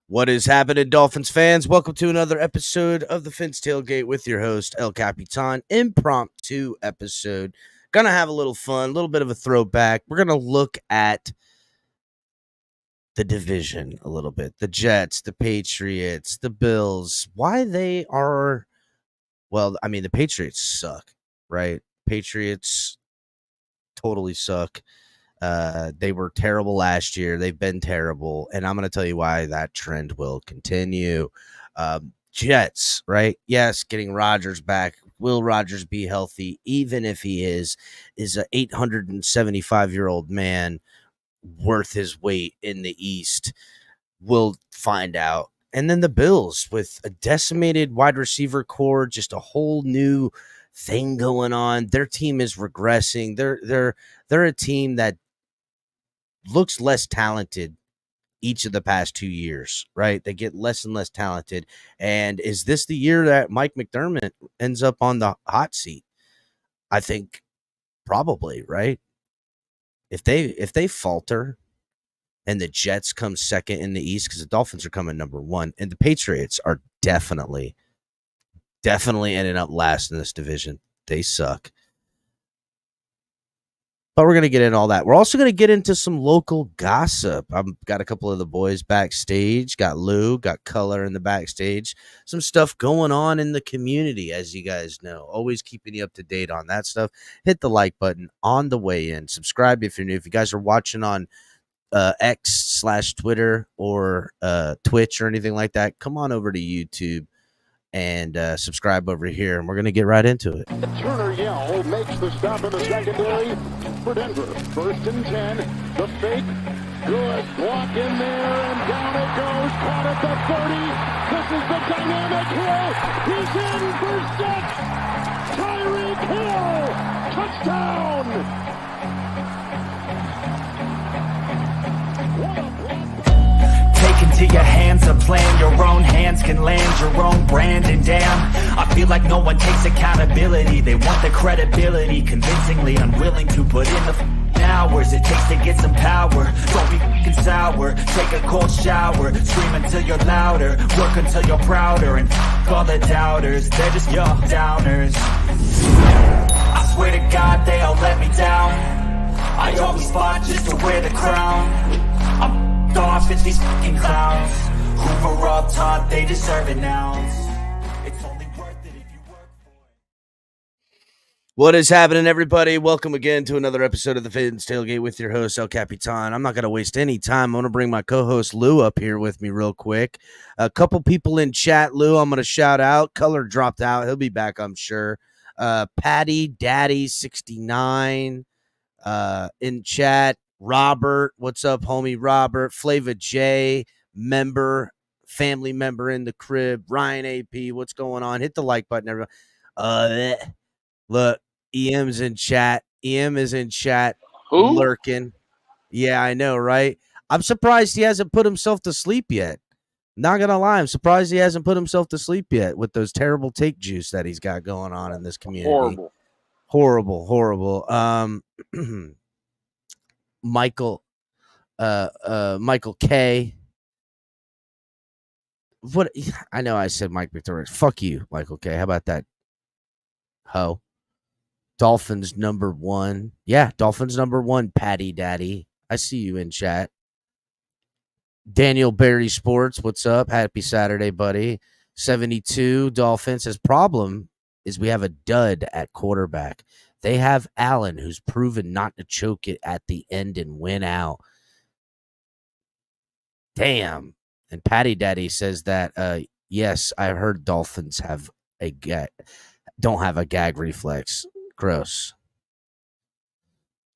What is happening, Dolphins fans? Welcome to another episode of the Fins Tailgate with your host, El Capitan. Impromptu episode. Gonna have a little fun, a little bit of a throwback. We're gonna look at the division a little bit. The Jets, the Patriots, the Bills. Why they are, the Patriots suck, right? Patriots totally suck. They were terrible last year. They've been terrible. And I'm going to tell you why that trend will continue. Jets, right? Yes, getting Rodgers back. Will Rodgers be healthy? Even if he is an 875-year-old man worth his weight in the East? We'll find out. And then the Bills with a decimated wide receiver core, just a whole new thing going on. Their team is regressing. They're a team that looks less talented each of the past 2 years, right? They get less and less talented. And is this the year that Mike McDermott ends up on the hot seat? I think probably, right? If they falter and the Jets come second in the East, because the Dolphins are coming number one, and the Patriots are definitely ending up last in this division. They suck. But we're going to get into all that. We're also going to get into some local gossip. I've got a couple of the boys backstage. Got Lou, got Color in the backstage. Some stuff going on in the community, as you guys know. Always keeping you up to date on that stuff. Hit the like button on the way in. Subscribe if you're new. If you guys are watching on X/Twitter or Twitch or anything like that, come on over to YouTube and subscribe over here, and we're going to get right into it. Turner Yell makes the stop in the secondary for Denver. 1st and 10. The fake. Good. Block in there, and down it goes. Caught at the 30. This is the dynamic Hill. He's in for 6. Tyreek Hill. Touchdown. Into your hands, a plan your own hands can land your own brand. And damn, I feel like no one takes accountability. They want the credibility, convincingly unwilling to put in the hours it takes to get some power. Don't be f***ing sour, take a cold shower, scream until you're louder, work until you're prouder, and f*** all the doubters, they're just your downers. I swear to God they all let me down. I always fought just to wear the crown. I'm off, it's these fucking clowns who were all taught they deserve it now. It's only worth it if you work for it. What is happening, everybody? Welcome again to another episode of the Fins Tailgate with your host, El Capitan. I'm not going to waste any time. I'm going to bring my co-host Lou up here with me real quick. A couple people in chat, Lou, I'm going to shout out. Color dropped out. He'll be back, I'm sure. Patty Daddy 69 in chat. Robert, what's up, homie? Robert, Flava J, family member in the crib. Ryan AP, what's going on? Hit the like button, everyone. Look, EM's in chat. EM is in chat. Who? Lurking. Yeah, I know, right? I'm surprised he hasn't put himself to sleep yet. Not gonna lie, I'm surprised he hasn't put himself to sleep yet with those terrible take juice that he's got going on in this community. Horrible. Michael K. What I know I said Mike McDermott. Fuck you, Michael K. How about that? Ho. Dolphins number 1. Yeah, Dolphins number 1, Patty Daddy. I see you in chat. Daniel Berry Sports, what's up? Happy Saturday, buddy. 72 Dolphins. His problem is we have a dud at quarterback. They have Allen, who's proven not to choke it at the end and win out. Damn. And Patty Daddy says that, yes, I heard Dolphins don't have a gag reflex. Gross.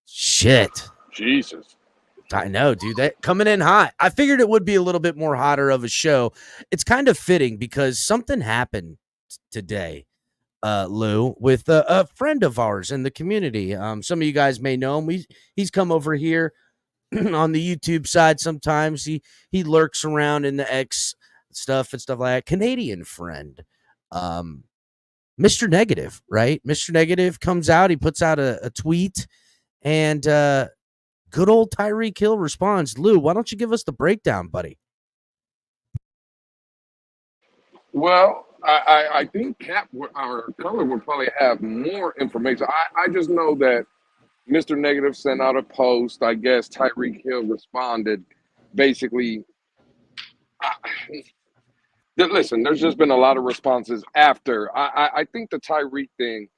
Shit. Jesus. I know, dude. That coming in hot. I figured it would be a little bit more hotter of a show. It's kind of fitting because something happened today. Lou, with a friend of ours in the community. Some of you guys may know him. He's come over here on the YouTube side sometimes. He lurks around in the X stuff and stuff like that. Canadian friend, Mr. Negative, right? Mr. Negative comes out. He puts out a tweet, and good old Tyreek Hill responds. Lou, why don't you give us the breakdown, buddy? Well, I think Cap or Color would probably have more information. I just know that Mr. Negative sent out a post. I guess Tyreek Hill responded. Basically, I, listen, there's just been a lot of responses after. I think the Tyreek thing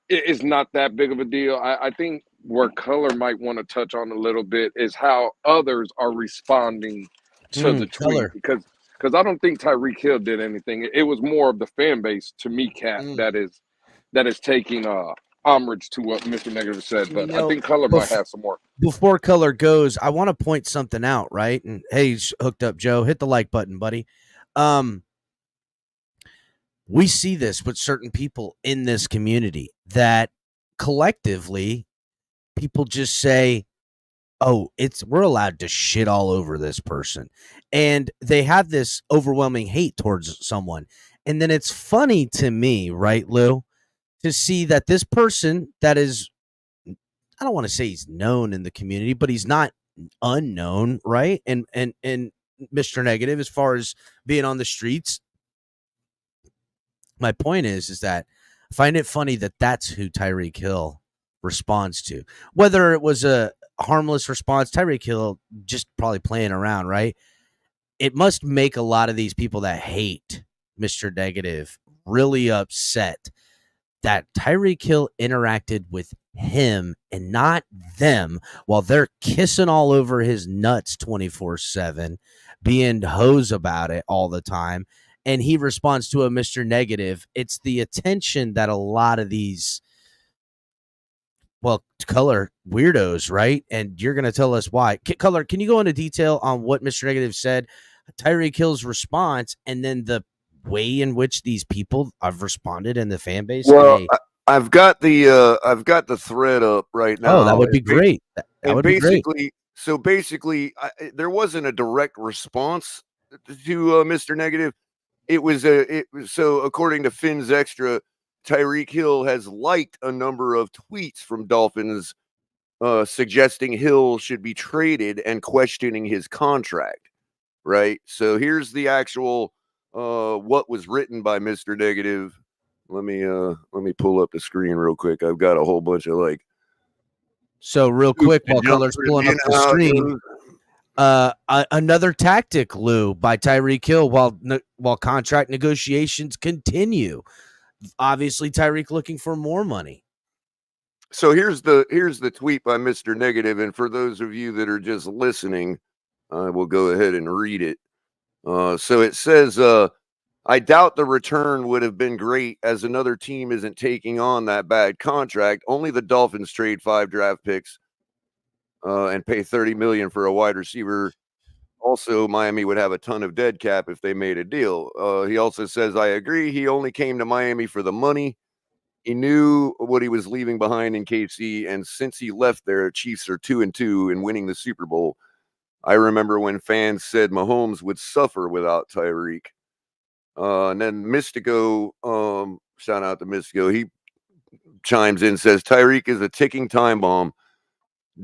is not that big of a deal. I think where Color might want to touch on a little bit is how others are responding to the tweet Color. because I don't think Tyreek Hill did anything. It was more of the fan base to me, Cat, Mm. that is taking homage to what Mr. Negative said. You But I know, think Color might have some more. before Color goes, I want to point something out, right? And hey, he's hooked up, Joe. Hit the like button, buddy. We see this with certain people in this community that collectively people just say, oh, we're allowed to shit all over this person. And they have this overwhelming hate towards someone. And then it's funny to me, right, Lou, to see that this person that is, I don't want to say he's known in the community, but he's not unknown, right? And Mr. Negative, as far as being on the streets, my point is that I find it funny that that's who Tyreek Hill responds to. Whether it was a harmless response, Tyreek Hill just probably playing around, right? It must make a lot of these people that hate Mr. Negative really upset that Tyreek Hill interacted with him and not them while they're kissing all over his nuts 24/7, being hoes about it all the time. And he responds to a Mr. Negative. It's the attention that a lot of these, well, Color weirdos, right? And you're going to tell us why. Color, can you go into detail on what Mr. Negative said, Tyreek Hill's response, and then the way in which these people have responded in the fan base? Well, I've got the thread up right now. Oh, that would be great. That would be great. So basically, there wasn't a direct response to Mr. Negative. So according to Finn's Extra, Tyreek Hill has liked a number of tweets from Dolphins suggesting Hill should be traded and questioning his contract. Right. So here's the actual what was written by Mr. Negative. Let me pull up the screen real quick. I've got a whole bunch of So real quick, while Color's pulling up the screen, another tactic, Lou, by Tyreek Hill while contract negotiations continue. Obviously, Tyreek looking for more money. So here's the tweet by Mr. Negative, and for those of you that are just listening, I will go ahead and read it. So it says, I doubt the return would have been great as another team isn't taking on that bad contract. Only the Dolphins trade 5 draft picks and pay $30 million for a wide receiver. Also, Miami would have a ton of dead cap if they made a deal. He also says, I agree. He only came to Miami for the money. He knew what he was leaving behind in KC, and since he left there, Chiefs are 2-2 and winning the Super Bowl. I remember when fans said Mahomes would suffer without Tyreek. And then Mystico, shout out to Mystico, he chimes in, says Tyreek is a ticking time bomb.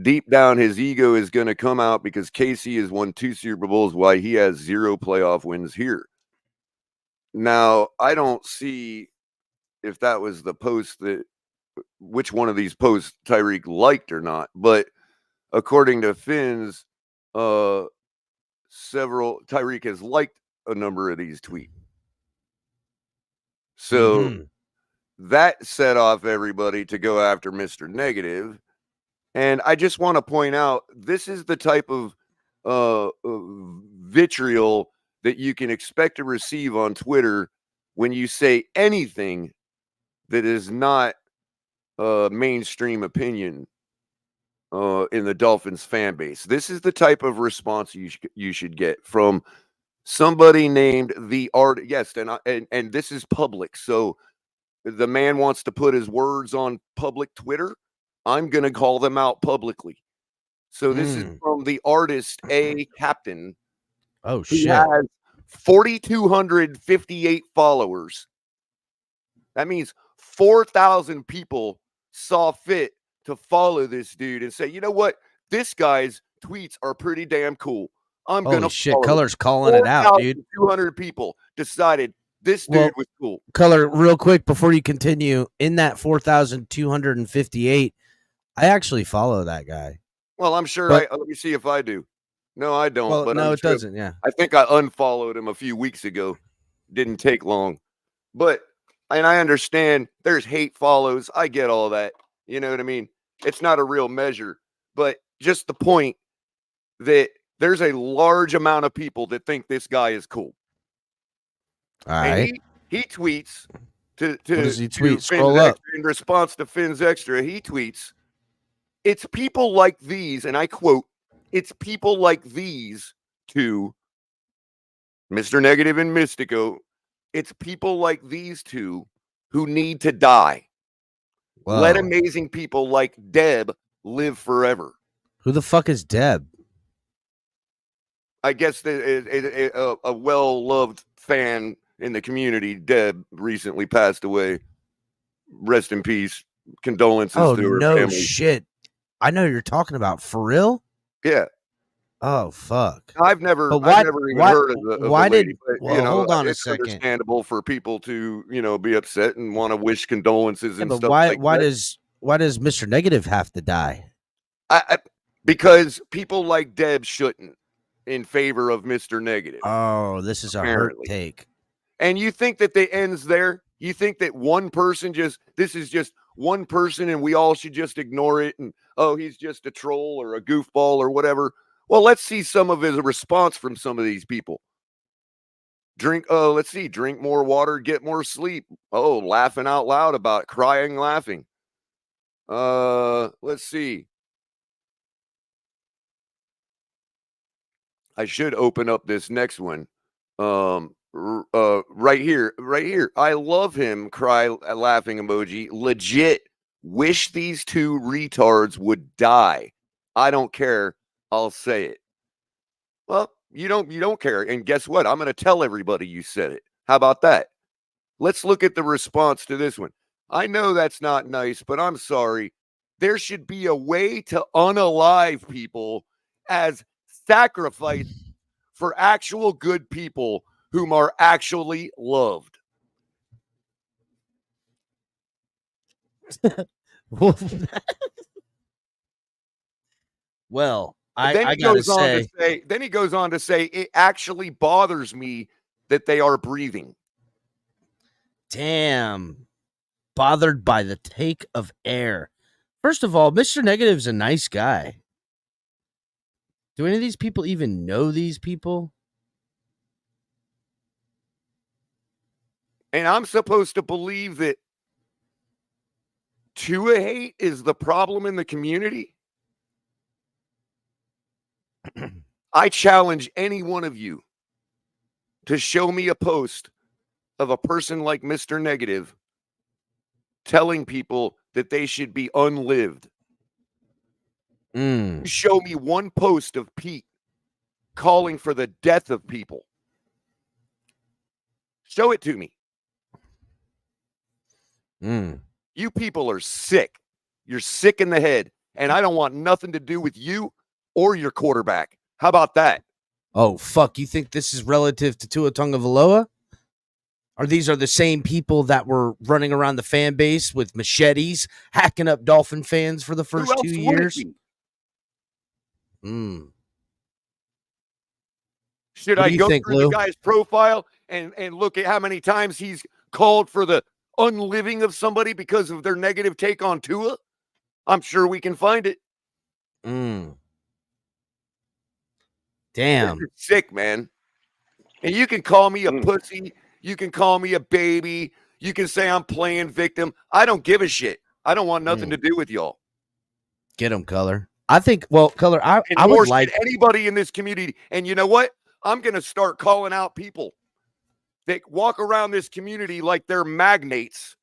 Deep down, his ego is going to come out because KC has won 2 Super Bowls while he has 0 playoff wins here. Now, I don't see if that was the post which one of these posts Tyreek liked or not, but according to Finn's, Tyreek has liked a number of these tweets. So that set off everybody to go after Mr. Negative. And I just want to point out, this is the type of vitriol that you can expect to receive on Twitter when you say anything that is not mainstream opinion in the Dolphins fan base. This is the type of response you should get from somebody named the art. Yes, and this is public. So the man wants to put his words on public Twitter. I'm going to call them out publicly. So this is from the artist A Captain. Oh, shit. He has 4,258 followers. That means 4,000 people saw fit to follow this dude and say, you know what? This guy's tweets are pretty damn cool. I'm Holy gonna shit, follow him. Color's calling it out, dude. 4,200 people decided this dude was cool. Color, real quick before you continue, in that 4,258, I actually follow that guy. Well, I'm sure. But- let me see if I do. No, I don't. Well, but no, I'm it sure, doesn't. Yeah. I think I unfollowed him a few weeks ago. Didn't take long, and I understand there's hate follows. I get all that. You know what I mean? It's not a real measure, but just the point that there's a large amount of people that think this guy is cool. All right. And he tweets to What does he to tweet? Finn's Scroll up. Extra, in response to Finn's Extra. He tweets, "It's people like these," and I quote, "It's people like these two, Mr. Negative and Mystico. It's people like these two who need to die. Let Whoa. amazing people like Deb live forever." Who the fuck is Deb? I guess a well-loved fan in the community. Deb recently passed away. Rest in peace. Condolences to her no family. shit. I know you're talking about. For real? Yeah. Oh fuck. I've never even heard of the lady, but, hold on a it's second. understandable for people to, be upset and want to wish condolences and but stuff why like that. why does Mr. Negative have to die? Because people like Deb shouldn't, in favor of Mr. Negative. Oh, this is a hurt take. And you think that it ends there? You think that one person this is just one person and we all should just ignore it and, oh, he's just a troll or a goofball or whatever? Well, let's see some of his response from some of these people. Drink more water, get more sleep. Oh, laughing out loud about it, crying, laughing. Let's see. I should open up this next one. Right here. I love him. Cry, laughing emoji. Legit. Wish these two retards would die. I don't care. I'll say it. Well, you don't care. And guess what? I'm going to tell everybody you said it. How about that? Let's look at the response to this one. I know that's not nice, but I'm sorry. There should be a way to unalive people as sacrifice for actual good people whom are actually loved. Well, I gotta say, then he goes on to say, it actually bothers me that they are breathing. Damn. Bothered by the take of air. First of all, Mr. Negative's a nice guy. Do any of these people even know these people? And I'm supposed to believe that Tua hate is the problem in the community? I challenge any one of you to show me a post of a person like Mr. Negative telling people that they should be unlived. Show me one post of Pete calling for the death of people. Show it to me. You people are sick. You're sick in the head, and I don't want nothing to do with you or your quarterback. How about that? Oh, fuck. You think this is relative to Tua Tagovailoa? Or these are the same people that were running around the fan base with machetes, hacking up Dolphin fans for the first 2 years? Should I go through the guy's profile and look at how many times he's called for the unliving of somebody because of their negative take on Tua? I'm sure we can find it. Damn. You're sick, man. And you can call me a pussy. You can call me a baby. You can say I'm playing victim. I don't give a shit. I don't want nothing to do with y'all. Get him, Color. I think, well, Color, I would like anybody in this community. And you know what? I'm going to start calling out people that walk around this community like they're magnates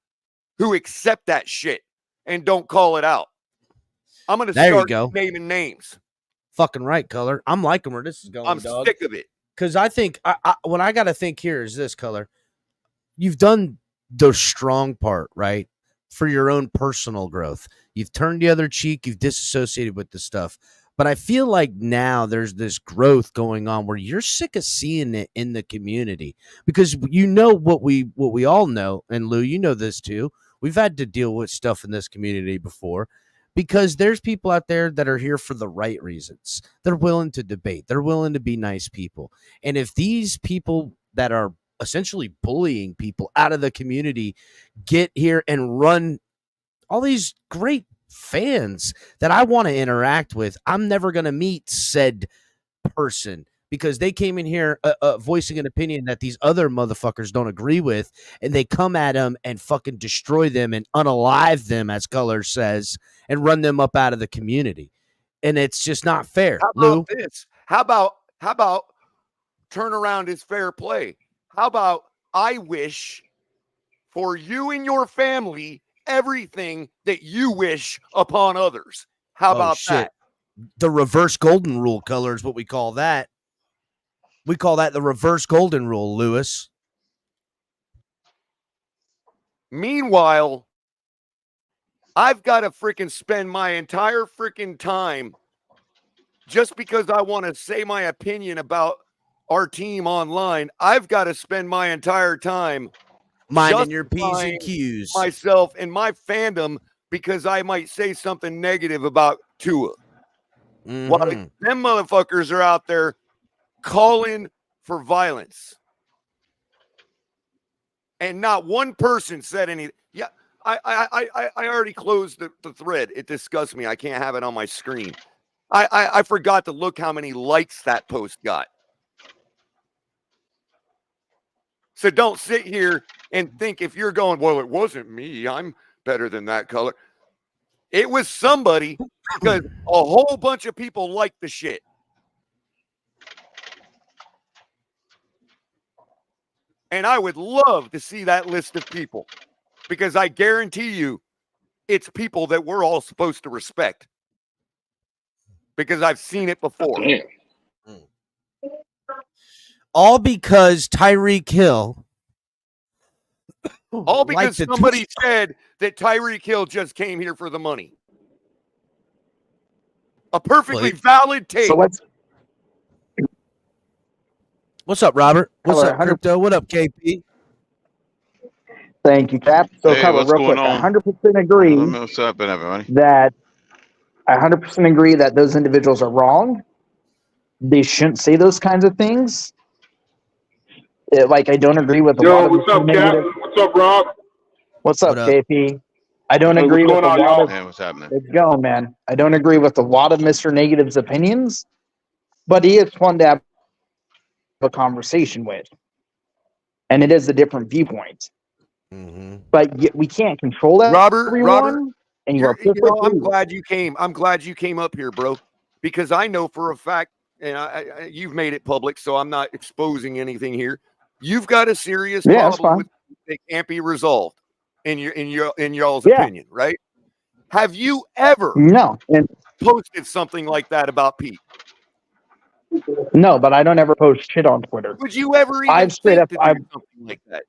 who accept that shit and don't call it out. I'm going to start naming names. Fucking right, Color. I'm liking where this is going. I'm sick of it. Because I think what I got to think here is this, Color. You've done the strong part, right? For your own personal growth. You've turned the other cheek. You've disassociated with the stuff. But I feel like now there's this growth going on where you're sick of seeing it in the community, because you know what we all know, and Lou, you know this too. We've had to deal with stuff in this community before, because there's people out there that are here for the right reasons. They're willing to debate. They're willing to be nice people. And if these people that are essentially bullying people out of the community get here and run all these great fans that I want to interact with, I'm never going to meet said person because they came in here voicing an opinion that these other motherfuckers don't agree with, and they come at them and fucking destroy them and unalive them, as Color says, and run them up out of the community. And it's just not fair. How Lou, about this? How about turnaround is fair play? How about I wish for you and your family everything that you wish upon others? How about that? The reverse golden rule, Color, is what we call that. We call that the reverse golden rule, Lewis. Meanwhile, I've got to freaking spend my entire freaking time just because I want to say my opinion about our team online. I've got to spend my entire time minding your P's and Q's, myself and my fandom, because I might say something negative about Tua. Mm-hmm. While them motherfuckers are out there calling for violence. And not one person said anything. Yeah, I already closed the thread. It disgusts me. I can't have it on my screen. I forgot to look how many likes that post got. So don't sit here and think if you're going, well, it wasn't me, I'm better than that color. It was somebody, because a whole bunch of people liked the shit. And I would love to see that list of people, because I guarantee you it's people that we're all supposed to respect, because I've seen it before. Damn. All because Tyreek Hill. All because somebody said that Tyreek Hill just came here for the money. A perfectly valid take. So what's up, Robert? What's Hello, up, Crypto? What up, KP? Thank you, Cap. So, hey, Cover, what's real going quick, on? 100% agree What's up, everybody? that I 100% agree that those individuals are wrong. They shouldn't say those kinds of things. Like, I don't agree with a lot of what's up, Cap? What's up, Rob? What's up, KP? I don't Hey, agree what's with a going on, lot y'all? of. Hey, what's happening? Let's go, man. I don't agree with a lot of Mr. Negative's opinions, but he is fun to have a conversation with, and it is a different viewpoint. Mm-hmm. But we can't control that. Robert, and I'm glad you came. I'm glad you came up here, bro, because I know for a fact, and you've made it public, so I'm not exposing anything here. You've got a serious problem with that can't be resolved in y'all's opinion, right? Have you ever posted something like that about Pete? No, but I don't ever post shit on Twitter. Would you ever even think to do something like that?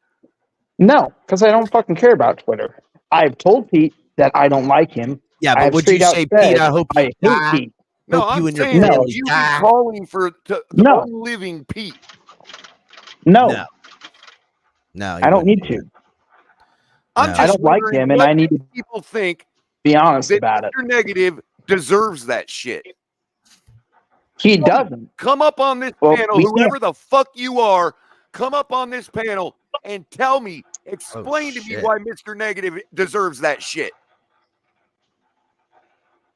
No, because I don't fucking care about Twitter. I've told Pete that I don't like him. Yeah, but would you say, Pete, I hope you die? Pete. No, I'm saying, would you be calling for the living Pete? No. No, I don't need to. I don't like him, and I need to people think be honest that about it. Mr. Negative deserves that shit. He doesn't. Come up on this panel, whoever the fuck you are, come up on this panel and tell me, explain to me why Mr. Negative deserves that shit.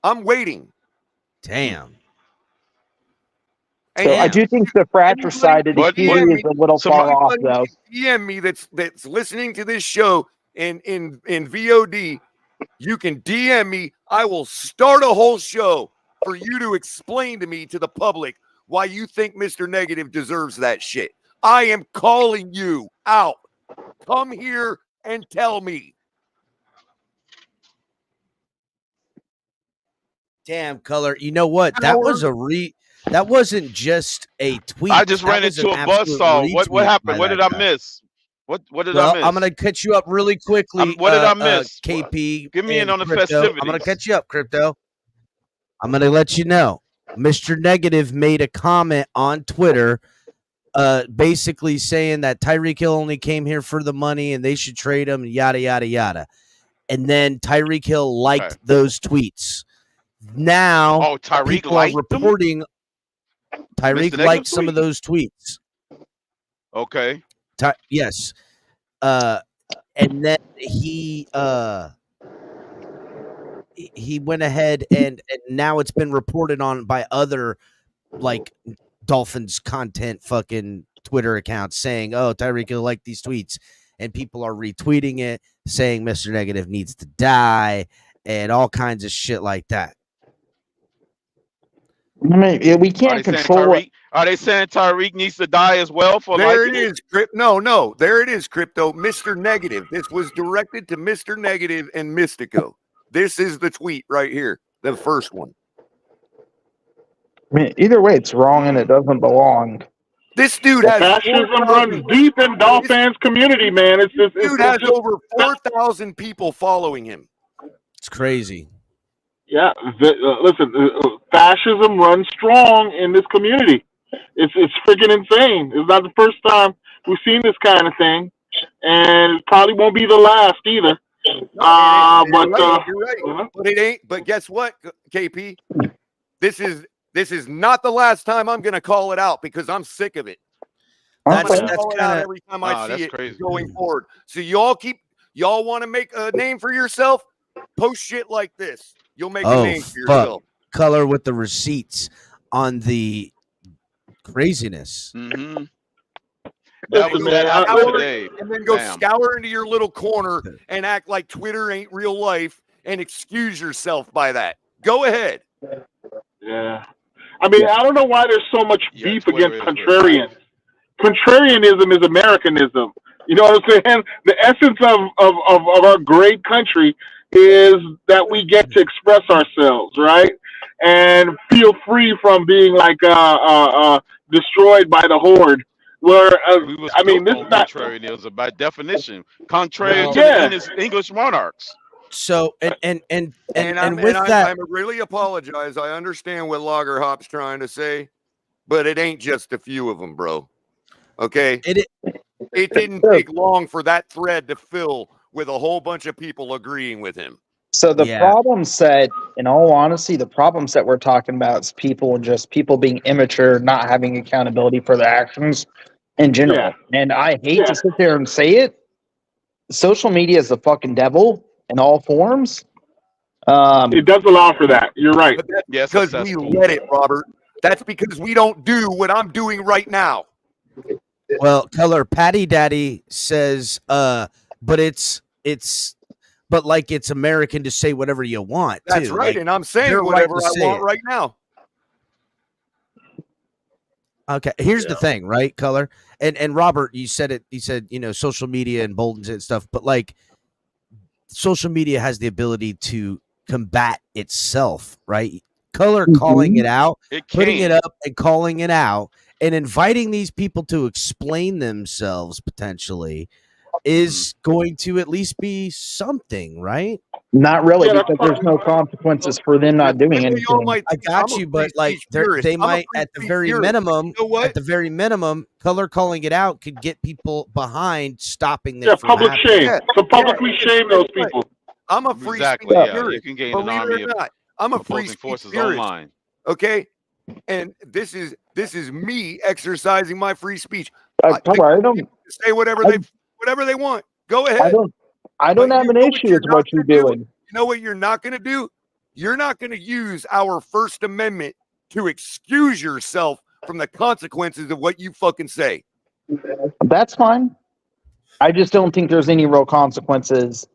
I'm waiting. Damn. So I do think the fratricide of the theory is a little far off, though. DM me that's listening to this show in VOD. You can DM me. I will start a whole show for you to explain to me, to the public, why you think Mr. Negative deserves that shit. I am calling you out. Come here and tell me. Damn, Color. You know what? That wasn't just a tweet. I just ran into a buzzsaw. What happened? What did I miss? What did I miss? I'm gonna catch you up really quickly. What did I miss? KP, give me in on the Crypto. festivities. I'm gonna catch you up, Crypto. I'm gonna let you know. Mr. Negative made a comment on Twitter, basically saying that Tyreek Hill only came here for the money and they should trade him, yada yada yada. And then Tyreek Hill liked those tweets. Now Tyreek people are liked them? reporting Tyreek Mr. liked Negative some of tweet? those tweets. Okay. Yes. And then he went ahead and now it's been reported on by other like Dolphins content fucking Twitter accounts saying, "Oh, Tyreek Hill liked these tweets," and people are retweeting it saying Mr. Negative needs to die and all kinds of shit like that. I mean, we can't control it. Are they saying Tyreek needs to die as well for There liking it is. No. There it is, Crypto. Mr. Negative. This was directed to Mr. Negative and Mystico. This is the tweet right here. The first one. I mean, either way, it's wrong and it doesn't belong. This dude has fascism runs deep in Dolphins community, man. It's just dude has over 4,000 people following him. It's crazy. Yeah, listen, fascism runs strong in this community. It's freaking insane. It's not the first time we've seen this kind of thing, and it probably won't be the last either. You're right. But it ain't. But guess what, KP? This is not the last time I'm going to call it out because I'm sick of it. That's call it kind out of every time I see it crazy. going forward. So y'all want to make a name for yourself? Post shit like this. You'll make a name for yourself. Color with the receipts on the craziness. Mm-hmm. That was that happened today. And then go scour into your little corner and act like Twitter ain't real life and excuse yourself by that. Go ahead. Yeah. I mean, I don't know why there's so much beef against contrarians. Contrarianism is Americanism. You know what I'm saying? The essence of our great country is that we get to express ourselves, right? And feel free from being like destroyed by the horde. Where I mean, this is not contrarianism by definition, contrary to the English monarchs. So and with that, I really apologize. I understand what Lagerhop's trying to say, but it ain't just a few of them, bro. Okay, it didn't take long for that thread to fill with a whole bunch of people agreeing with him. So the problem set, in all honesty, the problems that we're talking about is people being immature, not having accountability for their actions in general. Yeah. And I hate to sit there and say it. Social media is the fucking devil in all forms. It does allow for that. You're right. But that's because we let it, Robert. That's because we don't do what I'm doing right now. Well, Color Patty Daddy says, but it's like it's American to say whatever you want. That's too. right, like, and I'm saying whatever I want right now. Okay, here's the thing, right, Color? And Robert, you said it. You said, social media emboldens it and stuff, but like social media has the ability to combat itself, right? Color calling it out, putting it up and calling it out, and inviting these people to explain themselves potentially is going to at least be something, right? Not really, because there's no consequences for them not doing anything. I got you, but like they might at the very minimum, Color calling it out could get people behind stopping this. Public shame. So publicly shame those people. I'm a free speech you can gain an army of I'm a free forces spirit. online. Okay, and this is me exercising my free speech. I don't say whatever they want. Go ahead. I don't have an issue with what you're doing. You know what you're not going to do? You're not going to use our First Amendment to excuse yourself from the consequences of what you fucking say. That's fine. I just don't think there's any real consequences.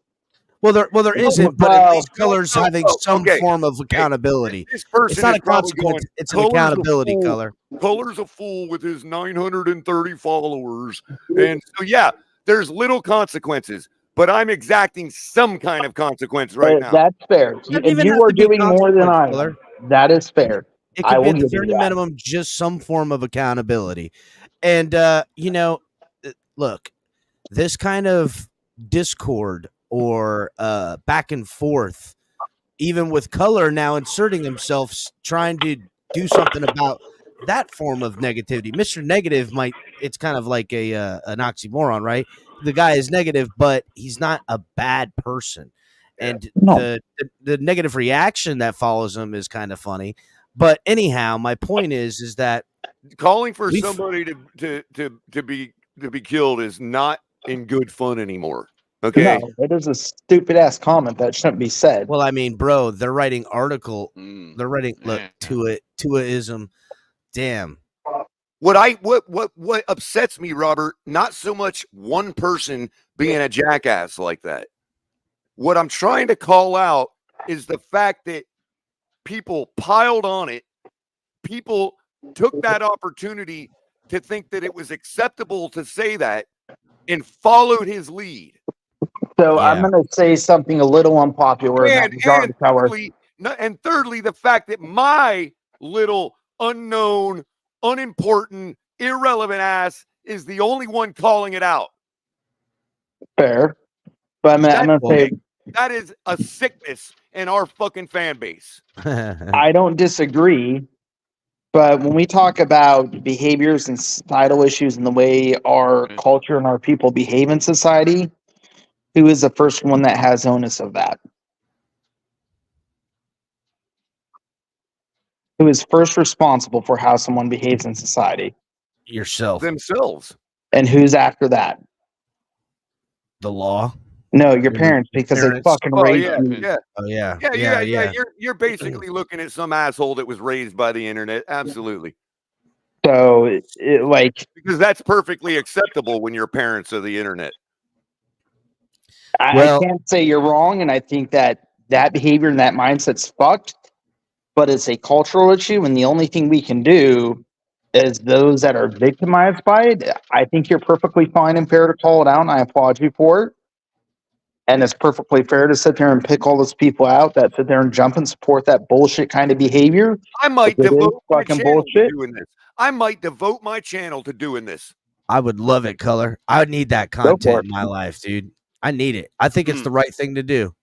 Well, there isn't, but at least Color's having some form of accountability. It's not a consequence; it's an accountability. Color. Color's a fool with his 930 followers, and so there's little consequences. But I'm exacting some kind of consequence right now. That's fair. And you are doing more than I am. That is fair. It could be at the very minimum just some form of accountability. And look, this kind of discord or back and forth, even with Color now inserting himself, trying to do something about that form of negativity. Mr. Negative it's kind of like an oxymoron, right? The guy is negative, but he's not a bad person. And No. the negative reaction that follows him is kind of funny. But anyhow, my point is that calling for somebody to be killed is not in good fun anymore. Okay. No, it is a stupid ass comment that shouldn't be said. Well, I mean, bro, they're writing they're writing look Tuaism. Damn. What upsets me, Robert, not so much one person being a jackass like that. What I'm trying to call out is the fact that people piled on it. People took that opportunity to think that it was acceptable to say that and followed his lead. So I'm going to say something a little unpopular. And thirdly, the fact that my little unknown, unimportant, irrelevant ass is the only one calling it out. Fair. But I'm going to say that is a sickness in our fucking fan base. I don't disagree. But when we talk about behaviors and societal issues and the way our culture and our people behave in society, who is the first one that has onus of that? Who is first responsible for how someone behaves in society? Yourself. Themselves. And who's after that? The law. No, your parents, because they fucking raised you. Yeah. Oh yeah. Yeah. You're basically looking at some asshole that was raised by the internet. Absolutely. So, because that's perfectly acceptable when you're parents of the internet. I can't say you're wrong, and I think that behavior and that mindset's fucked. But it's a cultural issue, and the only thing we can do is those that are victimized by it. I think you're perfectly fine and fair to call it out, and I applaud you for it. And it's perfectly fair to sit there and pick all those people out that sit there and jump and support that bullshit kind of behavior. I might devote my channel to doing this. I might devote my channel to doing this. I would love it, Color. I would need that content in my life, dude. I need it. I think it's the right thing to do.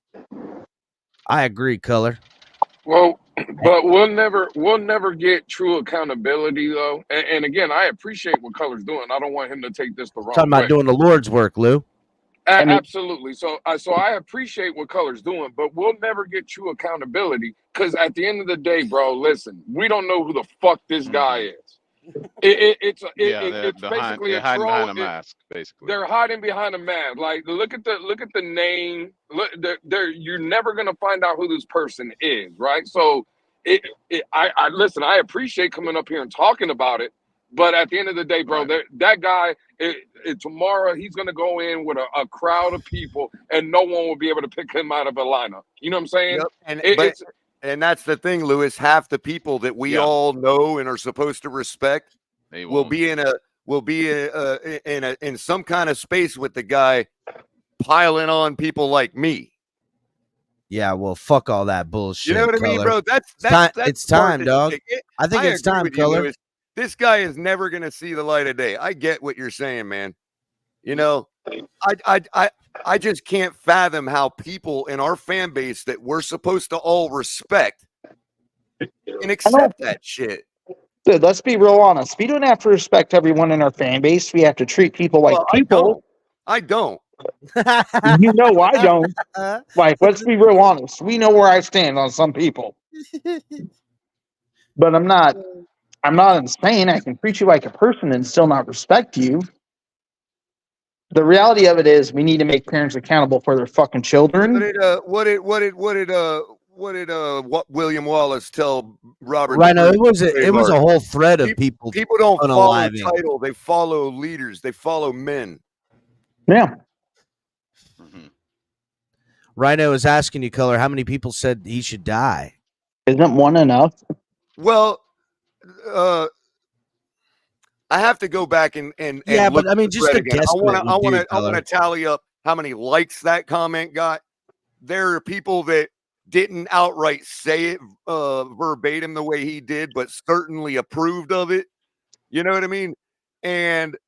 I agree, Color. Well, but we'll never get true accountability though. And again, I appreciate what Color's doing. I don't want him to take this the wrong way. Talking about doing the Lord's work, Lou. Absolutely. So I appreciate what Color's doing, but we'll never get true accountability because at the end of the day, bro, listen, we don't know who the fuck this guy is. It's basically a troll. Behind a mask, basically. They're hiding behind a mask. Like look at the name. Look, you're never gonna find out who this person is, right? So I listen. I appreciate coming up here and talking about it. But at the end of the day, bro, that guy, tomorrow he's going to go in with a crowd of people and no one will be able to pick him out of a lineup. You know what I'm saying? Yep. And that's the thing, Lewis. Half the people that we all know and are supposed to respect will be in some kind of space with the guy piling on people like me. Yeah, well, fuck all that bullshit. You know what I mean, bro? It's time, dog. I think it's time, Color. This guy is never going to see the light of day. I get what you're saying, man. You know, I just can't fathom how people in our fan base that we're supposed to all respect and accept that shit. Dude, let's be real honest. We don't have to respect everyone in our fan base. We have to treat people like people. I don't. You know I don't. Like, let's be real honest. We know where I stand on some people. But I'm not insane. I can treat you like a person and still not respect you. The reality of it is we need to make parents accountable for their fucking children. What did William Wallace tell Robert? Right, no, it was a whole thread of people. People don't follow title, they follow leaders, they follow men. Yeah. Rhino is asking you, Color, how many people said he should die? Isn't one enough? Well, I have to go back and but I mean, just a guess. I want to tally up how many likes that comment got. There are people that didn't outright say it verbatim the way he did, but certainly approved of it. You know what I mean? And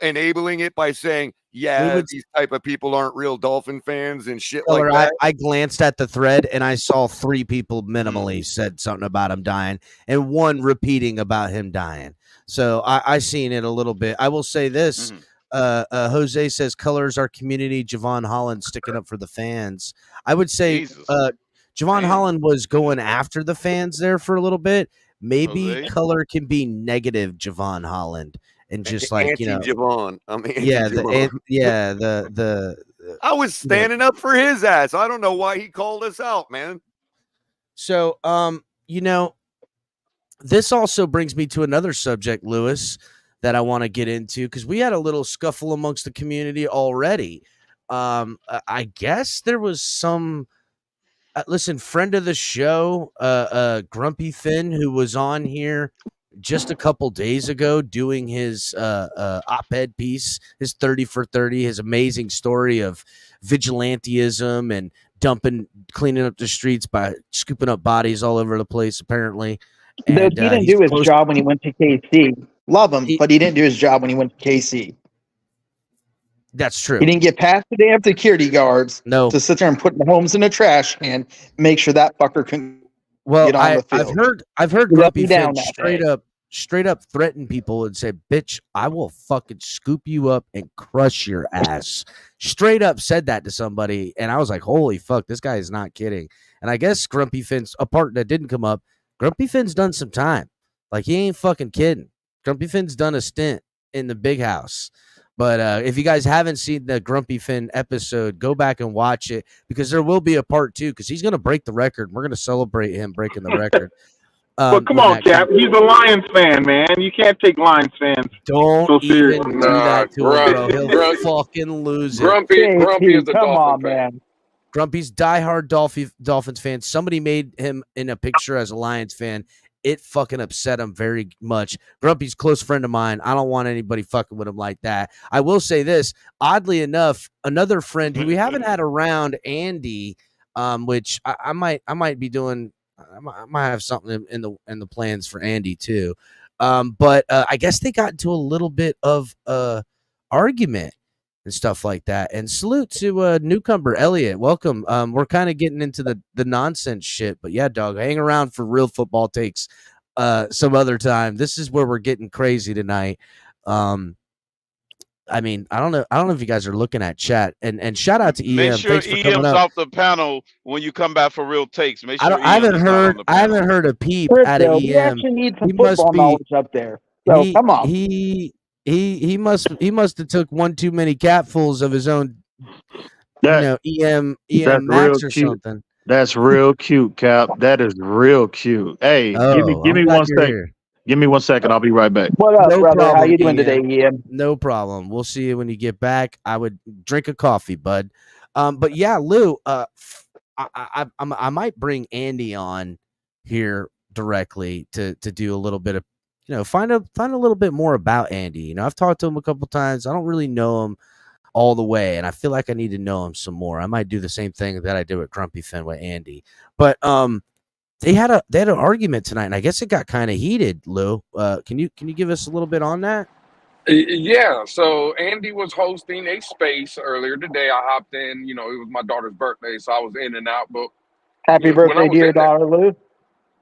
enabling it by saying, these type of people aren't real Dolphin fans and shit Color, like that. I glanced at the thread and I saw 3 people minimally said something about him dying and 1 repeating about him dying. So I seen it a little bit. I will say this. Jose says colors our community. Javon Holland sticking up for the fans. I would say Javon Holland was going after the fans there for a little bit. Maybe Jose? color can be negative Javon Holland and just like Javon. I'm Javon. I was standing up for his ass. I don't know why he called us out, man. So this also brings me to another subject, Lewis, that I want to get into because we had a little scuffle amongst the community already. I guess there was some friend of the show, Grumpy Finn, who was on here just a couple days ago doing his op-ed piece, his 30 for 30, his amazing story of vigilantism and cleaning up the streets by scooping up bodies all over the place, apparently. And he didn't do his job when he went to KC. Love him, but he didn't do his job when he went to KC. That's true. He didn't get past the damn security guards to sit there and put Mahomes in a trash can, make sure that fucker can get on the field. I've heard Grumpy Finn straight up threaten people and say, "Bitch, I will fucking scoop you up and crush your ass." Straight up said that to somebody, and I was like, "Holy fuck, this guy is not kidding." And I guess Grumpy Finn's a part that didn't come up. Grumpy Finn's done some time. Like, he ain't fucking kidding. Grumpy Finn's done a stint in the big house. But if you guys haven't seen the Grumpy Finn episode, go back and watch it because there will be a part 2 because he's going to break the record. We're going to celebrate him breaking the record. Well, come on, Cap. He's a Lions fan, man. You can't take Lions fans. Don't even do that to him, bro. He'll fucking lose it. Grumpy is a Dolphin fan. Grumpy's diehard Dolphins fan. Somebody made him in a picture as a Lions fan. It fucking upset him very much. Grumpy's a close friend of mine. I don't want anybody fucking with him like that. I will say this. Oddly enough, another friend who we haven't had around, Andy, which I might be doing. I might have something in the plans for Andy too. But I guess they got into a little bit of argument and stuff like that. And salute to newcomer Elliot. Welcome. We're kind of getting into the nonsense shit, but yeah, dog, hang around for real football takes some other time. This is where we're getting crazy tonight. I mean, I don't know if you guys are looking at chat and shout out to EM. Make sure Thanks for coming EM's up. off the panel when you come back for real takes. Make sure I haven't heard a peep out of EM. We actually need some football knowledge up there. So come on. He must have took one too many capfuls of his own, EM Max or something. That's real cute, Cap. That is real cute. Hey, give me 1 second. Give me 1 second. I'll be right back. What up, brother? How you doing today, Ian? No problem. We'll see you when you get back. I would drink a coffee, bud. But yeah, Lou, I might bring Andy on here directly to do a little bit of, find a little bit more about Andy. I've talked to him a couple times. I don't really know him all the way, and I feel like I need to know him some more. I might do the same thing that I did with Grumpy Finn with Andy. But they had an argument tonight, and I guess it got kind of heated. Lou, can you give us a little bit on that? Yeah. So Andy was hosting a space earlier today. I hopped in. It was my daughter's birthday, so I was in and out. But happy birthday, dear daughter, Lou.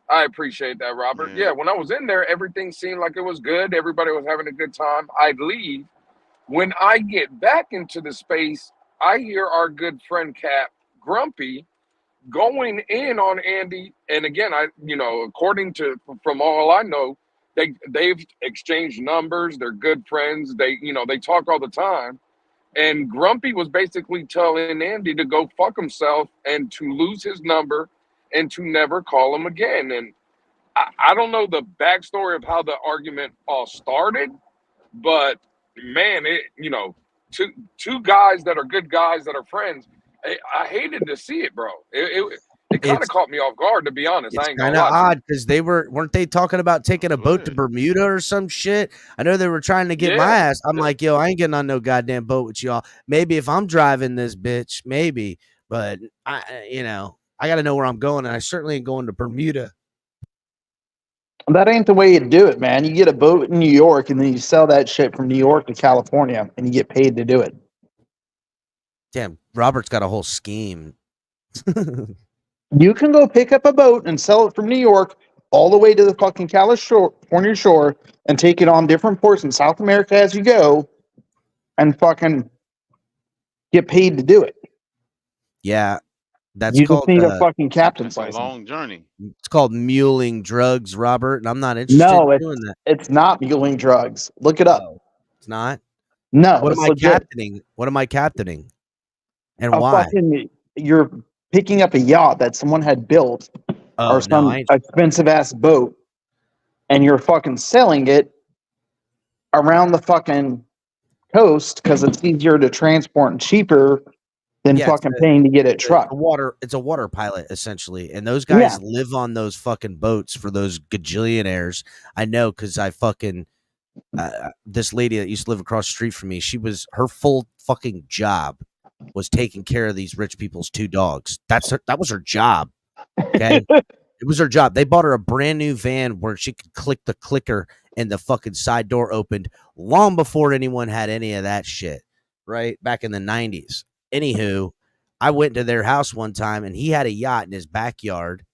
I appreciate that, Robert. Yeah, when I was in there, everything seemed like it was good. Everybody was having a good time. I'd leave. When I get back into the space, I hear our good friend Cap Grumpy going in on Andy. And again, according to from all I know, they've exchanged numbers. They're good friends. They talk all the time. And Grumpy was basically telling Andy to go fuck himself and to lose his number and to never call him again. And I don't know the backstory of how the argument all started, but man, two guys that are good guys that are friends. I hated to see it, bro. It kind of caught me off guard, to be honest. It's I ain't gonna kind of lie. odd because weren't they talking about taking a boat to Bermuda or some shit? I know they were trying to get my ass. I'm like, yo, I ain't getting on no goddamn boat with y'all. Maybe if I'm driving this bitch, maybe, but I got to know where I'm going, and I certainly ain't going to Bermuda. That ain't the way you do it, man. You get a boat in New York, and then you sell that shit from New York to California, and you get paid to do it. Damn, Robert's got a whole scheme. You can go pick up a boat and sell it from New York all the way to the fucking California shore and take it on different ports in South America as you go and fucking get paid to do it. Yeah, that's You called. just need a fucking captain's It's a license. long journey. It's called muling drugs, Robert, and I'm not interested No, in doing that. it's not muling drugs. Look it up. Oh, it's not. No, What it's am I legit. captaining? What am I captaining? And why? You're picking up a yacht that someone had built or some expensive ass boat, and you're fucking selling it around the fucking coast because it's easier to transport and cheaper than fucking paying to get it trucked. It's a water pilot essentially, and those guys live on those fucking boats for those gajillionaires. I know because I fucking this lady that used to live across the street from me. Her full fucking job was taking care of these rich people's 2 dogs. That was her job. Okay. It was her job. They bought her a brand new van where she could click the clicker and the fucking side door opened long before anyone had any of that shit, right? Back in the 90s. Anywho, I went to their house one time and he had a yacht in his backyard.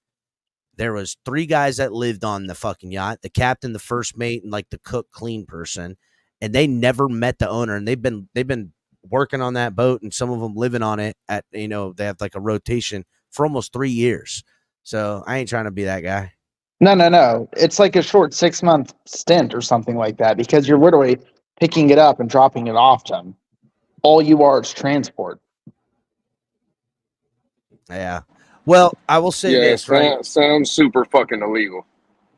There was 3 guys that lived on the fucking yacht, the captain, the first mate, and like the cook clean person. And they never met the owner. And they've been working on that boat, and some of them living on it at, they have like a rotation for almost 3 years. So I ain't trying to be that guy. No. It's like a short 6-month stint or something like that because you're literally picking it up and dropping it off to them. All you are is transport. Yeah. Well, I will say this, right? Sounds super fucking illegal.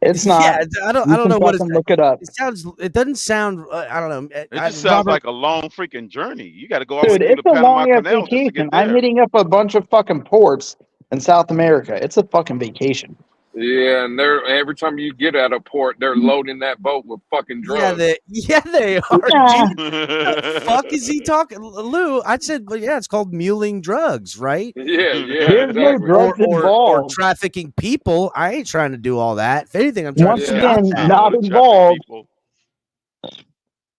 It's not. Yeah, I don't know what it's. Look it up. It doesn't sound. I don't know. It just sounds like a long freaking journey. You got to go. Dude, it's a long ass vacation. I'm hitting up a bunch of fucking ports in South America. It's a fucking vacation. Yeah, and every time you get at a port, they're loading that boat with fucking drugs. Yeah, they are. Dude. The fuck is he talking, Lou? I said, well, yeah, it's called muling drugs, right? Yeah. There's no drugs involved. Or trafficking people. I ain't trying to do all that. If anything, I'm trying to not involved.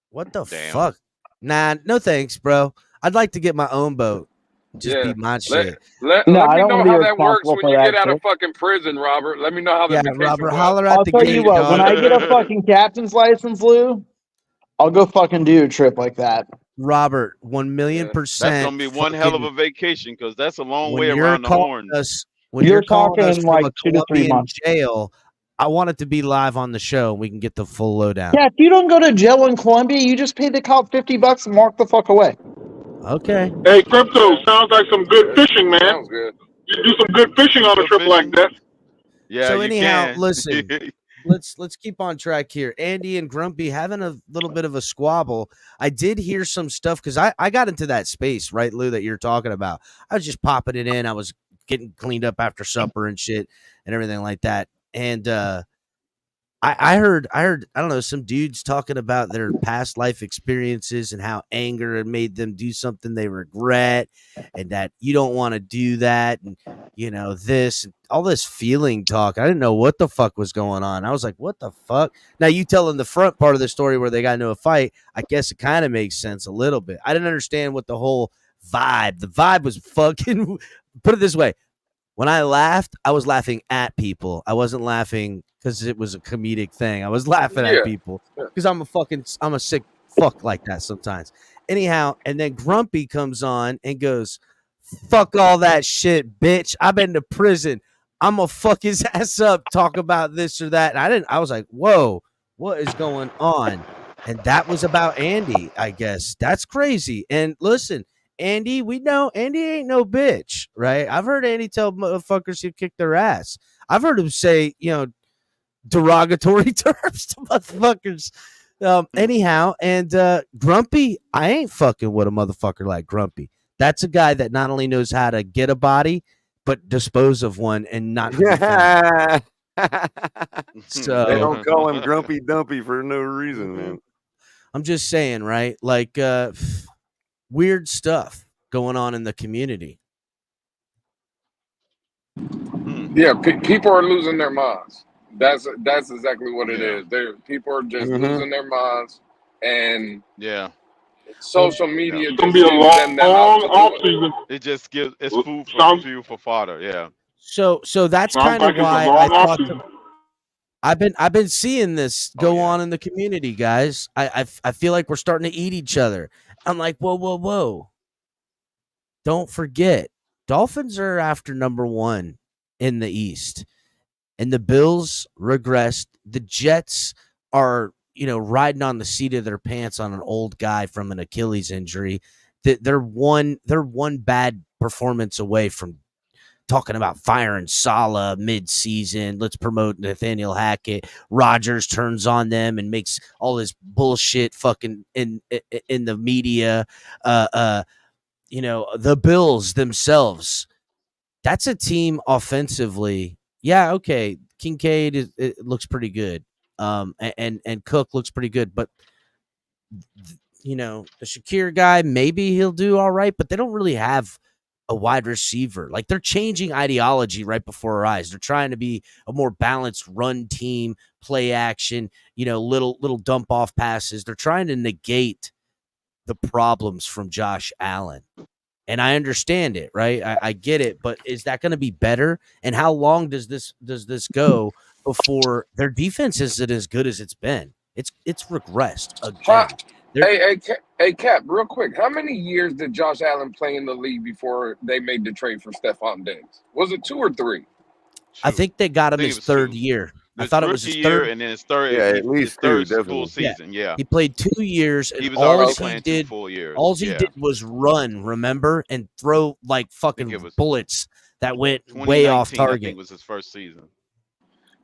What the fuck? Nah, no thanks, bro. I'd like to get my own boat. Just be my shit. Let me know how that works when you get out of fucking prison, Robert. Let me know how that vacation Robert, goes. holler at I'll the tell gate, you what, dog. when I get a fucking captain's license, Lou, I'll go fucking do a trip like that. Robert, 1,000,000%. That's gonna be one hell of a vacation because that's a long way around the horn. When you're calling us like from a 2 to 3 Colombian months. jail, I want it to be live on the show. We can get the full lowdown. Yeah, if you don't go to jail in Colombia, you just pay the cop $50 and walk the fuck away. Okay. Hey, Crypto, sounds like some good fishing, man. Sounds good. You do some good fishing on a trip like that. Yeah. So anyhow, can. listen, let's keep on track here. Andy and Grumpy having a little bit of a squabble. I did hear some stuff because I got into that space, right, Lou, that you're talking about. I was just popping it in. I was getting cleaned up after supper and shit and everything like that. And I heard, I don't know, some dudes talking about their past life experiences and how anger had made them do something they regret and that you don't want to do that. And, this, all this feeling talk. I didn't know what the fuck was going on. I was like, what the fuck? Now you telling the front part of the story where they got into a fight. I guess it kind of makes sense a little bit. I didn't understand what the whole the vibe was fucking, put it this way. When I laughed, I was laughing at people. I wasn't laughing because it was a comedic thing. I was laughing at people because I'm a sick fuck like that sometimes. Anyhow, and then Grumpy comes on and goes, fuck all that shit, bitch. I've been to prison. I'm gonna fuck his ass up, talk about this or that. And I was like, whoa, what is going on? And that was about Andy, I guess. That's crazy. And listen, Andy, we know Andy ain't no bitch, right? I've heard Andy tell motherfuckers he kicked their ass. I've heard him say, derogatory terms to motherfuckers. Anyhow, and Grumpy, I ain't fucking with a motherfucker like Grumpy. That's a guy that not only knows how to get a body, but dispose of one and not. So they don't call him Grumpy Dumpy for no reason, man. I'm just saying, right? Like, weird stuff going on in the community. Yeah, people are losing their minds. That's exactly what it is. People are just losing their minds, and social media It's gonna just be a gives them that out long to do off it. season. It just gives it's Sounds fuel for fodder. Yeah. So that's sounds kind of like it's a why long I off thought season. I've been seeing this Oh, go yeah. on in the community, guys. I feel like we're starting to eat each other. I'm like, whoa. Don't forget, Dolphins are after number 1 in the East. And the Bills regressed. The Jets are, riding on the seat of their pants on an old guy from an Achilles injury. They're one bad performance away from talking about firing Saleh mid-season. Let's promote Nathaniel Hackett. Rodgers turns on them and makes all this bullshit fucking in the media. The Bills themselves. That's a team offensively. Yeah, okay. Kincaid it looks pretty good. And Cook looks pretty good, but the Shakir guy, maybe he'll do all right, but they don't really have a wide receiver. Like, they're changing ideology right before our eyes. They're trying to be a more balanced run team, play action, little dump off passes. They're trying to negate the problems from Josh Allen. And I understand it, right? I get it, but is that going to be better? And how long does this go before their defense isn't as good as it's been? It's regressed Huh? again. Hey, Cap, real quick. How many years did Josh Allen play in the league before they made the trade for Stephon Diggs? Was it 2 or 3? I think they got him think it his was third 2. year. I His thought it was rookie his year third. and then his third. Yeah, at least 2, full definitely. season. Yeah. He played 2 years, and He was already playing he 2 full years. all he Yeah. did was run, remember, and throw like fucking it was bullets that went 2019, way off I target. think was his first season.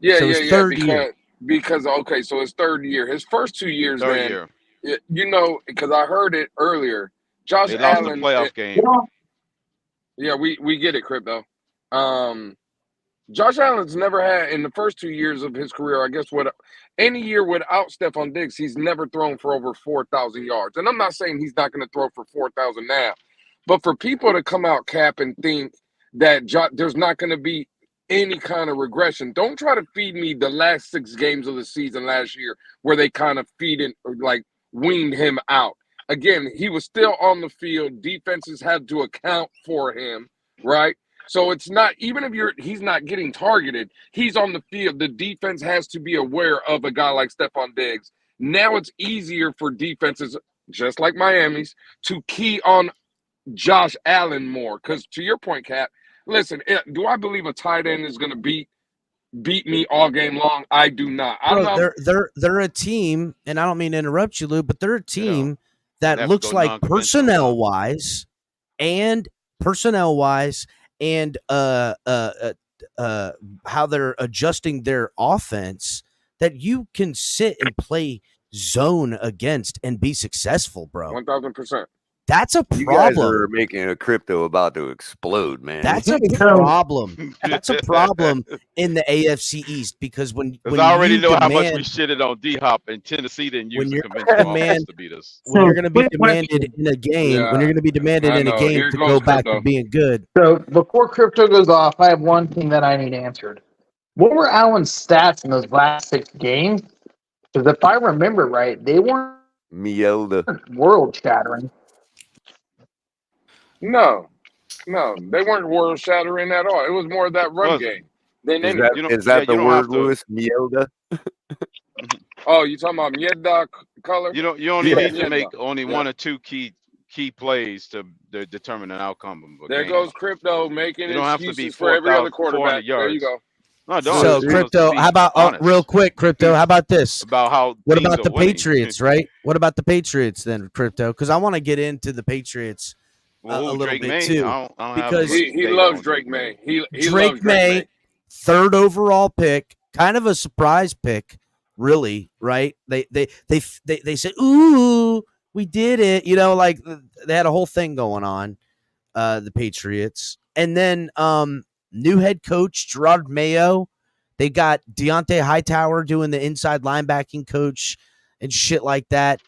Yeah, So his third year. Because okay, so his third year. His first 2 years, Third then, year. because I heard it earlier. Josh They lost the Allen. playoff game. Yeah, we get it, Crypto. Josh Allen's never had, in the first 2 years of his career, I guess, any year without Stephon Diggs, he's never thrown for over 4,000 yards. And I'm not saying he's not going to throw for 4,000 now, but for people to come out, Cap, and think that there's not going to be any kind of regression, don't try to feed me the last 6 games of the season last year where they kind of weaned him out. Again, he was still on the field. Defenses had to account for him, right? So it's not, even if he's not getting targeted, he's on the field. The defense has to be aware of a guy like Stephon Diggs. Now it's easier for defenses, just like Miami's, to key on Josh Allen more. Because to your point, Cap, listen, do I believe a tight end is going to beat me all game long? I do not. They're a team, and I don't mean to interrupt you, Lou, but they're a team that looks like personnel wise and how they're adjusting their offense, that you can sit and play zone against and be successful, bro. 1,000%. That's a problem. You guys are making a crypto about to explode, man. That's a problem. That's a problem in the AFC East, because when I already know how much we shitted on D-Hop, and Tennessee didn't use the conventional offense to beat us. When you're going to be demanded in a game, to go back to being good. So before crypto goes off, I have one thing that I need answered. What were Allen's stats in those last 6 games? Because if I remember right, they weren't world shattering. No, they weren't world shattering at all. It was more of that run game. Is that the word, Lewis? Mielda? Oh, you talking about Mielda color? You only need to make only 1 or 2 key plays to determine an outcome of a there game. Goes crypto making you don't have to be for every other quarterback. Yards. There you go. No, don't. So crypto, how about real quick, crypto? How about this? What about the Patriots, right? What about the Patriots then, crypto? Because I want to get into the Patriots a little Drake bit May? too, I don't because he loves Drake May. He Drake May, 3rd overall pick, kind of a surprise pick, really, right? They said, "Ooh, we did it," like they had a whole thing going on, the Patriots, and then new head coach Gerard Mayo. They got Deontay Hightower doing the inside linebacking coach and shit like that.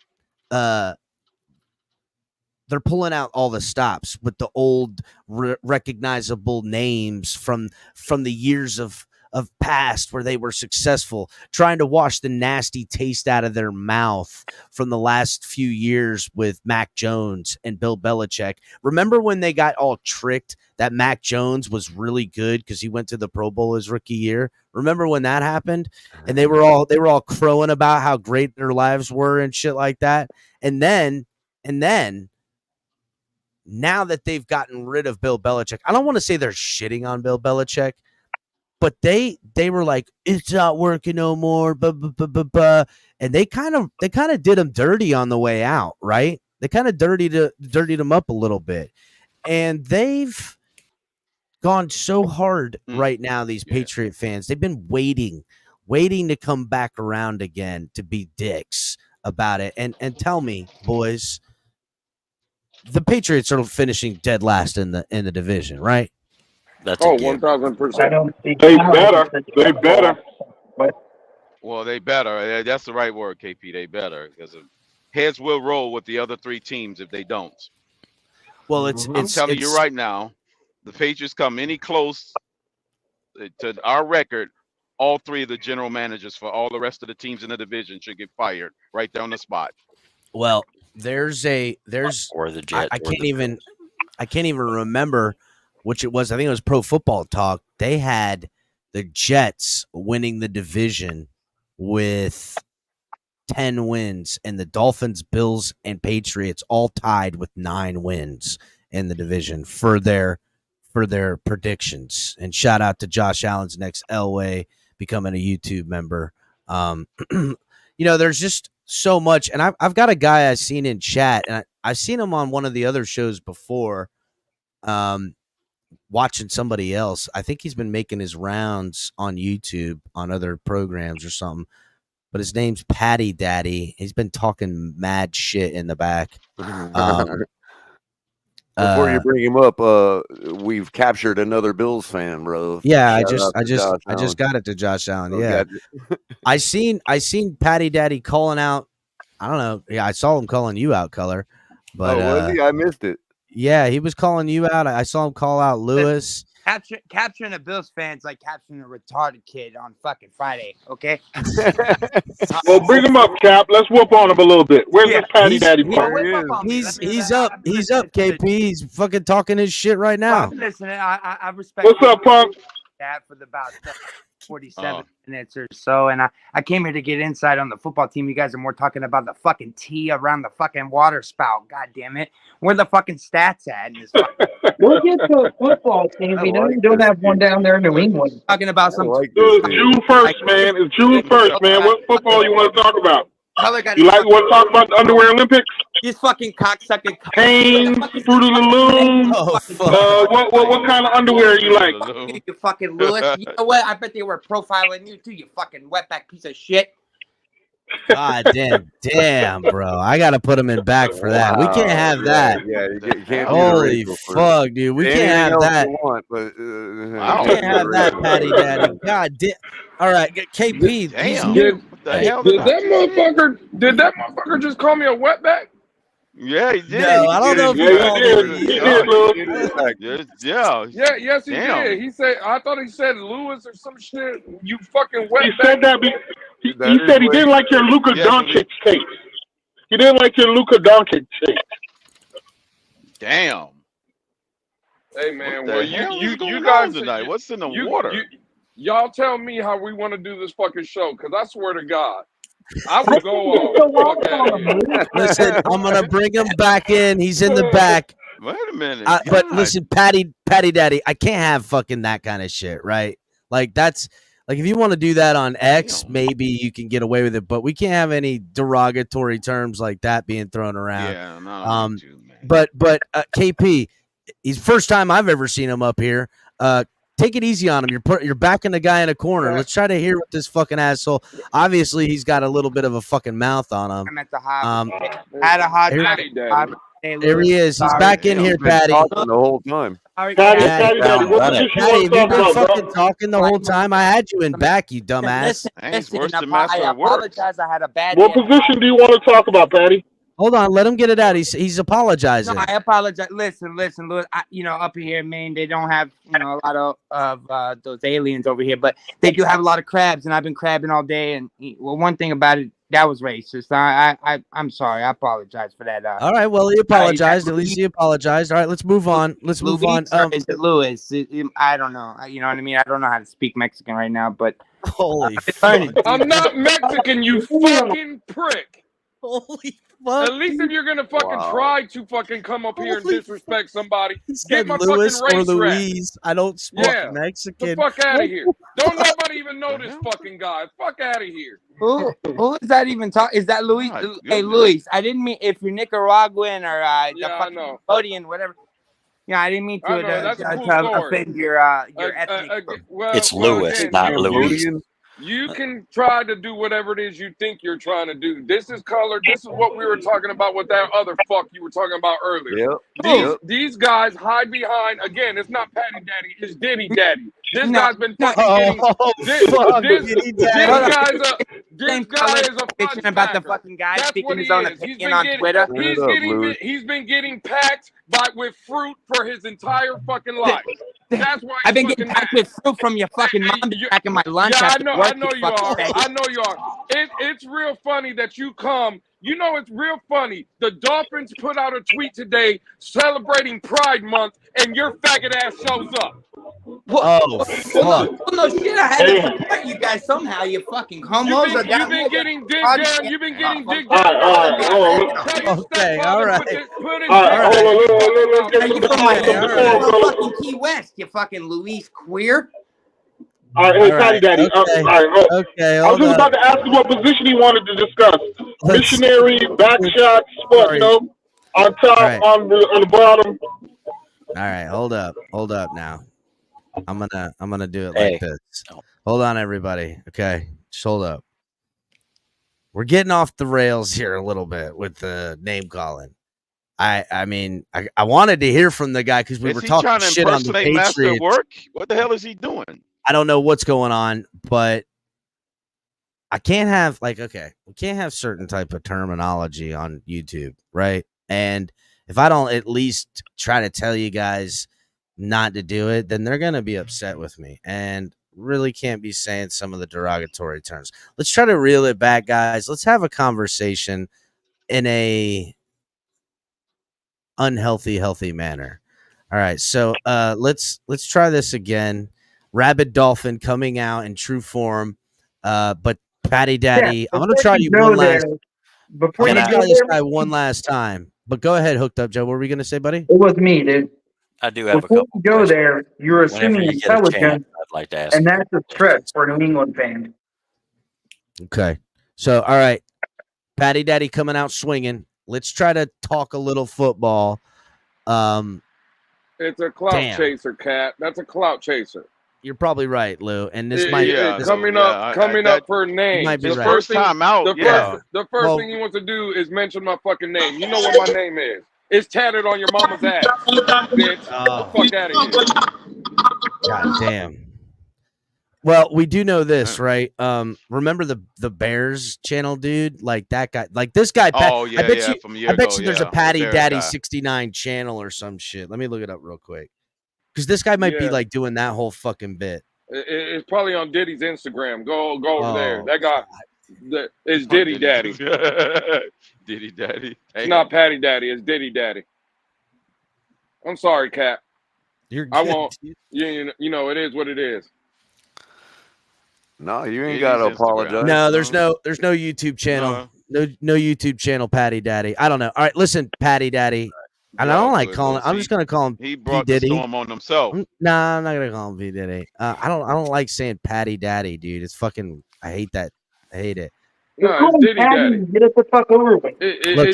They're pulling out all the stops with the old recognizable names from the years of of past where they were successful, trying to wash the nasty taste out of their mouth from the last few years with Mac Jones and Bill Belichick. Remember when they got all tricked that Mac Jones was really good because he went to the Pro Bowl his rookie year? Remember when that happened? And they were all crowing about how great their lives were and shit like that. And then now that they've gotten rid of Bill Belichick, I don't want to say they're shitting on Bill Belichick, but they were like, it's not working no more, and they kind of did him dirty on the way out, right? They kind of dirtied him up a little bit, and they've gone so hard right now. These Patriot fans, they've been waiting to come back around again to be dicks about it, and tell me, boys, the Patriots are finishing dead last in the division, right? That's 1,000%. They better. They better. Well, they better. That's the right word, KP. They better, because heads will roll with the other three teams if they don't. Well, I'm telling you right now, the Patriots come any close to our record, all three of the general managers for all the rest of the teams in the division should get fired right there on the spot. Well, there's or the Jets. I can't even remember which it was. I think it was Pro Football Talk. They had the Jets winning the division with 10 wins, and the Dolphins, Bills, and Patriots all tied with 9 wins in the division for their predictions. And shout out to Josh Allen's next Elway becoming a YouTube member. There's just so much, and I've got a guy I've seen in chat, and I've seen him on one of the other shows before, watching somebody else. I think he's been making his rounds on YouTube on other programs or something, but his name's Patty Daddy. He's been talking mad shit in the back. Before you bring him up, we've captured another Bills fan, bro. Yeah, I just got it to Josh Allen. Yeah, I seen Patty Daddy calling out. I don't know. Yeah, I saw him calling you out, Color. But was he? I missed it. Yeah, he was calling you out. I saw him call out Lewis. Capturing a Bills fan's like capturing a retarded kid on fucking Friday, okay? Well, bring him up, Cap. Let's whoop on him a little bit. Where's this Patty Daddy part? He's up, KP. He's fucking talking his shit right now. Listen, I respect. What's up, Punk? That for about 47 minutes or so, and I came here to get insight on the football team. You guys are more talking about the fucking tea around the fucking water spout. God damn it, where the fucking stats at? In this we'll get to a football team. We know you don't have one down there in New England. Talking about some June 1st, man. It's June 1st, man. What football you want to talk about? You want to talk about the Underwear Olympics? These fucking cocksucking Hanes, Fruit of the Loom. What kind of underwear you like? You fucking Lewis. You know what? I bet they were profiling you too, you fucking wetback piece of shit. God damn, bro. I got to put him in back for that. We can't have that. Yeah, you can't. Holy fuck, dude. We can't have that. We can't have that, Patty Daddy. God damn. All right, KP. Damn. Did that motherfucker just call me a wetback? Yeah, he did. No, I don't know if he did. Yes, he did. He said, I thought he said Lewis or some shit. You fucking wetback. He said that. He said he didn't like your Luka Doncic tape. He didn't like your Luka Doncic tape. Damn. Hey man, well you guys tonight. What's in the water? Y'all tell me how we want to do this fucking show, because I swear to God, I will go off. Listen, I'm gonna bring him back in. He's in the back. Wait a minute. But listen, Patty Daddy, I can't have fucking that kind of shit, right? Like that's like if you want to do that on X, maybe you can get away with it, but we can't have any derogatory terms like that being thrown around. Yeah, no, but KP, he's first time I've ever seen him up here. Take it easy on him. You're backing the guy in a corner. Let's try to hear what this fucking asshole. Obviously, he's got a little bit of a fucking mouth on him. I'm at the had a hot There he is. He's back in here, Patty. The whole time. Patty, you've been fucking talking the whole time. I had you in back, you dumbass. Listen, I apologize. I had a bad What position do you want to talk about, Patty? Hold on, let him get it out. He's apologizing. No, I apologize. Listen, Louis. Up here in Maine, they don't have a lot of those aliens over here, but they do have a lot of crabs, and I've been crabbing all day. And one thing about it, that was racist. I'm sorry. I apologize for that. All right, well, he apologized. At least he apologized. All right, let's move on. Let's move on. Is it Louis? I don't know. You know what I mean? I don't know how to speak Mexican right now, but holy fuck. I'm not Mexican, you fucking prick. Holy fuck. At least if you're gonna fucking try to fucking come up here and disrespect somebody, get my Louis fucking race or Louise. I don't speak Mexican. The fuck out of here. Don't nobody even know this fucking guy. Fuck out of here. Who is that even talking? Is that Luis? Hey, Luis, I didn't mean if you're Nicaraguan or Cambodian, whatever. Yeah, I didn't mean to offend your ethnic. It's Louis, not Louis. You can try to do whatever it is you think you're trying to do. This is color. This is what we were talking about with that other fuck you were talking about earlier. These guys hide behind, again, it's not Patty Daddy, it's Diddy Daddy. This guy's been fucking getting... This guy is a fucking about the fucking guy speaking his own opinion on Twitter. He's been getting packed with fruit for his entire fucking life. That's why I've been getting packed with fruit from your fucking mom back in my lunch. Yeah, I know you are. I know you are. It's real funny that you come. You know, it's real funny. The Dolphins put out a tweet today celebrating Pride Month, and your faggot ass shows up. Oh, fuck. Well, no shit. I had to support you guys somehow. You fucking homos. You've been getting digged down. You've been getting digged down. Okay, all right. Fucking Key West, you fucking Luis queer. All right, Patty Daddy. Okay, I was just about to ask him what position he wanted to discuss. Missionary, back shots, what? No, on top, on the bottom. All right, hold up now. I'm gonna do it like this. Hold on, everybody. Okay, just hold up. We're getting off the rails here a little bit with the name calling. I mean, I wanted to hear from the guy because we were talking shit on the Patriots. What the hell is he doing? I don't know what's going on, but I can't have we can't have certain type of terminology on YouTube, right? And if I don't at least try to tell you guys not to do it, then they're going to be upset with me and really can't be saying some of the derogatory terms. Let's try to reel it back, guys. Let's have a conversation in a healthy manner. All right. So let's try this again. Rabid Dolphin coming out in true form. But Patty Daddy, I'm going to try you one last time. Before I'm you gonna try this guy one last time. But go ahead, Hooked Up Joe. What were we gonna say, buddy? It was me, dude. I do have Before a couple. You go there, you're assuming you get a chance, intelligence, I'd like to ask and that's a stretch for a New England fan. Okay. So, all right, Patty Daddy coming out swinging. Let's try to talk a little football. It's a clout chaser, Cat. That's a clout chaser. You're probably right, Lou. And this might coming up for a name. Might be the right. first time out. The first thing he wants to do is mention my fucking name. You know what my name is. It's tatted on your mama's ass, bitch. Fuck out of here. God damn. Well, we do know this, right? Remember the Bears channel, dude? Like that guy, like this guy. Oh yeah, I bet you, from a year I bet ago, you there's a Patty Daddy 69 channel or some shit. Let me look it up real quick. Because this guy might be like doing that whole fucking bit. It's probably on Diddy's Instagram. Go over there. That guy is Diddy Daddy. Diddy Daddy. It's not Patty Daddy. It's Diddy Daddy. I'm sorry, Cap. You're good. I won't. You know, it is what it is. No, you ain't got to apologize. No, there's no YouTube channel. No YouTube channel, Patty Daddy. I don't know. All right, listen, Patty Daddy. And I don't like calling. I'm just gonna call him. He brought P. Diddy. the storm on himself. Nah, I'm not gonna call him P. Diddy. I don't like saying Patty Daddy, dude. It's fucking. I hate that. I hate it. No, it's Diddy Daddy. Get it the fuck over with. Look,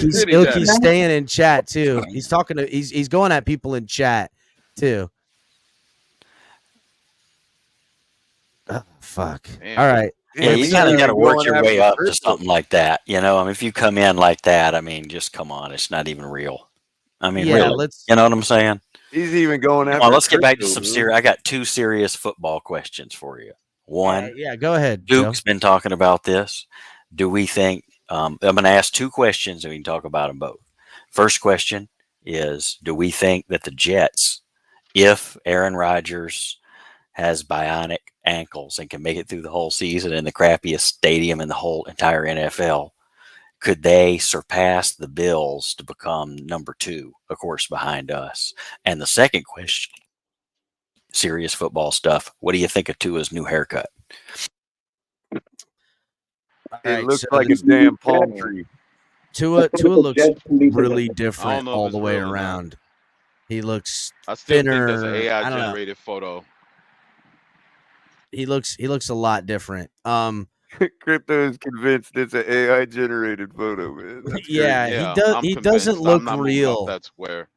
he's staying in chat too. He's talking to. He's going at people in chat too. Oh, fuck. Man. All right. Yeah, you gotta work your way up to something like that. You know, I mean, if you come in like that, I mean, just come on, it's not even real. I mean, really, you know what I'm saying? He's even going after. Come on, let's get back to some serious. I got two serious football questions for you. One, go ahead. Duke's been talking about this. Do we think I'm going to ask 2 questions and we can talk about them both. First question is, do we think that the Jets, if Aaron Rodgers has bionic ankles and can make it through the whole season in the crappiest stadium in the whole entire NFL, could they surpass the Bills to become number 2, of course, behind us? And the second question, serious football stuff, what do you think of Tua's new haircut? It looks like a damn palm tree. Tua looks really different all the way around. He looks thinner. Think that's an AI generated photo. He looks a lot different. Crypto is convinced it's an AI generated photo, man. He doesn't look real. That's where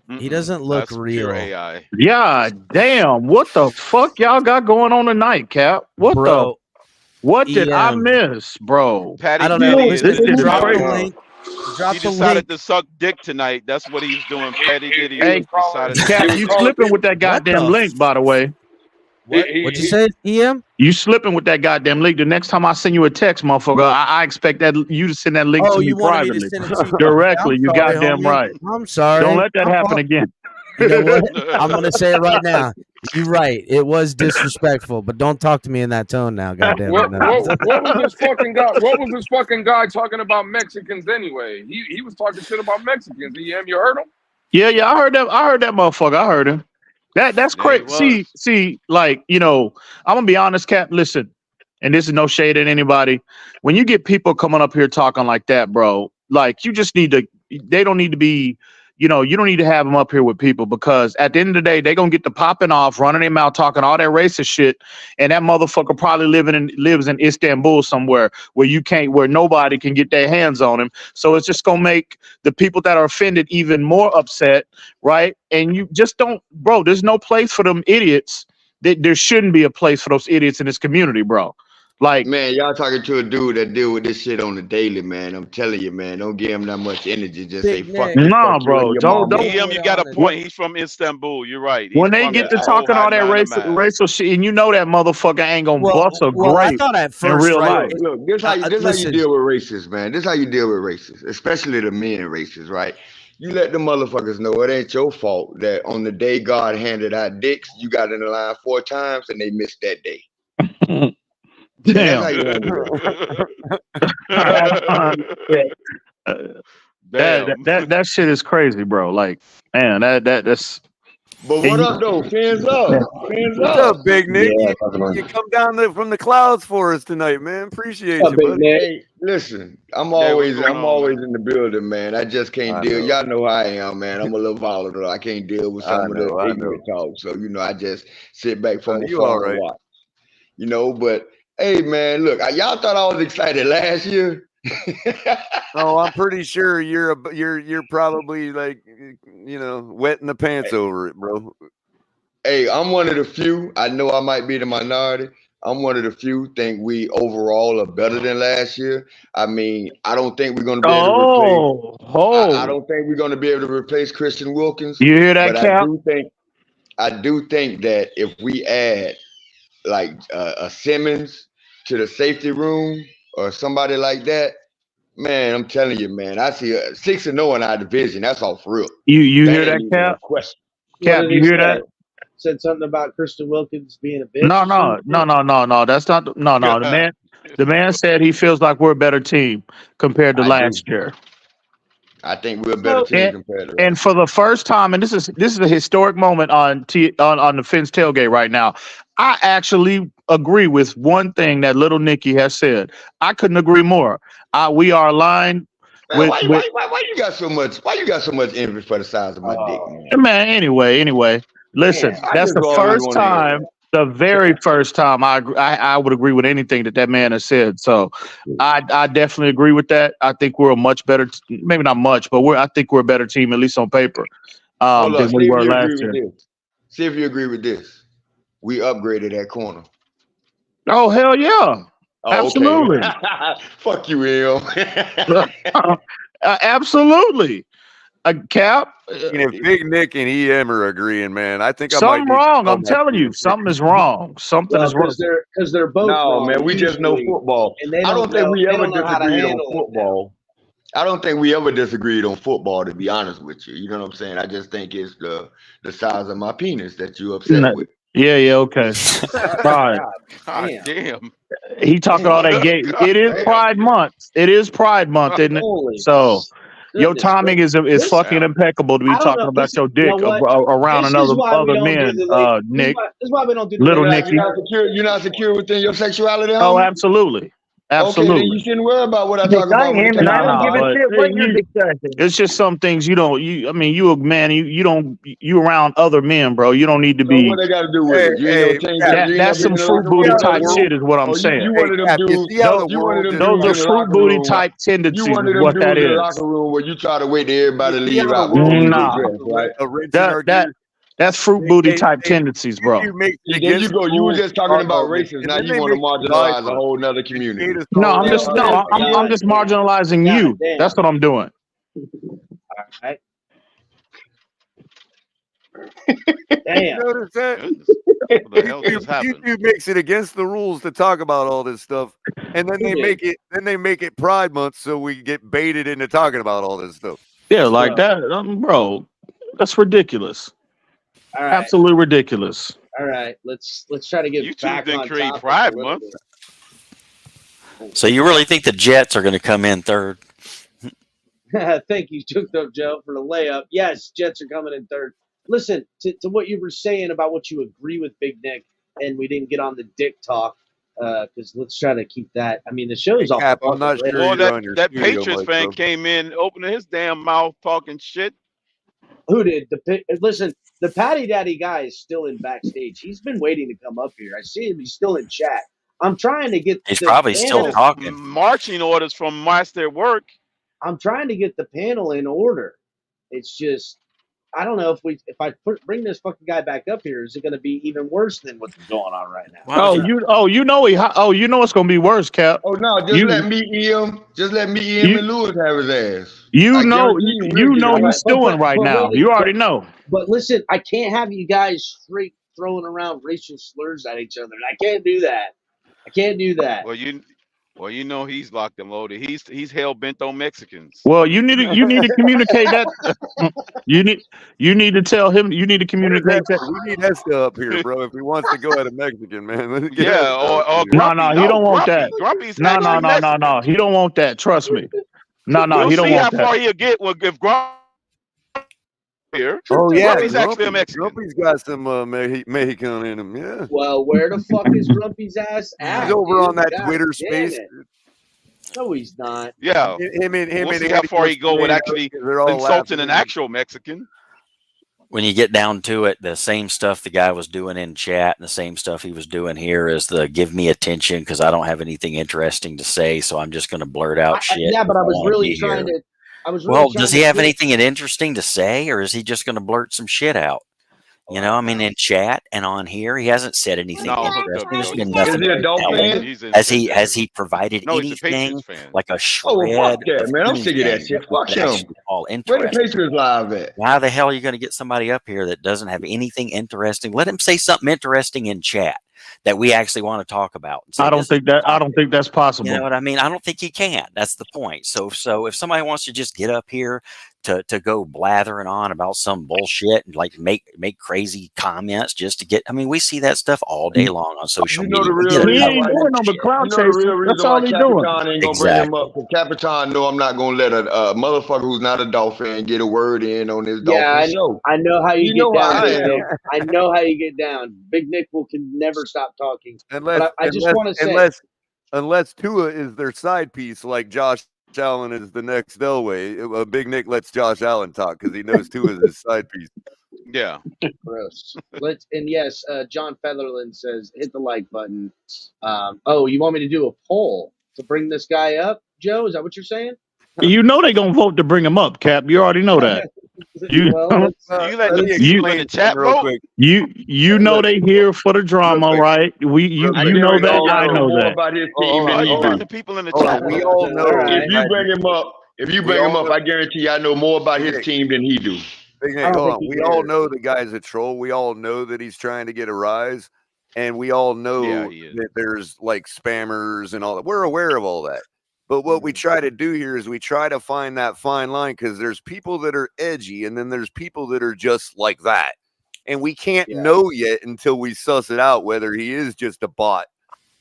he doesn't look real. Pure AI. Yeah, damn. What the fuck y'all got going on tonight, Cap? What did I miss, bro? Patty, I don't know. This is crazy. He decided to suck dick tonight. That's what he's doing. Patty did. Hey, Cap, you slipping with that goddamn link, by the way. What'd you say, EM? You slipping with that goddamn link. The next time I send you a text, motherfucker, I expect that you to send that link to me privately. Me to send it to you directly. You sorry, goddamn homie. right. I'm sorry. Don't let that happen again. You know what? I'm gonna say it right now. You're right. It was disrespectful, but don't talk to me in that tone now. Goddamn. What was this fucking guy? What was this fucking guy talking about Mexicans anyway? He was talking shit about Mexicans. EM, you heard him? Yeah, I heard that. I heard that motherfucker. I heard him. That's crazy. See, like, you know, I'm gonna be honest, Cap. Listen, and this is no shade at anybody. When you get people coming up here talking like that, bro, like you just need to. They don't need to be. You know, you don't need to have them up here with people because at the end of the day, they're going to get to popping off, running their mouth, talking all that racist shit. And that motherfucker probably lives in Istanbul somewhere where nobody can get their hands on him. So it's just going to make the people that are offended even more upset. Right. And you just don't, bro, there's no place for them idiots. There shouldn't be a place for those idiots in this community, bro. Like, man, y'all talking to a dude that deal with this shit on the daily, man. I'm telling you, man, don't give him that much energy. Just say fuck. Nah, bro, don't. You got a point. He's from Istanbul. You're right. When they get to talking all that racial shit, and you know that motherfucker ain't gonna bust a grape I thought at first, in real life. Look, this how you deal with racists, man. This how you deal with racists, especially the men racists, right? You let the motherfuckers know it ain't your fault that on the day God handed out dicks, you got in the line 4 times and they missed that day. Damn. That shit is crazy, bro. Like, man, that's. But what up, though? Fans up. What's up, Big Nick? Yeah, you come down from the clouds for us tonight, man. Appreciate you, buddy. Hey, listen, I'm always in the building, man. I just can't deal. Y'all know how I am, man. I'm a little volatile. I can't deal with some of the ignorant talk. So, you know, I just sit back from afar and watch. You know, but hey, man, look, y'all thought I was excited last year. Oh, I'm pretty sure you're probably like, you know, wetting the pants over it, bro. Hey, I'm one of the few. I know I might be the minority. I'm one of the few think we overall are better than last year. I mean, I don't think we're going to be able to replace. I don't think we're going to be able to replace Christian Wilkins. You hear that, Cap? I do think that if we add like a Simmons to the safety room or somebody like that, man, I'm telling you, man, I see 6-0 in our division. That's all for real. You hear that, Cap? Cap, you hear that? Said something about Christian Wilkins being a bitch. No. That's not. No. The man said he feels like we're a better team compared to last year. I think we're a better team compared to. And for the first time, and this is a historic moment on the Fins tailgate right now. I actually agree with one thing that Little Nicky has said. I couldn't agree more. We are aligned. Man, why you got so much? Why you got so much envy for the size of my dick, man? Man, anyway. Listen, that's the first time. The very first time I would agree with anything that man has said. So I definitely agree with that. I think we're a much better, maybe not much, but I think we're a better team, at least on paper, than we were last year. See if you agree with this. We upgraded that corner. Oh, hell yeah. Absolutely. Okay. Fuck you, Will. Absolutely. Cap. If Big Nick and EM are agreeing, man, I think I something might wrong. I'm telling you, something is wrong. Something is wrong. Because they're both wrong. Man, we just know usually, football. and they I don't think we ever know how to disagreed on handle it. football. I don't think we ever disagreed on football, to be honest with you. You know what I'm saying? I just think it's the size of my penis that you upset with. Yeah, okay. God damn. He talking all that gay. It is Pride Month. It is Pride Month, isn't it? So your timing is fucking impeccable to be talking about your dick around other men, Nick. This is why we don't do little Nicky. You're not secure within your sexuality. Oh, absolutely. Okay, then you shouldn't worry about what I talk about. I don't give a shit what you're discussing. It's just some things you don't. I mean, you a man. You around other men, bro. You don't need to be. What they got to do with it? That's some fruit booty type shit, is what I'm saying. You one of them dudes. Those are fruit booty type tendencies. You one of them what dudes that in is. the locker room where you try to wait till everybody leave out. Right? That's fruit booty type tendencies, bro. There you go. You were just talking about races. Now you want to marginalize a whole nother community. No, I'm just marginalizing you. That's what I'm doing. All right. Damn. You notice that? YouTube makes it against the rules to talk about all this stuff, and then they make it. Then they make it Pride Month, so we get baited into talking about all this stuff. Yeah, like that, bro. That's ridiculous. All right. Absolutely ridiculous. All right, let's try to get YouTube back didn't on create topic Pride a little Month. bit. So you really think the Jets are going to come in third? Thank you, Juked Up Joe, for the layup. Yes, Jets are coming in third. Listen, to what you were saying about what you agree with Big Nick, and we didn't get on the dick talk, because let's try to keep that. I mean, the show's off. I'm not sure. Well, that Patriots fan came in, opening his damn mouth, talking shit. Who did? Listen, the Patty Daddy guy is still in backstage. He's been waiting to come up here. I see him. He's still in chat. I'm trying to get. He's probably still talking. Marching orders from Master Work. I'm trying to get the panel in order. It's just, I don't know if I bring this fucking guy back up here, is it going to be even worse than what's going on right now? You know it's going to be worse, Cap. Oh no, just let me EM and Lewis have his ass. You know he's doing right now. You already know. But listen, I can't have you guys straight throwing around racial slurs at each other. I can't do that. Well, you know he's locked and loaded. He's hell bent on Mexicans. Well, you need to communicate that. You need to tell him. You need to communicate that. We need Esther up here, bro. If he wants to go at a Mexican, man. Or no, he don't want that. No, he don't want that. Trust me. No, he don't want that. We'll see how far he'll get. Well, if Grumpy here. Oh yeah, Grumpy's actually a Mexican. Grumpy's got some Mexican in him. Yeah. Well, where the fuck is Grumpy's ass at? He's over on that Twitter space. No, he's not. Yeah. We'll see how far he go with actually insulting an actual Mexican. When you get down to it, the same stuff the guy was doing in chat and the same stuff he was doing here is the give me attention because I don't have anything interesting to say, so I'm just going to blurt out shit. Yeah, but I was really trying to. Does he have anything interesting to say, or is he just going to blurt some shit out? You know, I mean, in chat and on here, he hasn't said anything interesting. There's been nothing. Is he a Has he provided anything like a shred? Oh, fuck that, man! I'm sick of that shit. Fuck him. Where the Patriots live at? How the hell are you going to get somebody up here that doesn't have anything interesting? Let him say something interesting in chat that we actually want to talk about. I don't think that's possible. You know what I mean? I don't think he can. That's the point. So if somebody wants to just get up here to go blathering on about some bullshit and like make crazy comments just to get, I mean, we see that stuff all day long on social media. He ain't doing no cloud chasing. That's all he's doing. Ain't gonna bring him up. Capitan know I'm not gonna let a motherfucker who's not a Dolphin get a word in on this Dolphin show. I know how you get down. I know how you get down. Big Nick can never stop talking. But I just want to say, unless Tua is their side piece, like Josh Allen is the next Elway. Big Nick lets Josh Allen talk because he knows Tua is his side piece. Yeah. Gross. Yes, John Featherland says hit the like button. You want me to do a poll to bring this guy up, Joe? Is that what you're saying? You know they're gonna vote to bring him up, Cap. You already know that. You know they here for the drama, right? You know that. I know that. About his team the people in the chat. We all know. If you bring him up, If you bring him up, I guarantee you I know more about his team than he do. Big Nick, hold on. We all know the guy's a troll. We all know that he's trying to get a rise. And we all know that there's like spammers and all that. We're aware of all that. But what we try to do here is we try to find that fine line, because there's people that are edgy and then there's people that are just like that. And we can't know yet until we suss it out whether he is just a bot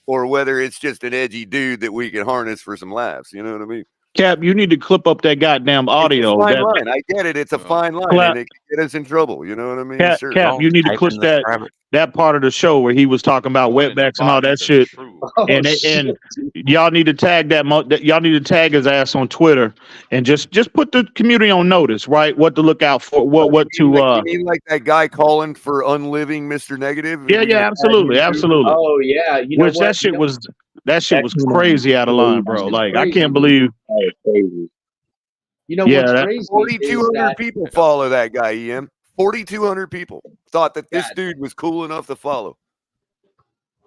or whether it's just an edgy dude that we can harness for some laughs. You know what I mean? Cap, you need to clip up that goddamn audio. It's a fine line. I get it. It's a fine line, and it can get us in trouble. You know what I mean? Cap, you need to clip that part of the show where he was talking about wetbacks and all that shit. And y'all need to tag y'all need to tag his ass on Twitter and just put the community on notice, right? What to look out for. What to you mean like that guy calling for unliving Mr. Negative? Yeah, absolutely. Oh yeah, you know which that shit was crazy out of line, bro. Like I can't believe. You know what's crazy? 4,200 people follow that guy. 4,200 people thought that this dude was cool enough to follow.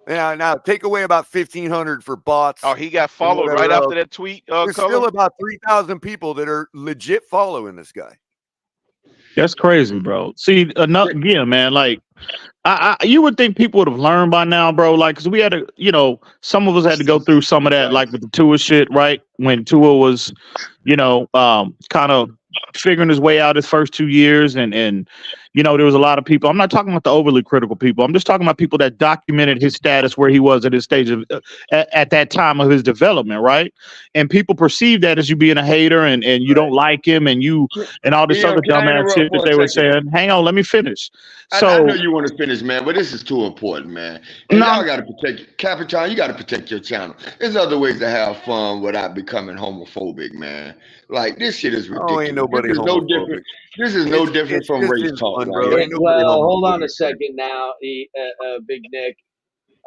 Now take away about 1,500 for bots. Oh, he got followed right after that tweet. There's still about 3,000 people that are legit following this guy. That's crazy, bro. See, again, man, like you would think people would have learned by now, bro. Like, cause we had to, some of us had to go through some of that, like with the Tua shit, right? When Tua was, kind of figuring his way out his first 2 years, and there was a lot of people. I'm not talking about the overly critical people. I'm just talking about people that documented his status where he was at his stage of at that time of his development, right? And people perceive that as you being a hater and you don't like him and all this other dumbass shit that they were saying. Hang on, let me finish. So I know you want to finish, man, but this is too important, man. And y'all got to protect Capitan. You got to protect your channel. There's other ways to have fun without becoming homophobic, man. Like, this shit is ridiculous. Oh, ain't nobody homophobic. This is no different from race talk. Well, hold on a second now, Big Nick.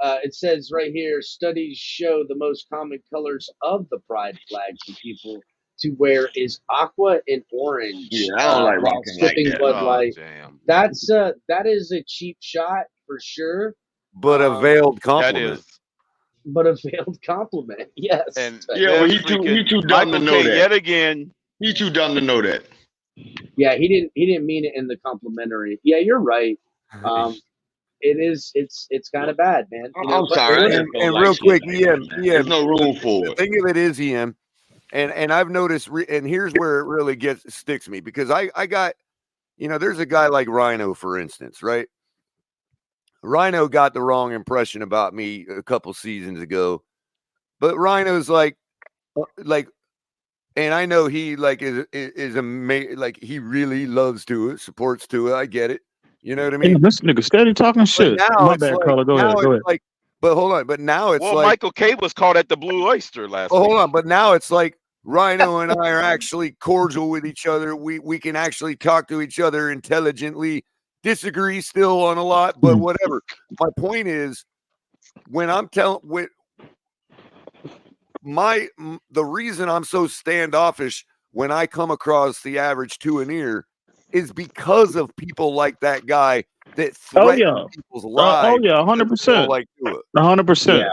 It says right here, studies show the most common colors of the pride flag for people to wear is aqua and orange. Yeah, I don't like rocking like that. Bud Light. That is a cheap shot for sure. But a veiled compliment. That is. But a veiled compliment, yes. And well, he too dumb to know that. Yet again, he too dumb to know that. Yeah, he didn't mean it in the complimentary. Yeah, you're right. It's kind of bad, man. I'm sorry. And real quick, there's no room for it. The thing of it is, and I've noticed, and here's where it really sticks me, because I got, there's a guy like Rhino, for instance, right? Rhino got the wrong impression about me a couple seasons ago, but Rhino's like, and I know he is amazing. Like, he really loves Tua, supports Tua. I get it. You know what I mean? This nigga steady talking shit. My bad, Carla. Go ahead. Like, but hold on. But now it's Michael K was caught at the Blue Oyster last week. Hold on. But now it's like Rhino and I are actually cordial with each other. We can actually talk to each other intelligently. Disagree still on a lot, but whatever. My point is, when I'm telling the reason I'm so standoffish when I come across the average Tua-neer is because of people like that guy that threaten people's lives. 100%. Like Tua. 100%.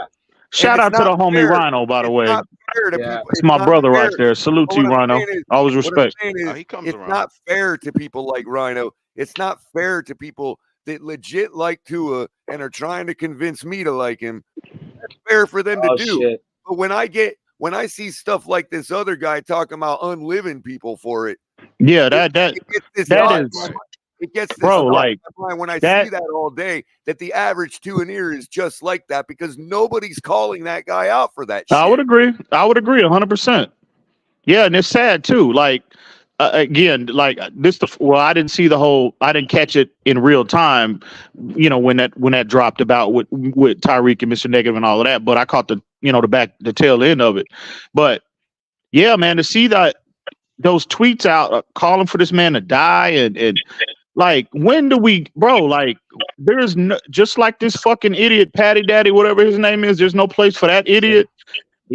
Shout out to the homie Rhino, by the way. It's my brother right there. Salute to you, Rhino. Always respect. It's not fair to people like Rhino. It's not fair to people that legit like Tua and are trying to convince me to like him. That's fair for them to do. Shit. But when I see stuff like this other guy talking about unliving people for it, it gets this bro, like when I see that all day, that the average Tua-neer is just like that, because nobody's calling that guy out for that shit. I would agree 100%. Yeah, and it's sad too. Like, again, like this. I didn't see I didn't catch it in real time. When that dropped about with Tyreek and Mr. Negative and all of that. But I caught the tail end of it. But yeah, man, to see those tweets out calling for this man to die and like, when do we, bro? Like, there is no, just like this fucking idiot Patty Daddy, whatever his name is. There's no place for that idiot.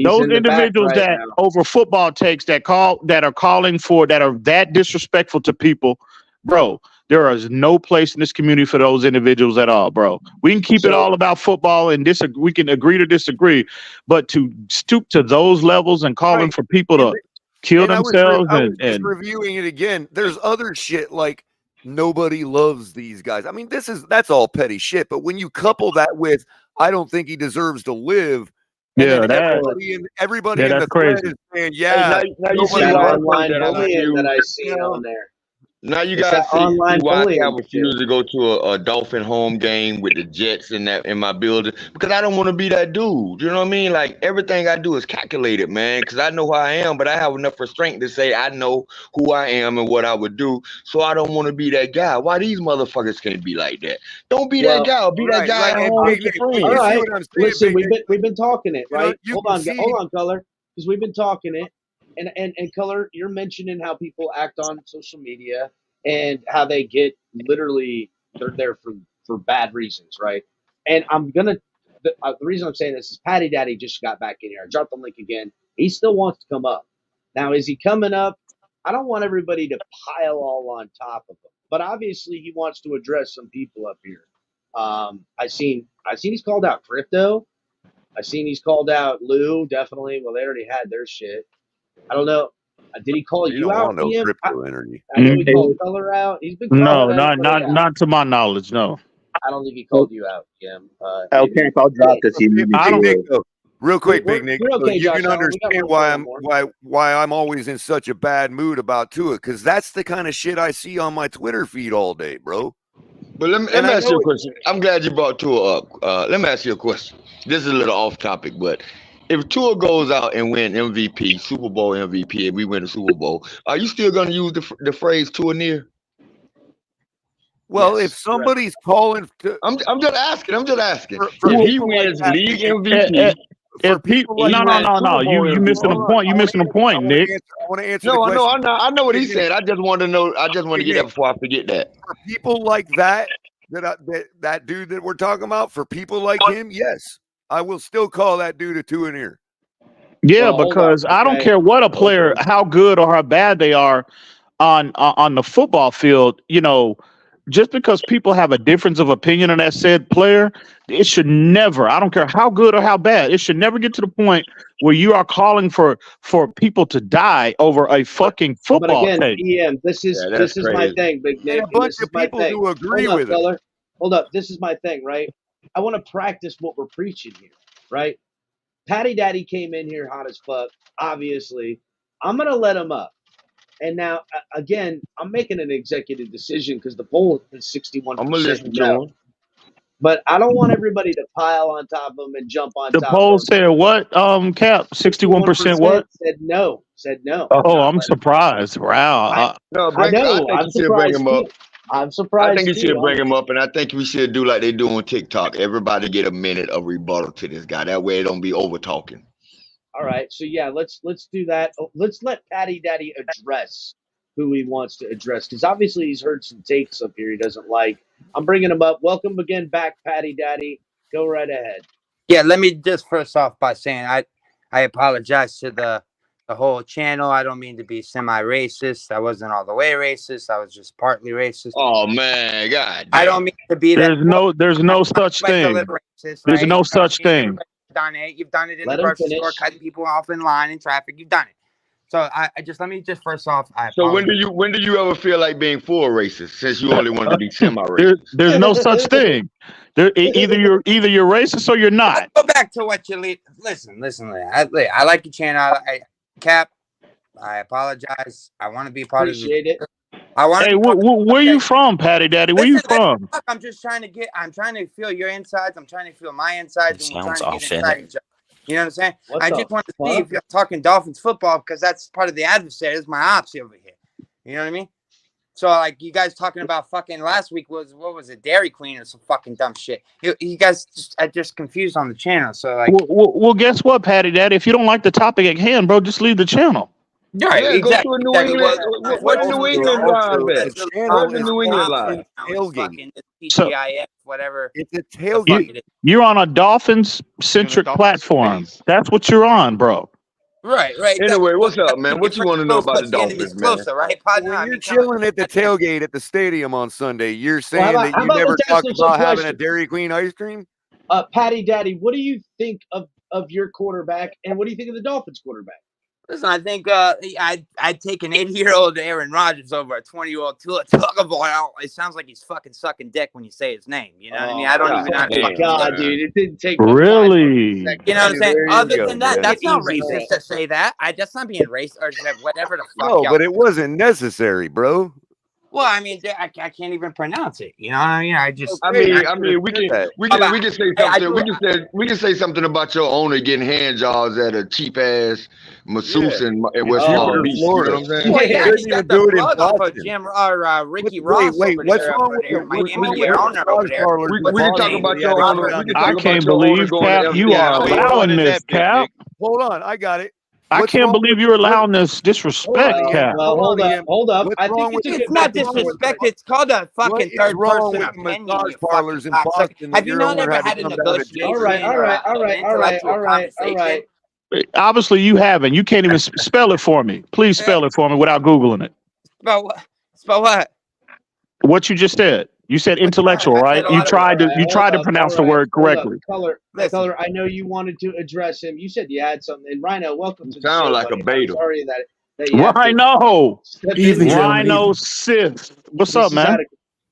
Those individuals that over football takes that are calling for, that are that disrespectful to people, bro, there is no place in this community for those individuals at all, bro. We can keep it all about football and we can agree to disagree, but to stoop to those levels and calling for people to kill And themselves I was just and reviewing it again. There's other shit like nobody loves these guys. I mean, that's all petty shit. But when you couple that with, I don't think he deserves to live, and then everybody in that's the thread crazy. is saying, Hey, now you see That why I online have bullying that I refused. see on there. Now you It's guys that see online why I bullying refused to go to a Dolphin home game with the Jets in my building, because I don't want to be that dude. You know what I mean? Like, everything I do is calculated, man, because I know who I am, but I have enough restraint to say I know who I am and what I would do. So I don't want to be that guy. Why these motherfuckers can't be like that? Don't be that guy. Or be that guy at home with your friends. All right. Listen, we've been talking it, right? Hold on, Color, because we've been talking it, and Color, you're mentioning how people act on social media and how they get literally they're there for bad reasons, right? And the reason I'm saying this is Patty Daddy just got back in here. I dropped the link again. He still wants to come up. Now, is he coming up? I don't want everybody to pile all on top of him, but obviously he wants to address some people up here. I seen he's called out Crypto. I seen he's called out Lou. Definitely. Well, they already had their shit. I don't know. Did he call you don't out? want no PM? crypto energy. I know he called Color out. He's been No, calling everybody out. not to my knowledge. No. I don't think he called you out, Kim. Okay, I'll drop this. Big Nick, though, real quick, We're- Big Nick, we're so okay, you Josh can Allen. We got understand room for one more. why I'm always in such a bad mood about Tua, because that's the kind of shit I see on my Twitter feed all day, bro. But let me ask you a question. I'm glad you brought Tua up. Let me ask you a question. This is a little off topic, but if Tua goes out and win MVP, Super Bowl MVP, and we win the Super Bowl, are you still going to use the phrase Tua near? Well, if somebody's calling, I'm just asking. For if he people like wins that, league Nick, MVP, If people, no, you missing the point. You missing the point, Nick. I want to answer No, the I question. know. I know what he said. I just want to know. I just want to get that before I forget that. For people like that dude that we're talking about, for people like him, yes, I will still call that dude a 2-and-ear. Yeah, because I don't care what a player, how good or how bad they are on the football field. You know, just because people have a difference of opinion on that said player, it should never. I don't care how good or how bad. It should never get to the point where you are calling for people to die over a fucking football But again, team. EM, this is my thing, Big Nick. And a bunch of people who agree Hold up, with it. Color. Hold up. This is my thing, right? I want to practice what we're preaching here, right? Patty Daddy came in here hot as fuck, obviously. I'm going to let him up. And now, again, I'm making an executive decision because the poll is 61%. I'm going to listen to him. But I don't want everybody to pile on top of him and jump on The top poll of him. said what? Cap 61% what? Said no. Oh, I'm surprised. Wow. No, I know. I think you should bring him up. I'm surprised. I think you should bring him up, and I think we should do like they do on TikTok. Everybody get a minute of rebuttal to this guy. That way, it don't be over talking. All right. So yeah, let's do that. Let's let Patty Daddy address who he wants to address, because obviously he's heard some takes up here he doesn't like. I'm bringing him up. Welcome again back, Patty Daddy. Go right ahead. Yeah, let me just first off by saying I apologize to the whole channel. I don't mean to be semi-racist. I wasn't all the way racist. I was just partly racist. Oh man, God! I don't mean to be that. There's no such thing. Racist, There's right? no such thing. You've done it. You've done it in Let the him grocery finish. store, cutting people off in line in traffic. You've done it. So let me just first off. So when do you ever feel like being full racist? Since you only want to be semi-racist. There's no such thing. Either you're racist or you're not. Go back to what you listen. I like your channel. Cap. I apologize. I want to be part Appreciate of it. I want. Hey, where you from, Patty Daddy? Where you from? I'm just trying to feel your insides. I'm trying to feel my insides. It And we're sounds trying to get authentic. inside each other. You know what I'm saying? What I the just want to see fuck? if you're talking Dolphins football, because that's part of the adversary. It's my ops over here. You know what I mean? So like you guys talking about fucking last week was what was it, Dairy Queen or some fucking dumb shit. You guys just confused on the channel. So like, well, guess what, Patty Daddy? If you don't like the topic at hand, bro, just leave the channel. right? Yeah, exactly. go to a New England. Where the New England live at? Where's the New England live? Fucking TGIF, whatever. It's a tailgate. You're on a Dolphins-centric platform. That's what you're on, bro. Right. Anyway, what's up, man? What you want to know about the Dolphins, man? Closer, right? Partner, When you're chilling at the tailgate at the stadium on Sunday, you're saying how that you about never let's ask talked them some about having a questions. Dairy Queen ice cream? Patty Daddy, what do you think of your quarterback, and what do you think of the Dolphins quarterback? Listen, I think I'd take an 80-year-old Aaron Rodgers over a 20-year-old Tua Tagovailoa. It sounds like he's fucking sucking dick when you say his name. You know what I mean? I don't even know how to fucking God, dude, it didn't take Really. You know what I'm saying? Other than that, that's not Easy racist bro. to say that. That's not being racist or whatever the fuck. No, y'all. but it wasn't necessary, bro. Well, I mean, I can't even pronounce it. You know what I mean? I mean, we can say something. We can say something about your owner getting hand jobs at a cheap ass masseuse in West Palm Beach. Florida. You know what I'm saying? Well, yeah, Couldn't he even got the do it in plug off of Boston. Jim or Ricky Ross. Wait, what's wrong with there? the Miami, your owner over there. We can talk about your owner. I can't believe, Cap, you are allowing this, Cap. Hold on, I got it. I can't believe you're allowing this disrespect, Cap. Well, hold up. I think it's not disrespect. It's called a fucking third person opinion. Massage parlors in Boston. Have you not ever had a negotiation? All right. Obviously, you haven't. You can't even spell it for me. Please spell it for me without Googling it. Spell what? What you just said. You said intellectual, right? You tried to pronounce the word correctly. Color, I know you wanted to address him. You said you had something. And Rhino, welcome to the Sound show. like buddy. a beta. I'm sorry that you have to Rhino. step in. Rhino Sith. What's up, man?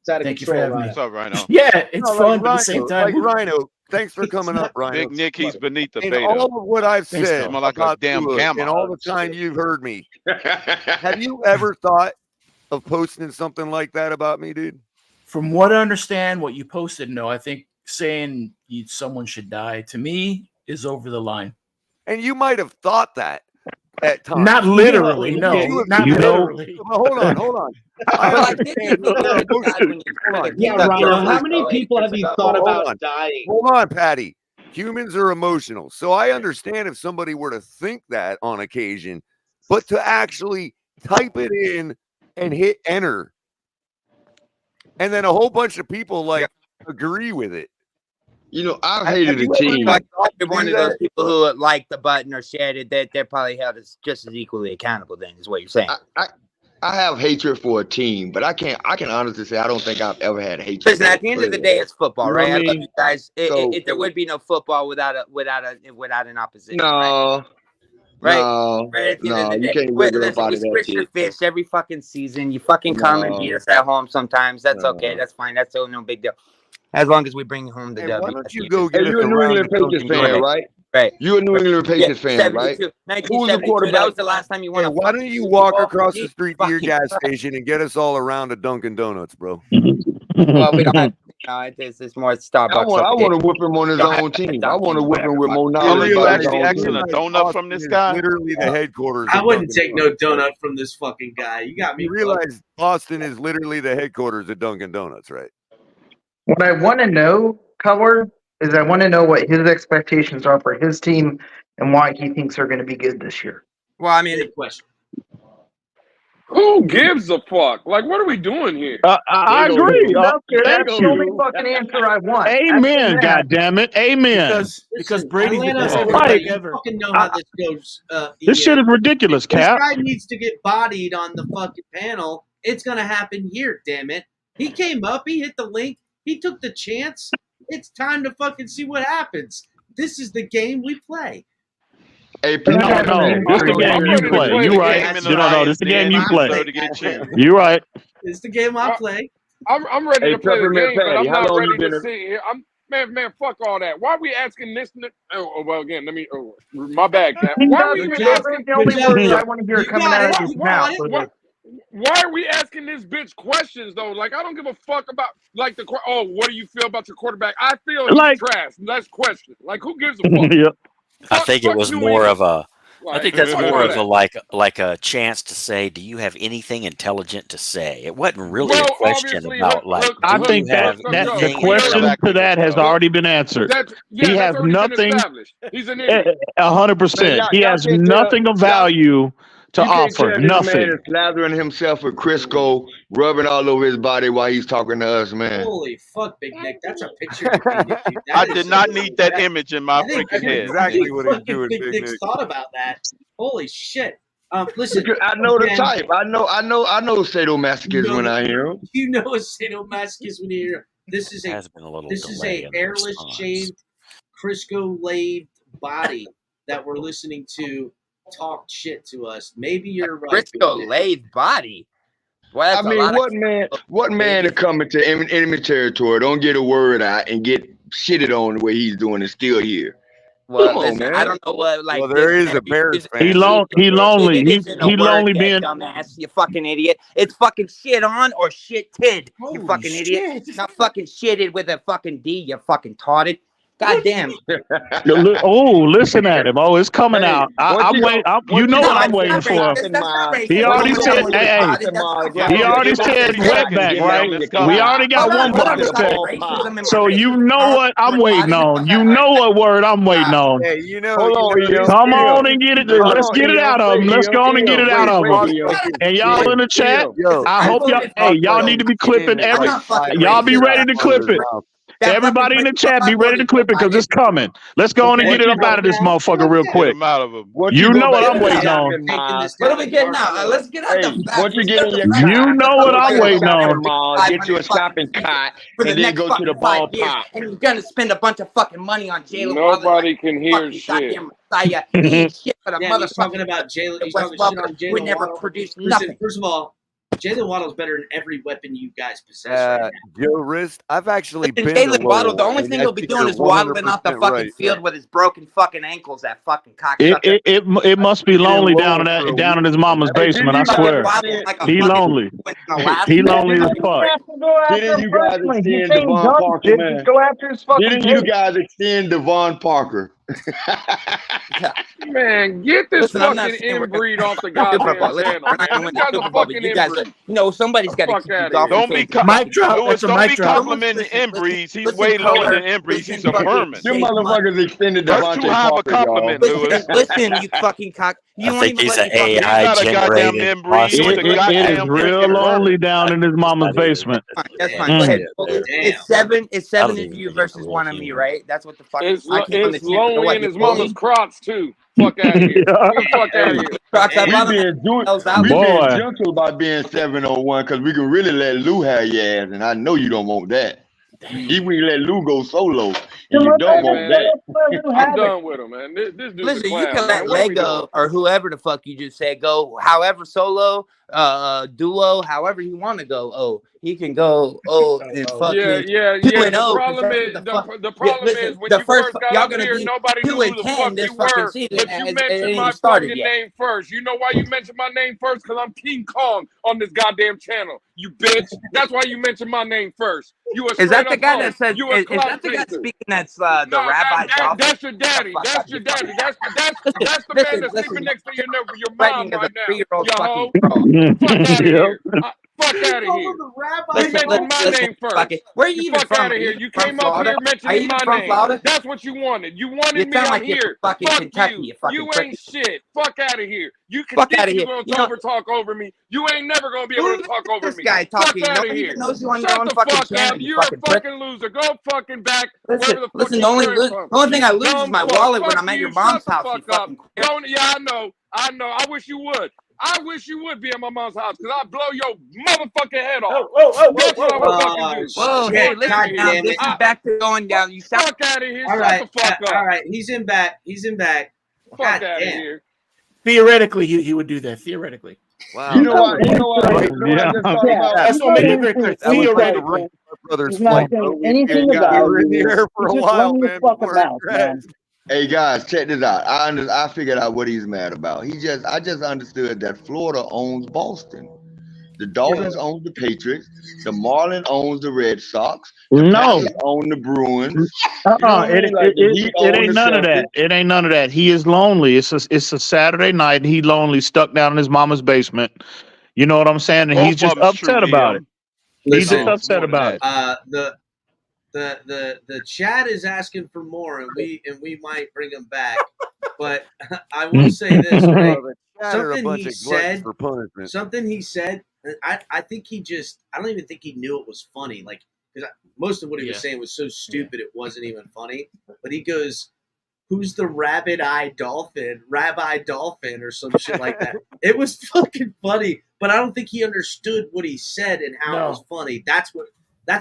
It's out of Thank you for control, having me. What's up, Rhino? Yeah, it's fun, but at Rhino, the same time, Rhino, thanks for coming up, Rhino. Big Nick, he's beneath the In beta. all of what I've Thanks, said Smell like a about damn Tua camel. and all the time you've heard me, have you ever thought of posting something like that about me, dude? from what I understand, what you posted, no, I think saying someone should die to me is over the line. And you might have thought that at times. Not literally, no. Not literally. Hold on. I understand. Yeah, Rhino, how many people have you thought about dying? Hold on, Patty. Humans are emotional. So I understand if somebody were to think that on occasion, but to actually type it in and hit enter, and then a whole bunch of people agree with it. You know, I've hated a team. One of those people who like the button or shared it, they're probably held as just as equally accountable. Then is what you're saying. I have hatred for a team, but I can honestly say I don't think I've ever had hatred. Listen, at the end of the day, it's football, right? I love you guys. So, There would be no football without an opposition. No. Right? No, Right at the end of the you day. can't wiggle up out We of that squish your shit. fish every fucking season. You fucking come and beat us at home sometimes. That's okay. That's fine. That's no big deal. As long as we bring home the W. Why don't you go get you're a New England Patriots fan, right? Right. You're a New England Patriots fan, right? 1972. Who's the quarterback? That was the last time you won. Why don't you walk across the street to your gas station and get us all around a Dunkin' Donuts, bro? Well, we don't have. No, it's more Starbucks. I want to whip him on his own team. I want to whip him with more knowledge. Are you actually asking a donut from this guy? Literally the headquarters. I wouldn't take no donut from this fucking guy. You got me. You realize Boston is literally the headquarters of Dunkin' Donuts, right? What I want to know, Color, is I want to know what his expectations are for his team and why he thinks they're going to be good this year. Well, I mean, Good question. Who gives a fuck? Like, what are we doing here? I agree. That's the only fucking answer I want. Amen. God damn it. Amen. Because Brady's the Atlanta, best you quarterback ever. fucking know how this goes. This shit is ridiculous, This Cap. guy needs to get bodied on the fucking panel. It's gonna happen here, damn it. He came up, he hit the link, he took the chance. It's time to fucking see what happens. This is the game we play. Hey, No, this is the game you play. You're right. No, this is the game you play. You're right. It's the game I play. I'm ready to play the Peppermint game, but Patty, I'm how not long ready you been to in- sit here. Man, fuck all that. Why are we asking this? Well, again, let me. my bad, Cap. Why are we even asking? The only words I want to hear coming out of his mouth. Why are we asking this bitch questions though? Like, I don't give a fuck about what do you feel about your quarterback? I feel he's trash. Let's question. Like, who gives a fuck? Yep. I think it was more of a. I think that's Fuck more all of that. a like a chance to say, do you have anything intelligent to say? It wasn't really a question obviously, about like. I do think you have that the anything question intelligent to that has already been answered. He has already been nothing. established. He's an idiot. 100%. He has nothing of value to You can't offer. tell this man Nothing. is slathering himself with Crisco, rubbing all over his body while he's talking to us, man. Holy fuck, Big Nick. That's a picture of Big Nick, dude. I did not need that image in my freaking head. Exactly what he's doing, Big Big Nick's Nick. thought about that. Holy shit. Listen. I know the again, type. I know sadomasochist when I hear him. You know a sadomasochist when you hear him. This is Has been a little this is delay a in the airless, response. shaved, Crisco laved body that we're listening to talked shit to us. Maybe you're right. Briscoe Lathe body. Well, I mean, what man to come into enemy territory, don't get a word out, and get shitted on the way he's doing is still here? Well, Come on, listen, man. I don't know what like. Well, there is a Bears fan. He lonely. He lonely. Being dumbass. You fucking idiot. It's fucking shit on or shitted. You Holy fucking idiot. shit. Not fucking shitted with a fucking D. You fucking taught God damn. Oh, listen at him. Oh, it's coming out. I'm waiting. You know what I'm waiting for. He already said, hey, he already said wetback, right? We already got one box set. So you know what I'm waiting on. You know what word I'm waiting on. Hey, you know, Come on and get it. Let's get it out of him. Let's go on and get it out of him. And y'all in the chat, I hope y'all, hey, y'all need to be clipping every, y'all be ready to clip it. Everybody in the chat, be ready to clip it because it's coming. Let's go on and get it up out of this motherfucker real quick. You know what I'm waiting on. What are we getting out? Let's get out the What you get in your You know what I'm waiting on. Get you a shopping cot and then go to the ballpark. And you're gonna spend a bunch of fucking money on Jalen. Nobody can hear shit. Messiah. He ain't shit but a Yeah, he's talking about Jalen. He's talking shit on Jalen. We never Waddle. produced Listen, nothing. first of all, Jalen Waddle's better than every weapon you guys possess right now. Joe Wrist, I've actually been Jalen to Waddle, Lowell, the only and thing I he'll be think doing you're is waddling off the 100% fucking right. field with his broken fucking ankles. That fucking cocksucker. It must be lonely down in his mama's basement. I swear. He lonely. He lonely as fuck. Didn't you guys extend Devon Parker, man? Didn't you guys extend Devon Parker? Man, get this fucking inbreed off the goddamn channel, man. This guy's a fucking inbreed. No, somebody's got to Fuck keep you outta golf. here. Don't be Mic drop. Louis, That's a don't mic be drop. complimenting inbreeds. He's way lower than inbreeds. He's a vermin. You motherfuckers extended That's Devontae too high of a Parker, compliment, y'all. Louis. Listen, you fucking cock. You I won't think even he's let an me fucking. AI Not a goddamn generated. inbreed. He's a It is goddamn real freaking lonely vermin. down in his mama's basement. That's fine. Go ahead. Damn. It's seven. It's I 7 don't of even you think it's versus real 1 of me, human. right? That's what the fuck. It's I came on the team. You know lonely what? in You his mama's bully? crocs too. Fuck out of here. Get the fuck out of here. Crocs, I bought We them being at out. Boy. gentle about being 701 because we can really let Lou have your ass, and I know you don't want that. Even when you let Lou go solo, and you don't want man. that. I'm done with him, man. This dude's Listen, a clown, you can man. let What are we Lego doing? or whoever the fuck you just said go, however solo, duo, however you want to go. Oh, he can go. Oh, and fucking Yeah. 2-0. The problem is, the problem is when you first got y'all up gonna here, be nobody knew 2-10 who the fuck this you fucking were. season. But you It mentioned ain't my even started fucking yet. name first. You know why you mentioned my name first? Because I'm King Kong on this goddamn channel. You bitch. That's why you mentioned my name first. You a Is that straight the up guy hoe. that said? You a Is that the guy clout chaser. speaking? That's the No, rabbi. that's your daddy. That's your daddy. That's the man that's sleeping next to your mom right now. You hoe. Fuck out of here. Fuck out of here. You mentioned my name first. Where are you even Fuck from? out of here. You came up here mentioning my name. That's what you wanted. You wanted me out here. Fuck you. You ain't shit. Fuck out of here. You can think you're going to over talk over me. You ain't never going to be able to talk over me. This guy talking. Fuck out of Nobody here. even knows you on your Shut own the fucking fuck channel. up. You You're a fucking prick. fucking loser. Go fucking back wherever the fuck Listen, you came from. the only thing I lose is Dumb my fuck. wallet when Fuck I'm at you. your mom's Shut the house. fuck You up. fucking Yeah, I know. I wish you would. I wish you would be at my mom's house because I'd blow your motherfucking head off. That's what I would fucking do. Whoa, hey, listen now. This is back to going down. You sound Fuck out of here. All Shut right, the fuck up. all right. He's in back. Fuck God out of damn. here. Theoretically, he would do that. Theoretically. Wow. You know what? I just thought about. That's what makes it very clear. That was like Theoretically. my brother's He's not flight. saying anything about We were in the you. air for a He's just while, running his man. fucking before it mouth, crashed. man. Hey guys, check this out. I figured out what he's mad about. I just understood that Florida owns Boston. The Dolphins own the Patriots. The Marlins owns the Red Sox. The Packers own the Bruins. You know what I mean? Like the Heat It own ain't the none of that. Celtics. It ain't none of that. He is lonely. It's a Saturday night, and he lonely, stuck down in his mama's basement. You know what I'm saying? And he's Both just of them's upset true, about it. Em. He's just No, it's upset more than about it. The chat is asking for more, and we might bring him back. But I will say this, right? Something he said. I think he just. I don't even think he knew it was funny. Like, because most of what he was saying was so stupid it wasn't even funny. But he goes, "Who's the rabbi dolphin, or some shit like that?" It was fucking funny, but I don't think he understood what he said and how it was funny. That's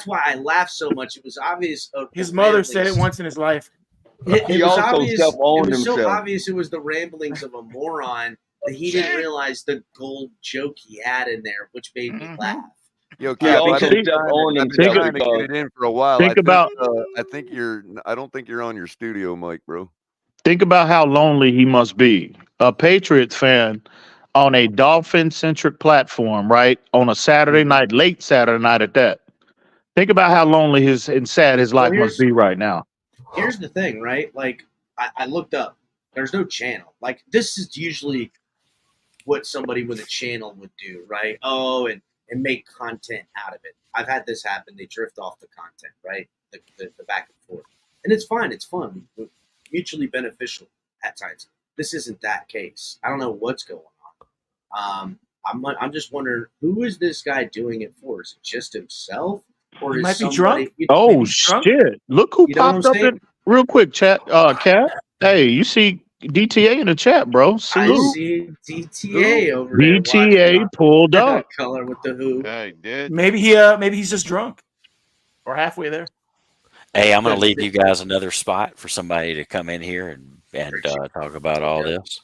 why I laughed so much. It was obvious. His mother said it once in his life. He also obvious. self-owned It was so himself. obvious it was the ramblings of a moron that he didn't realize the gold joke he had in there, which made me laugh. Yo, He Cap, also I've been self-owned trying himself to get it in for a while. Think about. I don't think you're on your studio mic, bro. Think about how lonely he must be. A Patriots fan on a Dolphin-centric platform, right? On a Saturday night, late Saturday night at that. Think about how lonely and sad his life must be right now. Here's the thing, right? Like, I looked up. There's no channel. Like, this is usually what somebody with a channel would do, right? Oh, and make content out of it. I've had this happen. They drift off the content, right? The back and forth. And it's fine. It's fun. Mutually beneficial at times. This isn't that case. I don't know what's going on. I'm just wondering, who is this guy doing it for? Is it just himself? Or He is might be somebody, drunk. Oh shit! Look who You know what popped I'm up saying? in real quick, chat. Cat. Hey, you see DTA in the chat, bro? Salute. I see DTA over there. DTA pulled up. Color with the who. I did. Maybe he's just drunk or halfway there. Hey, I'm going to leave you guys another spot for somebody to come in here and talk about all this.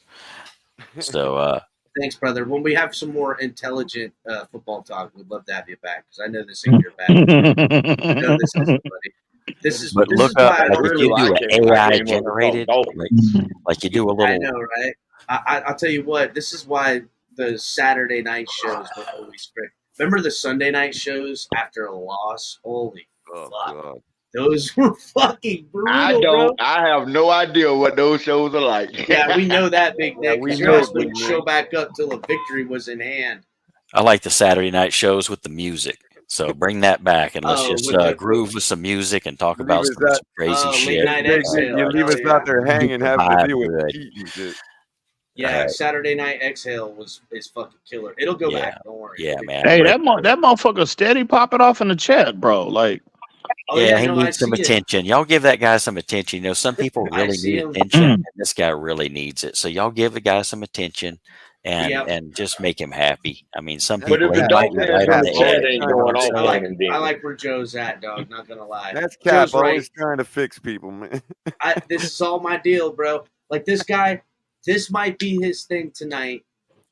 So, Thanks, brother. When we have some more intelligent football talk, we'd love to have you back because I know this ain't your bag. I know this isn't, buddy. This is. but This look is up, why I like don't if really you do like an it. I AI came on to talk generated, Dolphins. like you do a I little. know, right? I'll tell you what. This is why the Saturday night shows were always great. Remember the Sunday night shows after a loss? Holy fuck! God. Those were fucking brutal, I bro. don't. I have no idea what those shows are like. Yeah, we know that, Big Nick. we 'cause your know, ass Big wouldn't Nick. show back up till a victory was in hand. I like the Saturday night shows with the music. So bring that back and let's Oh, just with the- groove with some music and talk Leave about us some that- crazy late shit. night exhale. You leave us Hell out there hanging, having to deal with Good. heat and shit. Yeah, Alright. Saturday night exhale is fucking killer. It'll go Yeah. back. Don't worry. Yeah, man. Hey, that motherfucker steady popping off in the chat, bro. Like, Oh, yeah, he no, I needs some see it. attention. Y'all give that guy some attention. You know, some people I really see need him. attention, and this guy really needs it. So y'all give the guy some attention and Yep. and just make him happy. I mean, some But people if he the might be Dolphins right in on the the chat edge. ain't You know going what I'm off saying? on him, I like where Joe's at, dog. Not gonna lie. That's Cap. Joe's Always right. trying to fix people, man. This is all my deal, bro. Like this guy, this might be his thing tonight,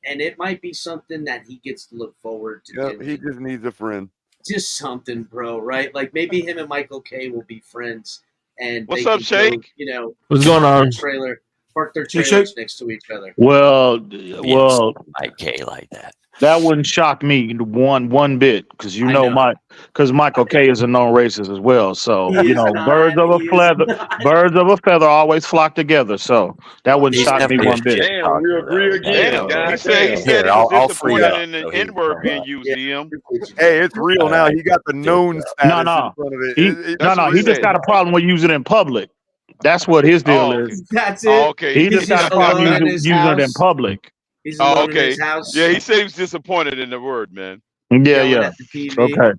and it might be something that he gets to look forward to. Yep, doing. he just needs a friend. Just something, bro. Right? Like maybe him and Michael K will be friends, and What's they up, can Shake? Go, you know, what's going park on? their trailer, park their Shake, trailers shake. next to each other. Well, Yes, Mike K like that. that wouldn't shock me one bit because I know. Michael K is a known racist as well. So He you is know, not. birds of He a is feather, not. birds of a feather always flock together. So that wouldn't He's shock me definitely a one bit. shit Damn, talker, we agree though. again. Damn, God he said damn. he Here, was I'll free disappointed up in the so he N can word come being up. used, DM. Hey, it's real now. He got the known No, status no, in front of it. he That's what he just said. got a problem with using it in public. That's what his deal Oh, okay. is. That's it. Oh, okay. He He's just got a just problem alone in his using it in house. public. He's Oh, alone in okay. his house. Yeah, he said he was disappointed in the word, man. Yeah, yelling yeah. at the TV. Okay.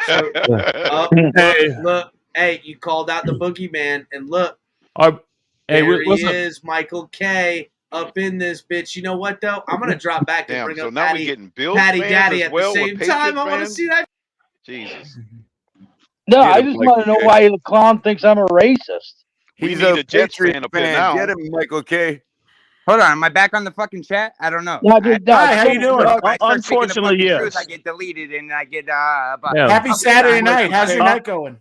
So, Hey. look, hey, you called out the boogeyman, and look, Hey, there what's he up? is, Michael K. Up in this bitch. You know what though? I'm gonna drop back and Damn, bring so up now we Patty, getting Bills Patty fans Daddy as at well the with same Patriot time. I want to fans? see that. Jesus. No, Get I him, just Michael want to know K. why the clown thinks I'm a racist. We He's need a a Jets Patriot fan up here fan. now. Get him, Michael K. Hold on, am I back on the fucking chat? I don't know. No, dude, no, Hi, how you doing? If I start speaking the Unfortunately, fucking truth, yes. I get deleted and I get Yeah. Happy Saturday night. How's your night going?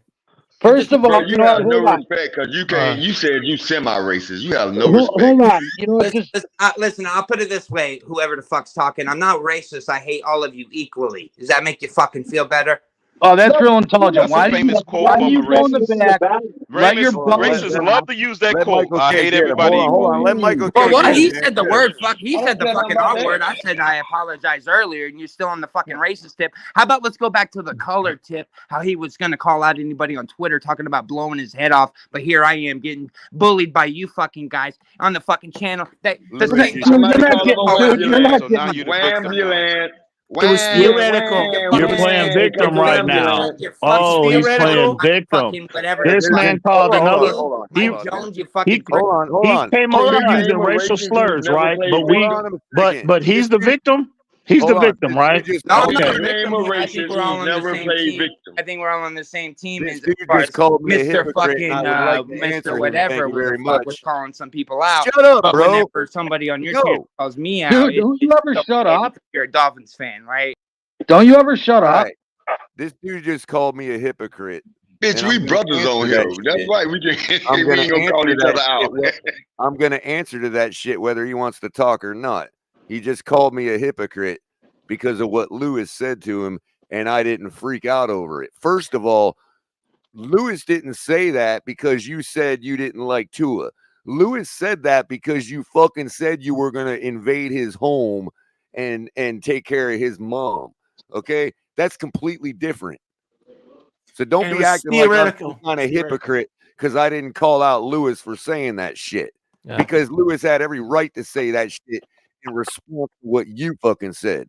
First of Bro, all, you you know what? have no Hold on. respect because you can't. You said you semi-racist. You have no Hold respect. on. You know what? Just Listen, I'll put it this way. Whoever the fuck's talking, I'm not racist. I hate all of you equally. Does that make you fucking feel better? oh, that's real intelligent. That's a famous quote Why do from you a go in the racist. back? Let your Racists love to use that Let quote. Michael I K hate get him. everybody Hold equally. on. Let Michael Well, K what? get He him. said the Yeah. word fuck. He I said the don't care fucking about R that. word. I said I apologized earlier, and you're still on the fucking racist tip. How about let's go back to the color tip? How he was gonna call out anybody on Twitter talking about blowing his head off, but here I am getting bullied by you fucking guys on the fucking channel. That the Look, same. somebody You're not call him a getting- you're not So now getting- you're the victim now. Whambulant. It was theoretical. You're playing victim right now. You're Oh, fucking he's playing theoretical. victim. fucking whatever. This man called Hold on, another. hold on, He, Mike Jones, you fucking he, prick. hold he on. came So over you here name using a racial racist who's slurs, never right? played But we, Hold on a second. but he's the victim. He's the victim, right? No, Okay. the Name a victim. I racist think we're all who's on the never same played team. victim. I think we're all on the same team. This As dude far just as called me a Mr. hypocrite, fucking and I would like to answer Mr. him. Whatever, Thank you where very the fuck we're much. calling some people out. Shut up, But bro. whenever somebody on your Yo. channel calls me out, Dude, don't you ever shut up? because you're a Dolphins fan, right? Don't you ever shut All up? right. This dude just called me a hypocrite. Bitch, and we I'm gonna brothers answer on that here. That's shit. right. We can. I'm We gonna ain't gonna call answer each that other out. shit. I'm gonna answer to that shit whether he wants to talk or not. He just called me a hypocrite because of what Lewis said to him, and I didn't freak out over it. First of all, Lewis didn't say that because you said you didn't like Tua. Lewis said that because you fucking said you were gonna invade his home and take care of his mom. Okay, that's completely different. So don't And it be was acting like I'm theoretical. some kind of hypocrite because I didn't call out Lewis for saying that shit. Yeah. Because Lewis had every right to say that shit in response to what you fucking said.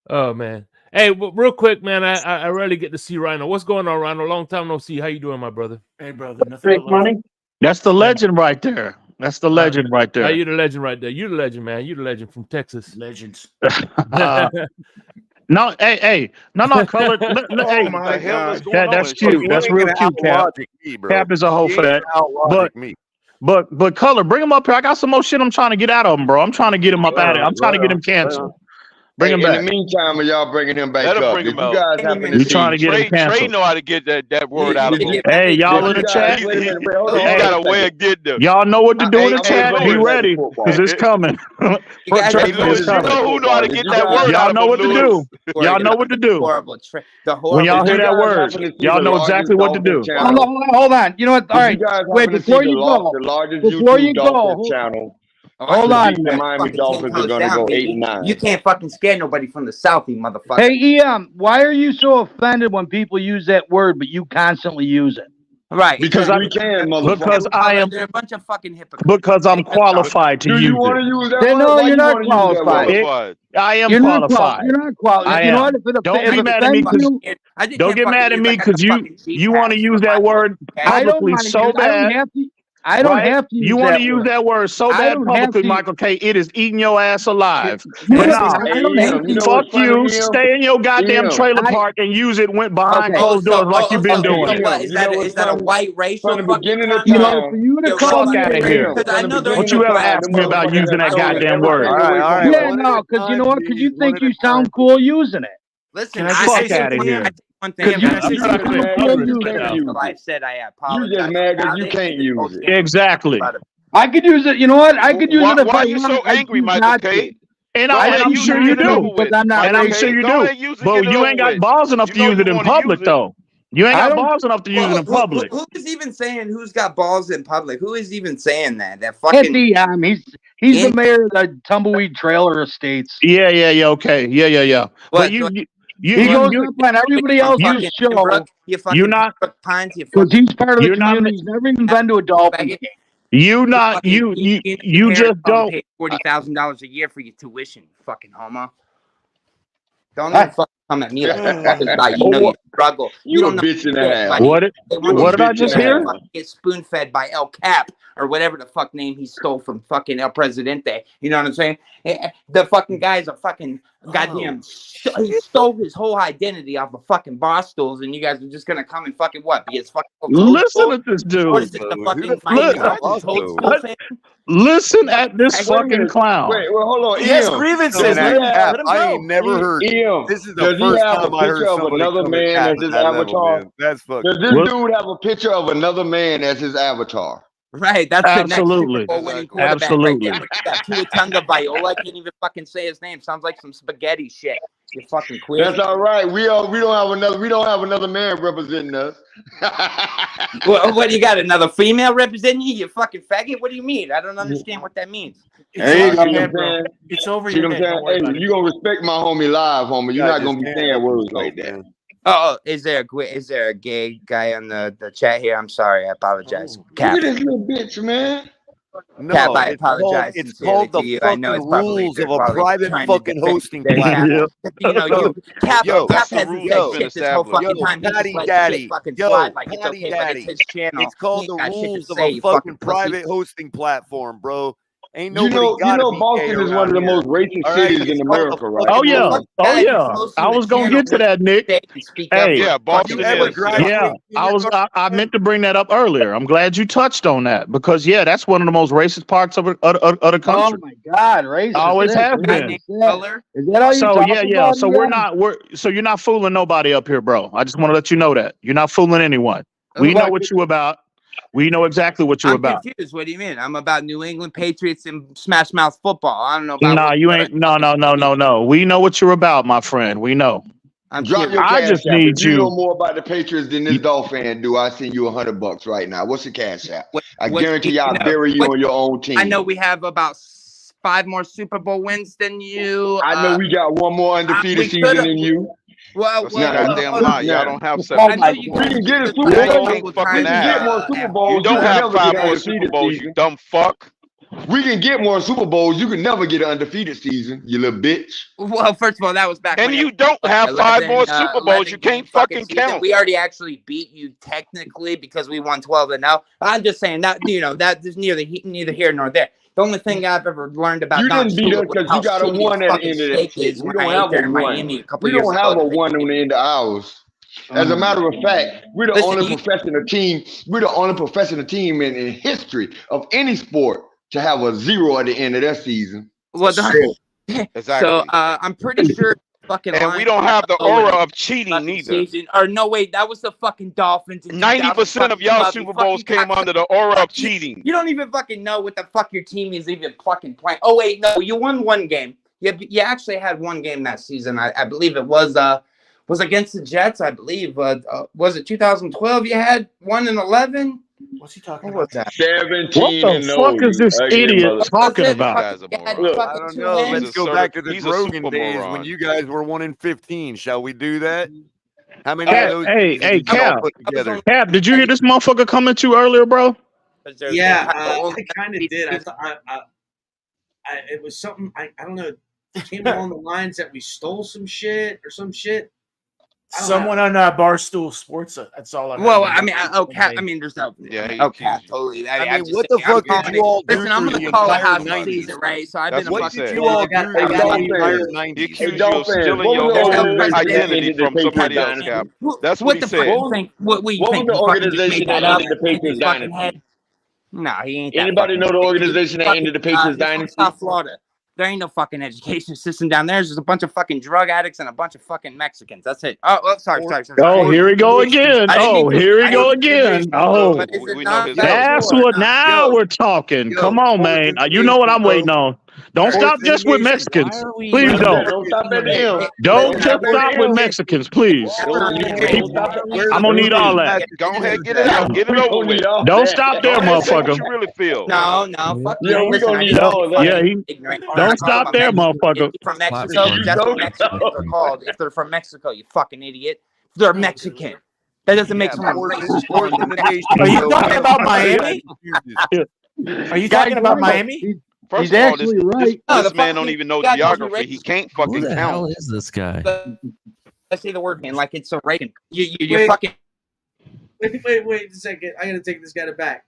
Oh man. Hey, real quick, man. I rarely get to see Rhino. What's going on, Rhino? Long time no see. How you doing, my brother? Hey, brother, nothing but love. Money. That's the legend right there. That's the legend right there. You the legend right there. You the legend, man. You the legend from Texas. Legends. No, hey, no, color. Hey, my God. that's cute. That's real cute, Cap. Cap is a hoe for that. But color, bring him up here. I got some more shit I'm trying to get out of him, bro. I'm trying to get him up out of it. I'm trying to get him canceled. Bring him back. In the meantime, are y'all bringing him back Let him up? bring If him you out. guys happen to You see, trying to get him Trey canceled? know how to get that word out of him. Hey, y'all in the chat? Wait a minute, wait, hold He's on, got hold a on way second. of getting them. Y'all know what to do in the I'm chat. gonna Be bring back ready, the football. because it's coming. Hey, Lewis, you know who know how to get that word out Y'all of know him, what to Lewis. do. Y'all know what to do. When y'all hear that word, y'all know exactly what to do. Hold on. You know what? All right. You guys Wait, happen to before see you go, the largest before YouTube you go, Dolphins channel. Hold on. The Miami Dolphins are going to go 8-9. You can't fucking scare nobody from the South, you motherfucker. Hey, EM, why are you so offended when people use that word, but you constantly use it? Right. Because we can, motherfucker. Because I am. They're a bunch of fucking hypocrites. Because I'm qualified to Do use you want to it. use that Then, word? no, Why you're you not want to use that word? Qualified. I am You're qualified. You're not qualified. I You know am. what? Don't if be it mad at me offends because you, don't get mad at me because you want to use that word I don't publicly want to so use. I don't bad. have to. I don't Right? have to use You want that to use word. that word so I bad don't have publicly, to- Michael K. It is eating your ass alive. You But know, nah, I don't have to. fuck you. Stay in your goddamn trailer park and use it behind closed doors like you've been doing. So what? Is that a white racial From the fucking beginning of term? You know, time, for you to Yo, call fuck me out of here. Because I know Don't you ever ask me about using that goddamn word. All right. Yeah, no, because you know what? Because you think you sound cool using it. Listen, Can I just say I something? say one thing. Because you I said I apologize. You just mad because you can't use it. Exactly. I could use it. You know what? I could use it if Why I are you so wanted. I angry, choose Michael not K? to. And Go ahead, I'm use sure it, you get it over do. with. I'm not And I'm racist. sure you Go do. ahead, use it, But get it you over ain't got with. balls enough to You know use it you in wanna public, use it. though. You ain't I got don't- balls enough to use it in public. Who is even saying who's got balls in public? Who is even saying that? That It's fucking EM. He's the mayor of the Tumbleweed Trailer Estates. Yeah, okay. Yeah. But What? He goes up on everybody else's show. You're not. Pines, you Because he's part of the You're not. community. He's never even been to a Dolphins game. You not. You just don't. pay $40,000 a year for your tuition, you fucking homo. Don't even fucking come at me like that. Fucking guy. You know you struggle. You don't a know bitch and a shit, half. buddy. What did I just hear? Get spoon fed by El Cap or whatever the fuck name he stole from fucking El Presidente. You know what I'm saying? The fucking guy's a fucking goddamn. He stole his whole identity off of fucking bar stools, and you guys are just gonna come and fucking what? Be his fucking. Listen at this dude. What is it? The fucking Miami Dolphins Toadstool fan? Listen at this fucking clown. Wait, well, hold on. He has Ian, grievances. does he Let him have- go. I ain't never heard. Ian, This is the does he first have a time I heard picture of somebody another come man at as Cap his at that level, avatar? man. That's fucking. Does this dude have a picture of another man as his avatar? Right, that's Absolutely. the next Super Bowl winning quarterback Absolutely. right there. You got Tua Tunga Viola. I can't even fucking say his name. Sounds like some spaghetti shit. You fucking queer. That's all right. We don't have another man representing us. What do you got? Another female representing you? You fucking faggot. What do you mean? I don't understand what that means. Hey, It's over See your what head. I'm Don't worry saying? about Hey, it. you gonna respect my homie live, homie. You're not gonna be saying words like that. Oh, is there a gay guy on the chat here? I'm sorry. I apologize. Cap. Look at this little bitch, man. No, Cap, I it's called, apologize it's sincerely called the to you. I know fucking it's probably rules their of a quality private trying to fucking defend hosting their platform. You know, Cap That's the hasn't rules said that's been shit this whole established. fucking time. He just Patty lets Daddy, shit fucking slide like it's Patty okay, but Daddy. it's his channel. It's called He the ain't got shit to rules of say, a you fucking pussy. private hosting platform, bro. Ain't nobody got to be gay Boston is one around of the here. most racist All right, cities you in follow America, the right? Oh fucking yeah. rules. Oh yeah. I was gonna get to that, Nick. Hey, Yeah, Boston ever is. graduate yeah. from I meant to bring that up earlier. I'm glad you touched on that because yeah, that's one of the most racist parts of the Oh country. my God, racist. Always Nick. has been. Is that all you So talk yeah. about? So you're not fooling nobody up here, bro. I just want to let you know that you're not fooling anyone. We know what you about. We know exactly what you're I'm about. confused. What do you mean? I'm about New England Patriots and Smash Mouth football. I don't know about. Nah, you ain't. No. We know what you're about, my friend. We know. Drop your I cash just app. need If you know you. more about the Patriots than this Dolphin fan do, I send you $100 right now. What's the cash app? I guarantee you, I'll bury you on your own team. I know we have about 5 more Super Bowl wins than you. I know we got one more undefeated season than you. Well, That's a goddamn lie. Y'all don't have 7. I know you we can get a the Super Now Bowl. you can't fucking We can get more add. Super Bowls. You don't can have never 5 get more an Super undefeated Bowls, season. you dumb fuck. We can get more Super Bowls. You can never get an undefeated season, you little bitch. Well, first of all, that was back. And when you don't have 5 more Super Bowls. You can't fucking count. We already actually beat you technically because we won 12-0. I'm just saying that that is neither here nor there. The only thing I've ever learned about You didn't beat us because you got a 1 at the end of that shit. We don't have a 1. We don't have a 1 on the end of ours. As a matter of fact, we're the only professional team. We're the only professional team in history of any sport to have a 0 at the end of their season. Well, exactly. So I'm pretty sure fucking. And we don't have the aura of cheating neither. Or no, wait, that was the fucking Dolphins. 90% of y'all Super Bowls came under the aura of cheating. You don't even fucking know what the fuck your team is even fucking playing. Oh wait, no, you won 1 game. You actually had 1 game that season. I believe it was against the Jets. I believe was it 2012? You had 1-11. What's he talking about? That 17. What the fuck is this idiot talking about? Look, I don't know. Let's go back to the Rogan days when you guys were 1-15. Shall we do that? How many of those? Hey, Cap. Put together? Cap, did you hear this motherfucker coming to you earlier, bro? Yeah, I kind of did. I thought it was something. I don't know. It came along the lines that we stole some shit or some shit. Someone on Barstool Sports. That's all I know. Well, I mean, there's no. Yeah. Totally. I mean, what the fuck did you all do Listen, I'm through gonna the call it entire half 90s? season, right? So I've been. What did you all do through the entire 90s? He accused you of stealing your whole identity from somebody else, Cap. That's what he said. What was the organization that ended the Patriots dynasty? No, he ain't. Anybody know the organization that ended the Patriots dynasty? South Florida. There ain't no fucking education system down there. There's just a bunch of fucking drug addicts and a bunch of fucking Mexicans. That's it. Oh, sorry. Oh, here we go again. Oh, here we go again. Oh, that's what. Now we're talking. Come on, man. You know what I'm waiting on. Don't stop just with Mexicans. Please don't. Don't just stop with Mexicans, please. I'm gonna need all that. Go ahead, get it out. Get it over with. Don't stop there, motherfucker. What you really feel? No. Fuck yeah, we gonna need all that. Yeah, don't stop there, motherfucker. From Mexico, that's what Mexicans are called. If they're from Mexico, you fucking idiot. They're Mexican. That doesn't make someone racist. Are you talking about Miami? Are you talking about Miami? First of all, this man don't even know geography. He can't fucking count. Who the hell is this guy? Let's say the word, man. Like it's so Reagan. You're fucking. Wait a second. I gotta take this guy back.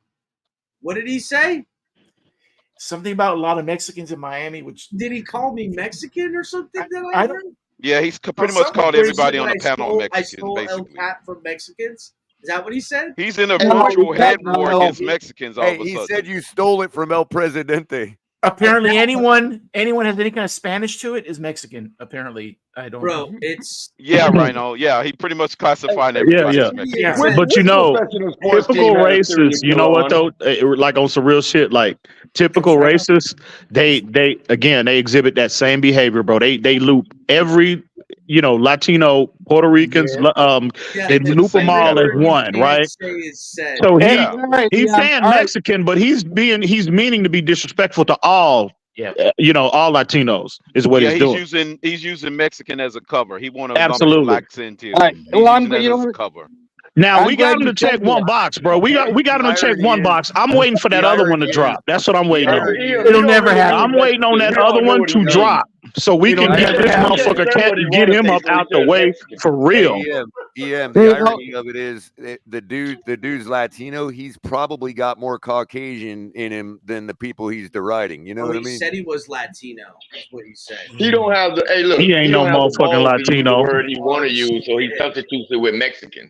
What did he say? Something about a lot of Mexicans in Miami. Which did he call me Mexican or something? That I heard? don't. Yeah, he's pretty much called everybody on the panel Mexicans. I stole El basically. Cap from Mexicans. Is that what he said? He's in a virtual head war against Mexicans all of a sudden. He said you stole it from El Presidente. Apparently, anyone has any kind of Spanish to it is Mexican. Apparently, I don't. Bro, it's Rhino. Yeah, he pretty much classified everybody as Mexican. Yeah. But you know, typical racists. You know what though? Like on some real shit. Like typical racists, they exhibit that same behavior, bro. They loop every Latino, Puerto Ricans. They loop them all as one, right? So he's saying Mexican, but he's meaning to be disrespectful to all. Yeah, all Latinos is what he's doing. He's using Mexican as a cover. He wanted to absolutely blacks into all right. Well, I'm as a cover. Now we got him to check one box, bro. We got him to check one box. I'm waiting for that other one to drop. That's what I'm waiting on. It'll never happen. I'm waiting on that other one to drop so we can get this motherfucker cat and get him up out the way for real. The irony of it is the dude's Latino. He's probably got more Caucasian in him than the people he's deriding. You know what I mean? He said he was Latino. That's what he said. He don't have the. Hey, look, He ain't no motherfucking Latino. The word he want to use, so he substitutes it with Mexican.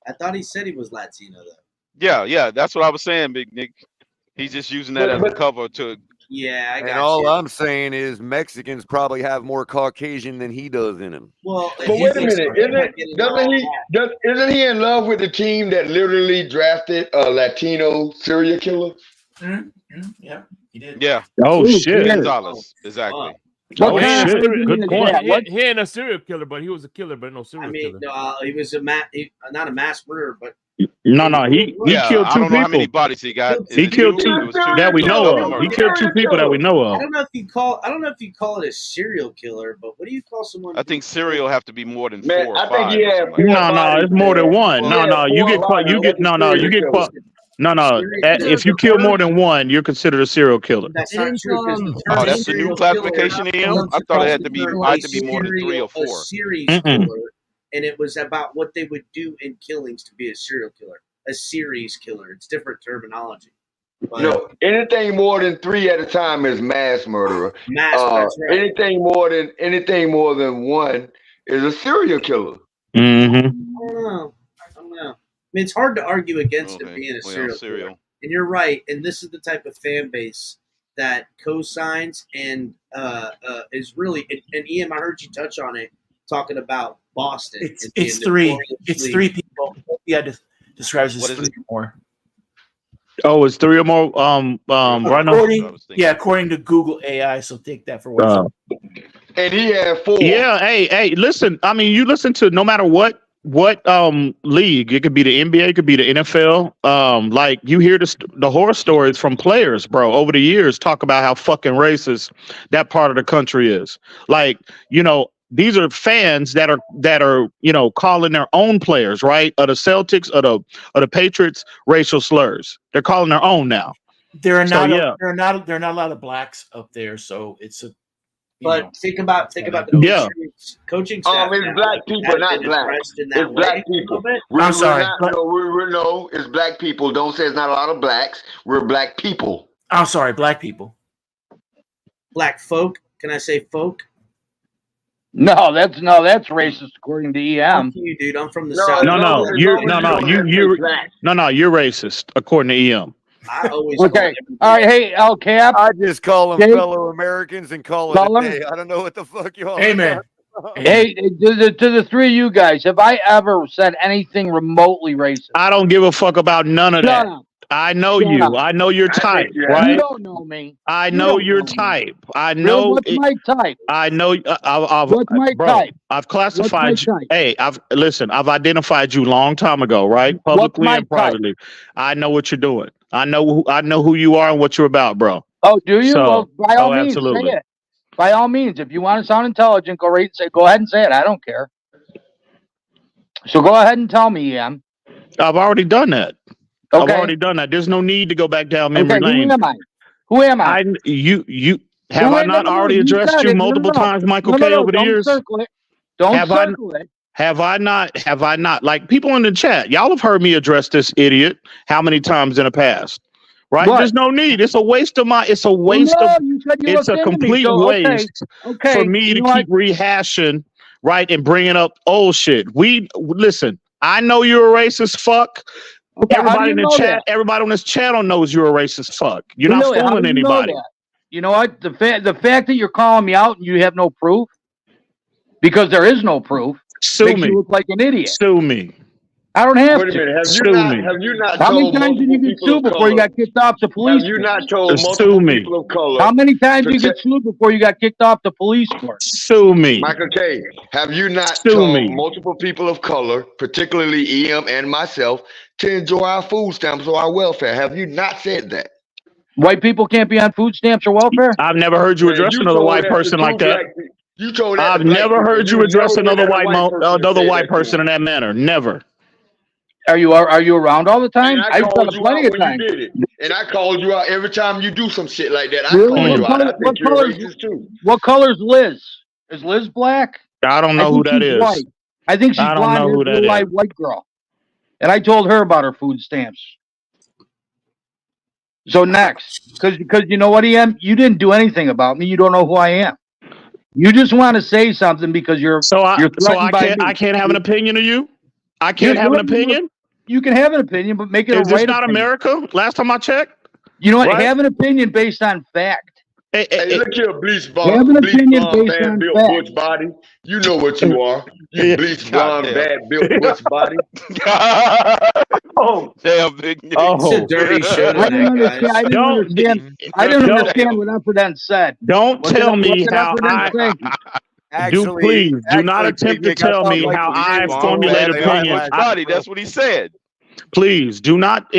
I thought he said he was Latino though. Yeah, that's what I was saying, Big Nick. He's just using that as a cover to. Yeah, I got and all I'm saying is Mexicans probably have more Caucasian than he does in him. Well, but wait a minute, isn't he in love with the team that literally drafted a Latino serial killer? Yeah, he did. Yeah. Oh shit. $10. Exactly. Oh, shit. Good point. He ain't a serial killer, but he was a killer, but no serial killer. No, he was not a mass murderer, but No, he killed I two don't know how many people. bodies he got. He killed two that we know of. He killed two people that we know I of. don't know if you call it a serial killer, but what do you call someone? I think serial have to be more than Man, 4 or I 5. think he had or something like No, it's more than one. No, you get caught. You get caught. No. If you kill more than one, you're considered a serial killer. That's not true. Oh, that's the new classification in him? I thought it had to be more than 3 or 4. A series killer, and it was about what they would do in killings to be a serial killer. A series killer. It's different terminology. But, No, anything more than 3 at a time is mass murderer. That's right. Anything more than 1 is a serial killer. Mm-hmm. I don't know. I mean, it's hard to argue against it being a serial killer. And you're right. And this is the type of fan base that co-signs and is really. And Ian, I heard you touch on it, talking about Boston. It's 3. It's 3 people. Yeah, describes as 3 or more. Oh, it's 3 or more. According to Google AI. So take that for what. And he had 4. Yeah. Hey. Listen. I mean, you listen to no matter what league. It could be the NBA. It could be the NFL. Like you hear the horror stories from players, bro, over the years talk about how fucking racist that part of the country is. Like, these are fans that are calling their own players, right? Of the Celtics, of the Patriots, racial slurs. They're calling their own now. There are not a lot of blacks up there, so it's a. But think about the coaching staff. It's black people, not black. It's black people. I'm sorry. It's black people. Don't say it's not a lot of blacks. We're black people. I'm sorry, black people. Black folk. Can I say folk? No, that's racist according to EM. Fuck you, dude. I'm from the South. You're racist according to EM. I always okay. All right. Hey, El Cap. I just call them fellow Americans and call it a day. I don't know what the fuck you all. Hey, man. Hey, to the 3 of you guys, have I ever said anything remotely racist? I don't give a fuck about none of that. I know you. I know your type, right? You don't know me. I know your type. I know. What's my type? I know. What's my type? I've classified you. Hey, I've identified you a long time ago, right? Publicly and privately. I know what you're doing. I know who you are and what you're about, bro. Oh, do you? Well, by all means, absolutely. say it. By all means, if you want to sound intelligent, go ahead and say it. I don't care. So go ahead and tell me, Ian. I've already done that. Okay. I've already done that. There's no need to go back down memory lane. Who am I? Have I not already addressed you multiple times, Michael K, over the years? Don't circle it. Have I not? Like people in the chat, y'all have heard me address this idiot how many times in the past? Right? What? There's no need. It's a waste of it's a complete waste for me to keep rehashing, right, and bringing up old shit. Listen, I know you're a racist fuck. Okay, everybody in the chat, everybody on this channel knows you're a racist fuck. You're not fooling anybody. You know what? The fact that you're calling me out and you have no proof, because there is no proof, makes you look like an idiot. Sue me. I don't have to. Wait a minute. Have you not How told many times did you get sued before you got kicked off the police? Have you not told multiple people of color? How many times did you get sued before you got kicked off the police force? Sue me. Michael K., have you not told multiple people of color, particularly EM and myself, to enjoy our food stamps or our welfare? Have you not said that? White people can't be on food stamps or welfare? I've never heard you address another white person like that. You told that I've never heard you address another white person in that manner. Never. Are you around all the time? And I I've done called it you plenty out of when you times. did it. And I called you out every time you do some shit like that. I Really? call you out. I What think you're color's racist too. what color's Liz? Is Liz black? I don't know I who think that she's is. white. I think she's I don't blonde, know who that blue-eyed is. white girl. And I told her about her food stamps. So next, because you know what, Ian? You didn't do anything about me. You don't know who I am. You just want to say something because you're threatened by me. I can't have an opinion of you. I can't have an opinion. You can have an opinion, but make it Is a right this not opinion. America? Last time I checked. You know what? Right? Have an opinion based on fact. Hey, look here, bleach Have blonde, an opinion based bad on built fact. butch body. You know what you are. You bleach blonde, damn. bad built butch body. Oh, damn, big Nick. It's a dirty show I didn't tonight, guys. understand. I didn't understand what Unprudent said. Don't tell me how Actually, do not attempt to tell me how I formulate opinion. Body, that's what he said. Please do not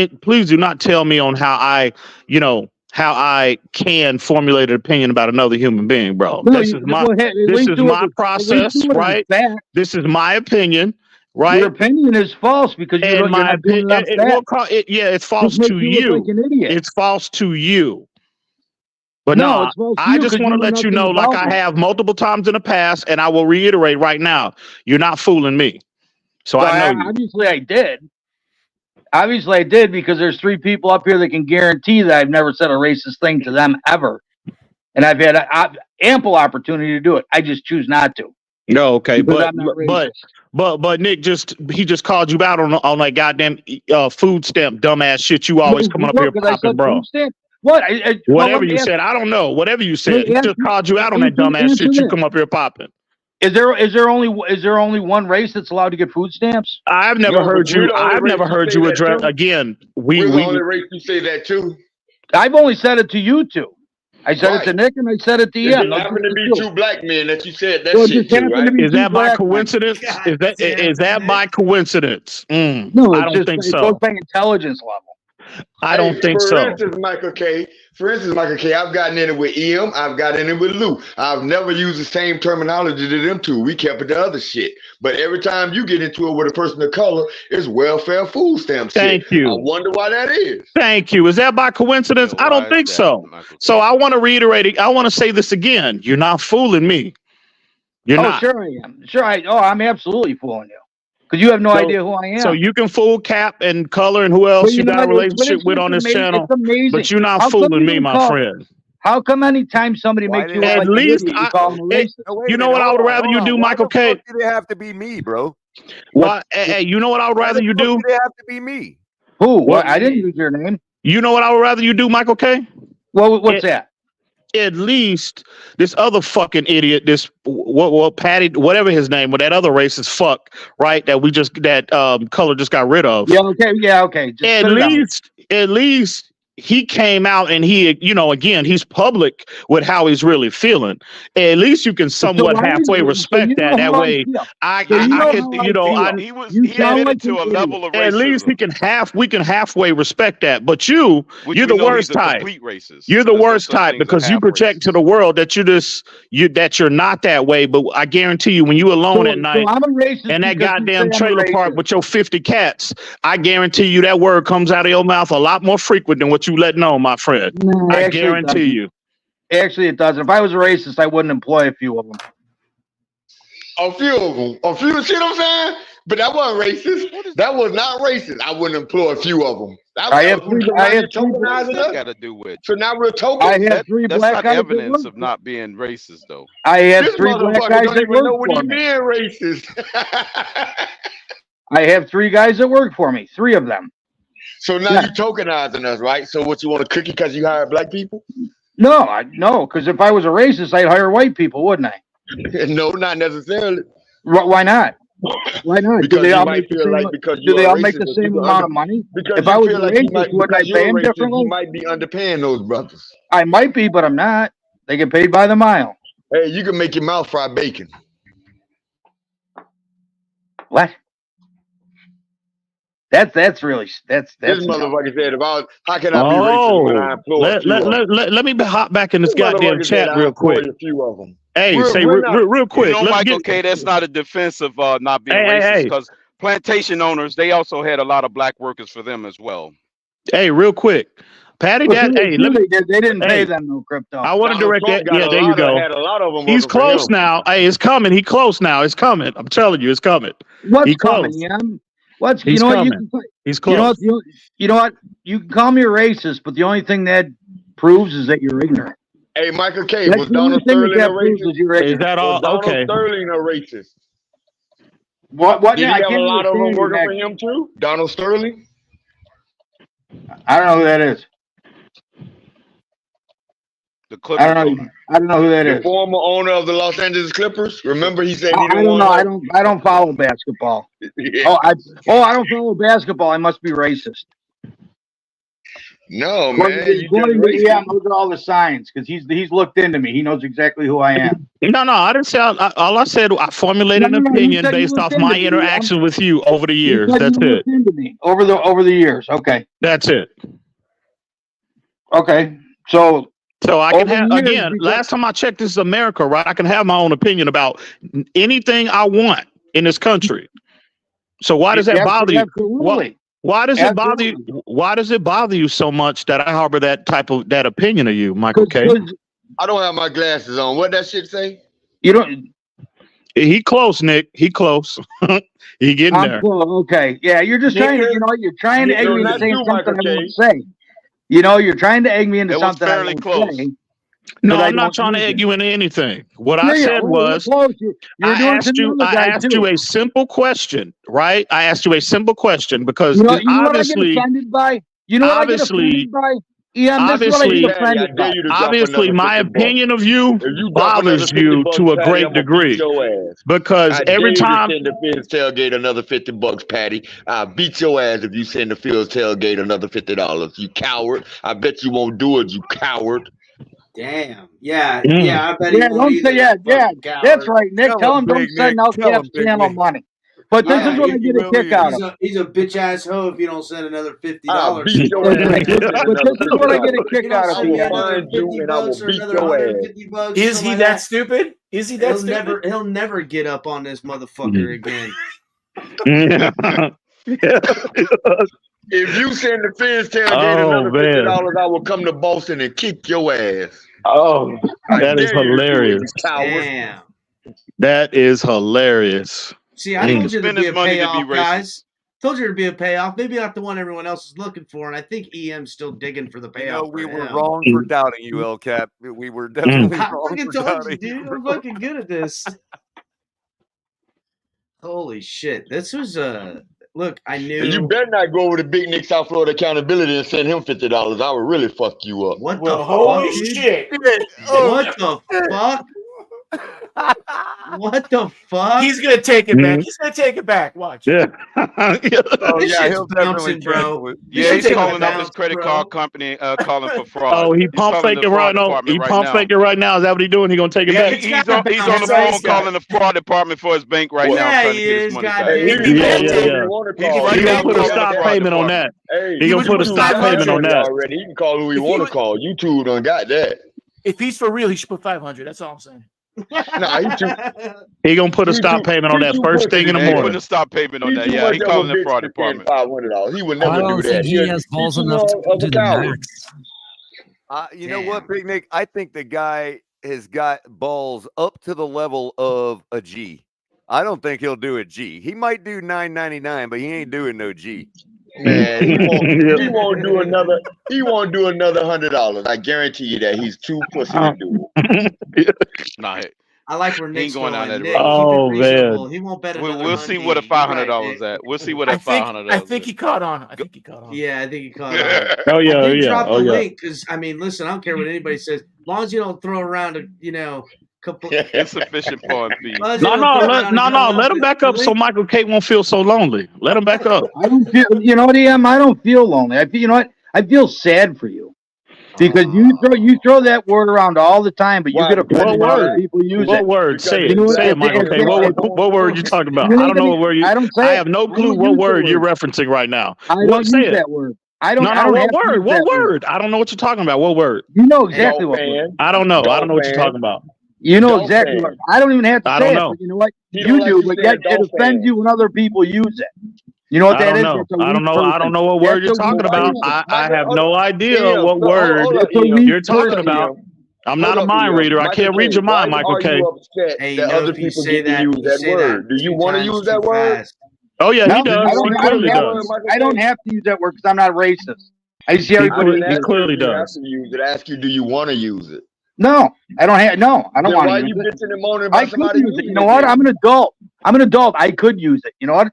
tell me on how I can formulate an opinion about another human being, bro. No, This is my process, right? This is my opinion, right? Your opinion is false because you don't. My opinion, it's false to you. Like an idiot. It's false to you. But No, no, it's false to I you just 'cause want to you know let you nothing know, like about I me. have multiple times in the past, and I will reiterate right now, you're not fooling me. So Well, I know you. obviously I did. Obviously I did because there's 3 people up here that can guarantee that I've never said a racist thing to them ever, and I've had ample opportunity to do it. I just choose not to. No, okay, Because I'm not racist. but Nick he just called you out on that goddamn food stamp dumbass shit you always coming up here popping, bro. What? Whatever you said, I don't know. Whatever you said, he just called you out on that dumbass shit you come up here popping. Is there only one race that's allowed to get food stamps? I've never heard you. I've never heard you address again. We're the only race you say that too. I've only said it to you two. I said it to Nick and I said it to It Ian. just happened to be 2 black men that you said that Well, it shit just to, happened right? to be Is that by black men. coincidence? Is that by coincidence? No, I don't think it so. goes by intelligence level. I don't think for so. Instance, Michael K. I've gotten in it with Em. I've gotten in it with Lou. I've never used the same terminology to them two. We kept it to other shit. But every time you get into it with a person of color, it's welfare food stamp shit. Thank you. I wonder why that is. Thank you. Is that by coincidence? I don't think so. So I want to reiterate it. I want to say this again. You're not fooling me. You're not. Sure I am. I'm absolutely fooling you. Because you have no idea who I am. So you can fool Cap and Color and who else you got a relationship with on this channel. It's amazing. But you're not fooling me, my friend. How come anytime somebody makes you At like least you call them a racist? you know what I would rather you do, Michael K? Did it have to be me, bro? Well, hey, you know what I would rather you do? Did it have to be me? Who? What? I didn't use your name. You know what I would rather you do, Michael K? Well, what's that? At least this other fucking idiot, this what Patty, whatever his name, but that other racist fuck, right? That Color just got rid of. Yeah, okay. Just At least he came out and he, again, he's public with how he's really feeling. At least you can somewhat halfway respect that. That way, he admitted to a level of racism. At least we can halfway respect that. But you're the worst type. You're the worst type because you project to the world that that you're not that way. But I guarantee you, when you alone at night I'm a racist in that because goddamn you say I'm trailer a park racist. with your 50 cats, I guarantee you that word comes out of your mouth a lot more frequent than what you letting on, my friend. No, I actually, guarantee you. Actually, it doesn't. If I was a racist, I wouldn't employ a few of them. A few of them. See what I'm saying? But that wasn't racist. That was not racist. I wouldn't employ a few of them. I have three got to do with. So now we're token. I have 3 That's black not guys. evidence of not being racist, though. I have This 3 black motherfucker guys don't that even know work what for he me. being racist. I have 3 guys that work for me. 3 of them. So now you tokenizing us, right? So what, you want a cookie because you hired black people? No, because if I was a racist, I'd hire white people, wouldn't I? No, not necessarily. Why not? Why not? Because do they you all might make the feel same, like because do you're they a all make racist, the same you're amount of money? Because If you I was feel a like you racist, might, wouldn't I because you're pay a them racist, differently? you might be underpaying those brothers. I might be, but I'm not. They get paid by the mile. Hey, you can make your mouth fry bacon. What? That's this motherfucker said about how can I be racist when I employ a few of them? Let me hop back in this goddamn motherfucker said chat I real employ quick. a few of them. Hey, We're not- real quick. You know, let's Michael get- K, that's not a defense of not being Hey, racist hey. because plantation owners, they also had a lot of black workers for them as well. Hey, real quick, Patty. Well, That hey, let me. they didn't pay Hey, them no crypto. I want to Donald direct Trump that. got Yeah, a there you lot go. had a lot of them He's working for close him. now. Hey, it's coming. He close now. It's coming. I'm telling you, it's coming. What's He coming, close. yeah? What's He's you know coming. what He's you know close. what you know what you can call me a racist, but the only thing that proves is that you're ignorant. Hey, Michael K, That's was the only Donald thing Sterling a that proves racist? is you're Is ignorant. that Was all? Donald Okay. Sterling a racist? What? Did he I have a can't lot of them understand you, working Mac. for him too? Donald Sterling? I don't know who that is. The Clippers owner. I don't know who that The is. former owner of the Los Angeles Clippers. Remember, he said he I didn't don't know. want her. I don't follow basketball. Yeah. I don't follow basketball. I must be racist. No, According man, to, you just according to racist. EM, those are all the signs because he's looked into me. He knows exactly who I am. No, I didn't say. All I said, I formulated an You opinion said you based looked off into my me, interaction with you over the You years. said That's you it. looked into me over the years. Okay. That's it. Okay. So I can over have the years, again. Last time I checked, this is America, right? I can have my own opinion about anything I want in this country. So why does that bother you? Absolutely. Why does it bother you? Why does it bother you so much that I harbor that opinion of you, Michael K? I don't have my glasses on. What that shit say? You don't. He close, Nick. He close. He getting there. Okay. Yeah, you're just trying to, you're trying to egg me into not saying you, something Michael I K. won't say. You're trying to egg me into It was something I fairly won't close. say. No, I I'm not don't trying to use egg it. you into anything. What Yeah, I yeah. said We're was, close. You're doing it to the other guy, asked too. you a simple question, right? I asked you a simple question because You know what I get obviously, offended by? You know what I get offended by? EM, this is what I get offended by. obviously, my opinion of you If you drop bothers another you 50 to a bucks, Patty, great I'm gonna degree. beat your ass. Because I every dare you time, to send the Fields tailgate another 50 bucks, Patty. I'll beat your ass if you send the Fields tailgate another $50. You coward. I bet you won't do it, you coward. Damn. Yeah. Mm. Yeah. I bet he won't Don't either. say, yeah. That's right, Nick. Tell him don't Big send Nick. out Tell him, Cap's Big channel Nick. money. But this is what I get a kick out of. He's a bitch ass hoe if you don't send another $50. I'll beat your ass. But this is what I get a kick out I of. Send me will another find you 50 and I will bucks or beat another your ass. 150 bucks. Is something he like that stupid? Is he that stupid? He'll never get up on this motherfucker again. If you send the Fields tailgate another man. $50, I will come to Boston and kick your ass. Oh, that is dare you to do it, hilarious. you coward. Damn. That is hilarious. See, I told you to Spend be his a money to be payoff, racist. guys. Told you to be a payoff. Maybe not the one everyone else is looking for, and I think EM's still digging for the payoff. we were him. wrong for doubting you, El Cap. We were definitely I wrong fucking for told you, doubting dude. you. I'm fucking good at this. Holy shit. This was look, I knew. And you better not go over to Big Nick South Florida Accountability and send him $50. I would really fuck you up. What Well, the holy fuck, dude? shit. What the fuck? What the fuck? He's going to take it back. He's going to take it back. Watch. Yeah. Oh This yeah, shit's he'll definitely bouncing, bro. cancel it. This Yeah, he's shit's calling up bounce, his credit bro. card company, calling for fraud. Oh, he He's pump calling the faking right fraud now. department He right pump now. faking right now. Is that what he's doing? He gonna take it Yeah, back? he's on the That's phone right, calling the fraud department for his bank right now, Yeah, trying to he get his is, money goddamn. back. Hey, he Yeah. He's right He now gonna put a calling the stop fraud payment on department. that. Hey, He gonna put a stop payment on that. already. He can call who he want to call. YouTube done got that. If he's for real, he should put 500. That's all I'm saying. Nah, he too. He gonna put a stop payment on that first thing in the Yeah, he putting morning. a stop payment on He's that. too Yeah, much he of a calling the bitch fraud to spend department. $500. He would I never do don't that. think he has balls enough to do the max. You know what, Big Nick? I think the guy has got balls up to the level of a G. I don't think he'll do a G. He might do $9.99, but he ain't doing no G. Man, he won't do another. He won't do another $100. I guarantee you that he's too pussy to do it. Nah, I like where he ain't Nick's going down that Nick, road. Oh, keep it reasonable. man. He won't bet another We'll see Hyundai. what a You're $500 right, Nick. at. We'll see what I a think, $500. I think he caught on. I think he caught on. Yeah, I think he caught on. Oh yeah, I oh did yeah, drop oh the yeah. link because I mean, listen, I don't care what anybody says, as long as you don't throw around a couple. Insufficient fund fee. Let him back up so Michael K won't feel so lonely. Let him back up. I don't feel, you know what, EM? I don't feel lonely. I feel, you know what? I feel sad for you because you throw that word around all the time, but you get offended when other people use it. What word? Say it. You know what? Say it, Michael K. What word you talking about? I don't know what word you. I don't say I it. have no I clue don't what use the word you're word. referencing right now. I What? don't Say use it. that word. I don't. No, I don't what have to word? use What that word? I don't know what you're talking about. What word? You know exactly what word. I don't know. I don't know what you're fan. talking about. You know exactly what. I don't even have to say it, but you know what? You like do, to but say yet a it Dolphin offends you when other people use it. You know what I that don't is? know. That's a I don't weak know. I don't person. know what word you're That's a talking weak about. person. I have no idea EM, what word That's a weak you're talking person. about. I'm not a Hold up, mind EM. reader. I Michael can't read K, your mind, why Michael are K. you upset Hey, that other people get to use that word? Do you want to use that word? Fast. Oh yeah, No, he does. I don't. He I don't clearly have. does. I don't have to use that word because I'm not racist. I see He everybody. he clearly You have does. to use it. I ask you, do you want to use it? No, I don't have. No, I don't Then want why to use you it. bitching and moaning I about could somebody use it. using You know it what? then? I'm an adult. I'm an adult. I could use it. You know what?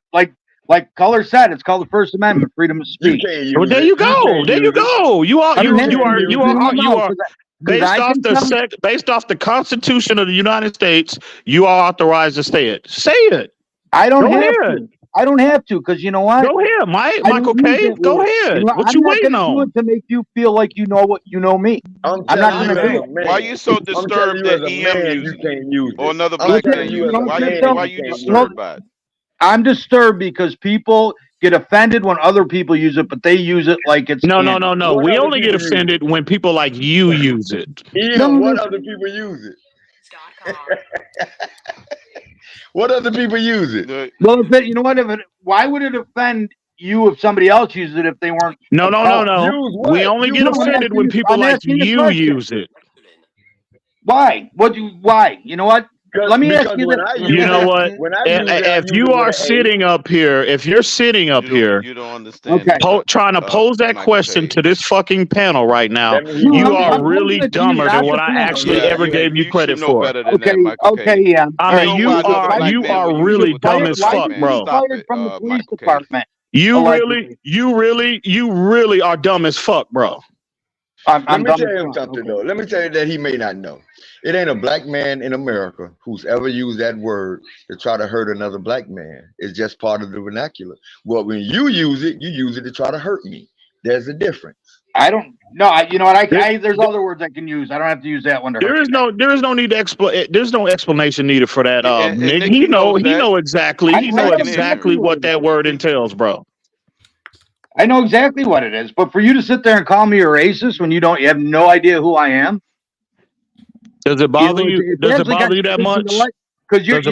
Like Color said, it's called the First Amendment, freedom of speech. You can't use Well, there it. you go. There you go. You are I don't have you to are use you it. You are don't you know, are 'cause based I off can the tell. based off the Constitution of the United States. You are authorized to say it. Say it. I don't Go have ahead. to. I don't have to because you know what? Go ahead, Mike. I Michael don't use K. that Go word. ahead. You know, What I'm you not waiting going to do on? it to make you feel like you know what you know me. I'm I'm not telling going you to as do a it. man. Why are you so I'm telling disturbed you that as a EM man, you using it can't use or it. another I'm black telling man you as using a it? man, Why are you you can't use disturbed it. by it? I'm disturbed because people get offended when other people use it, but they use it like it's No. candy. What We other only get people use offended when people like you use it. it? No, Ian, what other people use it? What other people use it? well, you know what? Why would it offend you if somebody else uses it if they weren't? No. Use what? We only get No, I'm offended when people I'm like asking the you question. use it. Why? Why? You know what? Let me ask Because you when this. I use You know it, what? when I use it, I If use you it with are an A. sitting up here, if you're sitting up here You don't understand. Okay. trying to pose that Michael question K. to this fucking panel right now, That means he you used are it. really to you, dumber not than the what I panel. actually Yeah, ever gave you you credit should know for. better than Okay, that, Michael okay, K. yeah. I All mean, right. You know why another black you man are would use really it, but dumb another as Why black fuck, did man you bro. stop fired it, from the police Michael K. department? You Allegedly. really are dumb as fuck, bro. I'm Let me dumb tell as him fuck. something Okay. though. Let me tell you that he may not know. It ain't a black man in America who's ever used that word to try to hurt another black man. It's just part of the vernacular. Well, when you use it to try to hurt me. There's a difference. I don't. No, you know what? There's other words I can use. I don't have to use that one to hurt. There is no need to explain. There's no explanation needed for that. And Nick, Nick, he knows that. know exactly. He know exactly what that word entails, bro. I know exactly what it is, but for you to sit there and call me a racist when you have no idea who I am. Does it bother you? Does it bother you that much? Because does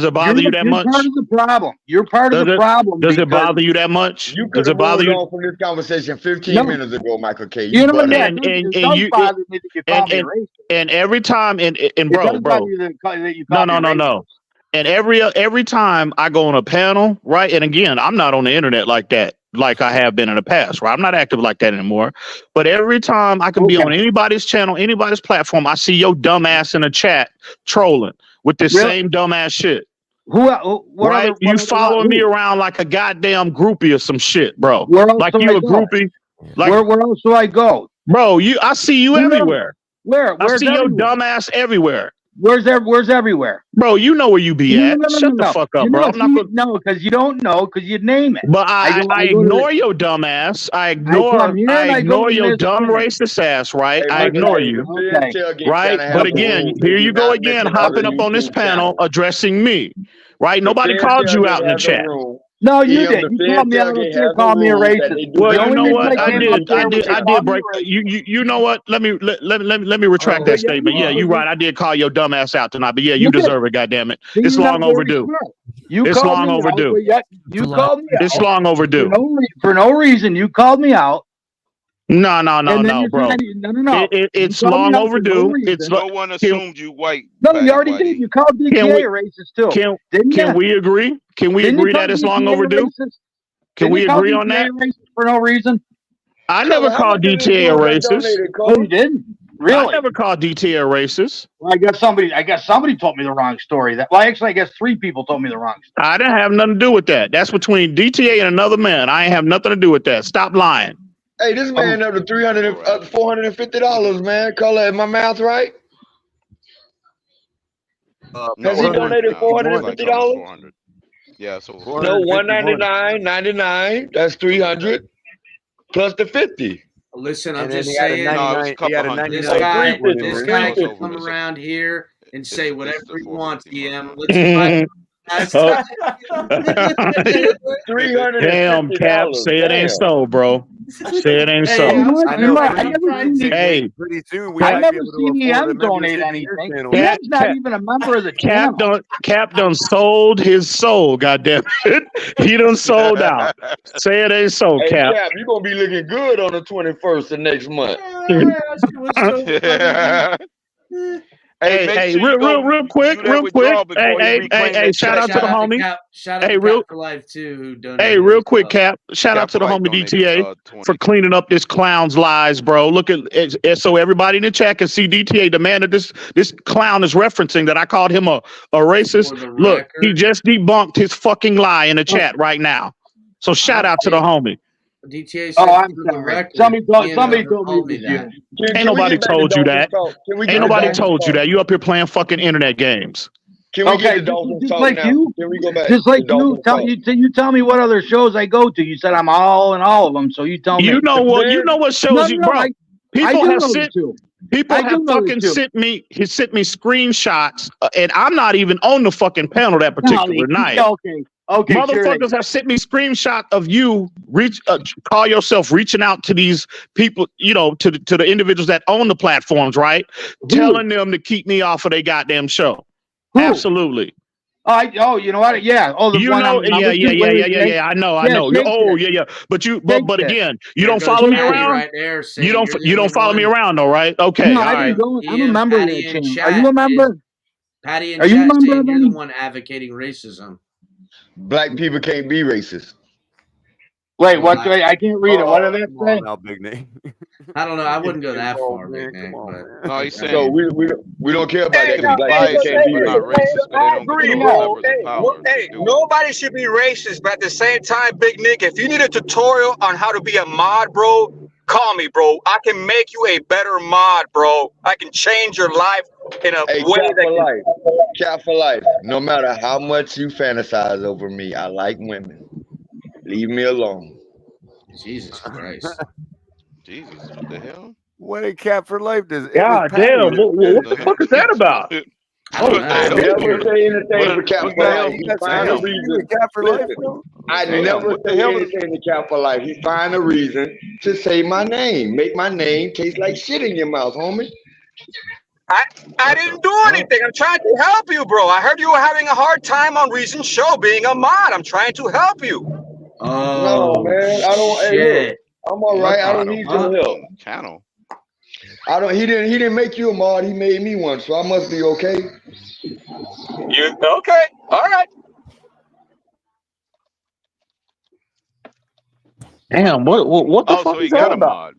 it bother you that much? You're part of the problem. You're part of the problem. Does it bother you that much? You could have moved on from this conversation 15 minutes ago, Michael K. You know what? And you bother me that you call me a racist. And every time and bro, it does bother you that you call me a racist. No. And every time I go on a panel, right? And again, I'm not on the internet like that, like I have been in the past, right? I'm not active like that anymore. But every time I can be on anybody's channel, anybody's platform, I see your dumb ass in a chat trolling with this same dumbass shit. Right? You following me around like a goddamn groupie or some shit, bro. Like you a groupie. Like where else do I go? Bro, I see you everywhere. Where's I see your everywhere? dumb ass everywhere. Where's everywhere? Bro, you know where you be at. Shut the fuck up, bro. No, because you don't know, because you'd name it. But I ignore your dumb ass. I ignore your dumb racist ass, right? Hey, I ignore you. Right? But again, here you go again, hopping up on this panel, addressing me. Right? Nobody called you out in the chat. No, you did. You called me out here, called me a racist. Well, you know what? I did break. You know what? Let me retract that statement. Yeah, you're right. I did call your dumb ass out tonight, but yeah, you deserve it. Goddamn it, it's long overdue. It's long overdue. You called me out. It's long overdue. For no reason, you called me out. No, bro. No. It's long overdue. It's no one assumed you white. No, you already did. You called DTA a racist too. Can we agree? Can we agree that it's long overdue? Can we agree on that? For no reason. I never called DTA a racist. No, you didn't. Really? I never called DTA a racist. Well, I guess somebody told me the wrong story. I guess 3 people told me the wrong story. I didn't have nothing to do with that. That's between DTA and another man. I ain't have nothing to do with that. Stop lying. Hey, this man up to $450, man. Color, am my math right? Has he donated $450? Yeah, so no, $199.99. That's $300 plus the 50. Listen, I'm And just then he saying, had a 99 this $350. guy can come around here and say whatever he wants, DM. Let's Damn, Cap, say it ain't so, bro. Say it ain't so. I know. Hey, pretty soon we I might never be able to seen afford a EM donate membership to your anything. channel. EM's not even a member of the channel. Cap done sold his soul. Goddamn it, he done sold out. Say it ain't so, Hey, Cap. Cap, you gonna be looking good on the 21st of next month. Hey, real quick. Hey, shout out to the homie. Shout out to Cap for Life too, who donated. Hey, real quick, Cap. Shout out to the homie DTA for cleaning up this clown's lies, bro. Look at it, so everybody in the chat can see DTA, the man that this clown is referencing, that I called him a racist. Look, he just debunked his fucking lie in the chat right now. So shout out to the homie. DTA said I'm for the sorry. record, Somebody told me that. Ain't nobody told you that. Ain't nobody told you that. You up here playing fucking internet games. Can we get the Dolphins just talk like now? you, Can we go back? just like you tell me what other shows I go to. You said I'm all in all of them, so you tell me. You know what shows you, bro. People have fucking sent me screenshots, and I'm not even on the fucking panel that particular night. Okay, motherfuckers have sent me screenshot of you call yourself reaching out to these people, to the individuals that own the platforms, right? Telling them to keep me off of their goddamn show. Absolutely. You know what? Yeah. Oh, the one. I know. But again, you don't follow me around. Right there, you don't follow me around, though, right? Okay. No, all right. I'm a member of the channel. Are you a member? Patty and Are you a chat member saying of you're any? the one advocating racism. Black people can't be racist. Wait, what? I can't read it. What did that say? Now, big name. I don't know. I wouldn't go that far, big man. No, he's saying So we don't care about that because black biased, people can't be but not racist. racist, but they don't control the levers of power. Hey, nobody should be racist, but at the same time, Big Nick, if you need a tutorial on how to be a mod, bro, call me, bro. I can make you a better mod, bro. I can change your life in a way Cap for life. No matter how much you fantasize over me, I like women. Leave me alone. Jesus Christ. Jesus, what the hell? What a Cap for life does. God damn, what the fuck is that about? I never say anything for Cap for life. He find a reason. I never say anything to Cap for life. He find a reason to say my name. Make my name taste like shit in your mouth, homie. I didn't do anything. I'm trying to help you, bro. I heard you were having a hard time on Reason Show being a mod. I'm trying to help you. No, man. I don't. Hey, look, I'm all right. I don't need your help. Channel. I don't. He didn't make you a mod. He made me one, so I must be okay. You okay? All right. Damn, what the fuck is that about?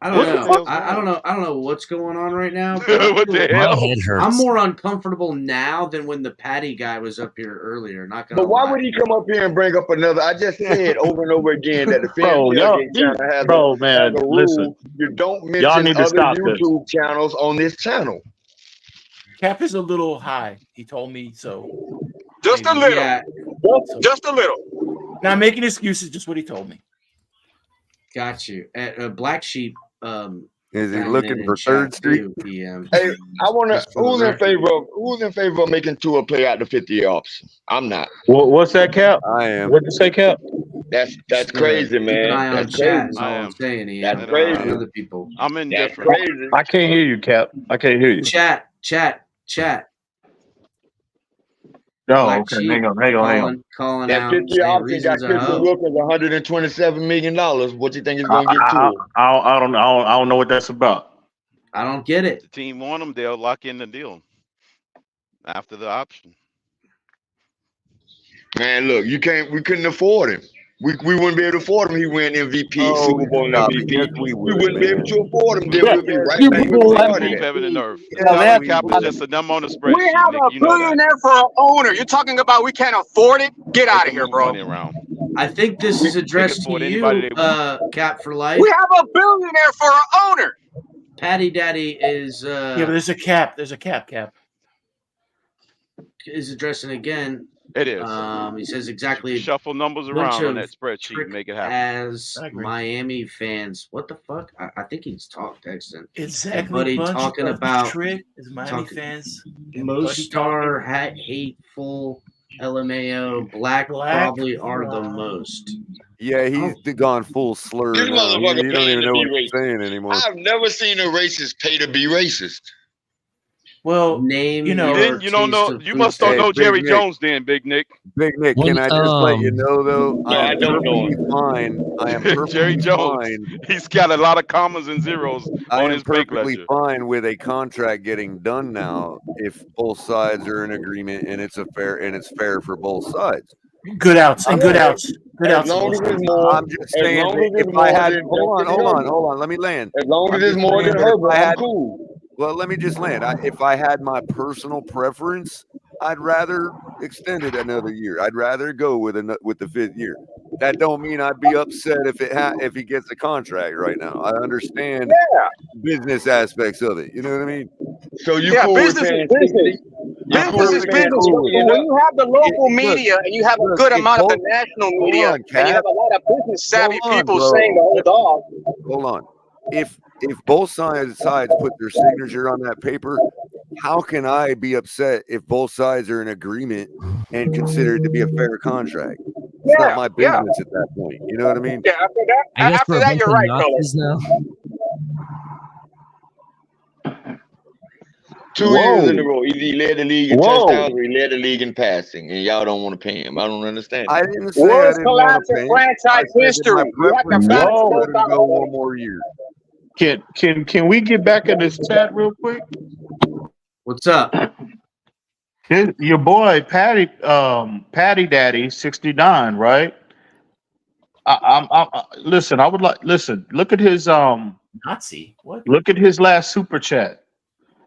I don't know what's going on right now. What the hell? My head hurts. I'm more uncomfortable now than when the Patty guy was up here earlier. Not gonna. But why would he come up here and bring up another? I just said over and over again that the family has a rule. Listen, you don't y'all mention need to other stop YouTube channels on this channel. Cap is a little high. He told me so. Just a little. Yeah. Just a little. Not making excuses. Just what he told me. Got you. Black Sheep. Is he looking for Third Street? Hey, I want to. Who's in favor of making Tua play out the 50 yards? I'm not. What's that, Cap? I am. What'd you say, Cap? That's crazy, man. That's crazy. I am saying, Ian. That's crazy. Other people. I'm indifferent. I can't hear you, Cap. I can't hear you. Chat. No, okay. Hang on. Calling that out. 50 option got Christian Wilkins $127 million. What do you think is going to get to it? I don't know what that's about. I don't get it. The team want them, they'll lock in the deal after the option. Man, look, we couldn't afford him. We wouldn't be able to afford him. He win MVP, Super Bowl MVP. Yes, we wouldn't be able to afford him. Then we'd be right Super back Bowl with MVP. Heaven and earth. Cap is just a number on the spreadsheet. We have a billionaire for an owner. You're talking about we can't afford it? Get out of here, bro. I think this is addressed to you, Cap for Life. We have a billionaire for an owner. Patty Daddy is. Yeah, but there's a cap. There's a cap. Is addressing again. It is. He says exactly. Shuffle numbers around on that spreadsheet and make it happen. As Miami fans, what the fuck? I think he's texting. Exactly. Buddy talking about trick as Miami fans. Most star hateful LMAO black probably are the most. Yeah, he's gone full slur This now. motherfucker You don't paying even to know be what he's racist. saying anymore. I've never seen a racist pay to be racist. Well, name you know, Then you don't know. You must don't know Jerry Jones, then, Big Nick. Big Nick, can I just let you know though? No, I don't know him. Fine. I am perfectly Jerry Jones. fine. He's got a lot of commas and zeros I on am his bank perfectly ledger. fine with a contract getting done now if both sides are in agreement and it's fair for both sides. Good outs and good outs. Good As outs. long as it's more, I'm just as saying long as it's if I more had than hold on, let me land. As long as I'm it's just more saying than that if Herbert, I I'm had- cool. Well, let me just land. If I had my personal preference, I'd rather extend it another year. I'd rather go with the 5th year. That don't mean I'd be upset if he gets a contract right now. I understand business aspects of it. You know what I mean? So you cool with business paying is business. 60? Business is business. When you have the local media and you have a good amount of the national media and you have a lot of business savvy people saying the whole dog. Hold on. If both sides put their signature on that paper, how can I be upset if both sides are in agreement and consider it to be a fair contract? It's not my business at that point. You know what I mean? Yeah, after that, you're right, now. 2 years in a row. Either he led the league in touchdowns or he led the league in passing, and y'all don't want to pay him. I don't understand. I didn't say I Worst didn't want collapse to in pay. franchise history. You have to balance both Let him go one more year. Can we get back in this chat real quick? What's up? Your boy Patty Daddy 69, right? Listen. I would listen. Look at his Nazi. What? Look at his last super chat.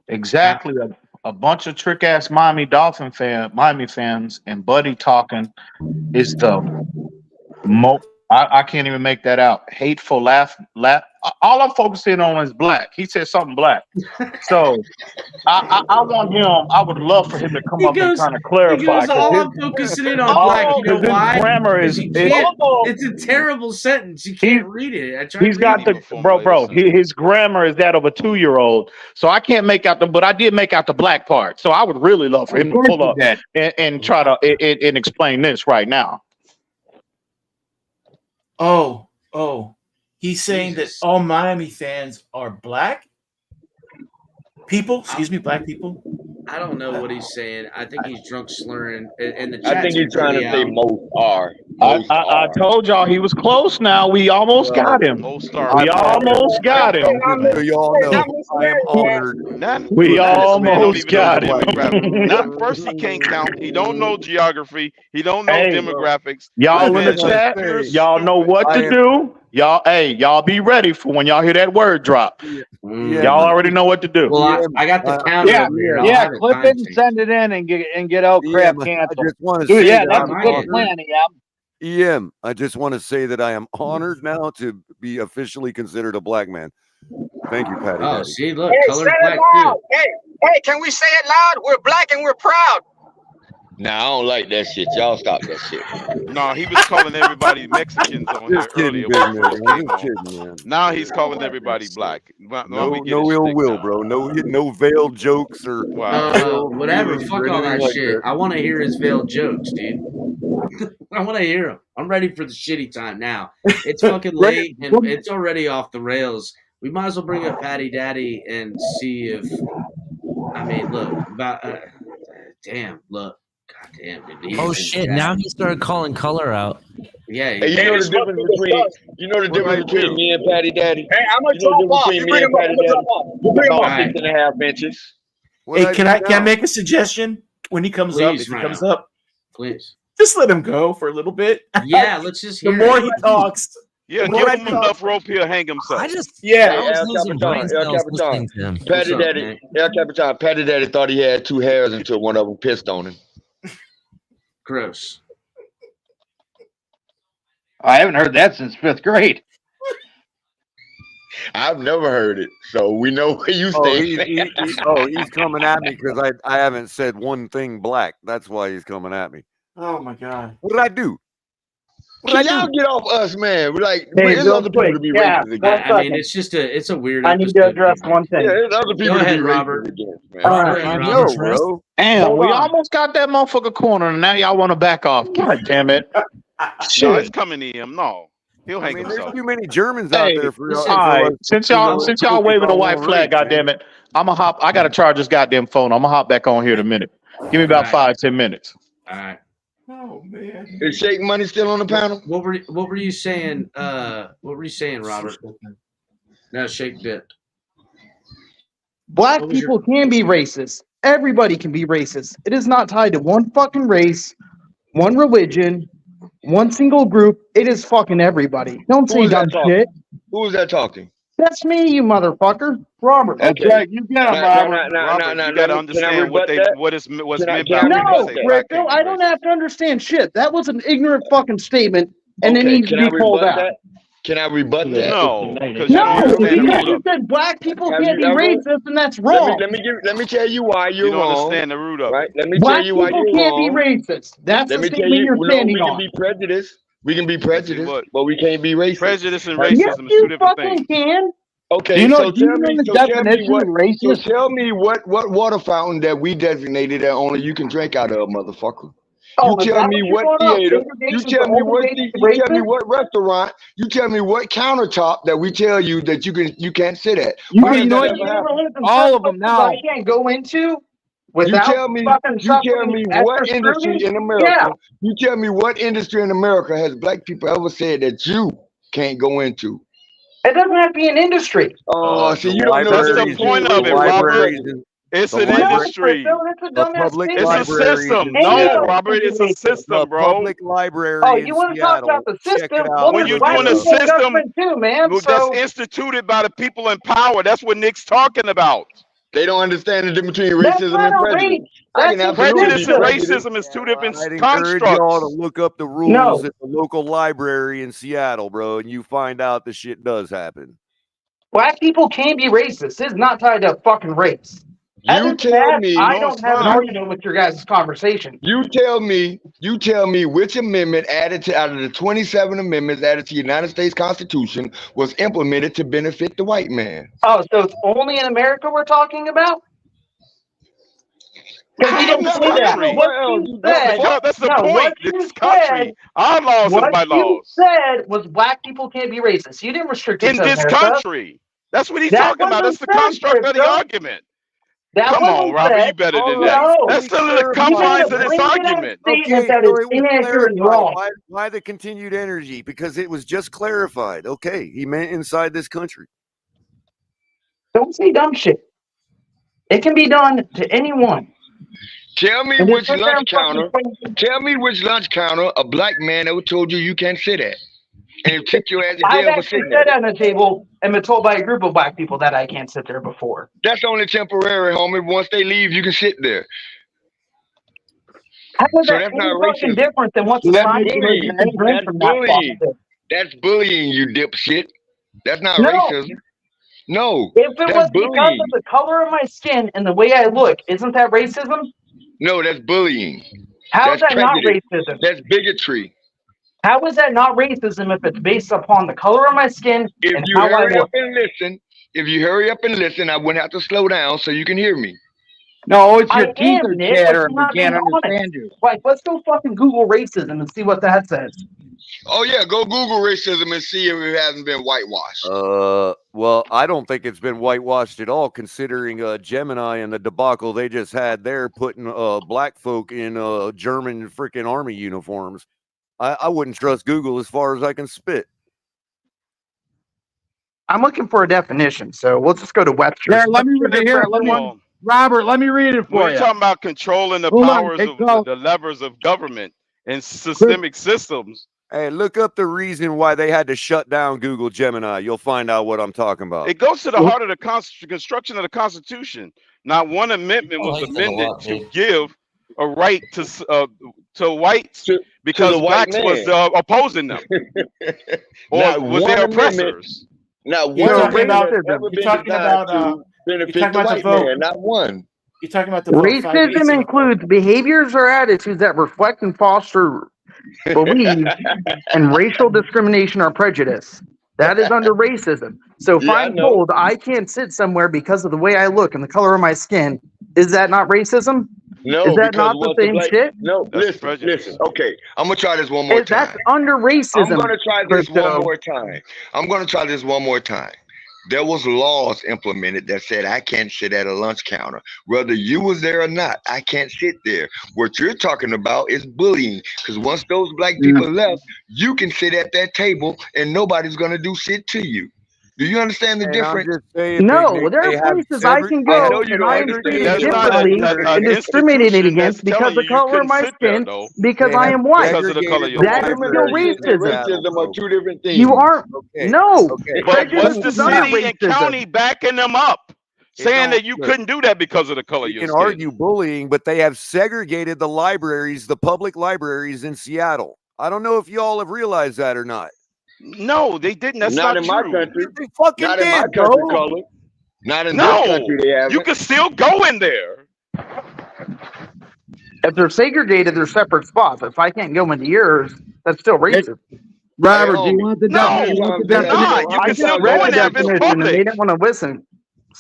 Exactly, a bunch of trick ass Miami fans, and Buddy talking is the I can't even make that out. Hateful laugh. All I'm focusing on is black. He said something black. So I want him. I would love for him to come up and kind of clarify. He goes, all I'm focusing in on black. You know why? Grammar is You can't. It's a terrible sentence. You can't read it. I tried. He's got his grammar is that of a 2-year-old. So I can't make out but I did make out the black part. So I would really love for him to pull up and try to and explain this right now. Oh, he's saying that all Miami fans are black people. Excuse me, black people. I don't know what he's saying. I think he's drunk slurring. And the chat's I think he's trying to say most are. I told y'all he was close now. We almost got him. We almost got him. Y'all know I am honored. We almost got him. Not first, he can't count. He don't know geography. He don't know demographics. Y'all in the chat, y'all know what to do. Y'all be ready for when y'all hear that word drop. Y'all already know what to do. Well, I got the counter. Yeah, clip it and send it in and get out crap canceled. Dude, that's a good plan, EM, I just want to say that I am honored now to be officially considered a black man. Thank you, Patty. Oh, Daddy. see, look, Hey, color say black it loud. too. Hey, can we say it loud? We're black and we're proud. Nah, I don't like that shit. Y'all stop that shit. No, he was calling everybody Mexicans on here earlier. Now he's calling everybody black. No ill will, bro. No veiled jokes or whatever. Fuck all that shit. I want to hear his veiled jokes, dude. I want to hear him. I'm ready for the shitty time now. It's fucking late and it's already off the rails. We might as well bring up Patty Daddy and see if. I mean, look about. Damn, look. God damn, dude. Oh shit! Now he started calling color out. Yeah. Hey, you know the difference between me and Patty Daddy? Hey, I'm gonna drop off. You bring him up. About 6.5 inches. Hey, can I make a suggestion when he comes up? If he comes up, please just let him go for a little bit. Yeah, let's just hear the more he talks. Yeah, give him enough rope, he'll hang himself. El Capitan. Patty Daddy thought he had 2 hairs until one of them pissed on him. Gross. I haven't heard that since 5th grade. I've never heard it, so we know where you stand. He's coming at me because I haven't said one thing black. That's why he's coming at me. Oh my god! What did I do? Can y'all get off us, man? We're like, there's other people to be racist against. I mean, it's a weird. I need to address one thing. Yeah, there's other people Go ahead, to be Robert. racist against, man. All right, bro. Damn, we almost got that motherfucker corner, and now y'all want to back off. God damn it! No, it's coming to him. No, he'll hang there's himself. too many Germans out there for all right. Since y'all waving the white flag, goddamn it, I'ma hop. I gotta charge this goddamn phone. I'm gonna hop back on here in a minute. Give me about 5-10 minutes. All right. Oh man. Is Shake Money still on the panel? What were you saying? What were you saying, Robert? No, Shake dipped. Black people can be racist. Everybody can be racist. It is not tied to one fucking race, one religion, one single group. It is fucking everybody. Don't say dumb shit. Who is that talking? That's me, you motherfucker. Robert. That's right. You got him, Robert. Robert, you got to understand what's meant by No, when you say Rico, I don't have to understand shit. That was an ignorant fucking statement, and it needs to be pulled out. Can I rebut that? No, because you said black people can't be racist, and that's wrong. Let me tell you why you're wrong. You don't understand the root of it. Right? Let me black tell you why you're people can't wrong. be racist. That's Let the me tell statement you, you're standing on. we can be prejudiced. We can be prejudiced, but we can't be racist. Prejudice and racism is two different things. Can. Okay, do you know, so do you tell know me, the so tell me definition what, of racist? so tell me what water fountain that we designated that only you can drink out of, motherfucker. Oh, You tell me what theater. You tell me what. You tell me what restaurant. You tell me what countertop that we tell you that you can't sit at. You When know has what? that ever happened? All of them now. I can't go into without You tell me what industry in America. Yeah. You tell me what industry in America has black people ever said that you can't go into? It doesn't have to be an industry. Oh, see, you don't know. That's the point of it, Robert. It's an industry. It's a system. No, Robert, it's a system, bro. Public library. Oh, you want to talk about the system? When you're doing a system that's instituted by the people in power, that's what Nick's talking about. They don't understand the difference between racism and prejudice. Prejudice and racism is two different I'd encourage y'all to constructs. look up the rules at the local library in Seattle, bro, and you find out the shit does happen. Black people can be racist. It's not tied to fucking race. You tell me. I don't have an argument with your guys' conversation. You tell me which amendment added out of the 27 amendments added to the United States Constitution was implemented to benefit the white man. Oh, so it's only in America we're talking about? Because you didn't say that. That's the point. This country. Our laws are by laws. What you said was black people can't be racist. You didn't restrict it In this country. That's what he's talking about. That's the construct of the argument. Come on, Robert, you better than that. That's still in the confines of this argument. Why the continued energy? Because it was just clarified. Okay, he meant inside this country. Don't say dumb shit. It can be done to anyone. Tell me which lunch counter. Tell me which lunch counter a black man ever told you can't sit at, and took your ass to jail for sitting I've there. actually sat at a table and been told by a group of black people that I can't sit there before. That's only temporary, homie. Once they leave, you can sit there. How is So that that's not fucking racist. different than what's That's society bullying. That's bullying. That's bullying, you dipshit. That's not racism. No, If it that's was because bullying. of the color of my skin and the way I look, isn't that racism? No, that's bullying. How is That's that not prejudice. racism? That's bigotry. How is that not racism if it's based upon the color of my skin If and you how I hurry look? up and listen, I wouldn't have to slow down so you can hear me. No, it's your I teeth am, are Nick, but chattering. you're We not can't being honest. understand you. Like, let's go fucking Google racism and see what that says. Oh yeah, go Google racism and see if it hasn't been whitewashed. Well, I don't think it's been whitewashed at all, considering Gemini and the debacle they just had there, putting black folk in German freaking army uniforms. I wouldn't trust Google as far as I can spit. I'm looking for a definition, so we'll just go to Webster's. Here, let me read it here. Robert, let me read it for We're you. talking about controlling the Hold on, powers hey, of Carl. the levers of government and systemic systems. Hey, look up the reason why they had to shut down Google Gemini. You'll find out what I'm talking about. It goes to the heart of the construction of the Constitution. Not one amendment was amended to give a right to whites because the white blacks was man. Opposing them, or Not was one their amendment. oppressors. Not You're one talking about, amendment ever you're been talking designed about, to you're benefit talking the about white the vote. man. Not one. You're talking about the vote. 5 days Racism ago. includes behaviors or attitudes that reflect and foster beliefs and racial discrimination or prejudice. That is under racism. So if Yeah, I I'm know. told I can't sit somewhere because of the way I look and the color of my skin, is that not racism? No, Is that because not the once the same black shit? no, That's listen, prejudice. listen. Okay, I'm gonna try this one more That's time. under I'm racism. gonna try this one Crypto. more time. I'm gonna try this one more time. There was laws implemented that said I can't sit at a lunch counter, whether you was there or not. I can't sit there. What you're talking about is bullying, because once those black people left, you can sit at that table and nobody's gonna do shit to you. Do you understand the And I'm difference? just saying, Big No, Nick, there they are have places I can I go know you and don't I am understand treated That's the not differently an and discriminated institution that's against because telling the you you color of couldn't my sit there, skin though, because They I have am white. because of the color of segregated your the That is skin. still libraries in and racism. Seattle, racism are bro. two different things. You aren't. Okay, No, okay. But prejudice what's You the is not can't. city and racism. county backing them up, It saying don't that you look. couldn't do that because of the color of You your can skin? argue bullying, but they have segregated the libraries, the public libraries in Seattle. I don't know if y'all have realized that or not. No, they didn't. That's Not not in my true. country. They fucking Not in my did, country, bro. color. Not in this country, No, they you haven't. can still go in there. If they're segregated, they're separate spots. If I can't go into yours, that's still racist. Hey, Robert, do you homie, want the No, how many you want the times it's have you definition? not. know? You How I can many just still times go read have in the there you? if it's definition and they public. didn't want to listen.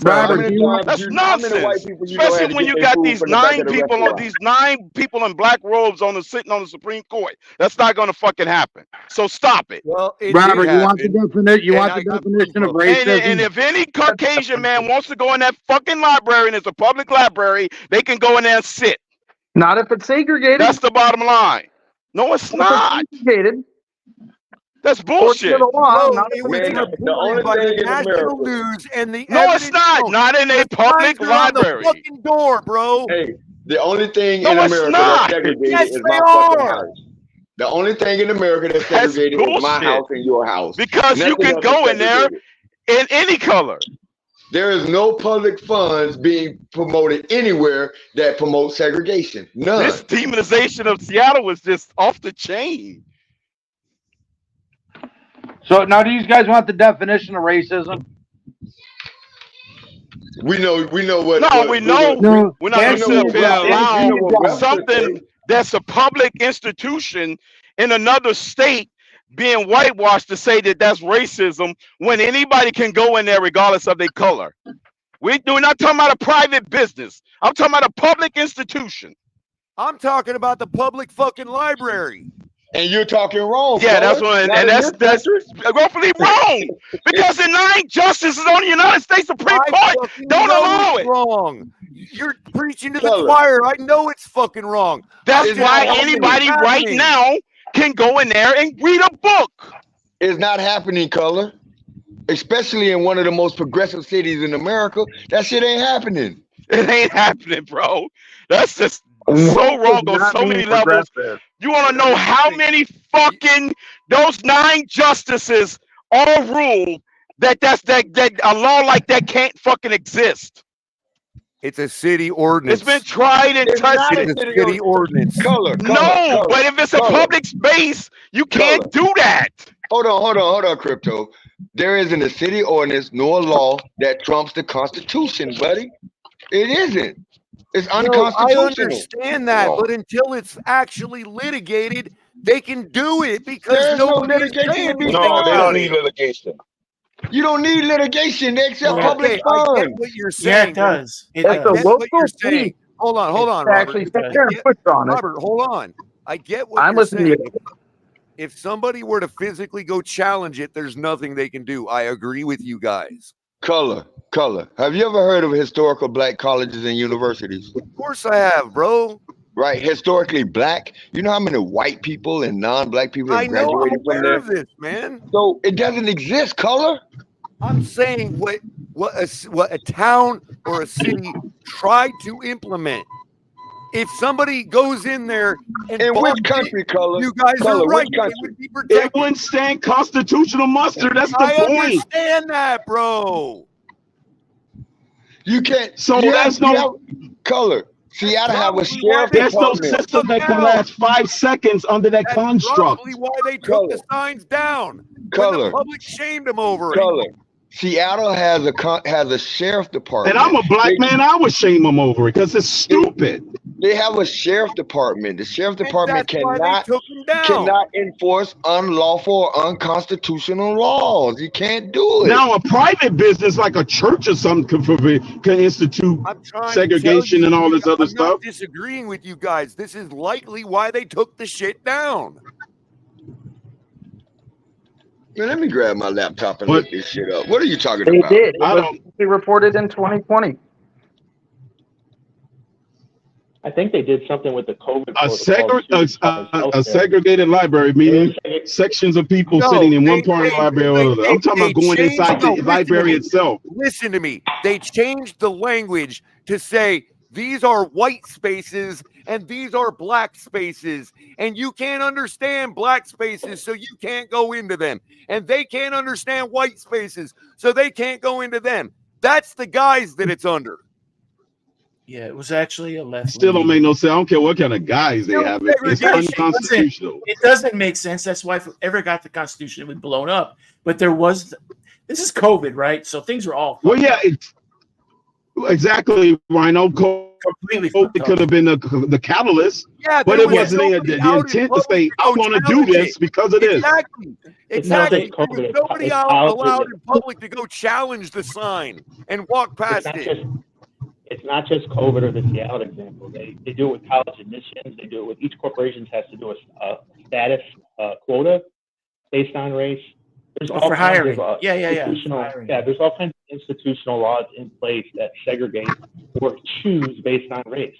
How Robert, many do you want times That's you? How many white nonsense. people you know had Especially to when get you their got food these from the back of the restaurant? nine people in black robes sitting on the Supreme Court. That's not going to fucking happen. So stop it. Well, it did Robert, you want the happen, definition? You and want I the got proof definition of of it. And racism? if any Caucasian man wants to go in that fucking library and it's a public library, they can go in there and sit. Not if it's segregated. That's the bottom line. No, it's If not. it's segregated. That's According to bullshit. the law, Bro, not if it it's was Man, the segregated. only reported by the thing in national America. news, and the No, it's evidence not. shows Not in a the signs public are on the library. fucking door, bro. Hey, the only thing No, in it's America that's not. segregated Yes, is they my fucking are. house. The only thing in America that's That's segregated is my bullshit. house and your house. Because you Nothing can else is go in there segregated. in any color. There is no public funds being promoted anywhere that promotes segregation. None. This demonization of Seattle was just off the chain. So now, do you guys want the definition of racism? We know what. No, what we know No, we're not going to sit up here and allow Webster something said. that's a public institution in another state being whitewashed to say that that's racism when anybody can go in there regardless of their color. We're not talking about a private business. I'm talking about a public institution. I'm talking about the public fucking library. And you're talking wrong. Yeah, brother. that's one, Not and in that's this country. roughly wrong because the 9 justices on the United States Supreme Court don't allow it's it. wrong. You're preaching to the Color. choir. I know it's fucking wrong. That's It's why not happening. anybody right now can go in there and read a book. It's not happening, color. Especially in one of the most progressive cities in America. That shit ain't happening. It ain't happening, bro. That's just so wrong on so many levels. You want to know how many fucking those 9 justices all ruled that a law like that can't fucking exist. It's a city ordinance. It's been tried and It's not tested. It's a city ordinance. Color. No, but if it's a public space, you can't do that. Hold on, Crypto. There isn't a city ordinance nor a law that trumps the Constitution, buddy. It isn't. It's unconstitutional. I understand that, but until it's actually litigated, they can do it because There's no nobody's litigation saying to be anything done. about it. litigation. You don't need litigation. They accept Okay, public I get funds. what you're Yeah, saying. it does. It I does. get what you're saying. Hold on, Robert. Actually, sit there and push on it. Robert, hold on. I get what I'm you're listening to saying. you. If somebody were to physically go challenge it, there's nothing they can do. I agree with you guys. Color. Have you ever heard of historical black colleges and universities? Of course I have, bro. Right, historically black. You know how many white people and non-black people have I know, I'm graduated from aware there? of this, man. So it doesn't exist, color. I'm saying what a town or a city tried to implement. If somebody goes in there and In which bombs country, color? you guys Color, are right. which It country? would be protected. It wouldn't stand constitutional muster. That's the I point. understand that, bro. You can't. So there's no color. Seattle have a Probably sheriff There's no department. system that can last 5 seconds under that That's construct. probably why they took the signs down. When Color. the public shamed them over it. Color. Seattle has a sheriff department. And I'm a black man. I would shame them over it because it's stupid. They have a sheriff department. The sheriff department cannot enforce unlawful or unconstitutional laws. You can't do it. Now, a private business like a church or something can institute segregation and all this other stuff. I'm not disagreeing with you guys. This is likely why they took the shit down. Man, let me grab my laptop and look this shit up. What are you talking They about? did. It was reported in 2020. I think they did something with the COVID. A segregated library, meaning sections of people sitting in one part of the library or another. I'm talking about going inside the library itself. Listen to me. They changed the language to say these are white spaces and these are black spaces, and you can't understand black spaces, so you can't go into them. And they can't understand white spaces, so they can't go into them. That's the guys that it's under. Yeah, it was actually a left. Still don't make no sense. I don't care what kind of guys they have. It's unconstitutional. It doesn't make sense. That's why if we ever got the Constitution, it would blown up. But there was, this is COVID, right? So things were all. Well, yeah, exactly. Rhino. COVID could have been the catalyst, but it wasn't the intent to say, I want to do this because of this. Exactly. There's nobody allowed in public to go challenge the sign and walk past it. It's not just COVID or the Seattle example. They do it with college admissions. They do it with each corporation has to do a status quota based on race. There's all for hiring. There's all kinds of institutional laws in place that segregate or choose based on race.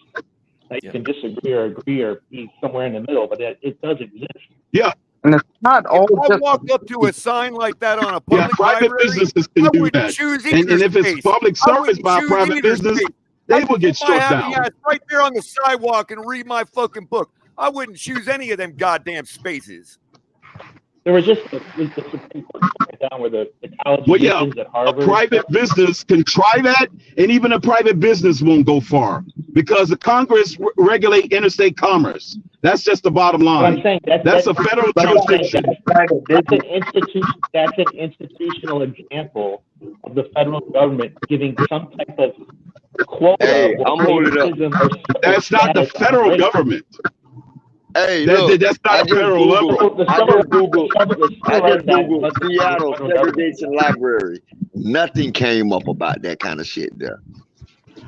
Now, you can disagree or agree or be somewhere in the middle, but it does exist. Yeah. And it's not all. If I walk up to a sign like that on a public private businesses can do that. And if it's public service by a private business, they will get struck down. Right there on the sidewalk and read my fucking book. I wouldn't choose any of them goddamn spaces. There was just the Supreme Court down where the college at Harvard. A private business can try that, and even a private business won't go far because the Congress regulate interstate commerce. That's just the bottom line. I'm saying that's a federal jurisdiction. That's an institutional example of the federal government giving some type of quota. Hey, I'm holding up. That's not the federal government. Hey, look, that's not a federal level. I just Googled Seattle segregation library. Nothing came up about that kind of shit there.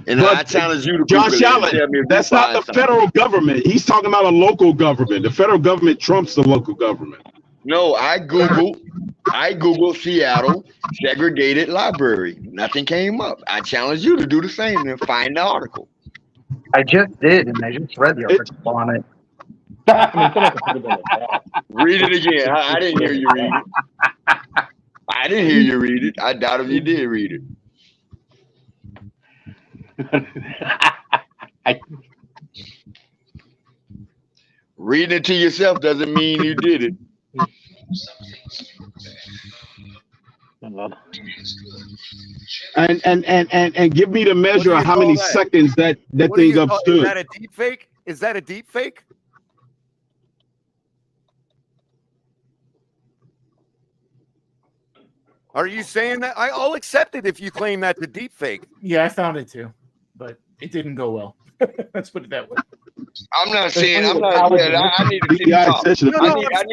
And I challenge you to Google Josh Allen, that's not the federal government. He's talking about a local government. The federal government trumps the local government. No, I Googled Seattle segregated library. Nothing came up. I challenge you to do the same and find the article. I just did, and I just read the article on it. Read it again. I didn't hear you read it. I didn't hear you read it. I doubt if you did read it. Reading it to yourself doesn't mean you did it. And give me the measure of how many seconds that thing upstood. Is that a deep fake? Is that a deep fake? Are you saying that? I'll accept it if you claim that's a deep fake. Yeah, I found it too, but it didn't go well. Let's put it that way. I'm not saying. I need to see the top. I need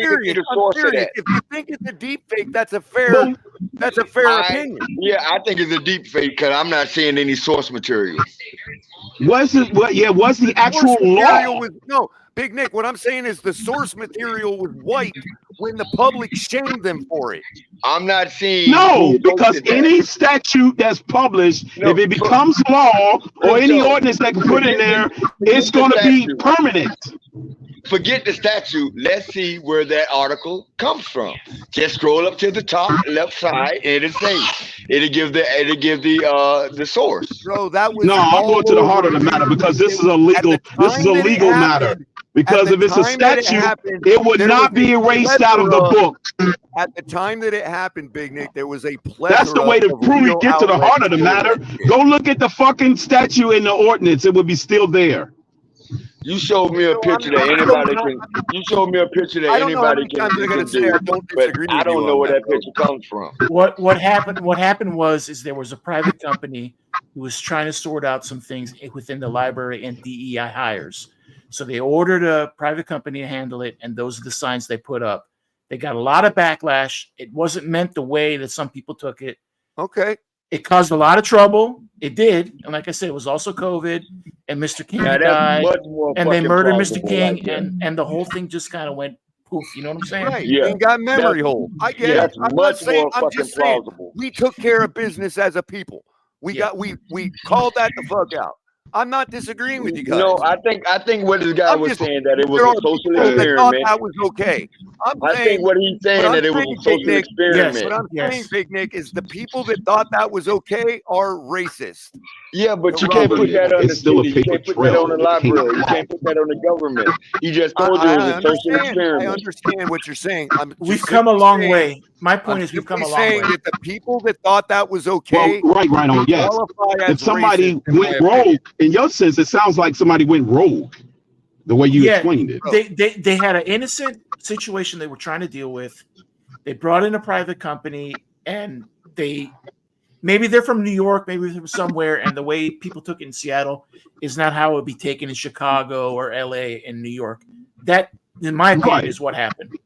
to see the source of that. If you think it's a deep fake, that's a fair opinion. Yeah, I think it's a deep fake because I'm not seeing any source material. What's the actual law? No, Big Nick, what I'm saying is the source material was wiped when the public shamed them for it. I'm not seeing. No, because any statute that's published, if it becomes law or any ordinance that can put in there, it's going to be permanent. Forget the statute. Let's see where that article comes from. Just scroll up to the top left side, and it'll give the source. Bro, that was I'm going to the heart of the matter because this is a legal matter. Because if it's a statute, it would not be erased out of the book. At the time that it happened, Big Nick, there was a plethora. That's the way to truly get to the heart of the matter. Go look at the fucking statute in the ordinance. It would be still there. You showed me a picture that anybody can. You showed me a picture that anybody can do, but I don't know where that picture comes from. What happened? What happened was there was a private company who was trying to sort out some things within the library and DEI hires. So they ordered a private company to handle it, and those are the signs they put up. They got a lot of backlash. It wasn't meant the way that some people took it. Okay. It caused a lot of trouble. It did. And like I said, it was also COVID, and Mr. King died, and they murdered Mr. King, and the whole thing just kind of went poof. You know what I'm saying? Right. Yeah. And got memory hole. I get it. I'm not saying, I'm just saying we took care of business as a people. We called that the fuck out. I'm not disagreeing with you guys. No, I think what this guy was saying that it was a social experiment. That was okay. I think what he's saying that it was a social experiment. What I'm saying, Big Nick, is the people that thought that was okay are racist. Yeah, but you can't put that on the city. You can't put that on the library. You can't put that on the government. He just told you it was a social experiment. I understand what you're saying. We've come a long way. My point is we've come a long way. That the people that thought that was okay, right on, yes. If somebody went rogue, in your sense, it sounds like somebody went rogue. The way you explained it, they had an innocent situation they were trying to deal with. They brought in a private company, and maybe they're from New York, maybe from somewhere, and the way people took it in Seattle is not how it would be taken in Chicago or LA and New York. That, in my opinion, is what happened.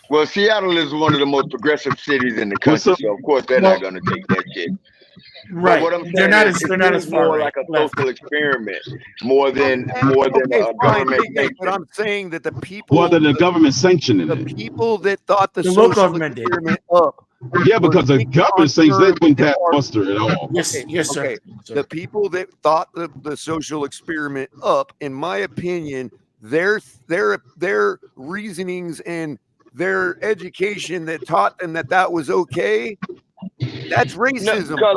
Well, Seattle is one of the most progressive cities in the country, so of course they're not going to take that shit. Right. But what I'm saying they're not as far more like a social experiment, more than a government thing. But I'm saying that the people, more than the government sanctioning the it. people that thought the local social government experiment up. Yeah, because the government says they wouldn't have Buster at all. Yes, yes, sir. Okay. The people that thought the social experiment up, in my opinion, their reasonings and their education that taught them that was okay. That's racism. No,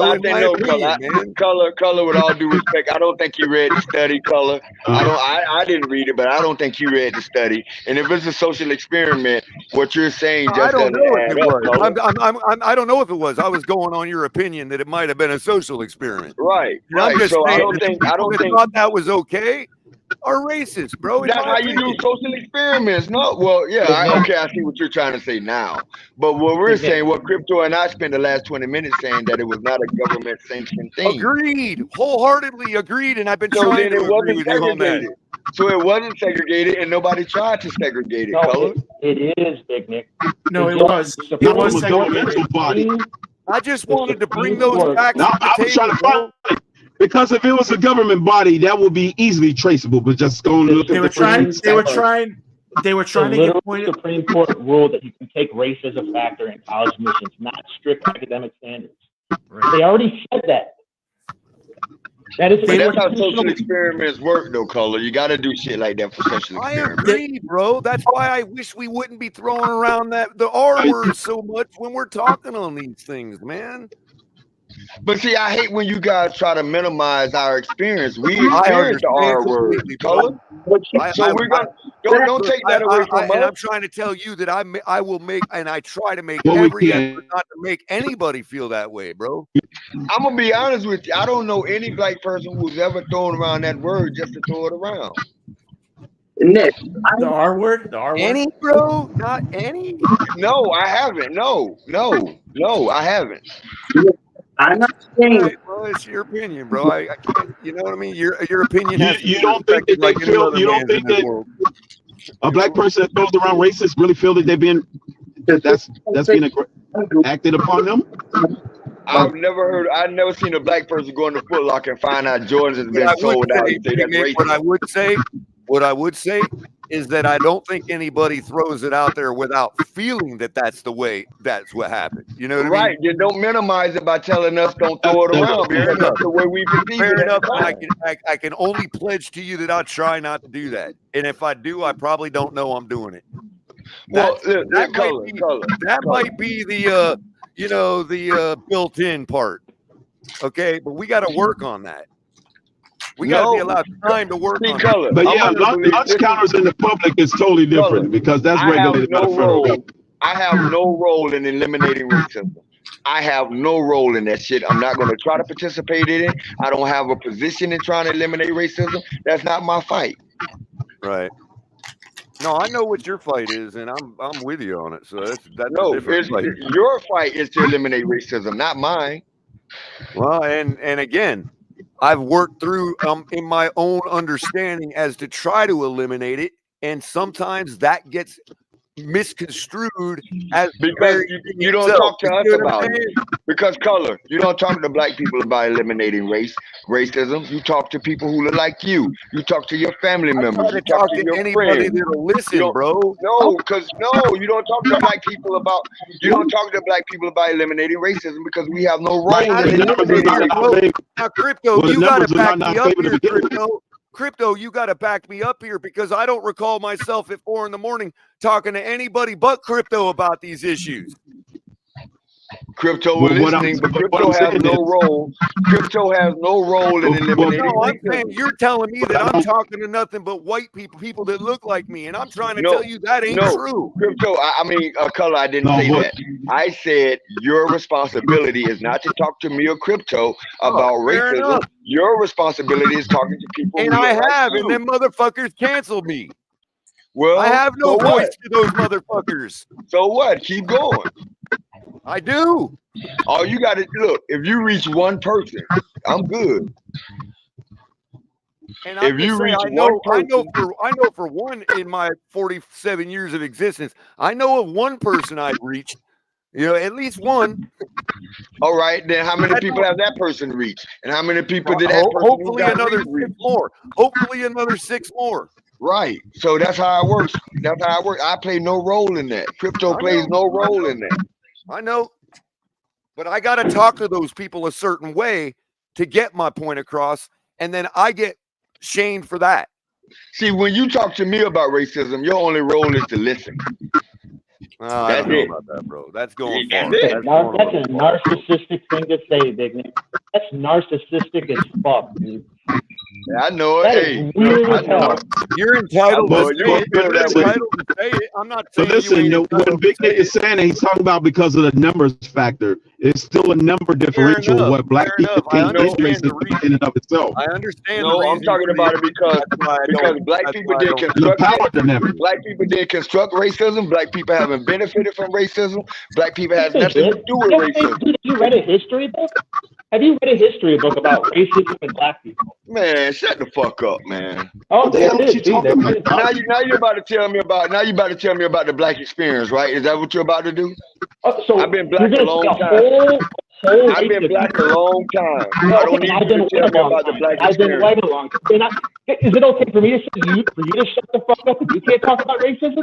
Color, with all due respect, I don't think you read the study, Color. I didn't read it, but I don't think you read the study. And if it's a social experiment, what you're saying just doesn't add up. I don't know if it was. I was going on your opinion that it might have been a social experiment. Right. I'm just saying, I don't think thought that was okay are racist, bro. That's how you do social experiments. No, well, yeah, I see what you're trying to say now. But what we're saying, what Crypto and I spent the last 20 minutes saying, that it was not a government sanctioned thing. Agreed, wholeheartedly agreed, and I've been trying to agree with you on that. So it wasn't segregated, and nobody tried to segregate it. No, Color. it is, Big Nick. No, it was. It was segregated. I just wanted to bring those back. I was trying to find it. Because if it was a government body, that would be easily traceable. But just going to look at They were trying to get pointed. Supreme Court ruled that you can take race as a factor in college admissions, not strict academic standards. Right. They already said that. That's how social experiments work, though, Color. You got to do shit like that for social experiments. I agree, bro. That's why I wish we wouldn't be throwing around the R word so much when we're talking on these things, man. But see, I hate when you guys try to minimize our experience. We experienced the R word, Color. So we're gonna don't take that away from us. And I'm trying to tell you that I will make, and I try to make every effort not to make anybody feel that way, bro. I'm gonna be honest with you. I don't know any black person who's ever thrown around that word just to throw it around. Nick, the R word, Any, bro? Not any? No, I haven't. No, I haven't. I'm not saying. Right, well, it's your opinion, bro. I can't. You know what I mean? Your opinion. You don't think that they feel? You don't think that a black person that throws around racist really feel that they've been that's being acted upon them? I've never seen a black person go into Foot Locker and find out Jordans has been sold out. What I would say is that I don't think anybody throws it out there without feeling that that's the way, that's what happened. You know what I mean? Right. You don't minimize it by telling us don't throw it around. Because that's the way we perceive it. Fair enough. I can only pledge to you that I'll try not to do that. And if I do, I probably don't know I'm doing it. That might be the the built-in part. Okay, but we got to work on that. We got to be allowed time to work on it. But yeah, lunch counters in the public is totally different because that's regulated by the federal government. I have no role in eliminating racism. I have no role in that shit. I'm not going to try to participate in it. I don't have a position in trying to eliminate racism. That's not my fight. Right. No, I know what your fight is, and I'm with you on it. So that's no. a different fight. Your fight is to eliminate racism, not mine. Well, and again, I've worked through in my own understanding as to try to eliminate it, and sometimes that gets misconstrued as because you don't talk to us about it. Because color, you don't talk to black people about eliminating racism. You talk to people who look like you. You talk to your family members. You talk to your anybody friends. that'll listen, bro. No, because you don't talk to black people about. You don't talk to black people about eliminating racism because we have no role in eliminating racism. Now, Crypto, you got to back me up here, Crypto. Crypto, you got to back me up here because I don't recall myself at 4 a.m. talking to anybody but Crypto about these issues. Crypto was listening, but Crypto has no role. Crypto has no role in eliminating racism. You're telling me that I'm talking to nothing but white people that look like me, and I'm trying to tell you that ain't true. Crypto, Color, I didn't say that. I said your responsibility is not to talk to me or Crypto about racism. Enough. Your responsibility is talking to people. And I have, and them motherfuckers canceled me. Well, I have no voice to those motherfuckers. So what? Keep going. I do. Oh, you got to look. If you reach one person, I'm good. And if you reach one person, I know for one in my 47 years of existence, I know of one person I've reached. You know, at least one. All right, then how many people have that person reached? And how many people did that person hopefully another 6 more. Hopefully another 6 more. Right. So that's how it works. That's how it works. I play no role in that. Crypto plays no role in that. I know. But I got to talk to those people a certain way to get my point across. And then I get shamed for that. See, when you talk to me about racism, your only role is to listen. I don't know about that, bro. That's going far. That's a narcissistic thing to say, Big Nick. That's narcissistic as fuck, dude. Yeah, I know it. You're entitled to say it. I'm not saying. But listen, when Big Nick is saying that, he's talking about because of the numbers factor. It's still a number differential. What black people can't do in and of itself. I understand. No, I'm talking about it because black people did construct black people did construct racism. Black people haven't benefited from racism. Black people has nothing to do with racism. Have you read a history book? Have you read a history book about racism and black people? Man, shut the fuck up, man. Oh, there it is. Now you're about to tell me about the black experience, right? Is that what you're about to do? So I've been black a long time. I've been black a long time. I don't need you to tell me about the black experience. I've been white a long time. Is it okay for me to say for you to shut the fuck up if you can't talk about racism?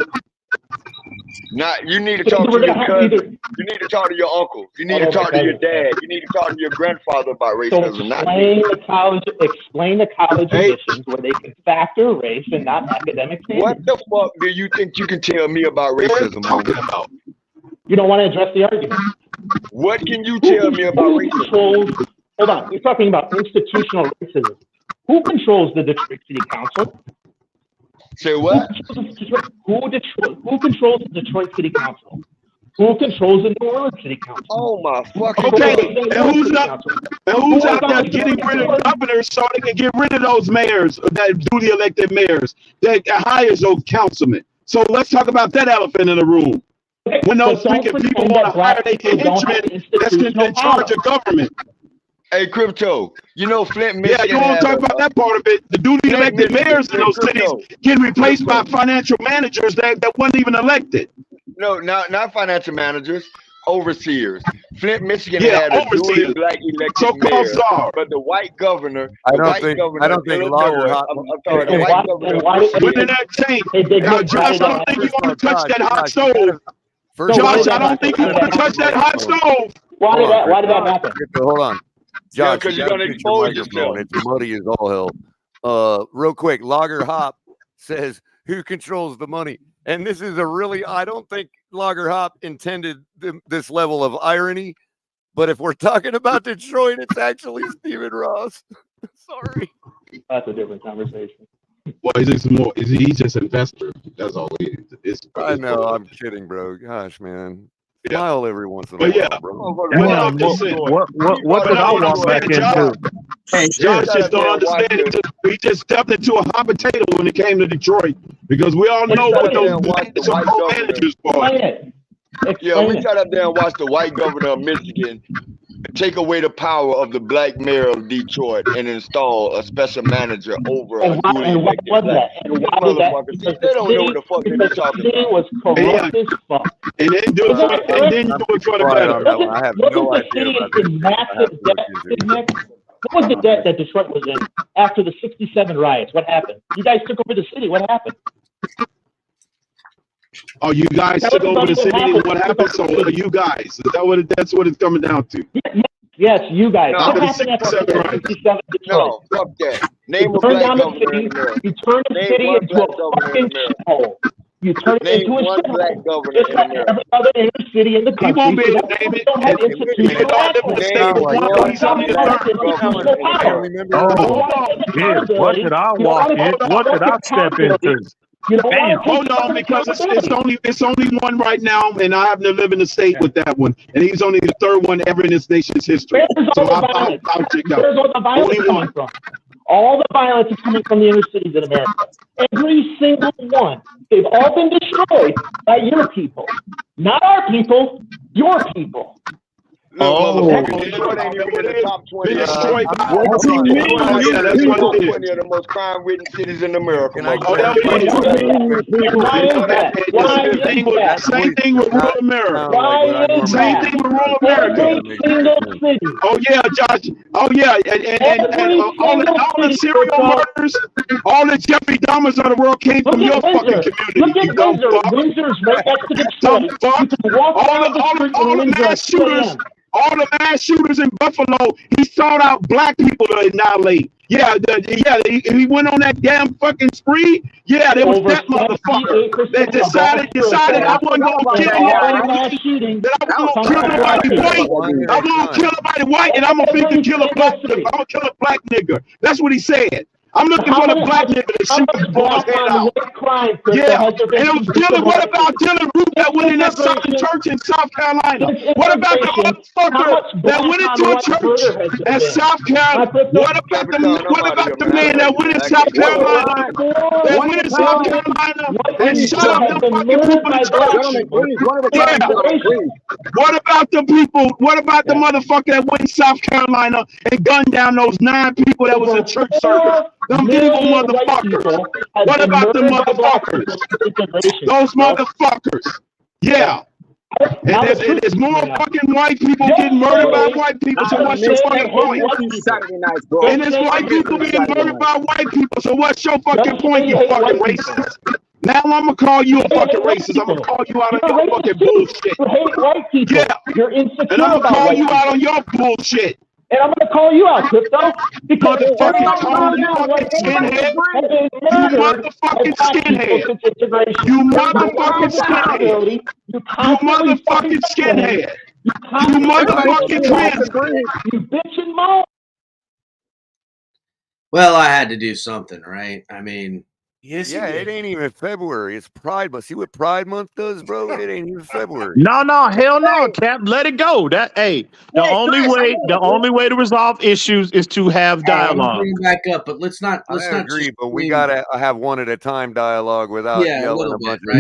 You need to talk to your cousin. You need to talk to your uncle. You need to talk to your dad. You need to talk to your grandfather about racism. So explain the college editions where they can factor race and not academic standards. What the fuck do you think you can tell me about racism? You don't want to address the argument. What can you tell me about racism? Hold on. We're talking about institutional racism. Who controls the Detroit City Council? Say what? Who controls the Detroit City Council? Who controls the New Orleans City Council? Oh my fucking okay. And who's out there getting rid of governors so they can get rid of those mayors, that duly elected mayors, that hires those councilmen? So let's talk about that elephant in the room. When those freaking people want to hire their henchmen that's in charge of government. Hey, Crypto, you know Flint, Michigan. Yeah, you want to talk about that part of it. The duly elected mayors in those cities get replaced by financial managers that weren't even elected. No, not financial managers, overseers. Flint, Michigan had a duly black elected mayor, but the white governor. I don't think Lager hot. The white governor. When did that change? Now, Josh, I don't think you want to touch that hot stove. Josh, I don't think you want to touch that hot stove. Why did that happen? Hold on. Josh, because you're gonna expose yourself. It's muddy as all hell. Real quick, Lager Hop says, "Who controls the money?" And this is I don't think Lager Hop intended this level of irony. But if we're talking about Detroit, it's actually Stephen Ross. Sorry, that's a different conversation. Well, he's just an investor. That's all he is. I know. I'm kidding, bro. Gosh, man. Smile every once in a while, bro. Damn, what did I walk back into? Hey, Josh just don't understand it. We just stepped into a hot potato when it came to Detroit because we all know what those managers for. Yeah, we got up there and watched the white governor of Michigan take away the power of the black mayor of Detroit and install a special manager over a duly elected black. They don't know what the fuck they're talking about. Was corrupt as fuck. And then do it for the better. I have no idea about this. Massive debt. What was the debt that Detroit was in after the '67 riots? What happened? You guys took over the city. What happened? Oh, you guys took over the city. What happened? So you guys? Is that what that's what it's coming down to? Yes, you guys. No, what happened after the '67 Detroit? No, fuck that. Name You a turned black down the governor city. in America. You turned the Name city one into black a governor in fucking America. shithole. You turned it Name into a one black shithole. governor Just in like America. every other inner city in the country. He won't be able to That's name why we it. don't have It institutional all live in the state of accountability. Washington. He's only the third Institutional governor. power. Shit, what did I walk in? What did I step into? You know Damn. Hold on, because it's only one right now, and I happen to live in the state with that one, and he's only the third one ever in this nation's history. So I'll check out. Where's all the violence coming from? All the violence is coming from the inner cities in America. Every single one. They've all been destroyed by your people. Not our people, your people. Oh, Detroit ain't even in the top 20. Detroit. What do you mean? Yeah, That's that's what top it is. 20 of the most crime-ridden cities in America. Same thing with rural America. Same thing with rural America. Oh yeah, Josh. Oh yeah, and all the serial murders, all the Jeffrey Dahmers of the world came from your fucking community. Look at Windsor. Windsor's right next to Detroit. You can walk down the street All in the Windsor mass at 2 shooters, a.m. all the mass shooters in Buffalo, he sought out black people to annihilate. Yeah, he went on that damn fucking spree. Yeah, there was Over that motherfucker that decided I wasn't gonna kill nobody. That I wasn't gonna kill nobody white. I won't kill nobody white, and I'm gonna kill a black. I'm gonna kill a black nigger. That's what he said. I'm looking for the black nigga to shoot his boy's head out. Yeah, and it was Dylan. What about Dylan Root that went in that Southern church in South Carolina? What about the motherfucker that went into a church in South Carolina? What about the man that went in South Carolina? That went in South Carolina and shot up the fucking people in church? Yeah. What about the people? What about the motherfucker that went in South Carolina and gunned down those 9 people that was in church service? Them evil motherfuckers. What about the motherfuckers? Those motherfuckers. Yeah. And there's more fucking white people getting murdered by white people, so what's your fucking point? And there's white people being murdered by white people, so what's your fucking point, you fucking racist? Now I'm gonna call you a fucking racist. I'm gonna call you out on your fucking bullshit. You hate white people. Yeah. You're insecure And I'm gonna about call white you people. out on your bullshit. And I'm going to call you out, Crypto, because motherfucking Tony, you fucking skinhead. You motherfucking skinhead. You motherfucking skinhead. You motherfucking skinhead. You motherfucking trans. You bitch and moan. Well, I had to do something, right? I mean, Yes, yeah, it ain't even February. It's Pride Month. See what Pride Month does, bro? It ain't even February. No, hell no, Cap. Let it go. The only way to resolve issues is to have dialogue. Bring back up, but let's not agree. But we gotta have one at a time dialogue without yelling a bunch. Right?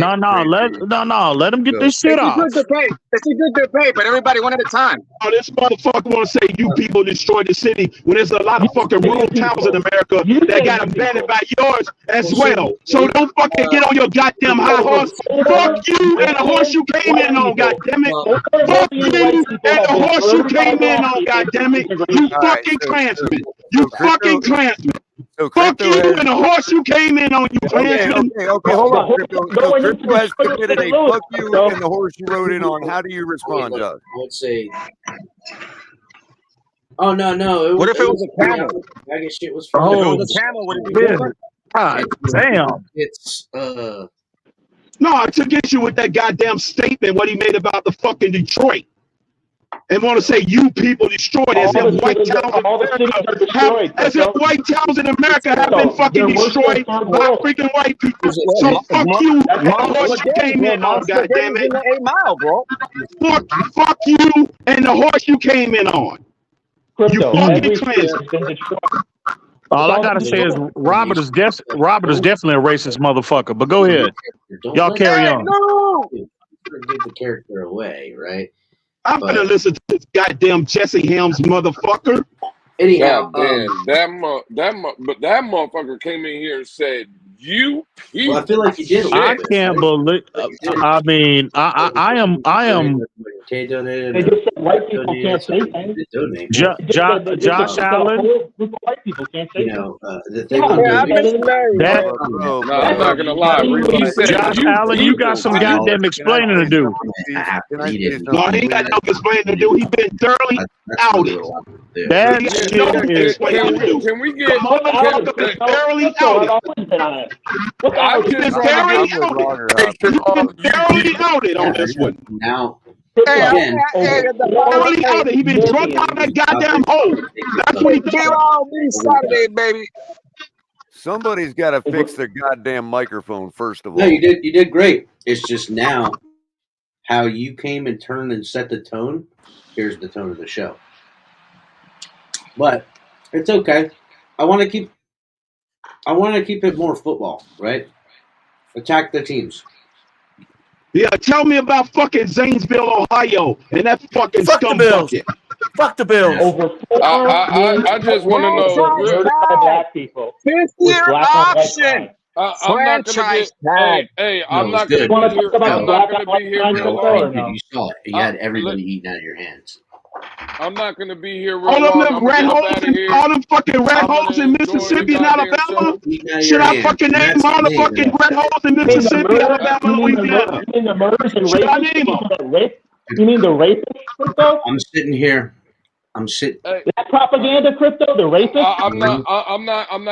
Let them get this shit off. It's a good debate, but everybody one at a time. Oh, this motherfucker want to say you people destroyed the city when there's a lot of fucking rural towns in America that got abandoned by yours as well. So don't fucking get on your goddamn high horse. Fuck you and the horse you came in on, goddammit. Fuck you and the horse you came in on, goddammit. You fucking Klansman. You fucking Klansman. Fuck you and the horse you came in on, you Klansman. Okay, hold on, Crypto. So Crypto has committed a fuck you and the horse you rode in on. How do you respond, Josh? Let's see. Oh no! What if it was a camel? I guess shit was from. If it was a camel, would it be different? God damn! It's No, I took issue with that goddamn statement what he made about the fucking Detroit. and want to say you people destroyed as if white towns in America as if white towns in America have been fucking destroyed by freaking white people. So fuck you and the horse you came in on, goddammit. Fuck you and the horse you came in on. You fucking cleanse. All I gotta say is Robert is definitely a racist motherfucker. But go ahead, y'all carry on. Give the character away, right? I'm gonna listen to this goddamn Jesse Helms motherfucker. Anyhow, that motherfucker came in here and said, "You people." Well, I feel like you did. I can't believe. I mean, I am. They just said white people can't say things. Josh Allen. White people can't say things. I'm not gonna lie. He said, Josh Allen, you got some goddamn explaining to do. No, he ain't got no explaining to do. He been thoroughly outed. That shit is. Can we get thoroughly outed? Thoroughly outed on this one. Now. Again, he been drunk out that goddamn hole. That's what he did all this Saturday, baby. Somebody's got to fix their goddamn microphone first of all. No, you did great. It's just now how you came and turned and set the tone. Here's the tone of the show. But it's okay. I want to keep it more football, right? Attack the teams. Yeah, tell me about fucking Zanesville, Ohio, and that fucking scum bucket. Fuck the Bills. I just want to know. Black people. Fifth year option. Franchise tag. Hey, I'm not going to be here real long. You saw it. You had everybody eating out of your hands. I'm not going to be here real long. All them fucking rat holes in Mississippi and Alabama. Should I fucking name all the fucking rat holes in Mississippi, Alabama, Louisiana? You mean the rapist, Crypto? I'm sitting here. That propaganda, Crypto, the rapist. I'm not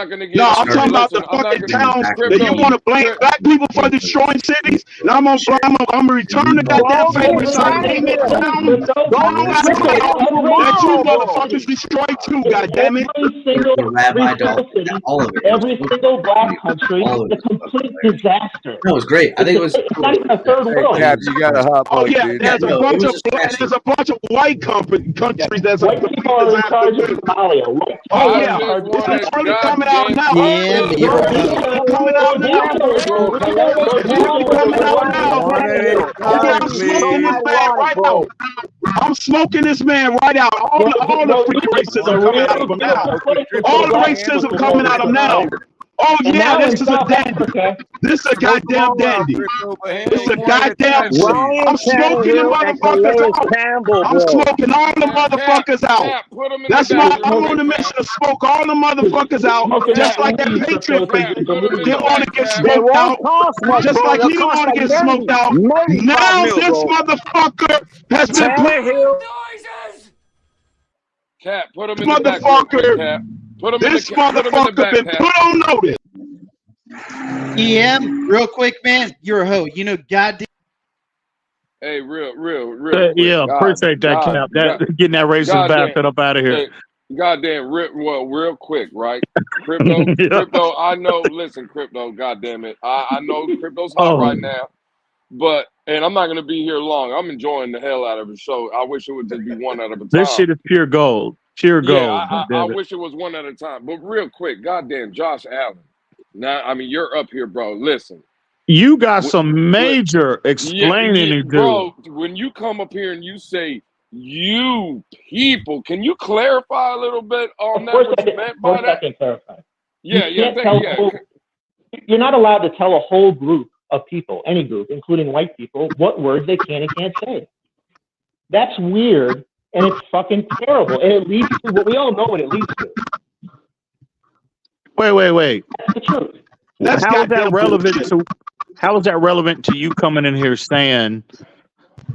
gonna get. No, I'm talking about the fucking towns that you want to blame black people for destroying cities. And I'm gonna return the goddamn favor. So I name it town. That you motherfuckers destroyed too. Goddammit. Every single black country is a complete disaster. No, it was great. I think it was. It's not even a third world. Caps, you gotta hop. Oh yeah, there's a bunch of white countries that's. White people are in charge of Somalia. Oh yeah, it's really coming out now. Coming out now. I'm smoking this man right out. All the freaking racism coming out of him now. All the racism coming out of him now. Oh yeah, this is a dandy. This is a goddamn dandy. This is a goddamn. I'm smoking the motherfuckers out. I'm smoking all the motherfuckers out. That's why I'm on a mission to smoke all the motherfuckers out, just like that Patriot fan didn't want to get smoked out, just like he didn't want to get smoked out. Now this motherfucker has been put. Cap, put him in the back. Cap. This motherfucker been put on notice. EM, real quick, man. You're a hoe. You know, goddamn. Hey, real. Yeah, appreciate that, Cap. Getting that racist bastard up out of here. Hey, goddamn, real quick, right? Crypto. I know. Listen, Crypto. Goddamn it. I know Crypto's hot right now, and I'm not gonna be here long. I'm enjoying the hell out of it. So I wish it would just be one at a time. This shit is pure gold. Pure gold. Yeah, I wish it was one at a time. But real quick, goddamn, Josh Allen. Now, I mean, you're up here, bro. Listen. You got some major explaining to do. Bro, when you come up here and you say, you people, can you clarify a little bit on that? What you meant by that? I can clarify. Yeah. You're not allowed to tell a whole group of people, any group, including white people, what words they can and can't say. That's weird. And it's fucking terrible. And it leads to what we all know what it leads to. Wait. That's the truth. How is that relevant to you coming in here saying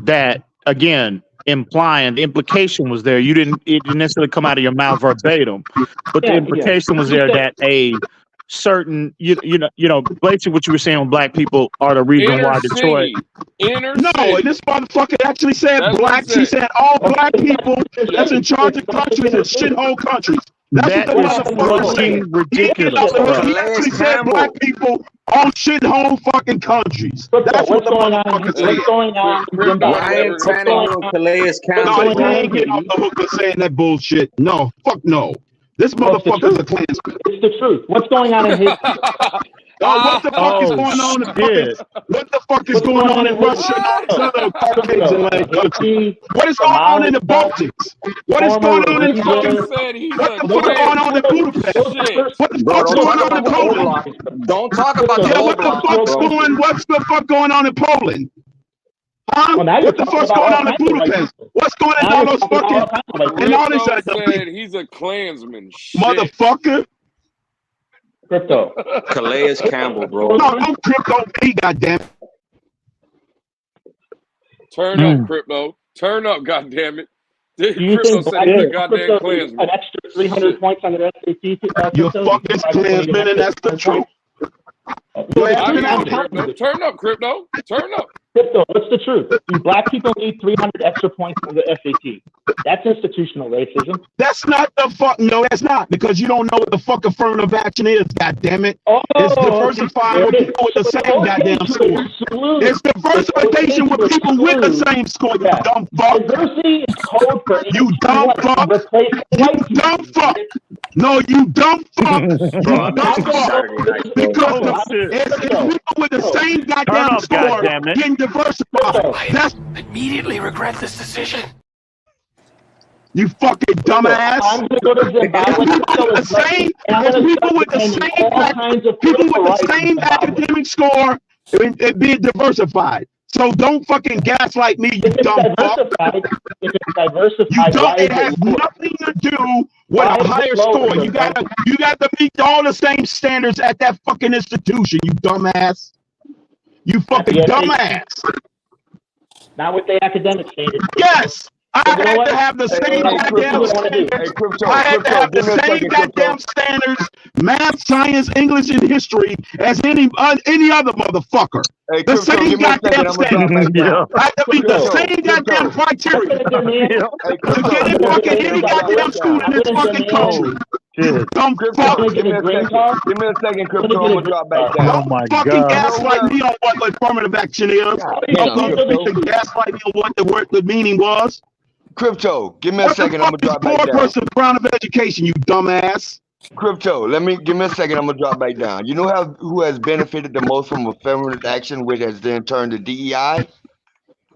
that, again, implying the implication was there? It didn't necessarily come out of your mouth verbatim, but the implication was there that certain, basically what you were saying on black people are the reason why Detroit. No, and this motherfucker actually said blacks. He said all black people that's in charge of countries and shithole countries. That's what the motherfucker said. Ridiculous. He actually said black people own shithole fucking countries. That's what the motherfucker said. What's going on? Ryan Tannehill, Calais Campbell. No, he ain't getting off the hook for saying that bullshit. No, fuck no. This motherfucker's a Klansman. It's the truth. What's going on in his? What the fuck is going on in what the fuck is going on in Russia and all these other Caucasian Atlantic countries? What is going on in the Baltics? What is going on in fucking what the fuck going on in Budapest? What the fuck's going on in Poland? Don't talk about the what's the fuck going on in Poland? Huh? What the fuck's going on in Budapest? What's going on in all those fucking and all this other said he's a Klansman. Motherfucker. Crypto. Calais Campbell, bro. No, don't crypto me, goddamn. Turn up, crypto. Turn up, goddammit. You Crypto think said he's a goddamn Klansman. An extra 300 points on the SAT? You're fucking Klansman, and that's the truth. Turn up, crypto. Turn up. Crypto, what's the truth? Do black people need 300 extra points on the SAT? That's institutional racism. That's not the fuck. No, that's not, because you don't know what the fuck affirmative action is. God damn it! It's diversifying with people with the same goddamn score. It's diversification with people with the same score. You dumb fuck. Diversity is code for you dumb fuck. You dumb fuck. No, you dumb fuck. You dumb fuck. Because it's people with the same goddamn score getting diversified. That's immediately regret this decision. You fucking dumbass. I'm gonna go to Zimbabwe. People with the same academic score and being diversified. So don't fucking gaslight me, you dumb fuck. If it's diversified, you don't. It has nothing to do with a higher score. You got to meet all the same standards at that fucking institution. You dumbass. You fucking dumbass. Not with the academic standards. Yes. I had to have the same goddamn standards. I had to have the same goddamn standards, math, science, English, and history as any other motherfucker. The same goddamn standards. I had to meet the same goddamn criteria to get in fucking any goddamn school in this fucking country. Dumb fuck. Give me a second, crypto. I'm gonna drop back down. Oh my God. Fucking gaslight me on what affirmative action is. Don't gaslight me on what the meaning was. Crypto, give me a second. I'm gonna drop back down. Poor person crown of education, you dumbass. Crypto, give me a second. I'm gonna drop back down. You know who has benefited the most from affirmative action, which has then turned to DEI?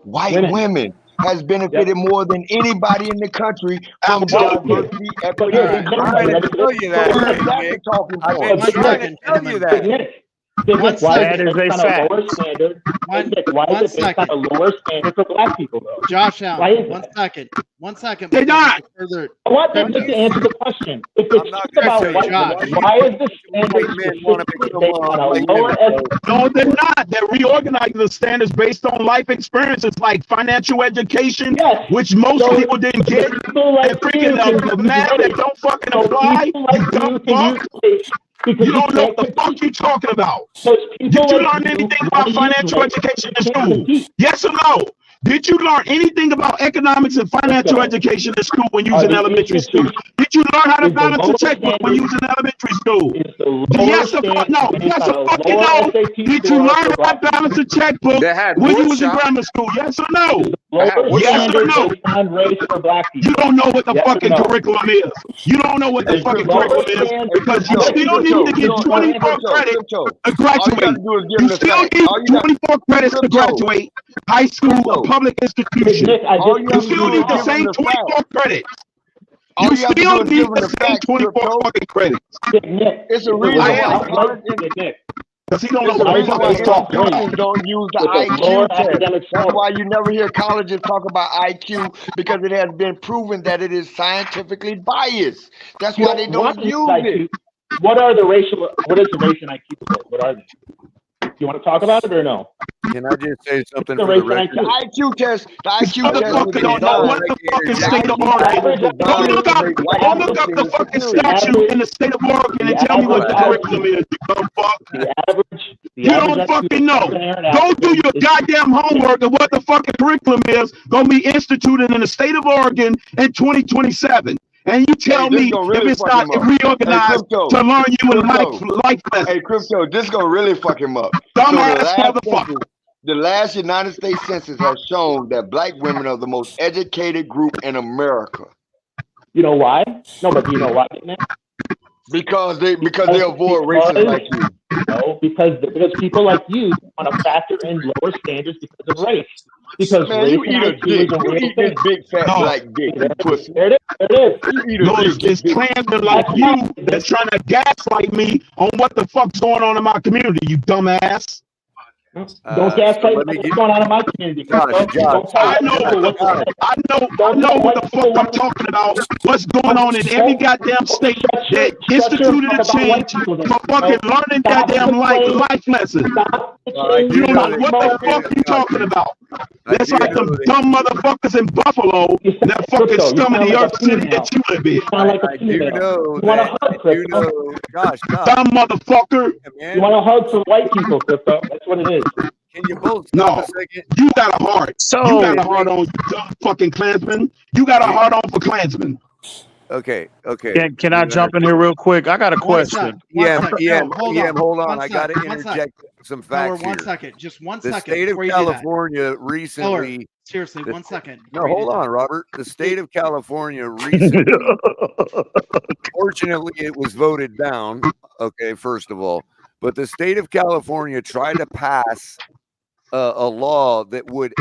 White women has benefited more than anybody in the country from diversity, equity, and I'm trying to tell you that. That is a fact. Why is it based on a lower standard for black people, though? Josh Allen, one second. They're not. I want them to answer the question. If it's just about white people, why is the standard specifically based on a lower No, they're not. They're reorganizing the standards based on life experiences like financial education, which most people didn't get, and freaking the math that don't fucking apply. You dumb fuck. You don't know what the fuck you talking about. Did you learn anything about financial education in school? Yes or no? Did you learn anything about economics and financial education in school when you was in elementary school? Did you learn how to balance a checkbook when you was in elementary school? Yes or no? Yes or fucking no? Did you learn how to balance a checkbook when you was in grammar school? Yes or no? Yes or no? You don't know what the fucking curriculum is. You don't know what the fucking curriculum is because you still need to get 24 credits to graduate. You still need 24 credits to graduate high school, public institution. You still need the same 24 credits. You still need the same 24 fucking credits. It's a reason why. Because he don't know what the fuck he's talking about. Don't use the IQ test. That's why you never hear colleges talk about IQ, because it has been proven that it is scientifically biased. That's why they don't use it. What is the ratio IQ? What are they? you want to talk about it or no? Can I just say something The for the race record? IQ test. The IQ test. Motherfucker don't know what the fuck is state of Oregon. Go look up the fucking statute in the state of Oregon and tell me what the curriculum is. You dumb fuck. You don't fucking know. Go do your goddamn homework of what the fucking curriculum is going to be instituted in the state of Oregon in 2027. And you tell me if it's not reorganized to learn you in life lessons. Hey, Crypto, this going to really fuck him up. Dumbass motherfucker. The last United States Census has shown that black women are the most educated group in America. You know why? No, but do you know why? Because they avoid racists like you. No, because people like you want to factor in lower standards because of race. Because man, race you eat a dick. You eat this big fat black dick. You pussy. There it is. No, it's Klansmen like you that's trying to gaslight me on what the fuck's going on in my community, you dumbass. Don't gaslight what's going on in my community. I know what the fuck I'm talking about. What's going on in every goddamn state that instituted a change for fucking learning goddamn life lessons. You don't know what the fuck you talking about. That's like them dumb motherfuckers in Buffalo that fucking scum of the earth city that you live in. I do know. Gosh, dumb motherfucker. You want to hug some white people, Crypto. That's what it is. Can you both stop a second? You got a heart. You got a heart on dumb fucking Klansmen. You got a heart on for Klansmen. Okay. Can I jump in here real quick? I got a question. Hold on. I got to interject some facts One here. second. Just one the second. state of California recently. Seriously, 1 second. No, hold on, Robert. The state of California recently. Fortunately, it was voted down. Okay, first of all, but the state of California tried to pass a law that would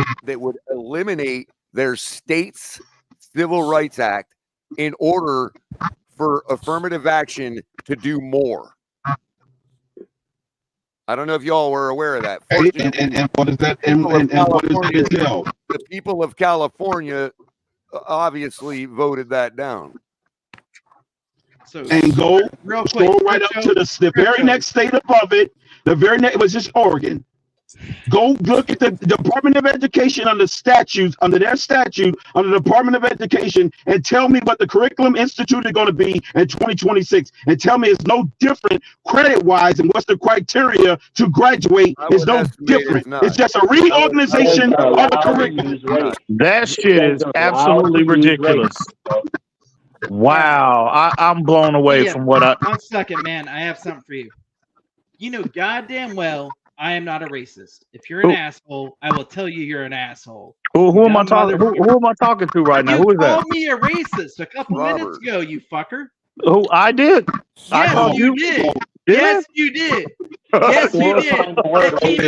eliminate their state's Civil Rights Act in order for affirmative action to do more. I don't know if y'all were aware of that. And what is that? And what is that entail? The people of California obviously voted that down. So, and go real quick, scroll right up to the very next state above it. The very next was just Oregon. Go look at the Department of Education under their statute, under the Department of Education, and tell me what the curriculum institute is going to be in 2026. And tell me it's no different credit-wise, and what's the criteria to graduate is no different. It's just a reorganization of the curriculum. That shit is absolutely ridiculous. Wow, I'm blown away from what I. 1 second, man. I have something for you. You know goddamn well I am not a racist. If you're an asshole, I will tell you you're an asshole. Who am I talking? Who am I talking to right now? Who is that? You called me a racist a couple minutes ago, you fucker. Who I did? Yes, you did. Yes, you did. Yes, you did. I came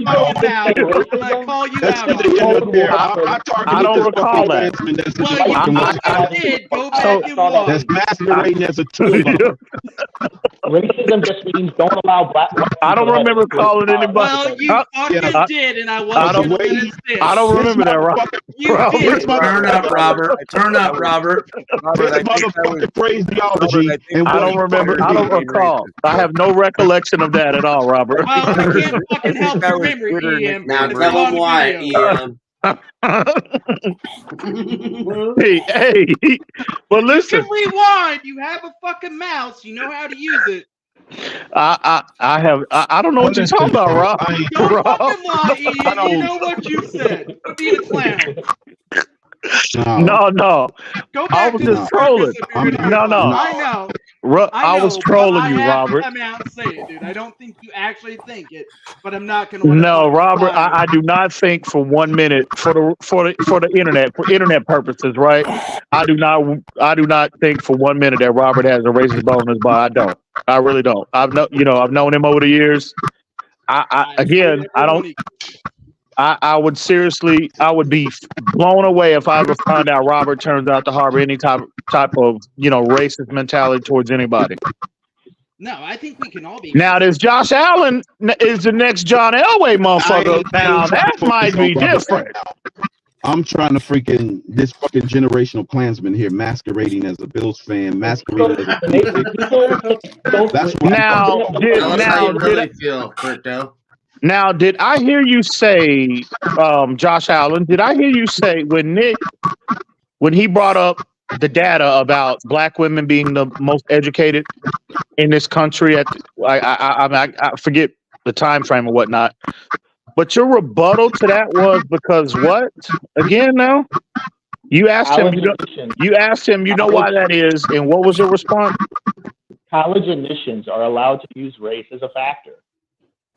out here and called you out. I'm gonna call you out. I don't recall that. Well, you did. Go back and watch. That's masquerading as a tool. Racism just means don't allow black. I don't remember calling anybody. Well, you fucking did, and I wasn't going to I don't remember that, Robert. Turn up, Robert. Turn up, Robert. I don't remember. I don't recall. I have no recollection of that at all, Robert. Well, I can't fucking help you remember, EM. Now tell him why, EM. hey, but listen. You can rewind. You have a fucking mouse. You know how to use it. I don't know what you're talking about, Rob. Don't fucking lie, EM. You know what you said. Be a clown. No. Go back I was just trolling. No. I know. I was trolling you, Robert. I'm out and say it, dude. I don't think you actually think it, but I'm not going to. No, Robert, I do not think for 1 minute for the internet, for internet purposes, right? I do not think for 1 minute that Robert has a racist bone in his body. I don't. I really don't. I've known him over the years. I would be blown away if I ever found out Robert turns out to harbor any type of racist mentality towards anybody. No, I think we can all be. Now, this Josh Allen is the next John Elway motherfucker. Now, that might be different. I'm trying to this fucking generational Klansman here masquerading as a Bills fan, masquerading as a. That's what. Now, did I really feel, Crypto? Now, did I hear you say, Josh Allen? Did I hear you say when he brought up the data about black women being the most educated in this country? I forget the time frame or whatnot. But your rebuttal to that was because what? Again, now you asked him. You asked him. You know why that is, and what was your response? College admissions are allowed to use race as a factor.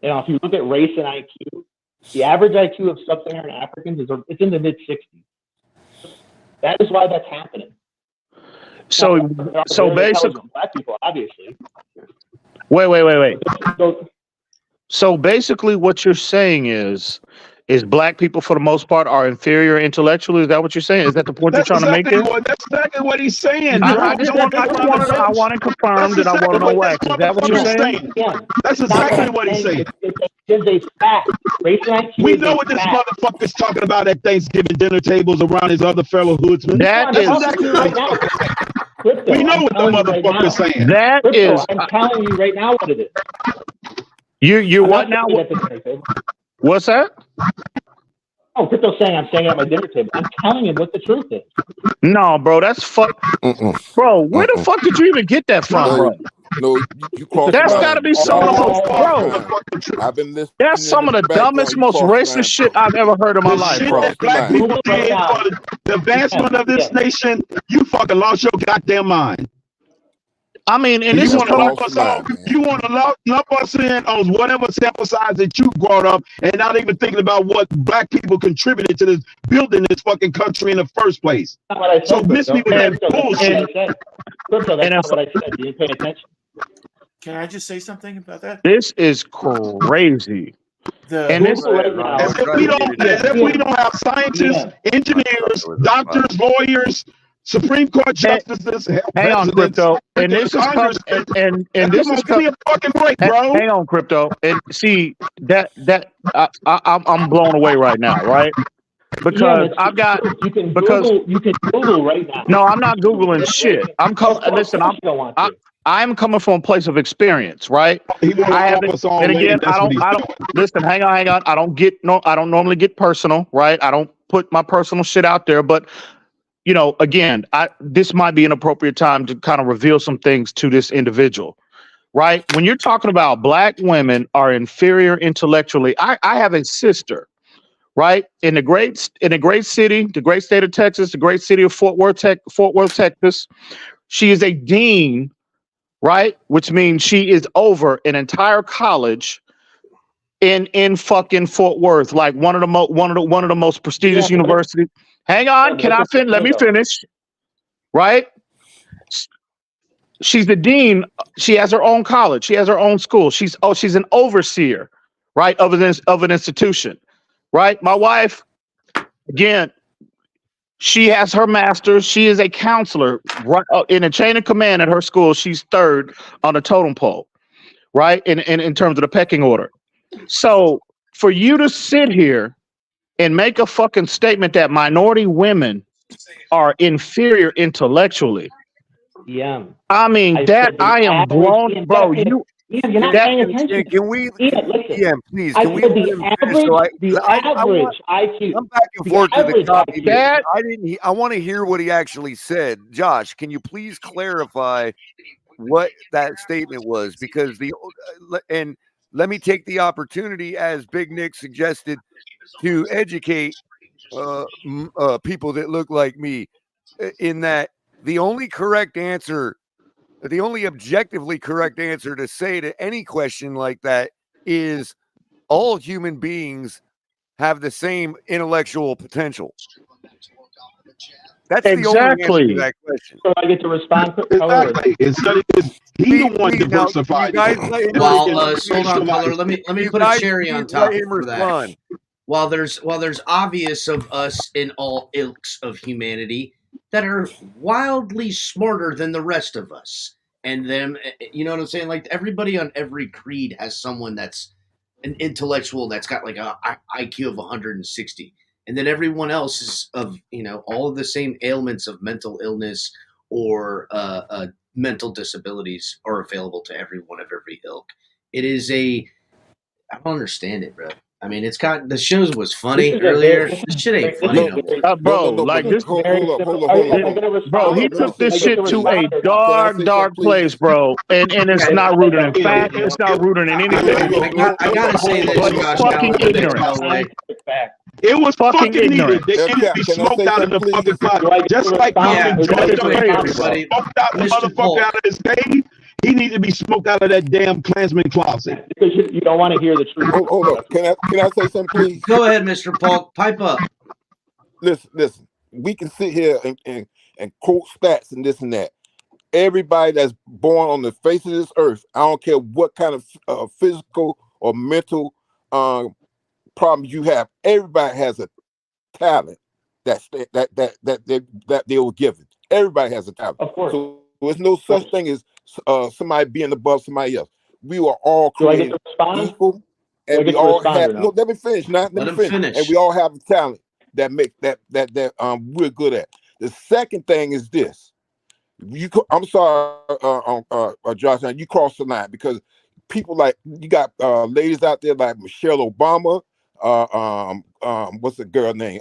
You know, if you look at race and IQ, the average IQ of sub-Saharan Africans it's in the mid-60s. That is why that's happening. So basically, black people, obviously. Wait. So basically, what you're saying is black people, for the most part, are inferior intellectually? Is that what you're saying? Is that the point you're trying to make there? That's exactly what he's saying. I want to confirm that I want to know wax. Is that what you're saying? That's exactly what he's saying. It's a fact. Race and IQ We know what this motherfucker's talking about at Thanksgiving dinner tables around his other fellow hoodsmen. We know what the motherfucker's saying. That is. I'm telling you right now what it is. You what now? What's that? Oh, Crypto's saying I'm staying at my dinner table. I'm telling him what the truth is. No, bro, that's fuck. Bro, where the fuck did you even get that from, bro? No, you crossed. That's got to be some of the bro. I've been listening. That's some of the dumbest, most racist shit I've ever heard in my life, bro. Black people did for the advancement of this nation. You fucking lost your goddamn mind. I mean, and this you is want to lump us in on whatever sample size that you brought up, and not even thinking about what black people contributed to this building this fucking country in the first place. So miss me with that bullshit. That's not what I said. You didn't pay attention. Can I just say something about that? This is crazy. As if we don't have scientists, engineers, doctors, lawyers, Supreme Court justices. Hang on, Crypto. And this is and this is a fucking break, bro. Hang on, Crypto. And see I'm blown away right now, right? Because I've got you can Google right now. No, I'm not Googling shit. I'm coming from a place of experience, right? I haven't, and again, I don't listen, hang on. I don't normally get personal, right? I don't put my personal shit out there, but you know, again, this might be an appropriate time to kind of reveal some things to this individual, right? When you're talking about black women are inferior intellectually, I have a sister, right, in the great city, the great state of Texas, the great city of Fort Worth, Texas. She is a dean, right, which means she is over an entire college in fucking Fort Worth, like one of the most prestigious universities. Hang on, let me finish. Right? She's the dean. She has her own college. She has her own school. She's an overseer, right, of an institution. Right? My wife, again, she has her master's. She is a counselor, right, in a chain of command at her school. She's third on the totem pole, right? In terms of the pecking order. So for you to sit here and make a fucking statement that minority women are inferior intellectually. Yeah. I mean, I am blown, bro. You're not paying attention. Can we? Listen, please. I Can we? said the average IQ. I'm back and forth to the copy. That, I want to hear what he actually said. Josh, can you please clarify what that statement was? Because and let me take the opportunity, as Big Nick suggested, to educate people that look like me, in that the only objectively correct answer to say to any question like that is all human beings have the same intellectual potential. That's exactly the only answer to that question. So I get to respond. Exactly. He the one diversified. Well, hold on, Color. Let me put a cherry on top for that. While there's obvious of us in all ilks of humanity that are wildly smarter than the rest of us, and them, you know what I'm saying? Like everybody on every creed has someone that's an intellectual that's got like a IQ of 160, and then everyone else is of all of the same ailments of mental illness or mental disabilities are available to everyone of every ilk. It is I don't understand it, bro. I mean, the shows was funny earlier. This shit ain't funny no more. Bro, like this. Hold up. Bro, he took this shit to a dark place, bro, and it's not rooted in fact. It's not rooted in anything. I gotta say this, But Josh fucking Allen, ignorant. It was Fucking fucking needed. ignorant. They need to be smoked out of the fucking closet. Just like Malcolm Jordan everybody. smoked out the Mr. motherfucker Polk. out of his cave. He needs to be smoked out of that damn Klansman closet. Because you don't want to hear the truth. Hold up. Can I say something, please? Go ahead, Mr. Polk. Pipe up. Listen. We can sit here and quote stats and this and that. Everybody that's born on the face of this earth, I don't care what kind of physical or mental problems you have, everybody has a talent that they were given. Everybody has a talent. Of course. So there's no such thing as somebody being above somebody else. We were all created equal, and we all have. No, let me finish. Let me finish. And we all have a talent that make that we're good at. The second thing is this. I'm sorry, Josh, you crossed the line because people like you got ladies out there like Michelle Obama. What's the girl name?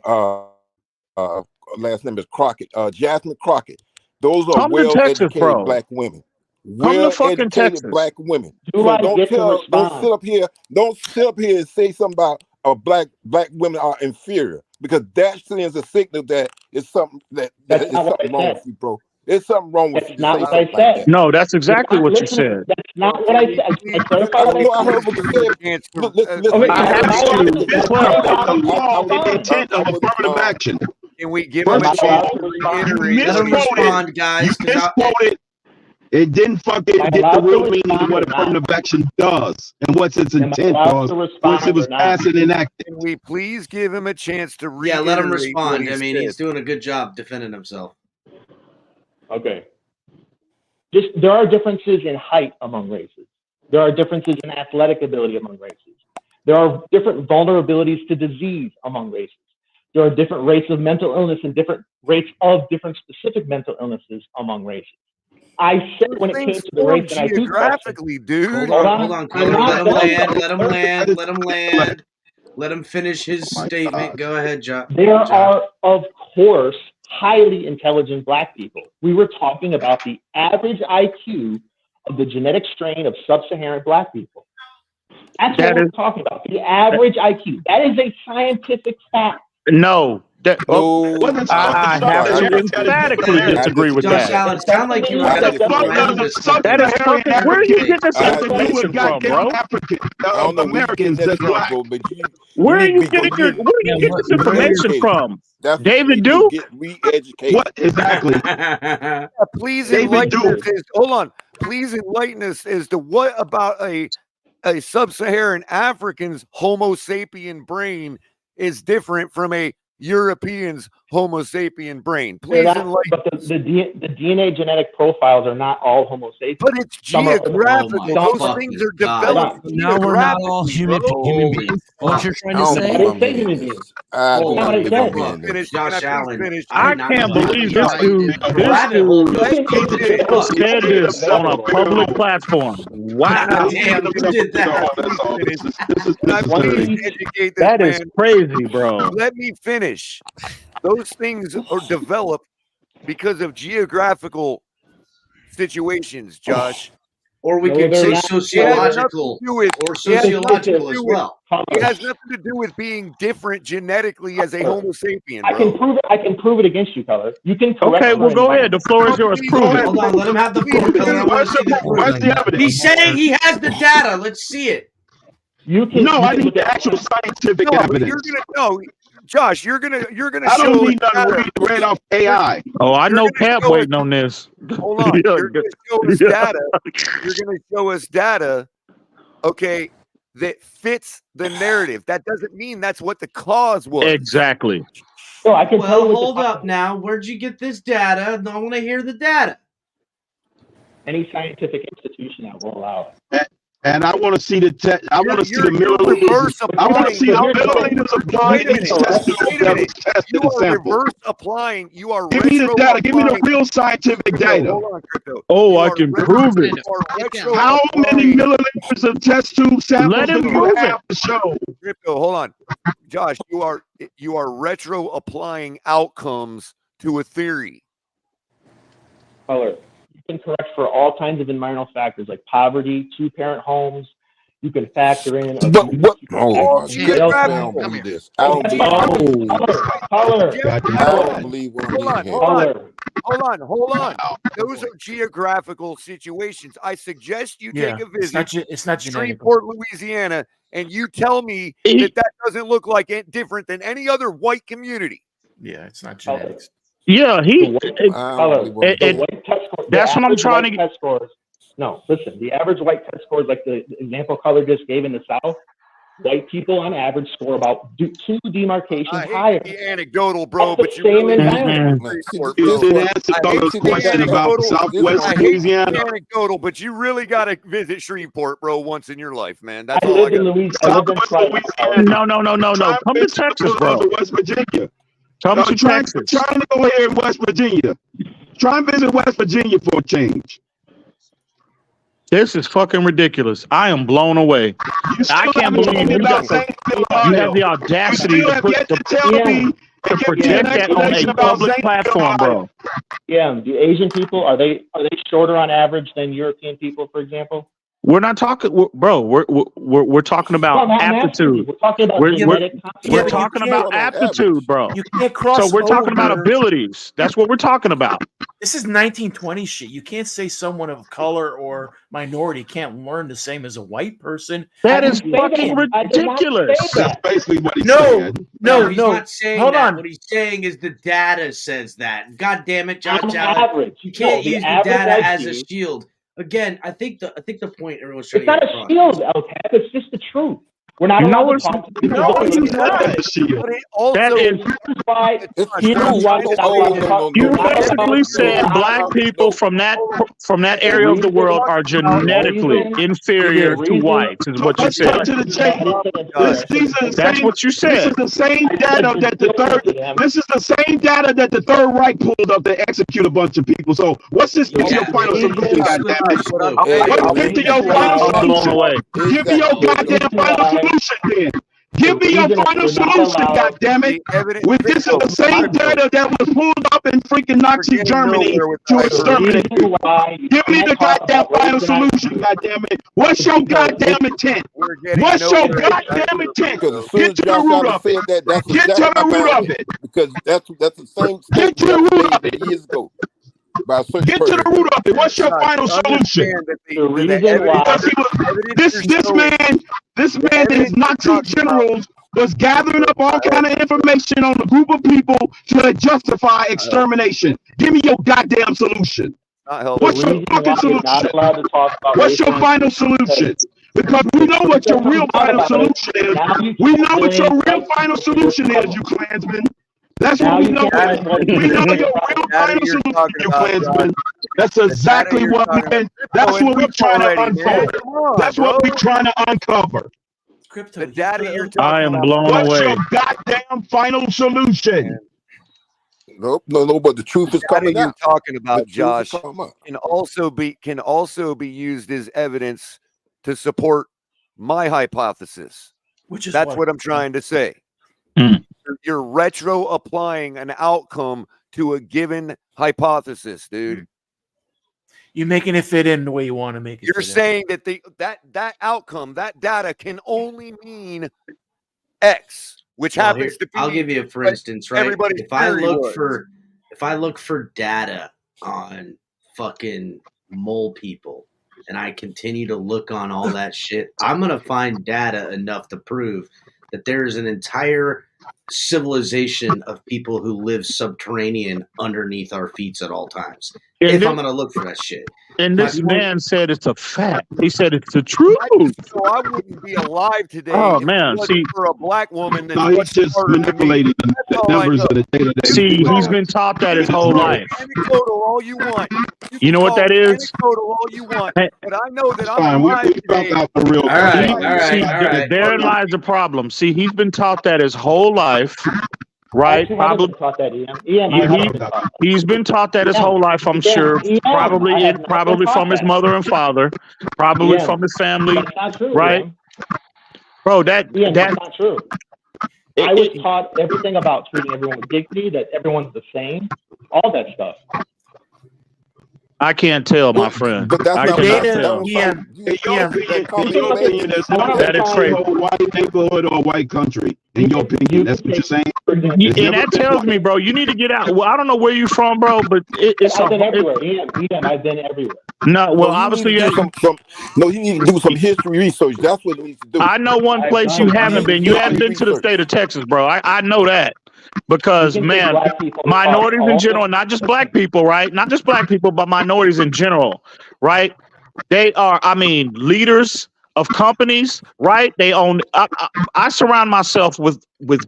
Last name is Crockett. Jasmine Crockett. Those are well-educated black women. Well-educated black women. So don't sit up here and say something about black women are inferior because that sends a signal that it's something that is something wrong with you, bro. There's something wrong with you. That's not what I said. No, that's exactly what you said. That's not what I said. I clarified what I heard what you said. The intent of affirmative action. Can we give him a chance to reiterate? Let him respond, guys. Misquoted. It didn't fucking get the real meaning of what affirmative action does and what's its intent was once it was passed and enacted. Can we please give him a chance to reiterate? Yeah, let him respond. What I mean, he's doing a good job defending himself. Okay. There are differences in height among races. There are differences in athletic ability among races. There are different vulnerabilities to disease among races. There are different rates of mental illness and different rates of different specific mental illnesses among races. I said when it came to the race that I do geographically, dude. Hold on, Connor. Let him land. Let him finish his statement. Go ahead, John. There are, of course, highly intelligent black people. We were talking about the average IQ of the genetic strain of sub-Saharan black people. That's what we're talking about. The average IQ. That is a scientific fact. No. I have to emphatically disagree with Josh that. Allen, sound like you were going to defend this. That is perfect. Where do you get this information from, bro? Americans as black. Where are you getting this information from? David Duke? Get re-educated. What exactly? Please enlighten us. Hold on. Please enlighten us as to what about a sub-Saharan African's Homo sapien brain is different from a European's Homo sapien brain. Please enlighten us. The DNA genetic profiles are not all Homo sapiens. But it's geographical. Those things are developed. No, we're not all human beings. What you're trying to say? I didn't say human beings. Josh Allen. I can't believe this dude said this on a public platform. Wow. Damn, who did that? That is crazy, bro. Let me finish. Those things are developed because of geographical situations, Josh. Or we could say sociological or sociological as well. It has nothing to do with being different genetically as a Homo sapien. I can prove it. I can prove it against you, Color. You can correct. Okay, well, go ahead. The floor is yours. Prove it. Hold on, let him have the floor. Where's the evidence? He's saying he has the data. Let's see it. No, I need the actual scientific evidence. Josh, you're gonna. I don't need nothing read off AI. Oh, I know Cap waiting on this. Hold on. You're gonna show us data. You're gonna show us data. Okay, that fits the narrative. That doesn't mean that's what the cause was. Exactly. So I can Well, hold up now. Where'd you get this data? I want to hear the data. Any scientific institution that will allow it. And I want to see the I want to see the milliliters. I want to see the milliliters of blood in each test that was tested You and are sampled. reverse applying. You are Give me the data. Give me the real scientific data. Hold on, Crypto. Oh, I can prove it. How many milliliters of test tube samples do you have to show? Crypto, hold on. Josh, you are retro applying outcomes to a theory. Color. You can correct for all kinds of environmental factors like poverty, two-parent homes. You can factor in. But what? Oh my goodness! I don't believe this. I don't believe Color. I don't believe what I'm hearing. Hold on. Those are geographical situations. I suggest you take a visit. It's not genetic. Shreveport, Louisiana, and you tell me that doesn't look like it different than any other white community. Yeah, it's not genetics. Yeah, that's what I'm trying to get. No, listen, the average white test scores, like the example Color just gave in the South, white people on average score about 2 demarcations higher. The anecdotal, bro, that's but you really anecdotal, but you really got to visit Shreveport, bro, once in your life, man. That's all I got. No. Come to Texas, bro. West Virginia. Come to Texas. Trying to go here in West Virginia. Try and visit West Virginia for a change. This is fucking ridiculous. I am blown away. I can't believe you have the audacity to project that on a public platform, bro. Yeah, the Asian people, are they shorter on average than European people, for example? We're not talking, bro. We're talking about aptitude. We're talking about we're talking about aptitude, bro. You can't cross. So we're talking about abilities. That's what we're talking about. This is 1920 shit. You can't say someone of color or minority can't learn the same as a white person. That is fucking ridiculous. That's basically what he's saying. No, he's not saying Hold that. on. What he's saying is the data says that. God damn it, Josh Allen. Average. You can't use the data as a shield. Again, I think the point everyone's trying to get across. It's not a shield, LCAP. It's just the truth. We're not allowed to talk to people. You basically said black people from that area of the world are genetically inferior to whites, is what you said. That's what you said. This is the same data that the Third Reich pulled up to execute a bunch of people. So what's this to your final solution, goddammit? Get to your final solution. Give me your goddamn final solution then. Give me your final solution, goddammit. This is the same data that was pulled up in freaking Nazi Germany to exterminate people. Give me the goddamn final solution, goddammit. What's your goddamn intent? What's your goddamn intent? Get to the root of it. Get to the root of it. Because that's the same. Get to the root of it. Years ago. Get to the root of it. What's your final solution? This man and his Nazi generals was gathering up all kind of information on a group of people to justify extermination. Give me your goddamn solution. What's your fucking solution? What's your final solution? Because we know what your real final solution is. We know what your real final solution is, you Klansmen. That's what we know. We know your real final solution, you Klansmen. That's exactly what we've been. That's what we're trying to uncover. That's what we're trying to uncover. Crypto. The data you're talking I am blown What's away. your goddamn final solution? No, but the truth is coming out. You're talking about, Josh, can also be used as evidence to support my hypothesis. That's what I'm trying to say. You're retro applying an outcome to a given hypothesis, dude. You're making it fit in the way you want to make it. You're saying that that outcome, that data can only mean X, which happens to be. I'll give you a for instance, right? If I look for data on fucking mole people and I continue to look on all that shit, I'm gonna find data enough to prove that there is an entire civilization of people who live subterranean underneath our feet at all times. And if this- I'm going to look for that shit. And My this point- man said it's a fact. He said it's the truth. So I wouldn't be alive today. Oh, if man, it wasn't see- for a black woman. No, he's just manipulating the numbers of the data. that See, he he's been taught that his whole life. Anecdotal all you want. You know what that is? Anecdotal all you want. But I know that I'm Fine, we alive today. found out the real. All right, See, all right. Therein lies the problem. See, he's been taught that his whole life, right? Actually, I Probably. wasn't taught that, Ian. He's been taught that his wole life, I'm sure. Probably from his mother and father, probably from his family, That's not true, right? Ian. Bro, that's not true. I was taught everything about treating everyone with dignity, that everyone's the same, all that stuff. I can't tell, my friend. But that's I not cannot that tell. was Yeah. Your opinion is That is crazy. a white neighborhood or a white country. In your opinion, that's what you're saying. And that tells me, bro, you need to get out. Well, I don't know where you're from, bro, but it's I've been a, everywhere, Ian. I've been everywhere. no. Well, No, obviously, you need to do no, you need to do some history research. That's what you need to do. I know one place you haven't been. You haven't been to the state of Texas, bro. I know that. Because, man, minorities in general, not just black people, right? Not just black people, but minorities in general, right? They are, leaders of companies, right? They own. I surround myself with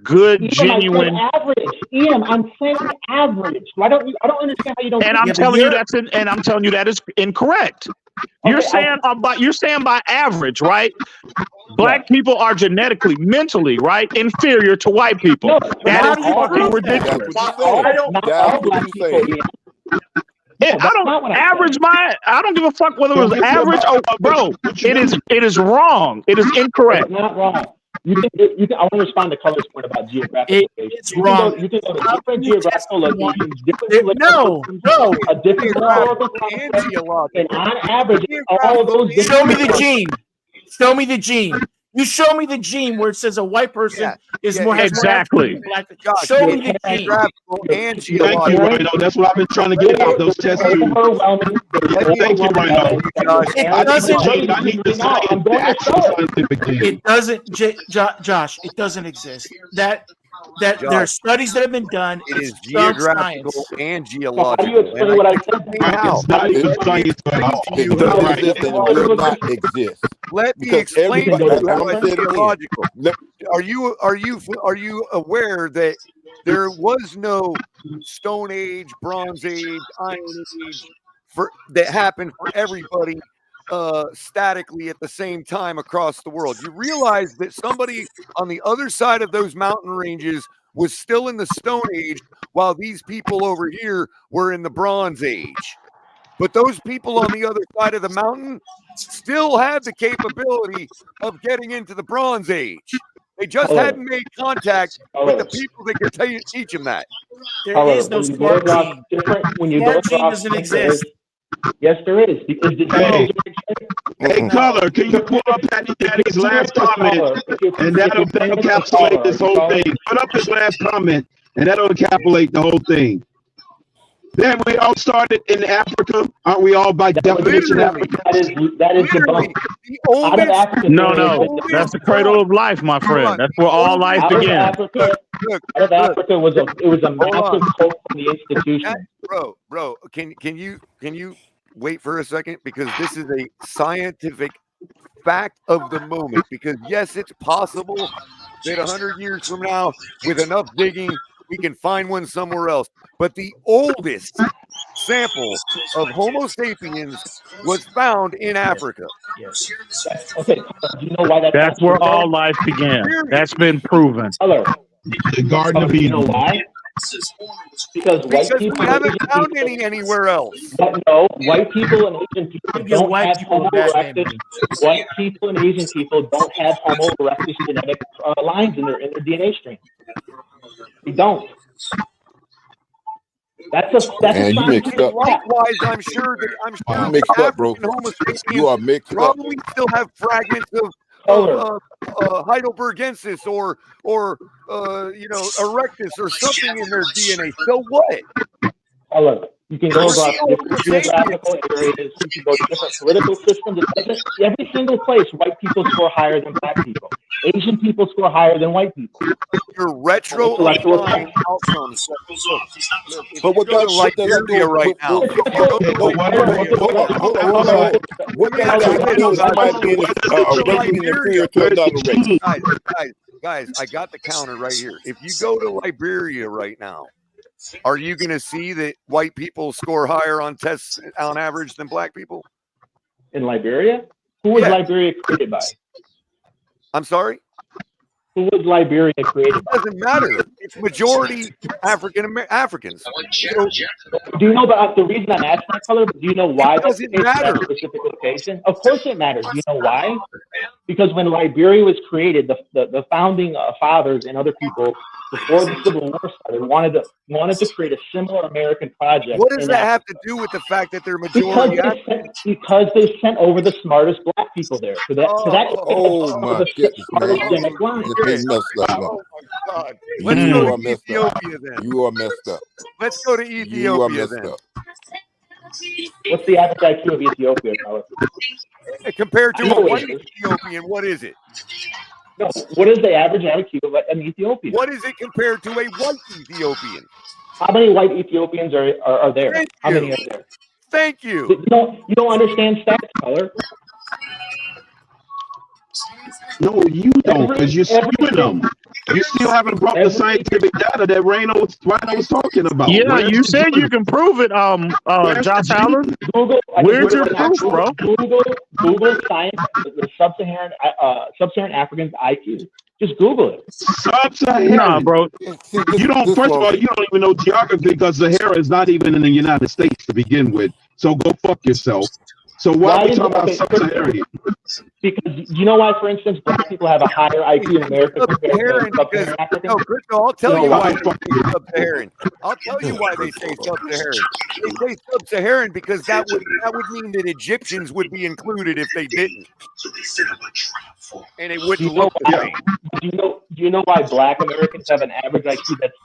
good, Ian, genuine. I said average. Ian, I'm saying average. I don't understand how you don't. And I'm telling you I'm telling you that is incorrect. You're saying by average, right? Black people are genetically, mentally, right, inferior to white people. No, that is fucking ridiculous. I don't give a fuck whether it was average. Oh, bro, it is wrong. It is incorrect. It's not wrong. You can, I want to respond to Color's point about geographic location. It's wrong. You can go to different geographical locations, different No. a different historical context, and on average, all those Show me the gene. Show me the gene. You show me the gene where it says a white person is more exactly. Black. Show me the gene. Thank you, Rhino. That's what I've been trying to get out those test tubes. Thank you, Rhino. It doesn't. I need the scientific gene. It doesn't, Josh. It doesn't exist. That Josh, there are studies that have been done. It is strong geographical science. and How do you geological. explain what I said? It's not even science at all. It doesn't exist and it will not exist. Let me Because explain to everybody- you I'm how gonna it's say it again. geological. Are you aware that there was no Stone Age, Bronze Age, Iron Age that happened for everybody statically at the same time across the world? You realize that somebody on the other side of those mountain ranges was still in the Stone Age while these people over here were in the Bronze Age. But those people on the other side of the mountain still had the capability of getting into the Bronze Age. They just hadn't made contact with the people that could teach them that. There is no smart gene. Smart gene doesn't exist. Yes, there is. Because Hey, Color, can you pull up Daddy's last comment? And that'll encapsulate this whole thing. Put up his last comment, and that'll encapsulate the whole thing. Then we all started in Africa. Aren't we all by definition African? That is the bump. No. That's the cradle of life, my friend. That's where all life Out of began. Africa, was a massive hope from the institution. Bro, can you wait for a second? Because this is a scientific fact of the moment. Because yes, it's possible that 100 years from now, with enough digging, we can find one somewhere else. But the oldest sample of Homo sapiens was found in Africa. Yes. Okay. Do you know why That's where all life began. That's been proven. The Garden of Eden. You know why? Because white people we haven't found any anywhere else. No, white people and Asian people don't have Homo erectus. White people and Asian people don't have Homo erectus genetic lines in their DNA stream. We don't. That's a you mixed up. Likewise, I'm sure You mixed up, bro. Homo sapiens You are mixed up. probably still have fragments of Heidelbergensis or Erectus or something in their DNA. So what? Look, you can go across different geographical areas. You can go to different political systems. Every single place, white people score higher than black people. Asian people score higher than white people. Your retro line outcomes. But what does Liberia right now? What does that have to do with somebody being a race inferior to another race? Guys, I got the counter right here. If you go to Liberia right now, are you going to see that white people score higher on tests on average than black people? In Liberia? Who was Liberia created by? I'm sorry? Who was Liberia created by? It doesn't matter. It's majority Africans. Do you know about the reason I'm asking that color? Do you know why It doesn't matter. that specific location? Of course it matters. Do you know why? Because when Liberia was created, the founding fathers and other people before the Civil War started wanted to create a similar American project. What does that have to do with the fact that they're majority African? Because they sent over the smartest black people there. So that my goodness, man. Oh my God. Let's go to Ethiopia then. You are messed up. Let's go to Ethiopia then. What's the average IQ of Ethiopia, Tyler? Compared to a white Ethiopian, what is it? No, what is the average IQ of an Ethiopian? What is it compared to a white Ethiopian? How many white Ethiopians are there? How many are there? Thank you. You don't understand stats, Tyler. No, you don't, because you're skewing them. You still haven't brought the scientific data that Rhino was talking about. Yeah, you said you can prove it, Josh Allen. Where's your proof, bro? Google science, the sub-Saharan Africans IQ. Just Google it. Sub-Saharan. Nah, bro. You don't. First of all, you don't even know geography because Sahara is not even in the United States to begin with. So go fuck yourself. So why are we talking about sub-Saharan? Because you know why, for instance, black people have a higher IQ in America compared to sub-Saharan Africans? No, Crystal, I'll tell you why they say sub-Saharan. I'll tell you why they say sub-Saharan. They say sub-Saharan because that would mean that Egyptians would be included if they didn't. And it wouldn't look the same. Do you know why black Americans have an average IQ that's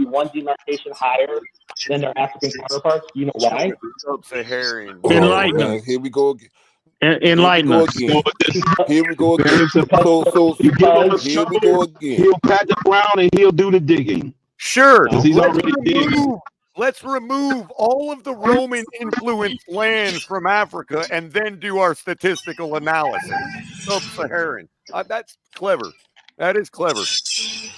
one demarcation higher than their African counterparts? Do you know why? Sub-Saharan. Enlighten. Here we go again. Enlighten us. Here we go again. So You give him a here we shovel, go again. he'll pat the ground and he'll do the digging. Sure. He's already digging. Let's remove all of the Roman influenced lands from Africa and then do our statistical analysis. Sub-Saharan. That's clever. That is clever. It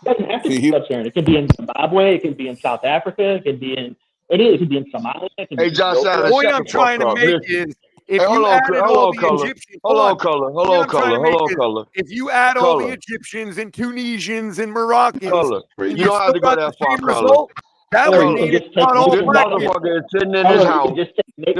doesn't have to be sub-Saharan. It could be in Zimbabwe. It could be in South Africa. It could be in Somalia. Hey, Josh, the point I'm trying to make is if you added all the Egyptians, if you add all the Egyptians and Tunisians and Moroccans, you don't have to go that far, Color. That would mean it's not all this motherfucker is sitting in his house. This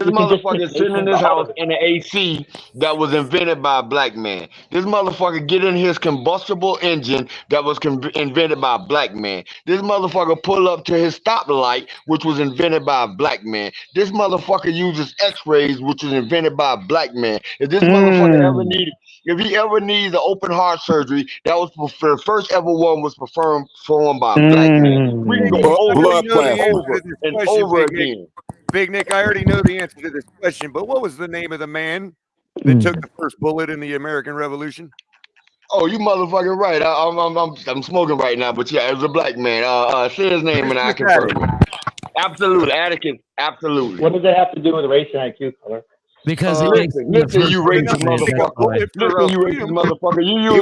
motherfucker is sitting in his house in an AC that was invented by a black man. This motherfucker get in his combustible engine that was invented by a black man. This motherfucker pull up to his stoplight, which was invented by a black man. This motherfucker uses X-rays, which was invented by a black man. If this motherfucker if he ever needs an open heart surgery, that was the first ever one was performed by a black man. We can go over and over again. Big Nick, I already know the answer to this question, but what was the name of the man that took the first bullet in the American Revolution? Oh, you motherfucking right. I'm smoking right now, but yeah, it was a black man. Say his name and I confirm it. Absolutely, Atticus. Absolutely. What does that have to do with race and IQ, Color? Because listen, you racist motherfucker. Listen, you racist motherfucker. You use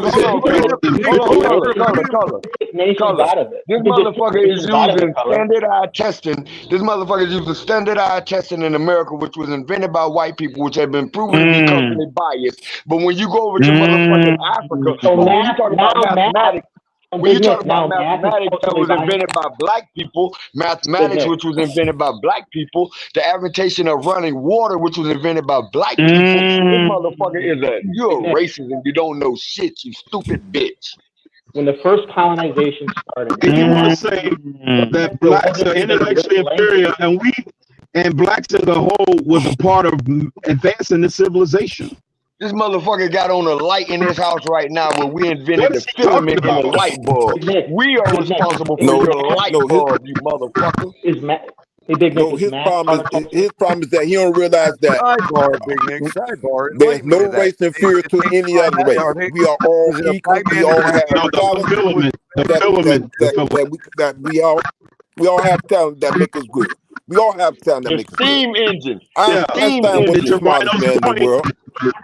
color. This motherfucker is using standardized testing. This motherfucker is using standardized testing in America, which was invented by white people, which have been proven to be culturally biased. But when you go over to motherfucking Africa, when you talk about mathematics, when you talk about mathematics that was invented by black people, mathematics which was invented by black people, the agitation of running water which was invented by black people, this motherfucker you're a racist and you don't know shit, you stupid bitch. When the first colonization started, and you want to say that blacks are intellectually inferior and blacks as a whole was a part of advancing the civilization. This motherfucker got on a light in his house right now where we invented the filament in the light bulb. We are responsible for your light bulb, you motherfucker. His problem is that he don't realize that there's no race inferior to any other race. We are all equal. We all have that we all have talent that make us good. We all have talent that The makes us steam good. engine. Einstein wasn't the smartest man in the world.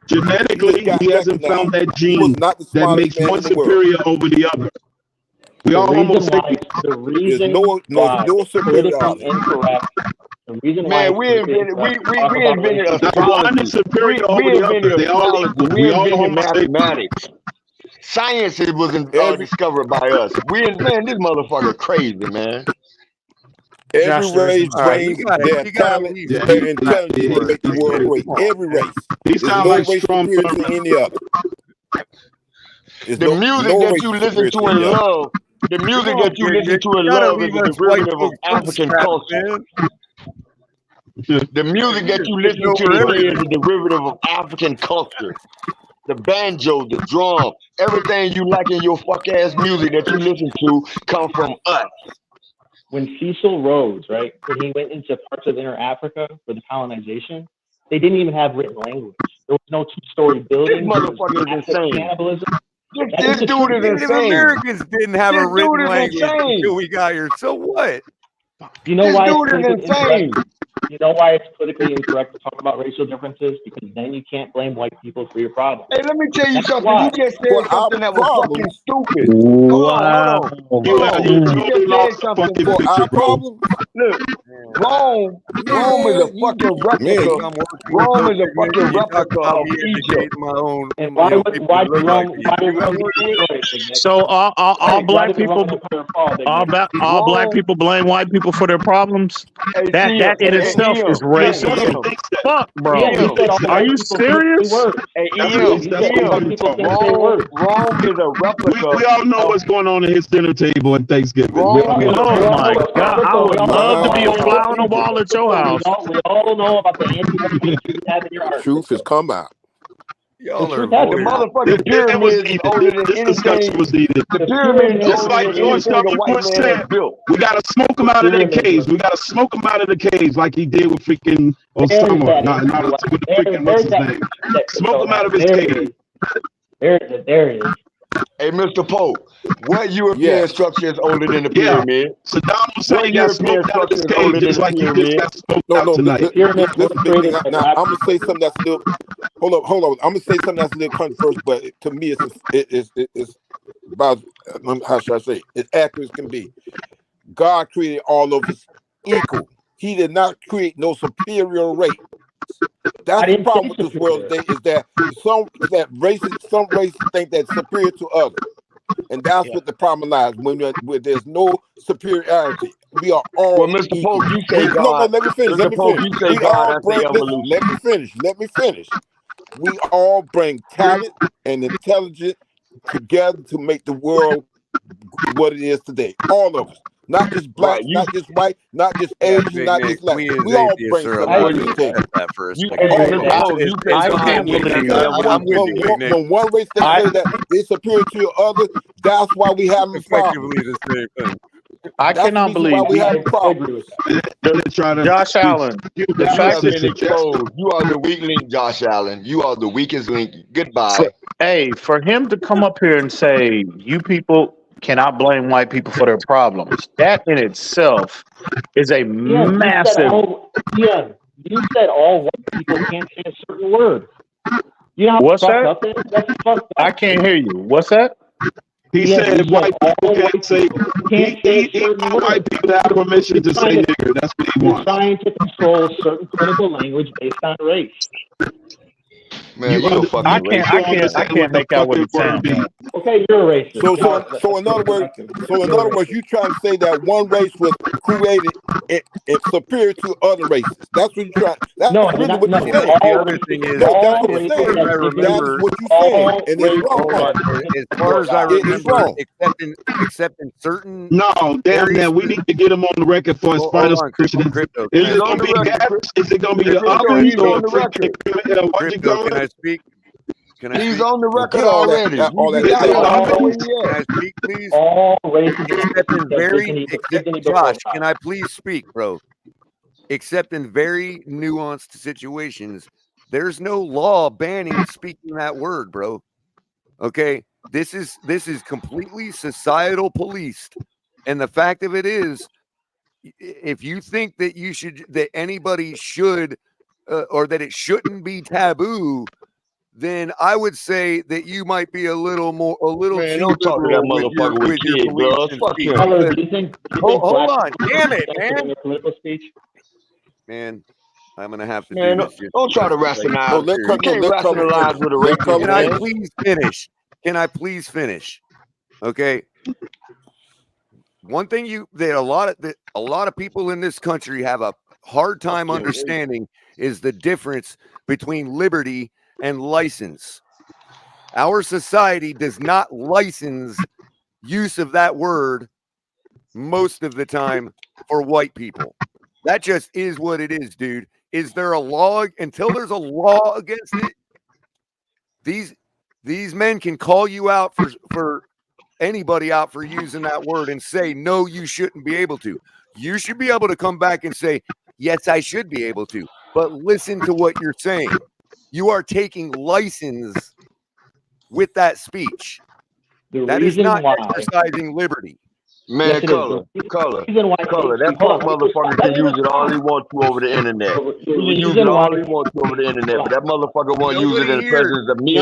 Genetically, he hasn't found that gene that makes one superior over the other. We all Homo sapiens. The reason no superiority. Incorrect. The reason Man, we invented astrology. We invented astrology. We invented mathematics. Science was discovered by us. Man, this motherfucker crazy, man. Every race brings their talent, their intelligence to make the world great. Every race. There's no race superior to any other. The music that you listen to and love, the music that you listen to and love is a derivative of African culture. The music that you listen to today is a derivative of African culture. The banjo, the drum, everything you like in your fuck ass music that you listen to come from us. When Cecil Rhodes, right, when he went into parts of Inner Africa for the colonization, they didn't even have written language. There was no two-story building. This motherfucker is insane. Cannibalism. This dude is Native insane. Americans didn't have a written language until we got here. So what? You know This why dude is it's insane. You know why it's politically incorrect to talk about racial differences? Because then you can't blame white people for your problems. Hey, let me tell you That's something. why. You just said something that was fucking stupid. Wow. Hold on. You just said something For our problem. Look, Rome is a fucking replica. Rome is a fucking replica of Egypt. And why did Rome destroy it? So all black people, all black people blame white people for their problems. That in itself is racist as fuck, bro. Are you serious? Hey, Rome is a replica. We all know what's going on at his dinner table at Thanksgiving. Oh my God! I would love to be a fly on the wall at your house. We all know about the anti-Semitism you have in your art. Truth has come out. Y'all are the motherfucking pyramids is older than anything. The pyramids just like George W. Bush said, we gotta smoke him out of their caves. We gotta smoke him out of the caves like he did with freaking Osama. Not with the freaking what's his name. Smoke him out of his cave. There it is. Hey, Mr. Pope, what European structure is older than the pyramid? Saddam Hussein got smoked out of his cave just like he just got smoked out tonight. Now, I'm gonna say something that's a little. Hold on. I'm gonna say something that's a little controversial, but to me, it's about how should I say? It's accurate as can be. God created all of us equal. He did not create no superior race. That's the problem with this world today is that some races think that's superior to others. And that's what the problem lies. When there's no superiority, we are all. Well, Mr. Pope, you say God. No, let me finish. Mr. Pope, you say God. I say evolution. Let me finish. We all bring talent and intelligence together to make the world what it is today. All of us. Not just black, not just white, not just Asian, not just Latin. We all bring something to the table. When one race they say that they're superior to the other, that's why we have a problem. The same thing. I cannot believe why we have problems. Josh Allen. You have been exposed. You are the weak link, Josh Allen. You are the weakest link. Goodbye. Hey, for him to come up here and say, you people cannot blame white people for their problems, that in itself is a massive. You said all white people can't say a certain word. You know what's that? I can't hear you. What's that? He said white people can't say. He want white people to have permission to say nigger. That's what he wants. Trying to control certain political language based on race. Man, I can't make out what he's saying. Okay, you're a racist. So in other words, you trying to say that one race was created superior to other races. That's what you trying. That's really what you're saying. The other thing is, that's what you're saying. That's what you're saying, and it's wrong. As far as I remember, except in certain. No, damn that. We need to get him on the record for his final Christian. Is it gonna be Gaps? Is it gonna be the others or what you call it? Can I speak? He's on the record already. Can I speak, please? All races. Josh, can I please speak, bro? Except in very nuanced situations, there's no law banning speaking that word, bro. Okay? This is completely societal policed. And the fact of it is, if you think that anybody should or that it shouldn't be taboo, then I would say that you might be a little Man, too don't talk to that liberal motherfucker with your kid beliefs gloves. and Fuck speech. him. Color, do you think Hold on, black damn it, people man. in their political speech? Man, I'm gonna have to Man, do this. don't try to rationalize. You can't rationalize with a racist Can I man. please finish? Can I please finish? Okay. One thing that a lot of people in this country have a hard time understanding is the difference between liberty and license. Our society does not license use of that word most of the time for white people. That just is what it is, dude. Is there a law? Until there's a law against it, these men can call you out for anybody out for using that word and say, no, you shouldn't be able to. You should be able to come back and say, yes, I should be able to. But listen to what you're saying. You are taking license with that speech. That is not exercising liberty. Man, color. That punk motherfucker can use it all he wants to over the internet. He can use it all he wants to over the internet, but that motherfucker won't use it in the presence of me. He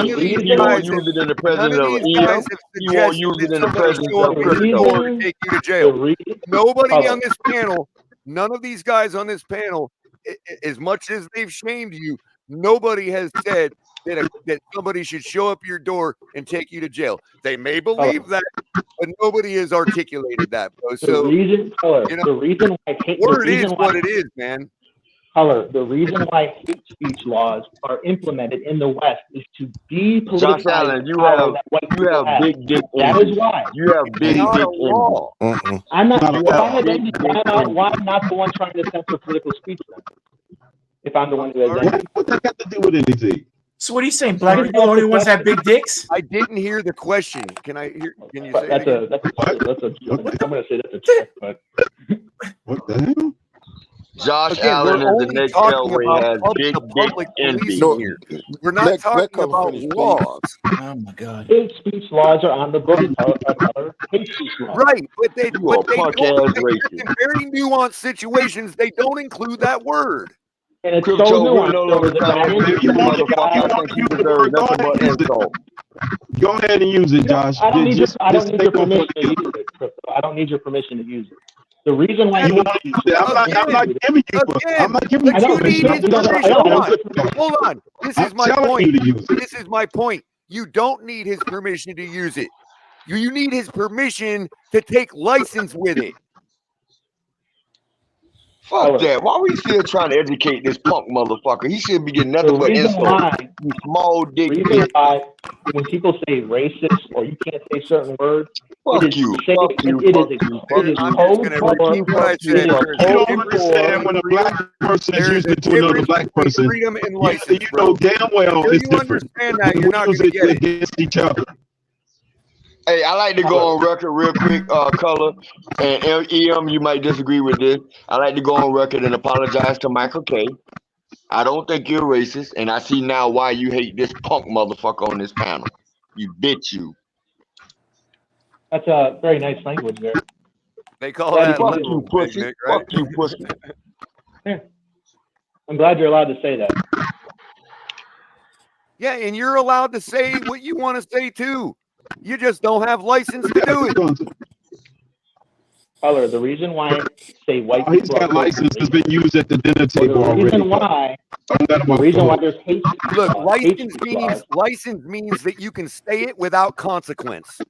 won't use it in the presence of EM. He won't use it in the presence of Crypto. To take you to jail. Nobody on this panel, none of these guys on this panel, as much as they've shamed you, nobody has said that somebody should show up your door and take you to jail. They may believe that, but nobody has articulated that, bro. So the reason why word is what it is, man. Color, the reason why hate speech laws are implemented in the West is to depoliticize Josh Allen, you have big dick envy. That is why. You have big dick envy. I'm not. If I had envy, why am I not the one trying to censor political speech then? If I'm the one who has envy. What that got to do with anything? So what are you saying? Black people are the only ones that have big dicks? I didn't hear the question. Can you say that's it I'm gonna say that's a trick, but what the hell? Josh Allen is the next Elway has big dick envy. No, we're not talking about laws. Oh my God! Hate speech laws are on the books. Hate speech laws. Right, but they don't. In very nuanced situations, they don't include that word. And it's so nuanced. Go ahead and use it, Josh. I don't need your permission to use it, Crypto. I don't need your permission to use it. The reason why I'm not giving you Hold on. This is my point. This is my point. You don't need his permission to use it. You need his permission to take license with it. Fuck that. Why are we still trying to educate this punk motherfucker? He should be getting nothing but insults. You small dick. When people say racist or you can't say certain words, fuck you. It is code for. You don't understand when a black person is using it to another black person. Freedom and license. You know damn well it's different. Understand that you're not going to get it against each other. Hey, I like to go on record real quick, Color, and EM, you might disagree with this. I like to go on record and apologize to Michael K. I don't think you're racist, and I see now why you hate this punk motherfucker on this panel. You bitch, you. That's a very nice language there. They call that fuck you, pussy. Nick, right? Fuck you, pussy. Yeah. I'm glad you're allowed to say that. Yeah, and you're allowed to say what you want to say too. You just don't have license to do it. Color, the reason why I say white people he's got license has been used at the dinner table already. The reason why there's hate. Look, license means that you can say it without consequence.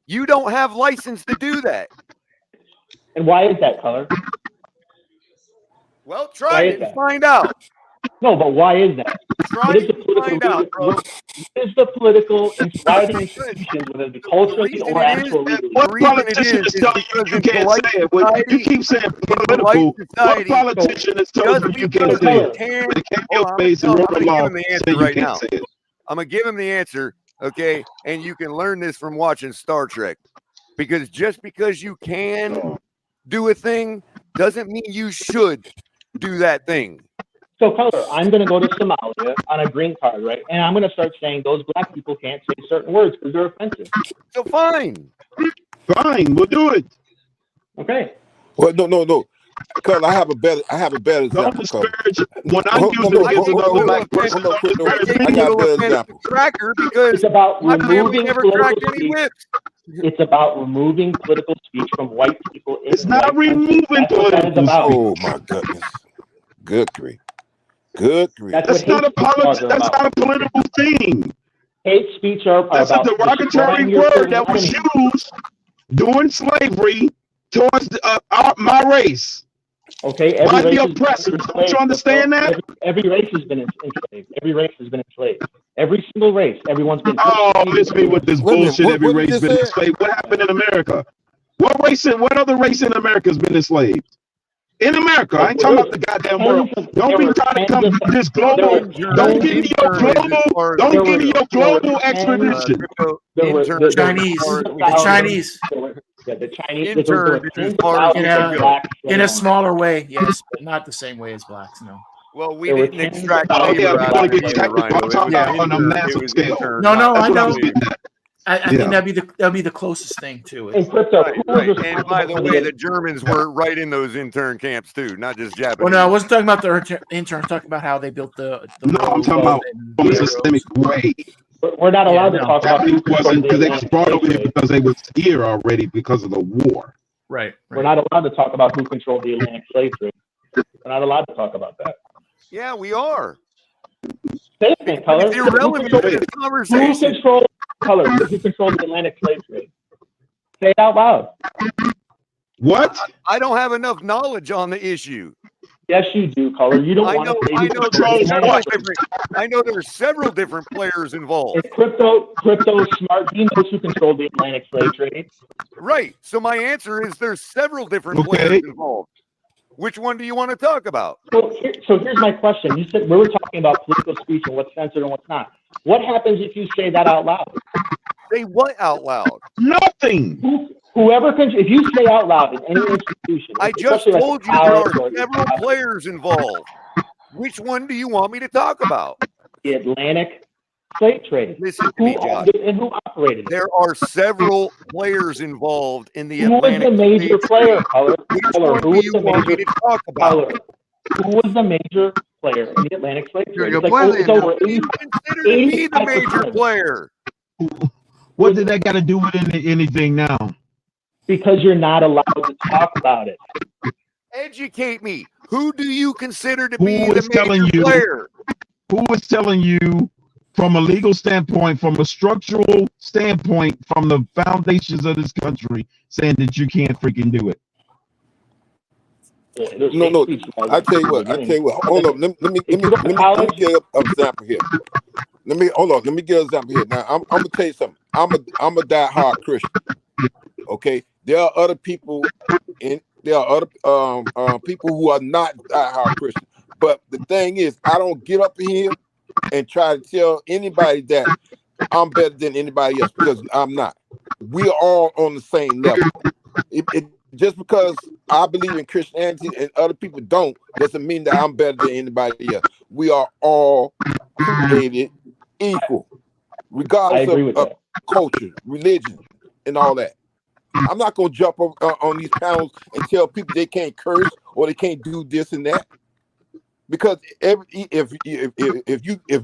You don't have license to do that. And why is that, Color? Well, try it and find out. No, but why is that? Try it and find out, bro. What is the political and society institutions, whether the culturally or actual legally? What politician is telling you can't say it? When you keep saying political, what politician is telling you can't say it? They can't your face and rubber law say you can't say it. I'm going to give him the answer, okay? And you can learn this from watching Star Trek. Because just because you can do a thing doesn't mean you should do that thing. So, Color, I'm going to go to Somalia on a green card, right? And I'm going to start saying those black people can't say certain words because they're offensive. So fine. Fine, we'll do it. Okay. Well, no. Because I have a better example. Don't disparage. When I Hold use on, it against another black person, hold on, Chris. I I got a better example. Cracker because It's about my family removing never political cracked any speech. whips. It's about removing political speech from white people. It's not removing political speech. Oh my goodness. Good grief. That's not a political thing. Hate speech are That's a about derogatory destroying your word that was used during slavery towards my race. Okay, by every the race oppressors. Don't you understand that? Every race has been enslaved. Every race has been enslaved. Every single race, everyone's been. Oh, miss me with this bullshit. Every race been enslaved. What happened in America? What other race in America has been enslaved? In America, I ain't talking about the goddamn world. Don't be trying to come this global. Don't give me your global. Don't give me your global expedition. The Chinese. The Chinese in a smaller way, yes, but not the same way as blacks. No. Well, we didn't extract labor out of it either, Rhino. On a massive scale. No, I know. I think that'd be the closest thing to it. And crypto, right. And by the way, the Germans were right in those intern camps too, not just Japanese. Well, no, I wasn't talking about the interns. I'm talking about how they built the no, I'm talking about from a systemic way. We're not allowed to talk about it wasn't because they was brought over here because they was here already because of the war. Right. We're not allowed to talk about who controlled the Atlantic slave trade. We're not allowed to talk about that. Yeah, we are. Say it, Color. It's irrelevant to the conversation. Who controlled the Atlantic slave trade? Say it out loud. What? I don't have enough knowledge on the issue. Yes, you do, Color. You don't want to. I know there's several different players involved. It's crypto smart. He knows who controlled the Atlantic slave trade. Right. So my answer is there's several different players involved. Which one do you want to talk about? So here's my question. You said we were talking about political speech and what's censored and what's not. What happens if you say that out loud? Say what out loud? Nothing. If you say out loud in any institution, I just told you there are several players involved. Which one do you want me to talk about? The Atlantic slave trade. Listen to me, Josh. And who operated it? There are several players involved in the Who Atlantic. Who was the major player, Color? Which one do you want me to talk about? Who was the major player in the Atlantic slave trade? You consider me the major player. What did that got to do with anything now? Because you're not allowed to talk about it. Educate me. Who do you consider to be the telling major you player? Who is telling you from a legal standpoint, from a structural standpoint, from the foundations of this country, saying that you can't freaking do it? No. I tell you what. Hold on. Let me get an example here. Let me get an example here. Now I'm gonna tell you something. I'm a die-hard Christian. Okay. There are other people people who are not die-hard Christian. But the thing is, I don't get up here and try to tell anybody that I'm better than anybody else, because I'm not. We are all on the same level. Just because I believe in Christianity and other people don't, doesn't mean that I'm better than anybody else. We are all created equal, regardless of culture, religion, and all that. I'm not going to jump on these panels and tell people they can't curse or they can't do this and that, because if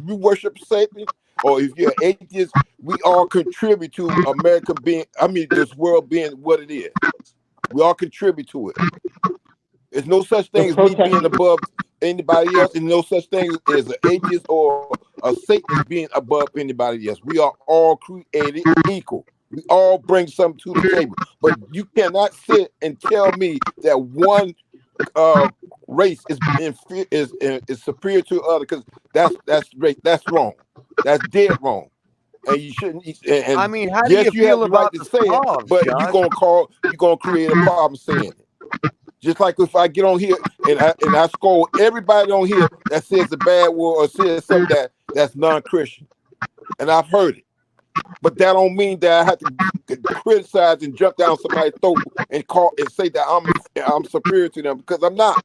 you worship Satan or if you're an atheist, we all contribute to America this world being what it is. We all contribute to it. There's no such thing as me being above anybody else, and no such thing as an atheist or a Satanist being above anybody else. We are all created equal. We all bring something to the table. But you cannot sit and tell me that one race is superior to other, because that's wrong. That's dead wrong. And you shouldn't. And I mean, how do you feel about the say it, but you're gonna create a problem saying it. Just like if I get on here and I scold everybody on here that says a bad word or says something that's non-Christian, and I've heard it, but that don't mean that I have to criticize and jump down somebody's throat and say that I'm superior to them, because I'm not.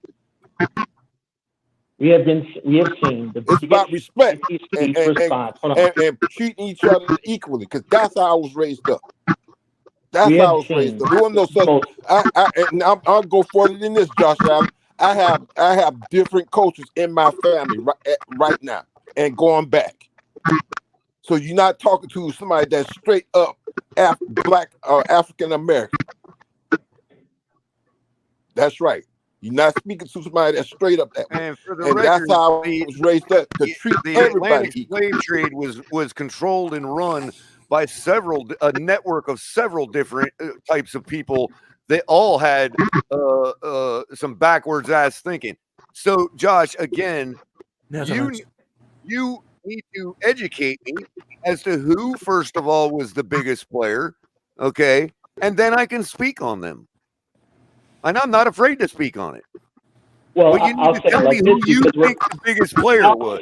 We have seen the It's about respect response. and treating each other equally, because that's how I was raised up. That's how I was raised up. There wasn't no such. I'll go further than this, Josh Allen. I have different cultures in my family right now and going back. So you're not talking to somebody that's straight up black or African American. That's right. You're not speaking to somebody that's straight up that way. And for the and record, that's how I was raised up, to treat the everybody Atlantic equal. slave trade was controlled and run by a network of several different types of people that all had some backwards ass thinking. So, Josh, again, you need to educate me as to who, first of all, was the biggest player, okay, and then I can speak on them. And I'm not afraid to speak on it. Well, but you need to tell me who you think the biggest player was.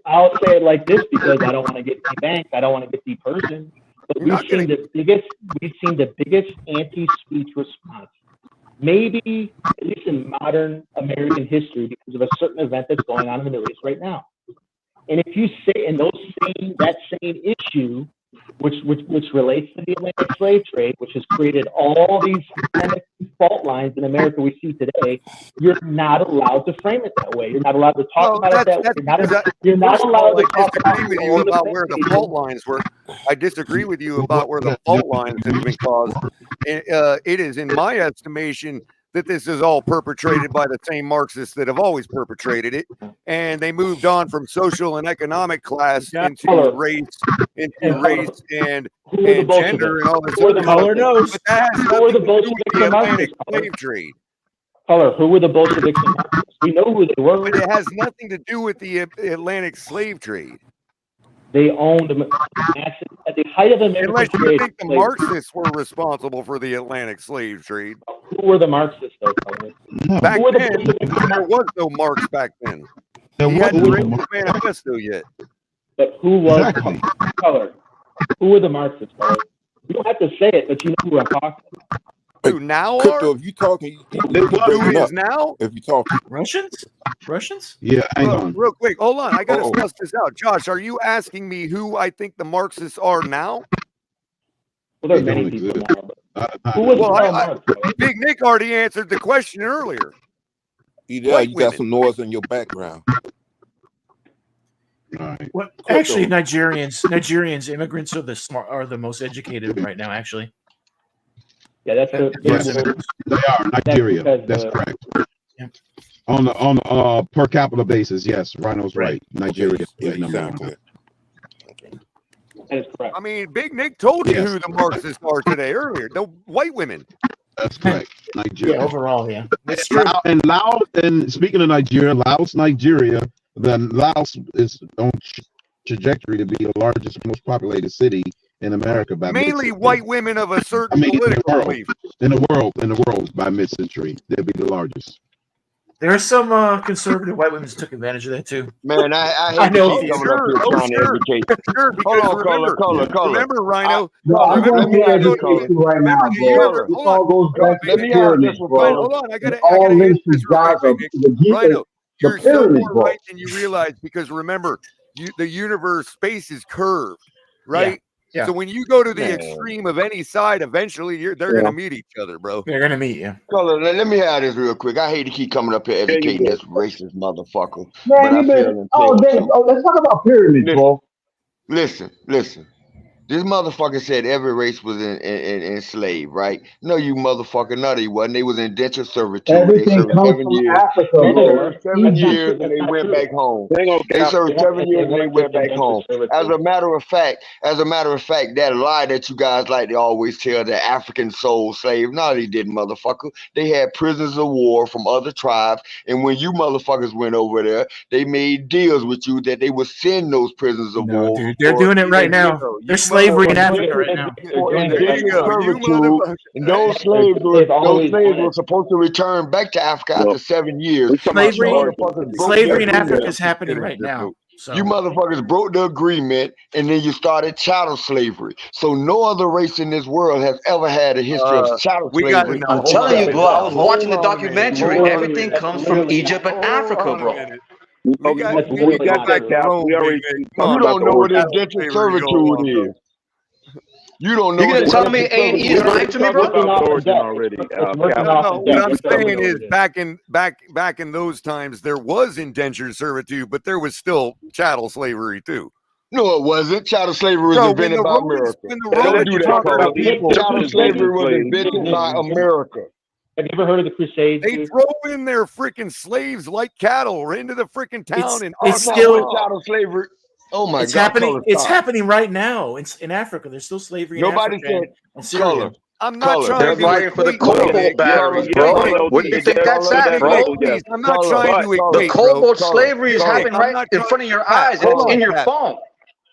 I'll say it like this because I don't want to get debanked. I don't want to get the person. But we've seen the biggest anti-speech response, maybe at least in modern American history, because of a certain event that's going on in the Middle East right now. And if you say that same issue, which relates to the Atlantic slave trade, which has created all these fault lines in America we see today, you're not allowed to frame it that way. You're not allowed to talk about it that way. You're not allowed to talk about with you about where the fault lines were. I disagree with you about where the fault lines have been caused. It is, in my estimation, that this is all perpetrated by the same Marxists that have always perpetrated it, and they moved on from social and economic class into race and gender and all this other stuff. But that has nothing to do with the Atlantic slave trade. Who were the Bolsheviks and Marxists? We know who they were. But it has nothing to do with the Atlantic slave trade. They owned at the height of American Unless you trade. think the Marxists were responsible for the Atlantic slave trade. Who were the Marxists, though? Back then, there was no Marx back then. He hadn't written the manifesto yet. But who was Color? Who were the Marxists, Color? You don't have to say it, but you know who I'm talking about. Who now Crypto, if you talking, who is now? If you talking Russians? Yeah, hang on. Real quick, hold on. I gotta suss this out. Josh, are you asking me who I think the Marxists are now? Well, there's many people now. Who was Big Nick already answered the question earlier. You got some noise in your background. Right. Well, actually, Nigerians, immigrants are the most educated right now. Actually, yeah, that's they are Nigeria. That's correct. Yeah. On the per capita basis, yes, Rhino's right. Nigeria is number one. That is correct. I mean, Big Nick told you who the Marxists are today earlier. The white women. That's correct. Nigeria. Yeah, overall, yeah. That's true. And Laos, and speaking of Nigeria, Nigeria, then Laos is on trajectory to be the largest, most populated city in America by mainly white women of a certain political belief. In the world by mid-century, they'll be the largest. There are some conservative white women who took advantage of that too. Man, I know. Sure, because remember, Rhino. I'm going to education right now, bro. This all goes back to the pyramids, bro. Hold on, I gotta links these guys are the Rhino, you're pyramid, so more right than you realize, because remember, the universe space is curved, right? Yeah. So when you go to the extreme of any side, eventually they're going to meet each other, bro. They're going to meet you. Color, let me have this real quick. I hate to keep coming up here educating this racist motherfucker. Man, let's talk about pyramids, bro. Listen. This motherfucker said every race was enslaved, right? No, you motherfucker, no, they wasn't. They was indentured servitude. Everything comes from Africa, bro. 7 years and they went back home. They served 7 years and they went back home. As a matter of fact, that lie that you guys like to always tell, the African soul slave, no, they didn't, motherfucker. They had prisoners of war from other tribes, and when you motherfuckers went over there, they made deals with you that they would send those prisoners of war. Dude, they're doing it right now. They're slavery in Africa right now. And those slaves were supposed to return back to Africa after 7 years. Slavery in Africa is happening right now. So. You motherfuckers broke the agreement, and then you started chattel slavery. So no other race in this world has ever had a history of chattel slavery. I'm telling you, bro. I was watching the documentary. Everything comes from Egypt and Africa, bro. We got that cap. We already. You don't know what indentured servitude is. You don't know. You're gonna tell me A&E is lying to me, bro? Already. No, what I'm saying is, back in those times, there was indentured servitude, but there was still chattel slavery too. No, it wasn't. Chattel slavery was invented by America. Don't do that. Chattel slavery was invented by America. Have you ever heard of the Crusades? They throw in their freaking slaves like cattle into the freaking town. It's still chattel slavery. Oh my it's God! happening. It's happening right now in Africa. There's still slavery. Nobody in said color. I'm not trying They're to fighting for the cobalt batteries, bro. What do you think that's at, bro? I'm not trying to equate, the cobalt slavery is happening right in front of your eyes, and it's in your phone.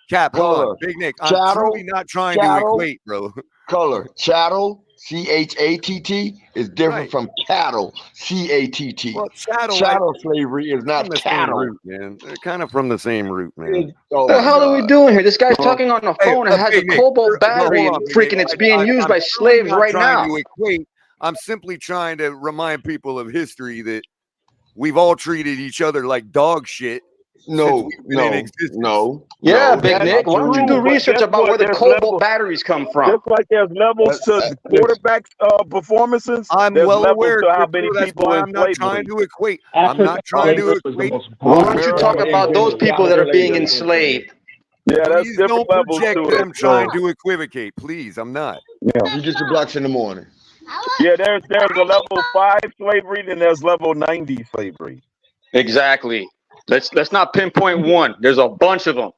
Cap, hold on. Big Nick, I'm truly not trying to equate, bro. Color. Chattel, CHATT, is different from cattle, CATT. Well, chattel slavery is not cattle. Root, man. They're kind of from the same root, man. What the hell are we doing here? This guy's talking on the phone and has a cobalt battery, and freaking it's being used by slaves right now. I'm simply trying to remind people of history that we've all treated each other like dog shit. No. Yeah, Big Nick. Why don't you do research about where the cobalt batteries come from? Just like there's levels to quarterback performances. I'm well aware to how many people I'm not trying to equate. I'm not trying to equate. Why don't you talk about those people that are being enslaved? Yeah, that's Please different don't levels project to that it. I'm trying to equivocate. Please, I'm not. Yeah, you get your blocks in the morning. Yeah, there's a level 5 slavery, then there's level 90 slavery. Exactly. Let's not pinpoint one. There's a bunch of them.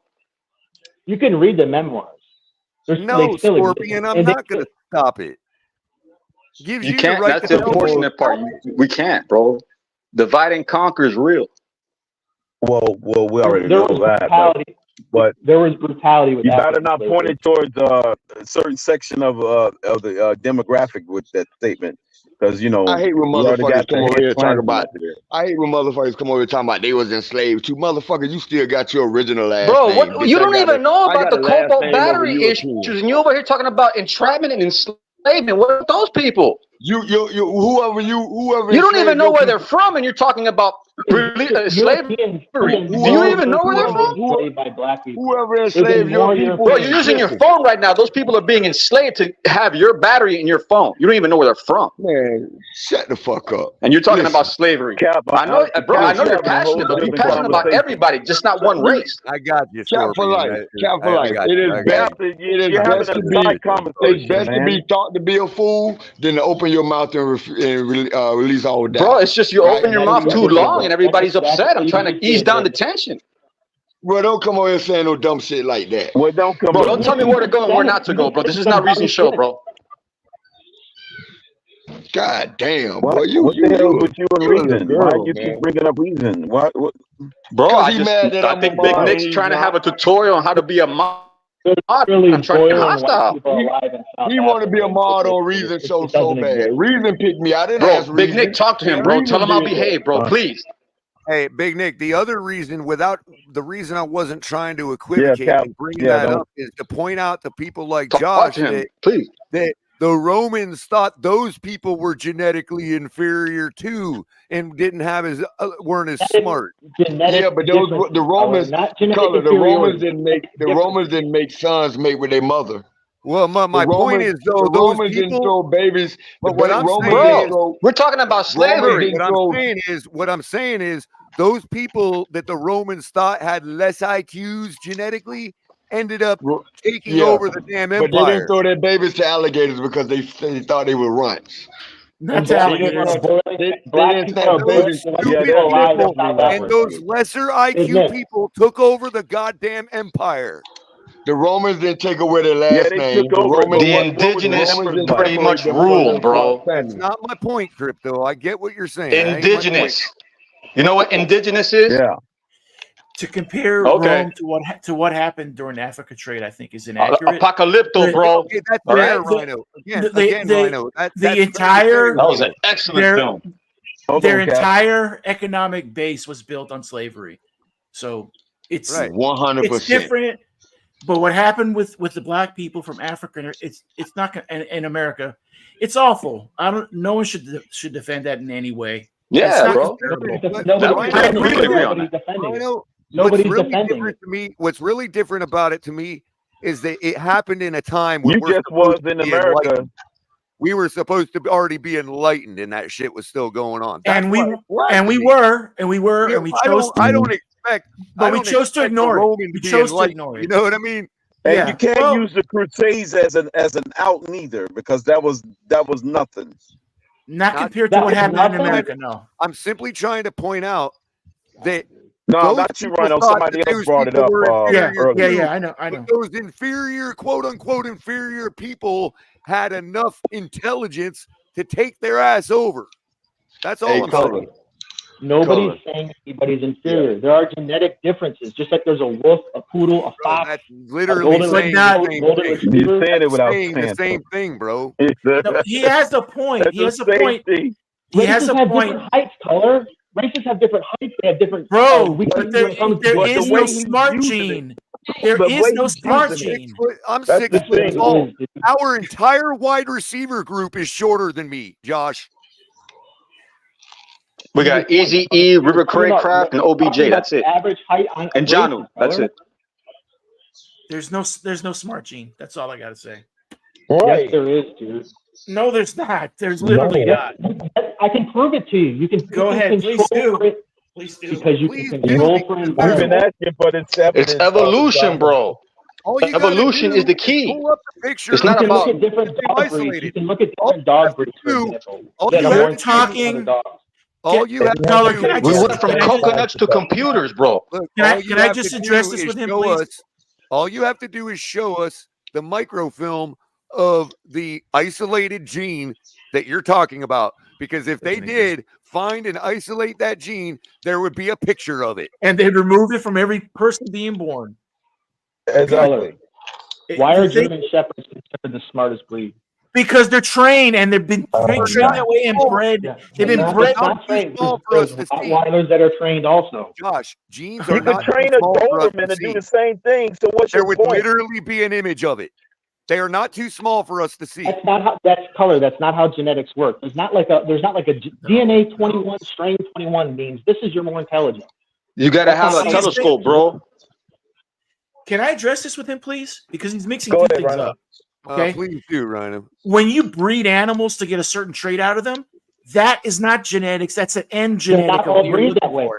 You can read the memoirs. No, Scorpion, I'm not going to stop it. Gives you can't. That's the unfortunate part. We can't, bro. Divide and conquer is real. Well, we already know that. But there was brutality with you that. better not point it towards a certain section of the demographic with that statement. Because I hate when motherfuckers come over here talking about. I hate when motherfuckers come over here talking about they was enslaved too. Motherfuckers, you still got your original ass. Bro, name. what you don't even know about the cobalt battery issues, and you over here talking about entrapment and enslavement. What are those people? Whoever. You don't even know where they're from, and you're talking about slavery. Do you even know where they're from? Whoever enslaved your people. Bro, you're using your phone right now. Those people are being enslaved to have your battery in your phone. You don't even know where they're from. Man, shut the fuck up. And you're talking about slavery. I know, bro. I know you're passionate, but be passionate about everybody, just not one race. I got you. Cap for life. Cap for life. It is best. It is best to be thought to be a fool than to open your mouth and release all that. Bro, it's just you open your mouth too long and everybody's upset. I'm trying to ease down the tension. Bro, don't come over here saying no dumb shit like that. Well, don't come. Bro, don't tell me where to go and where not to go, bro. This is not Reason Show, bro. God damn, what, boy, what the hell with you and Reason? Why you keep bringing up Reason? What? Bro, I think Big Nick's trying to have a tutorial on how to be a mod. I'm trying to hostile. He want to be a mod on Reason Show so bad. Reason picked me. I didn't ask Reason. Big Nick, talk to him, bro. Tell him I'll behave, bro. Please. Hey, Big Nick, the other reason, the reason I wasn't trying to equivocate and bring that up is to point out to people like Josh that the Romans thought those people were genetically inferior too and didn't have weren't as smart. Yeah, but the Romans didn't make sons mate with their mother. Well, my point is though those people didn't throw babies. But what I'm saying is, we're talking about slavery. What I'm saying is those people that the Romans thought had less IQs genetically ended up taking over the damn empire. But they didn't throw their babies to alligators because they thought they were runts. Not alligators. They didn't have babies. And those lesser IQ people took over the goddamn empire. The Romans didn't take away their last name. The indigenous pretty much ruled, bro. That's not my point, Crypto. I get what you're saying. Indigenous. You know what indigenous is? Yeah. To compare Rome to what happened during Africa trade, I think is inaccurate. Apocalypto, bro. Okay, that's fair, Rhino. Rhino. The entire that was an excellent film. Their entire economic base was built on slavery, so it's 100%. It's different. But what happened with the black people from Africa, it's not in America. It's awful. No one should defend that in any way. Yeah, bro. I agree on that. Nobody's really defending different to me. What's really different about it to me is that it happened in a time when You just was in America. We were supposed to already be enlightened, and that shit was still going on. And we were, and we chose. I don't expect. But we chose to ignore it. We chose to ignore it. You know what I mean? And you can't use the Crusades as an out neither, because that was nothing. Not compared to what happened in America. No, I'm simply trying to point out that. No, not you, Rhino. Somebody else brought it up. Yeah, I know. But those inferior, quote unquote, inferior people had enough intelligence to take their ass over. That's all I'm saying. Nobody's saying anybody's inferior. There are genetic differences, just like there's a wolf, a poodle, a fox. That's literally saying the same thing, bro. No, he has a point. He has a point. He has a point. Different heights, color. Races have different heights. They have different. Bro, but there is no smart gene. There is no smart gene. I'm 6 foot tall. Our entire wide receiver group is shorter than me, Josh. We got Easy E, River Craycraft, and OBJ. That's it. Average height and Janu. That's it. There's no smart gene. That's all I gotta say. Yes, there is, dude. No, there's not. There's literally not. I can prove it to you. You can go ahead. Please do. Please do. Because you can control for environment. It's evolution, bro. Evolution is the key. It's not about. You can look at different dog breeds. You can look at different dog breeds. You're talking. All you have to do, we went from coconuts to computers, bro. Can I just address this with him, please? All you have to do is show us the microfilm of the isolated gene that you're talking about. Because if they did find and isolate that gene, there would be a picture of it. And they'd remove it from every person being born. Exactly. Why are German Shepherds considered the smartest breed? Because they're trained and they've been trained that way and bred. Yeah. They've been bred. Rottweilers that are trained also. Josh, genes you are not. You could train a Doberman to do the same thing. So what's your point? There would literally be an image of it. They are not too small for us to see. That's not how. That's color. That's not how genetics work. There's not like a DNA 21 strain 21 means this is your more intelligent. You got to have a telescope, bro. Can I address this with him, please? Because he's mixing two things up. Okay, please do, Rhino. When you breed animals to get a certain trait out of them, that is not genetics. That's an end genetic. They're not all breeded that way.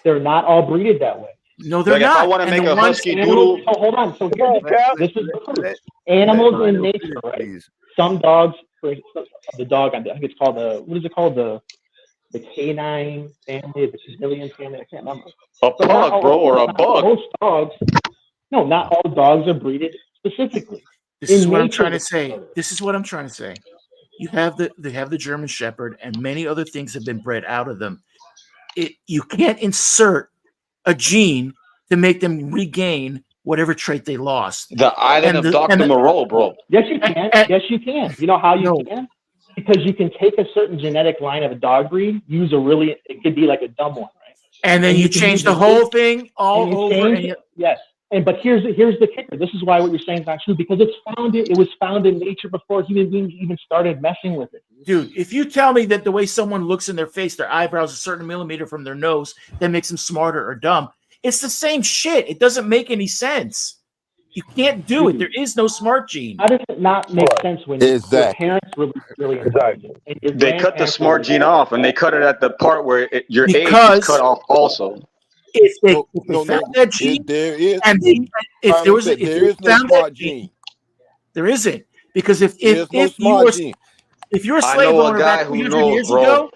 They're not all breeded that way. No, they're not. If I want to make a husky doodle. Oh, hold on. So this is the proof. Animals in nature, right? Some dogs, the dog, I think it's called what is it called? The canine family, the chameleon family. I can't remember. A pug, bro, or a bug. Most dogs. No, not all dogs are breeded specifically. This is what I'm trying to say. This is what I'm trying to say. You have they have the German Shepherd, and many other things have been bred out of them. You can't insert a gene to make them regain whatever trait they lost. The island of Dr. Moreau, bro. Yes, you can. Yes, you can. You know how you can? Because you can take a certain genetic line of a dog breed, it could be like a dumb one, right? And then you change the whole thing all over. Yes. But here's the kicker. This is why what you're saying is not true, because it was found in nature before human beings even started messing with it. Dude, if you tell me that the way someone looks in their face, their eyebrows a certain millimeter from their nose, that makes them smarter or dumb, it's the same shit. It doesn't make any sense. You can't do it. There is no smart gene. How does it not make sense when your parents were really intelligent? They cut the smart gene off, and they cut it at the part where your age is cut off also. If they found that gene, there is. And if there is no smart gene, there isn't, because if you're a slave owner back 300 years ago,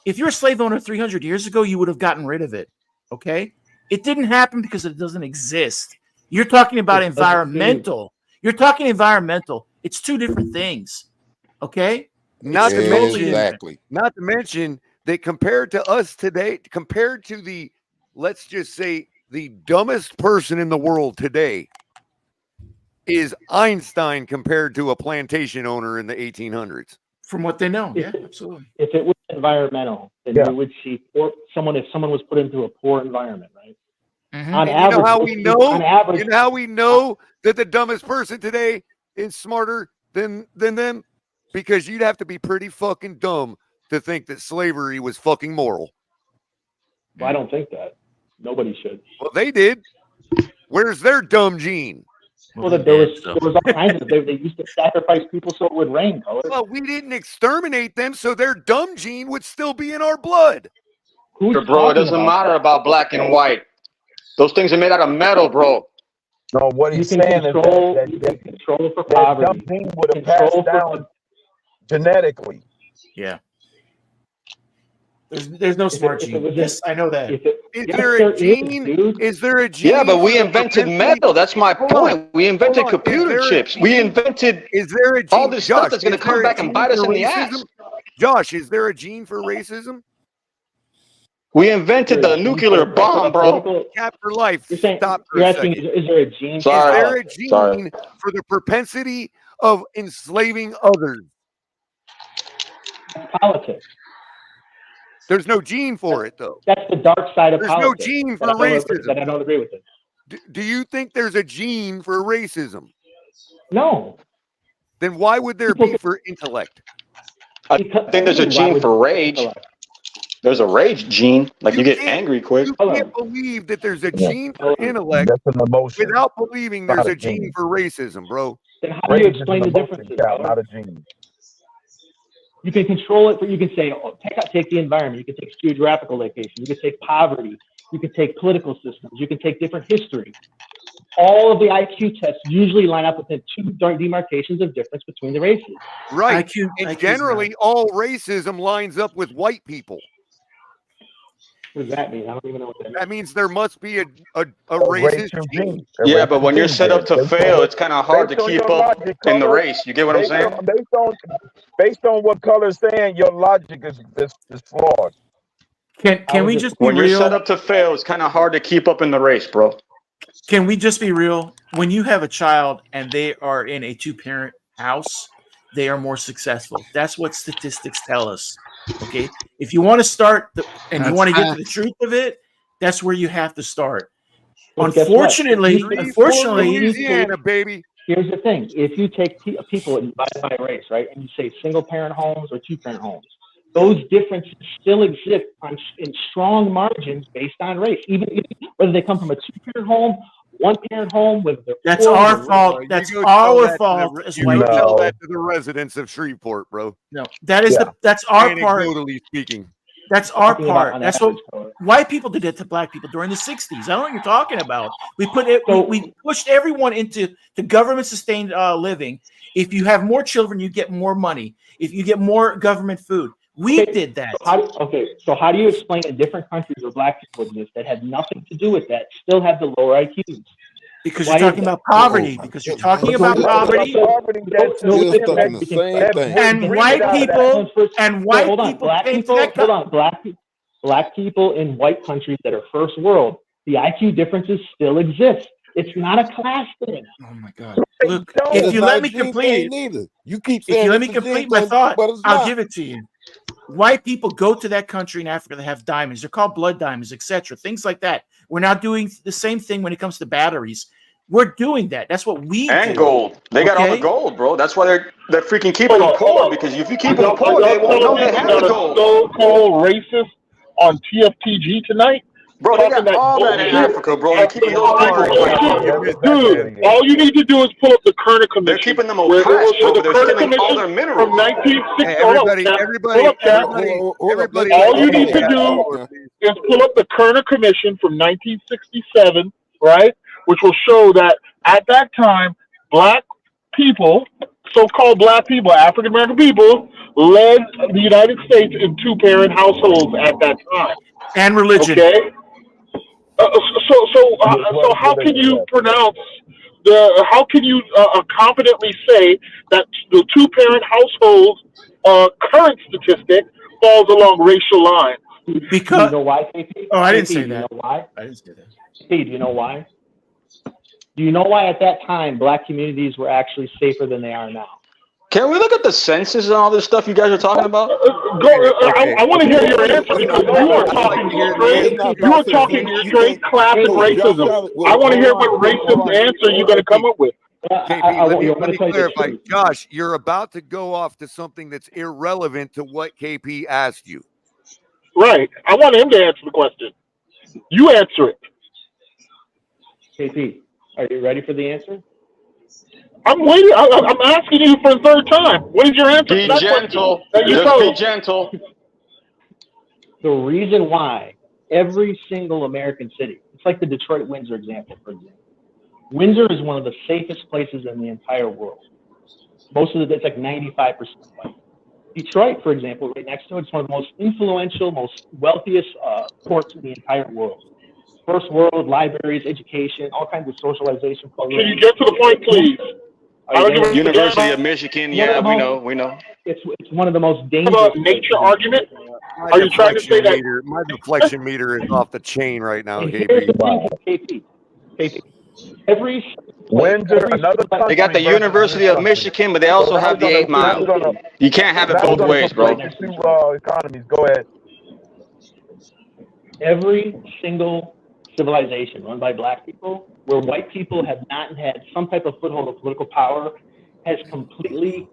if you're a slave owner 300 years ago, you would have gotten rid of it. Okay, it didn't happen because it doesn't exist. You're talking about environmental. You're talking environmental. It's two different things. Okay, not to mention that compared to us today, compared to the, let's just say, the dumbest person in the world today is Einstein compared to a plantation owner in the 1800s. From what they know, absolutely. If it was environmental, then you would see if someone was put into a poor environment, right? Mm-hmm. On average, you know how we know that the dumbest person today is smarter than them? Because you'd have to be pretty fucking dumb to think that slavery was fucking moral. Well, I don't think that. Nobody should. Well, they did. Where's their dumb gene? Well, there was all kinds of. They used to sacrifice people so it would rain. Color. Well, we didn't exterminate them, so their dumb gene would still be in our blood. Bro, it doesn't matter about black and white. Those things are made out of metal, bro. No, what he's saying is that control for poverty. That gene would have passed down genetically. Yeah. There's no smart gene. Yes, I know that. Is there a gene? Is there a gene? Yeah, but we invented metal. That's my point. We invented computer chips. We invented all this stuff that's going to come back and bite us in the ass. Josh, is there a gene for racism? We invented the nuclear bomb, bro. Capture life. Stop for You're a asking, second. is there a gene? Is there a gene for the propensity of enslaving others? Politics. There's no gene for it, though. That's the dark side of There's politics. no gene for that racism. That I don't agree with it. Do you think there's a gene for racism? No. Then why would there be for intellect? I think there's a gene for rage. There's a rage gene. Like you get angry quick. You can't believe that there's a gene for intellect without believing there's a gene for racism, bro. Then how do you explain the differences? Not a gene. You can control it, but you can say, oh, take the environment. You can take geographical location. You can take poverty. You can take political systems. You can take different history. All of the IQ tests usually line up within two demarcations of difference between the races. Right. And generally, all racism lines up with white people. What does that mean? I don't even know what that means. That means there must be a racist gene. Yeah, but when you're set up to fail, it's kind of hard to keep up in the race. You get what I'm saying? Based on what Color's saying, your logic is flawed. Can we just be when real? You're set up to fail, it's kind of hard to keep up in the race, bro. Can we just be real? When you have a child and they are in a two-parent house, they are more successful. That's what statistics tell us. Okay, if you want to start and you want to get to the truth of it, that's where you have to start. Well, Unfortunately, Louisiana, baby. Here's the thing: if you take people by race, right, and you say single-parent homes or two-parent homes, those differences still exist in strong margins based on race, even whether they come from a two-parent home, one-parent home. That's our fault. That's our fault. You go tell that to the residents of Shreveport, bro. No, that is that's our part. Anecdotally speaking. That's our part. That's what white people did it to black people during the 60s. I don't know what you're talking about. We put it. We pushed everyone into the government sustained living. If you have more children, you get more money. If you get more government food, we did that. So how do you explain in different countries where black people exist that had nothing to do with that still have the lower IQs? Because you're talking about poverty. Because you're talking about poverty. And white people black people in white countries that are first world, the IQ differences still exist. It's not a class thing. Oh my God! Look, if you let me complete, you keep saying if you let me complete my thought, I'll give it to you. White people go to that country in Africa that have diamonds. They're called blood diamonds, etc. Things like that. We're now doing the same thing when it comes to batteries. We're doing that. That's what we do. And gold. They got all the gold, bro. That's why they're freaking keeping them poor. Because if you keep them poor, they won't know they have the gold. So-called racist on TFTG tonight. Bro, they got all that in Africa, bro. They're keeping those people. Dude, all you need to do is pull up the Kerner Commission. They're keeping them oppressed, bro. They're stealing all their minerals. From 1960. Everybody. All you need to do is pull up the Kerner Commission from 1967, right? Which will show that at that time, black people, so-called black people, African-American people, led the United States in two-parent households at that time. And religion. Okay? So how can you pronounce how can you confidently say that the two-parent households current statistic falls along racial lines? Because do you know why, KP? Oh, I didn't say that. Do you know why? I didn't say that. Steve, do you know why? Do you know why at that time black communities were actually safer than they are now? Can we look at the census and all this stuff you guys are talking about? I want to hear your answer because you are talking straight classic racism. I want to hear what racist answer you're going to come up with. KP, let me clarify. Josh, you're about to go off to something that's irrelevant to what KP asked you. Right. I want him to answer the question. You answer it. KP, are you ready for the answer? I'm waiting. I'm asking you for the third time. What is your answer? Be gentle. Just be gentle. The reason why every single American city, it's like the Detroit Windsor example, for example. Windsor is one of the safest places in the entire world. Most of it's like 95% white. Detroit, for example, right next to it, it's one of the most influential, most wealthiest ports in the entire world. First world, libraries, education, all kinds of socialization programs. Can you get to the point, please? University of Michigan, yeah, we know. It's one of the most dangerous. Nature argument? Are you trying to say that? My deflection meter is off the chain right now, KP. Every they got the University of Michigan, but they also have the 8 Mile. You can't have it both ways, bro. Economies. Go ahead. Every single civilization run by black people, where white people have not had some type of foothold of political power, has completely,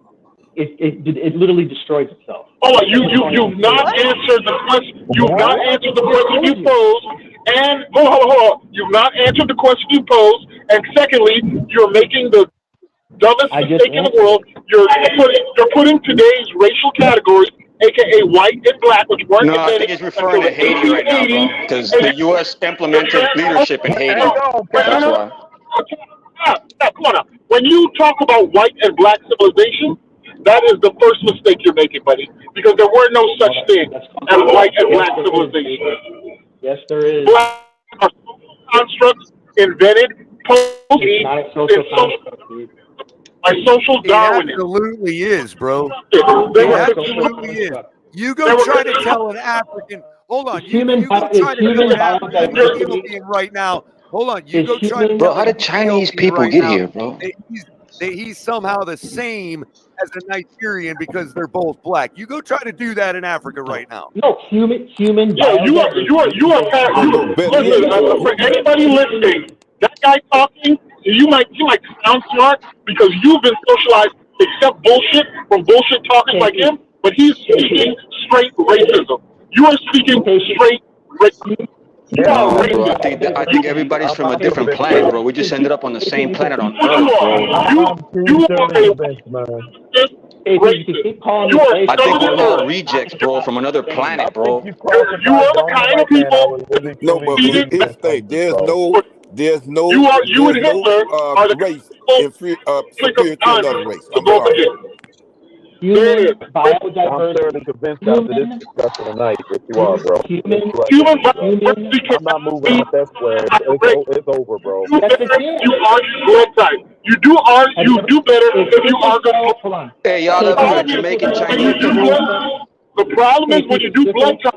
it literally destroys itself. Oh, you've not answered the question. You've not answered the question you posed. And hold on. You've not answered the question you posed. And secondly, you're making the dumbest mistake in the world. You're putting today's racial categories, aka white and black, which weren't No, I think he's referring to Haiti right now, bro, because the U.S. implemented leadership in Haiti. That's why. Come on now. When you talk about white and black civilization, that is the first mistake you're making, buddy, because there were no such thing as white and black civilization. Yes, there is. Black are social constructs invented by social Darwinism. It absolutely is, bro. It absolutely is. You go try to tell an African. Hold on. You go try to tell an African right now. Hold on. You go try to. Bro, how did Chinese people get here, bro? He's somehow the same as a Nigerian because they're both black. You go try to do that in Africa right now. No, human. Yeah, you are. Listen, for anybody listening, that guy talking, you might sound smart because you've been socialized to accept bullshit from bullshit talkers like him, but he's speaking straight racism. You are speaking straight racism. No, bro, I think everybody's from a different planet, bro. We just ended up on the same planet on Earth, bro. I think we're all rejects, bro, from another planet, bro. You are the kind of people. No, but here's the thing. There's no you and Hitler are the race superior to another race. I'm sorry. Human biodiversity. I'm thoroughly convinced after this discussion tonight that you are, bro. Human biodiversity. I'm not moving out that square. It's over, bro. You argue blood type. You do better if you argue. Hey, y'all ever heard of Jamaican Chinese people? The problem is when you do blood type,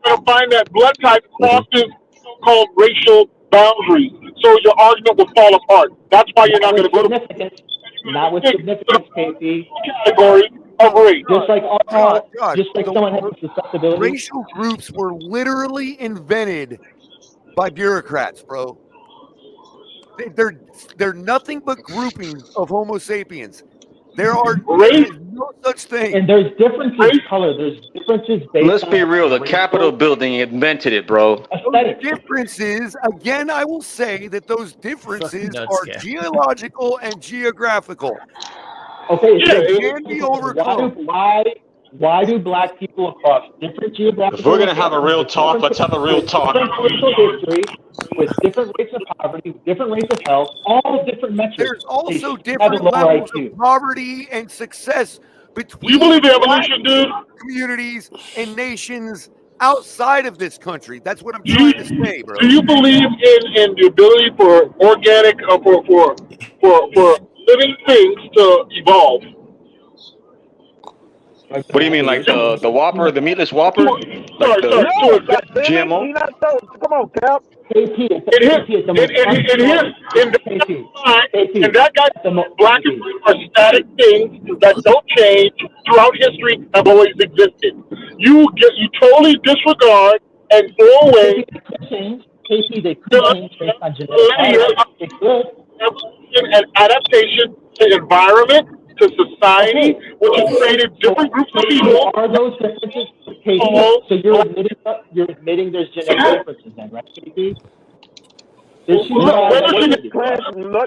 you're going to find that blood type crosses so-called racial boundaries. So your argument will fall apart. That's why you're not going to go to. Not with significance, KP. Category of race. Just like someone has susceptibility. Racial groups were literally invented by bureaucrats, bro. They're nothing but groupings of Homo sapiens. There is no such thing. And there's differences in color. There's differences based Let's be real. The Capitol building invented it, bro. Those differences, again, I will say that those differences are geological and geographical. Okay, they can be overcome. Why do black people across different geographical? If we're gonna have a real talk, let's have a real talk. Different political history, with different rates of poverty, different rates of health, all different metrics. There's also different levels of poverty and success between you believe in evolution, dude? Communities and nations outside of this country. That's what I'm trying to say, bro. Do you believe in the ability for organic for living things to evolve? What do you mean, like the Whopper, the meatless Whopper? Like the GMO? Come on, Cap. In that guy, black and white are static things that don't change throughout history, have always existed. You totally disregard and throw away. KP, they could change based on genetics. They could. and adaptation to environment, to society, which has created different groups of people. Are those differences? KP, so you're admitting there's genetic differences then, right, KP? Not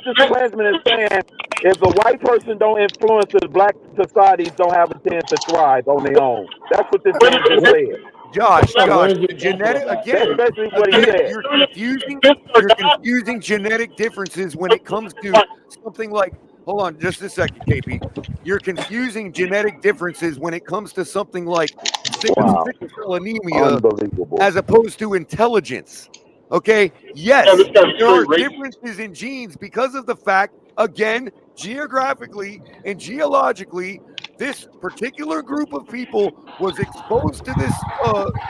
just Klansman is saying if the white person don't influence the black societies don't have a chance to thrive on their own. That's what this man just said. Josh, the genetic again. That's basically what he said. You're confusing genetic differences when it comes to something like. Hold on, just a second, KP. You're confusing genetic differences when it comes to something like sickle cell anemia as opposed to intelligence. Okay, yes, there are differences in genes because of the fact, again, geographically and geologically, this particular group of people was exposed to this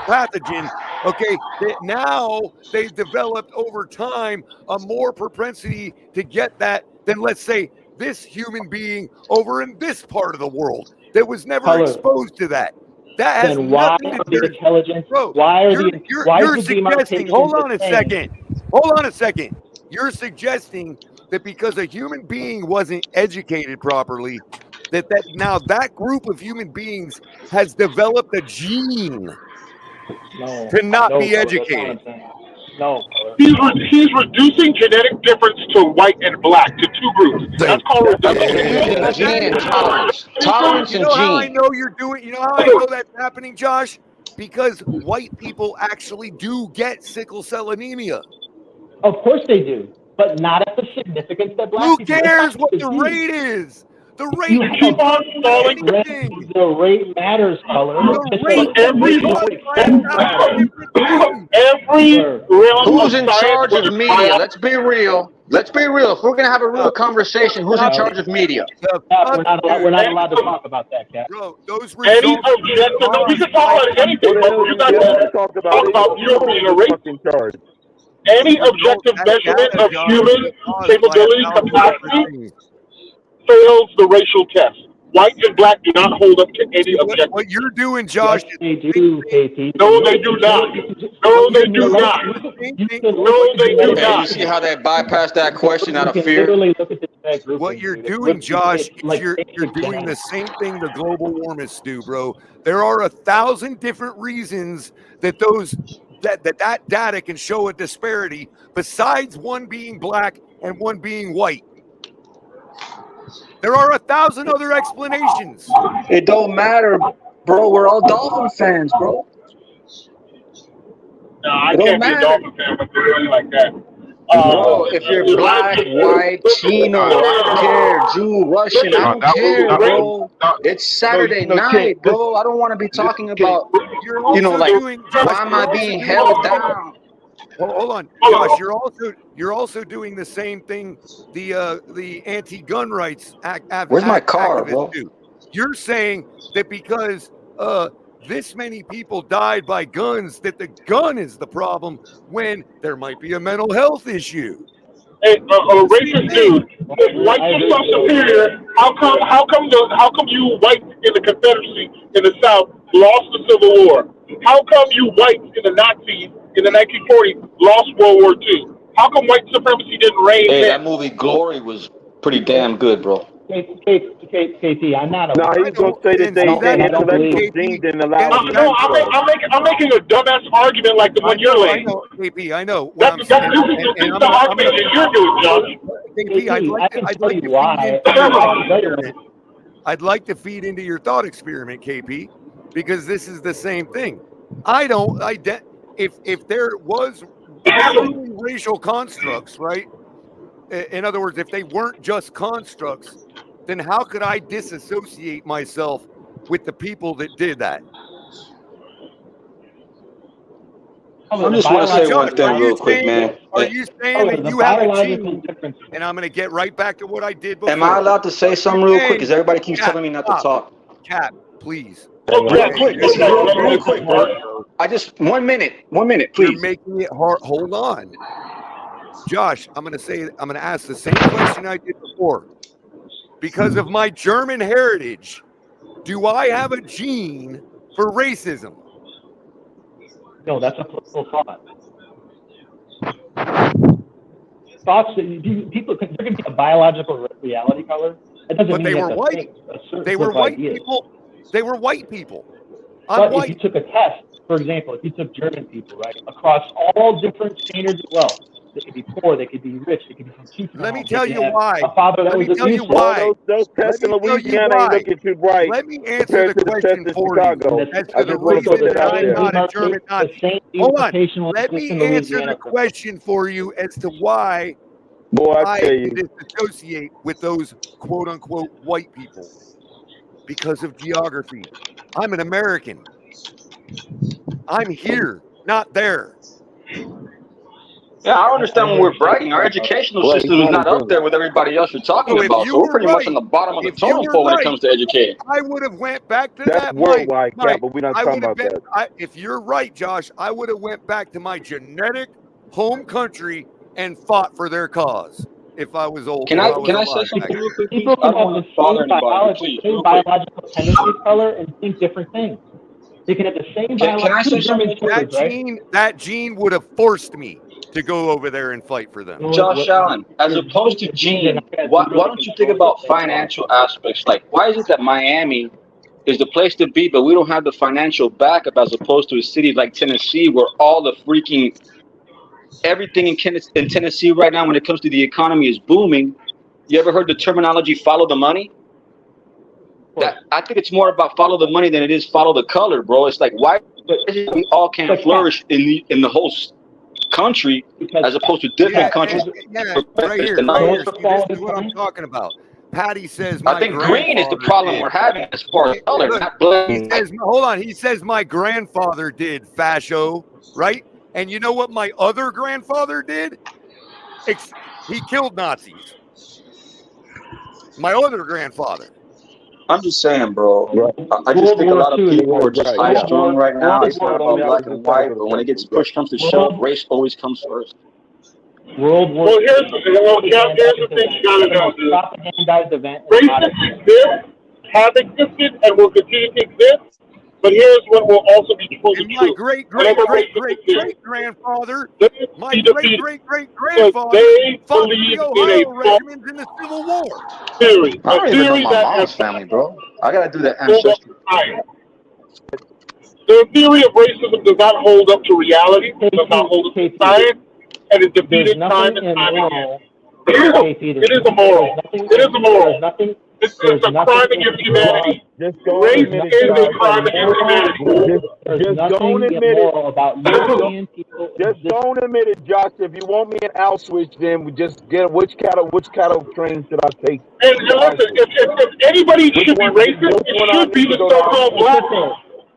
pathogen, okay, that now they've developed over time a more propensity to get that than, let's say, this human being over in this part of the world that was never exposed to that. That has nothing to do with intelligence. Bro, you're suggesting, hold on a second. You're suggesting that because a human being wasn't educated properly, that now that group of human beings has developed a gene to not be educated. No. He's reducing genetic difference to white and black, to two groups. That's called reduction. Gene tolerance. Tolerance and gene. How I know you're doing, you know how I know that's happening, Josh? Because white people actually do get sickle cell anemia. Of course they do, but not at the significance that black people. Who cares what the rate is? The rate keep on stalling. The rate matters, color. Who's in charge of media? Let's be real. If we're gonna have a real conversation, who's in charge of media? We're not allowed to talk about that, Cap. Bro, those results. We can talk about anything, but you guys talk about you being a racist. Any objective measurement of human capability, capacity, fails the racial test. White and black do not hold up to any objective. What you're doing, Josh? They do, KP. No, they do not. No, they do not. No, they do not. You see how they bypass that question out of fear? What you're doing, Josh, is you're doing the same thing the global warmists do, bro. There are 1,000 different reasons that that data can show a disparity besides one being black and one being white. There are 1,000 other explanations. It don't matter, bro. We're all Dolphin fans, bro. No, I can't be a Dolphin fan with really like that. Bro, if you're black, white, Chino, I don't care, Jew, Russian, I don't care, bro. It's Saturday night, bro. I don't want to be talking about, why am I being held down? Hold on, Josh. You're also doing the same thing. The anti-gun rights Where's my car, bro? Do. You're saying that because this many people died by guns, that the gun is the problem when there might be a mental health issue. Hey, a racist dude. If whites are so superior, how come you whites in the Confederacy in the South lost the Civil War? How come you whites in the Nazis in the 1940s lost World War II? How come white supremacy didn't reign? Hey, that movie Glory was pretty damn good, bro. KP, I'm not. No, he's gonna say that the intellectual gene didn't allow. No, I'm making a dumbass argument like the one you're making. I know, KP. I know. That's the argument that you're doing, Josh. KP, I'd like to feed into your thought experiment, KP, because this is the same thing. If there was racial constructs, right? In other words, if they weren't just constructs, then how could I disassociate myself with the people that did that? I just want to say one thing real quick, man. Are you saying that you have a gene? And I'm going to get right back to what I did before. Am I allowed to say something real quick? Because everybody keeps telling me not to talk. Cap, please. Real quick, bro. I just 1 minute, please. You're making it hard. Hold on. Josh, I'm going to ask the same question I did before. Because of my German heritage, do I have a gene for racism? No, that's a political thought. thoughts that people, there can be a biological reality color. It doesn't mean they were white. They were white people. They were white people. But if you took a test, for example, if you took German people, right, across all different standards of wealth, they could be poor, they could be rich, they could be from Tucson. Let me tell you why. A father that was abusive. Those tests in Louisiana ain't looking too bright. Let me answer the question for you. As to the reason that I'm not a German Nazi. Hold on. Let me answer the question for you as to why I disassociate with those quote-unquote white people. Because of geography. I'm an American. I'm here, not there. Yeah, I understand when we're bragging. Our educational system is not up there with everybody else you're talking about. So we're pretty much on the bottom of the totem pole when it comes to educating. I would have went back to That's that. worldwide, Cap, but we're not talking about that. If you're right, Josh, I would have went back to my genetic home country and fought for their cause. If I was old, can I say something real quick? People can have the same biological tendency color and think different things. They can have the same biological. Can I say something? That gene would have forced me to go over there and fight for them. Josh Allen, as opposed to Gene, why don't you think about financial aspects? Like, why is it that Miami is the place to be, but we don't have the financial backup as opposed to a city like Tennessee where all the freaking everything in Tennessee right now when it comes to the economy is booming? You ever heard the terminology follow the money? I think it's more about follow the money than it is follow the color, bro. It's like, why we all can't flourish in the whole country as opposed to different countries? Right here. This is what I'm talking about. Patty says, I think green is the problem we're having as far as color, not black. He says, hold on. He says my grandfather did fascio, right? And you know what my other grandfather did? He killed Nazis. My other grandfather. I'm just saying, bro. I just think a lot of people are just high strung right now. It's not about black and white, but when it gets push comes to shove, race always comes first. Well, here's the thing you gotta know, dude. Racists exist, have existed, and will continue to exist. But here's what will also be true. My great grandfather, my great grandfather fought the Ohio regiments in the Civil War. Theory. I don't even know my mom's family, bro. I gotta do that ancestry. The theory of racism does not hold up to reality, does not hold up to science, and is defeated time and time again. It is immoral. It is immoral. It's a crime against humanity. Race is a crime against humanity. Just don't admit it. Just don't admit it, Josh. If you want me in Auschwitz, then we just get which cattle train should I take? And listen, if anybody should be racist, it should be the so-called black man.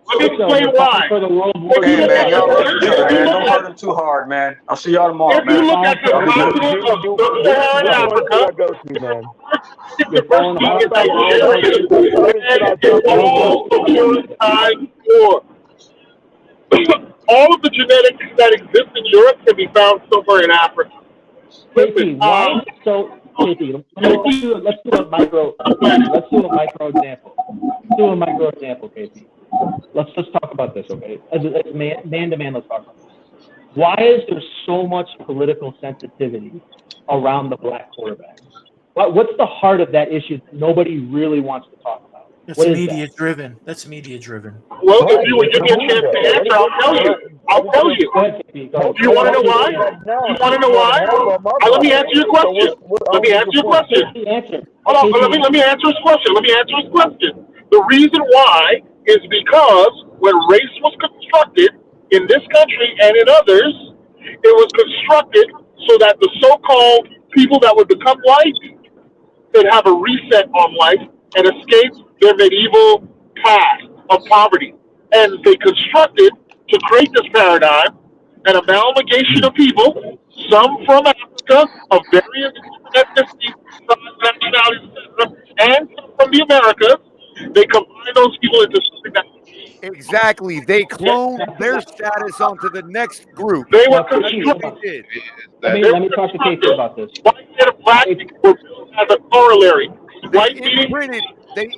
Let me explain why. Hey, man, y'all don't hurt him too hard, man. I'll see y'all tomorrow, man. If you look at the continent of Sub-Saharan Africa, all of the genetics that exist in Europe can be found somewhere in Africa. Listen, let's do a micro example. KP. Let's just talk about this, okay? As man to man, let's talk about this. Why is there so much political sensitivity around the black quarterback? What's the heart of that issue that nobody really wants to talk about? That's media driven. That's media driven. Well, if you would give me a chance to answer, I'll tell you. Do you want to know why? You want to know why? Let me answer your question. Let me answer your question. Hold on. Let me answer his question. The reason why is because when race was constructed in this country and in others, it was constructed so that the so-called people that would become white could have a reset on life and escape their medieval past of poverty. And they constructed to create this paradigm an amalgamation of people, some from Africa, of various ethnicities, nationalities, etc., and some from the Americas. They combine those people into something that. Exactly. They cloned their status onto the next group. They were constructed. Let me talk to Casey about this. White and black people were built as a corollary. They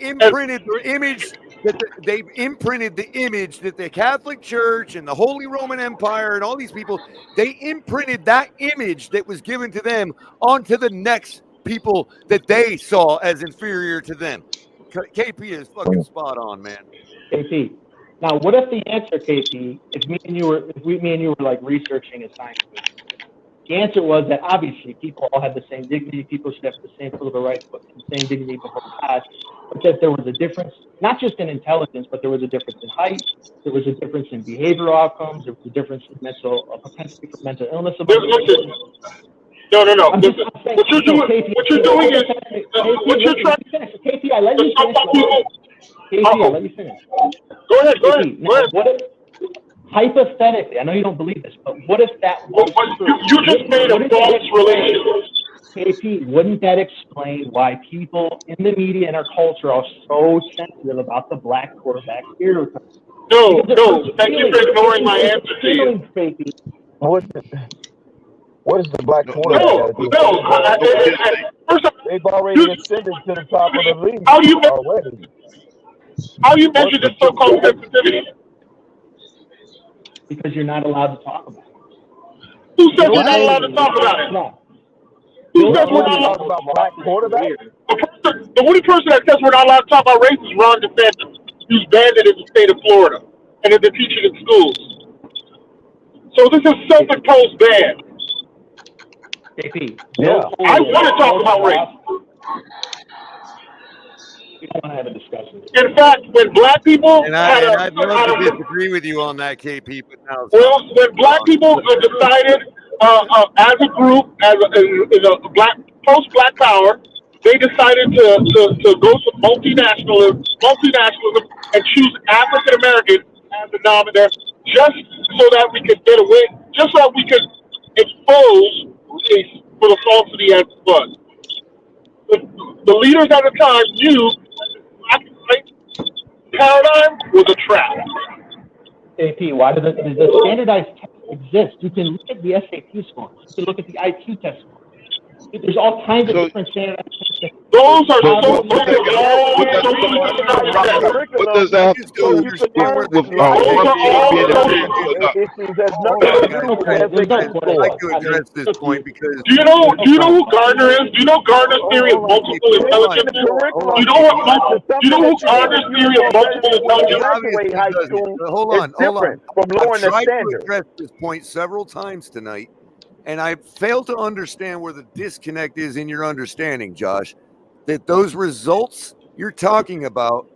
imprinted their image that they've imprinted the image that the Catholic Church and the Holy Roman Empire and all these people, they imprinted that image that was given to them onto the next people that they saw as inferior to them. KP is fucking spot on, man. KP. Now, what if the answer, KP, if me and you were like researching a science movie, the answer was that obviously people all have the same dignity, people should have the same political rights, but the same dignity before God, but that there was a difference, not just in intelligence, but there was a difference in height, there was a difference in behavioral outcomes, there was a difference in propensity for mental illness. No. What you're doing is what you're trying to finish. KP, I let you finish. KP, I let you finish. Go ahead. What if, hypothetically, I know you don't believe this, but what if that was true? You just made a false relationship. KP, wouldn't that explain why people in the media and our culture are so sensitive about the black quarterback stereotype? No. Thank you for ignoring my answer to you. KP. What is the black quarterback? They've already ascended to the top of the league already. How you measure this so-called sensitivity? Because you're not allowed to talk about it. Who said we're not allowed to talk about it? No. Who says we're not allowed to talk about black quarterback? The only person that says we're not allowed to talk about race is Ron DeSantis, who's banned it in the state of Florida and is teaching in schools. So this is self-imposed ban. KP. Yeah. I want to talk about race. We don't want to have a discussion. In fact, when black people I'd love to disagree with you on that, KP, but now when black people decided as a group, as a black post-black power, they decided to go to multinationalism and choose African Americans as the denominator, just so that we could get away, just so that we could expose race for the falsity as it was. The leaders at the time knew black and white paradigm was a trap. AP, why does the standardized test exist? You can look at the SAT scores. You can look at the IQ test scores. There's all kinds of different standardized tests. Those are so what does that have to do with I'd like to address this point because do you know who Gardner is? Do you know Gardner's theory of multiple intelligence? Do you know who Gardner's theory of multiple intelligence? Hold on. I've tried to address this point several times tonight, and I failed to understand where the disconnect is in your understanding, Josh, that those results you're talking about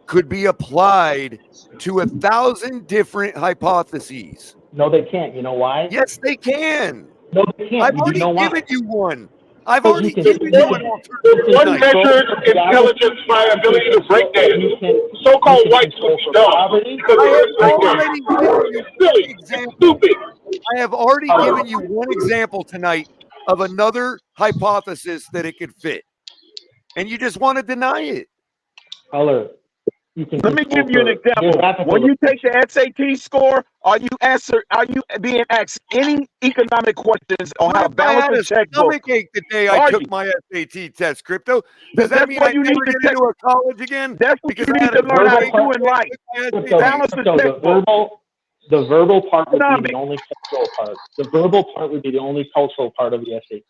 could be applied to 1,000 different hypotheses. No, they can't. You know why? Yes, they can. No, they can't. I've already given you one. I've already given you an alternative. One measures intelligence by ability to break dance. So-called whites would be dumb because stupid. I have already given you one example tonight of another hypothesis that it could fit, and you just want to deny it. Let me give you an example. When you take the SAT score, are you being asked any economic questions on how to balance the checkbook? Stomach ache the day I took my SAT test, Crypto. Does that mean I never get into a college again? That's what you need to learn how to do in life. Balance the checkbook. The verbal part would be the only cultural part. The verbal part would be the only cultural part of the SAT.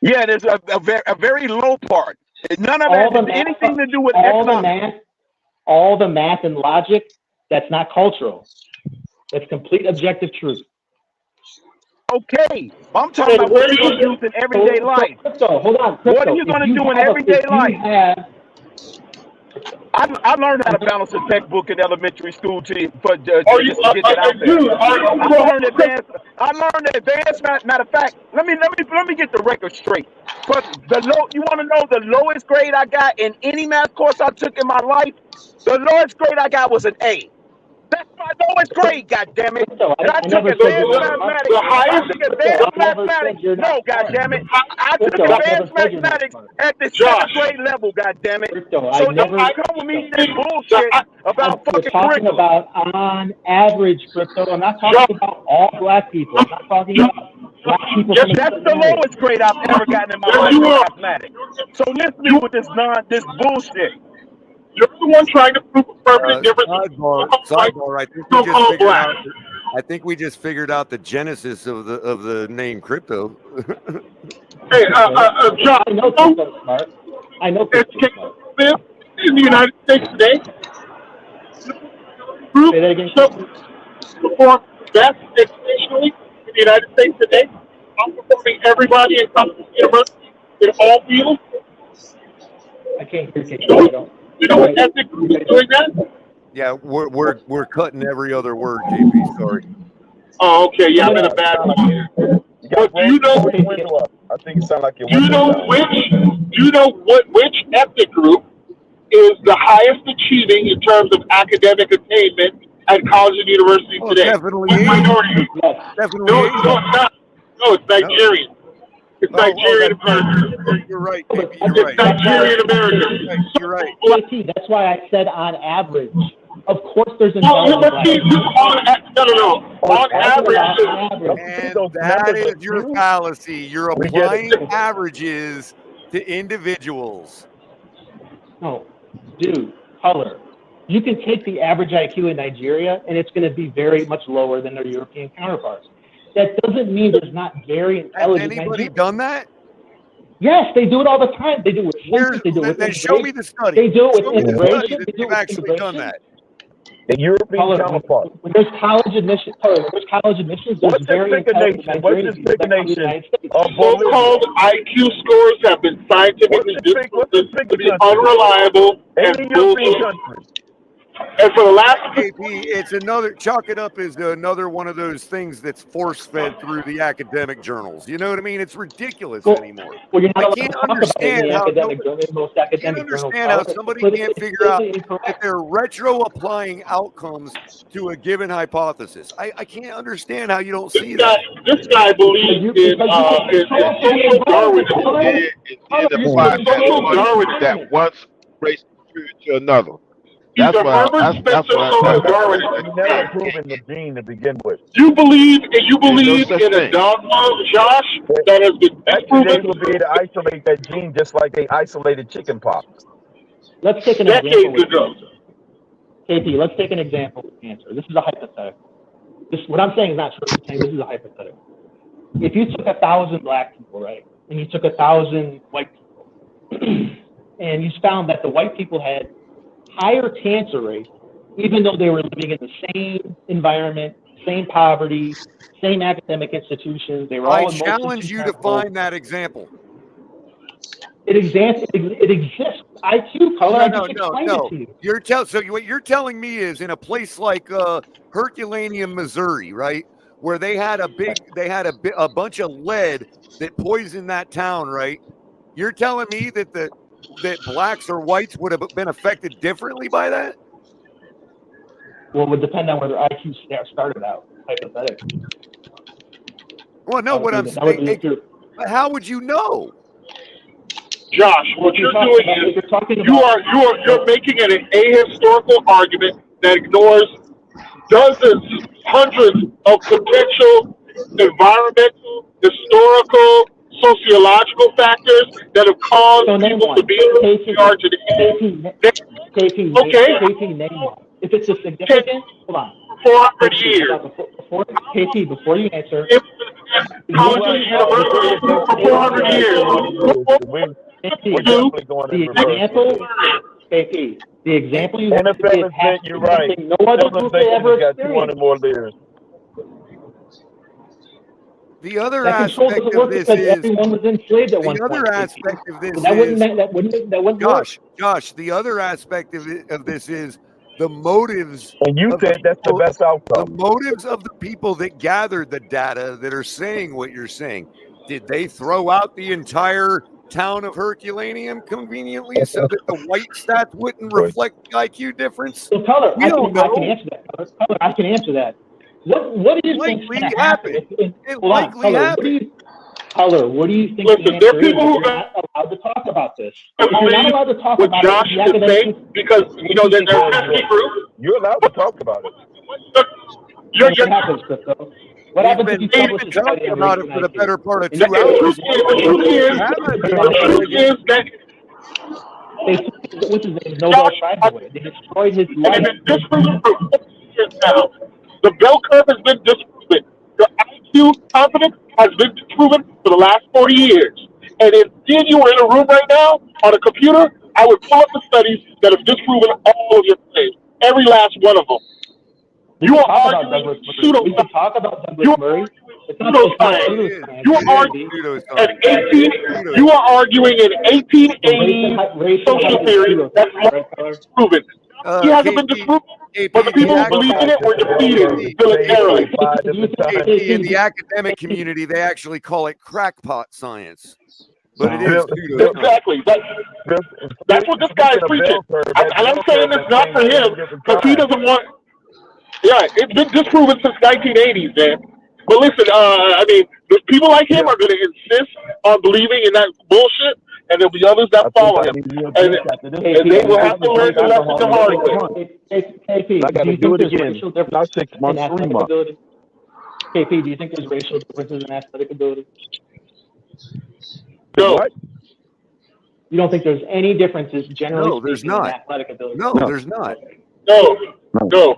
Yeah, there's a very low part. None of that has anything to do with economics. All the math and logic, that's not cultural. That's complete objective truth. Okay, I'm talking about what you're going to use in everyday life. Hold on. What are you going to do in everyday life? I learned how to balance a textbook in elementary school to get that out there. I learned advanced. Matter of fact, let me get the record straight. But you want to know the lowest grade I got in any math course I took in my life? The lowest grade I got was an A. That's my lowest grade, goddammit. And I took advanced mathematics. The highest advanced mathematics. No, goddammit. I took advanced mathematics at the 7th grade level, goddammit. So don't come with me this bullshit about fucking curriculum. I'm talking about on average, Crypto. I'm not talking about all black people. I'm not talking about black people. Yes, that's the lowest grade I've ever gotten in my life in mathematics. So listen to me with this bullshit. You're the one trying to prove a permanent difference. Sidebar. I think we just figured out the genesis of the name crypto. Hey, John, I know crypto's smart. I know crypto's smart. In the United States today, perform best educationally in the United States today, outperforming everybody in Columbia University in all fields. I can't hear you. You know what ethnic group is doing that? Yeah, we're cutting every other word, JP. Sorry. Oh, okay. Yeah, I'm in a bad one. But do you know? I think it sounds like Do you know which ethnic group is the highest achieving in terms of academic attainment at college and university today? Definitely. Definitely. No, it's not. No, it's Nigerian. It's Nigerian American. You're right. It's Nigerian American. You're right. That's why I said on average. Of course, there's a no. On average. And that is your fallacy. You're applying averages to individuals. No, dude, color. You can take the average IQ in Nigeria, and it's going to be very much lower than their European counterparts. That doesn't mean there's not very intelligent. Has anybody done that? Yes, they do it all the time. They do it with census. They do it with then show me the study. They do it with immigration. They've actually done that. The European counterpart. When there's college admissions, there's very intelligent Nigerians. So-called IQ scores have been scientifically disproven to be unreliable and bullshit. And for the last it's another chalk it up as another one of those things that's force-fed through the academic journals. You know what I mean? It's ridiculous anymore. Well, you're not I can't understand how somebody can't figure out that they're retro-applying outcomes to a given hypothesis. I can't understand how you don't see that. This guy believes in social Darwinism. That once race to another. That's why you never proven the gene to begin with. You believe in a dogma, Josh, that has been disproven. They will be able to isolate that gene just like they isolated chicken pox. Let's take an example. KP, let's take an example answer. This is a hypothetical. What I'm saying is not true. I'm saying this is a hypothetical. If you took 1,000 black people, right, and you took 1,000 white people, and you found that the white people had higher cancer rates, even though they were living in the same environment, same poverty, same academic institutions. They were all. I challenge you to find that example. It exists. IQ color. No. What you're telling me is in a place like Herculaneum, Missouri, right, where they had a bunch of lead that poisoned that town, right? You're telling me that that blacks or whites would have been affected differently by that? Well, it would depend on where their IQ started out, hypothetically. Well, no, what I'm saying, how would you know? Josh, what you're doing is you're making an ahistorical argument that ignores dozens, hundreds of potential environmental, historical, sociological factors that have caused people to be in the we are today. KP, name one. If it's a significant, hold on. 400 years. Before you answer. College and university for 400 years. The example you NFL is you're right. No other group they ever experienced. 200 more layers. The other aspect of this is everyone was enslaved at one point. The other aspect of this is that wouldn't Josh. The other aspect of this is the motives. And you said that's the best outcome. The motives of the people that gathered the data that are saying what you're saying. Did they throw out the entire town of Herculaneum conveniently so that the white stats wouldn't reflect the IQ difference? So, Color, I can answer that. Color, I can answer that. What do you think is going to happen? It likely happened. Color, what do you think? Listen, there are people who are not allowed to talk about this. If you're not allowed to talk about Josh is saying, because they're pesky group. You're allowed to talk about it. What happens, Crypto? What happens if you publish a study about it for the better part of 2 hours? what's his name? Nobel Prize away. They destroyed his life. Now, the bell curve has been disproven. Your IQ confidence has been disproven for the last 40 years. And if you were in a room right now on a computer, I would pull up the studies that have disproven all of your claims, every last one of them. You are arguing pseudo. We can talk about Douglas Murray. Pseudoscience. You are arguing an 18. You are arguing an 1880 social theory that's proven. He hasn't been disproven. But the people who believe in it were defeated militarily. In the academic community, they actually call it crackpot science. But it is exactly. That's what this guy is preaching. And I'm saying it's not for him because he doesn't want. Yeah, it's been disproven since 1980s, man. But listen, I mean, people like him are going to insist on believing in that bullshit, and there'll be others that follow him, and they will have to learn the lesson the hard way. KP, do you think there's racial differences in athletic ability? KP, do you think there's racial differences in athletic ability? No. What? You don't think there's any differences generally? No, there's not. In athletic ability? No, there's not. No.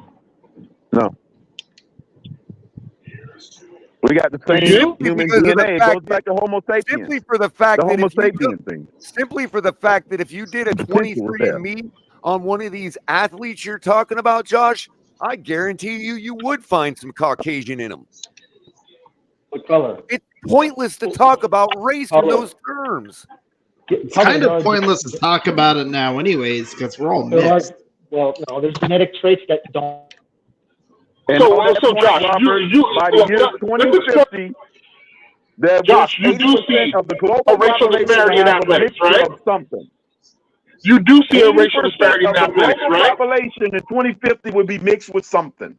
We got the same human DNA. It goes back to Homo sapiens. Simply for the fact the that Homo sapien thing. Simply for the fact that if you did a 23andMe on one of these athletes you're talking about, Josh, I guarantee you would find some Caucasian in them. What color? It's pointless to talk about race in those terms. It's kind of pointless to talk about it now, anyways, because we're all mixed. Well, no, there's genetic traits that don't. So Josh, by the year 2050, Josh, you do see of the global a racial disparity in athletics, right? Something. You do see a racial disparity in athletics, right? Population in 2050 would be mixed with something.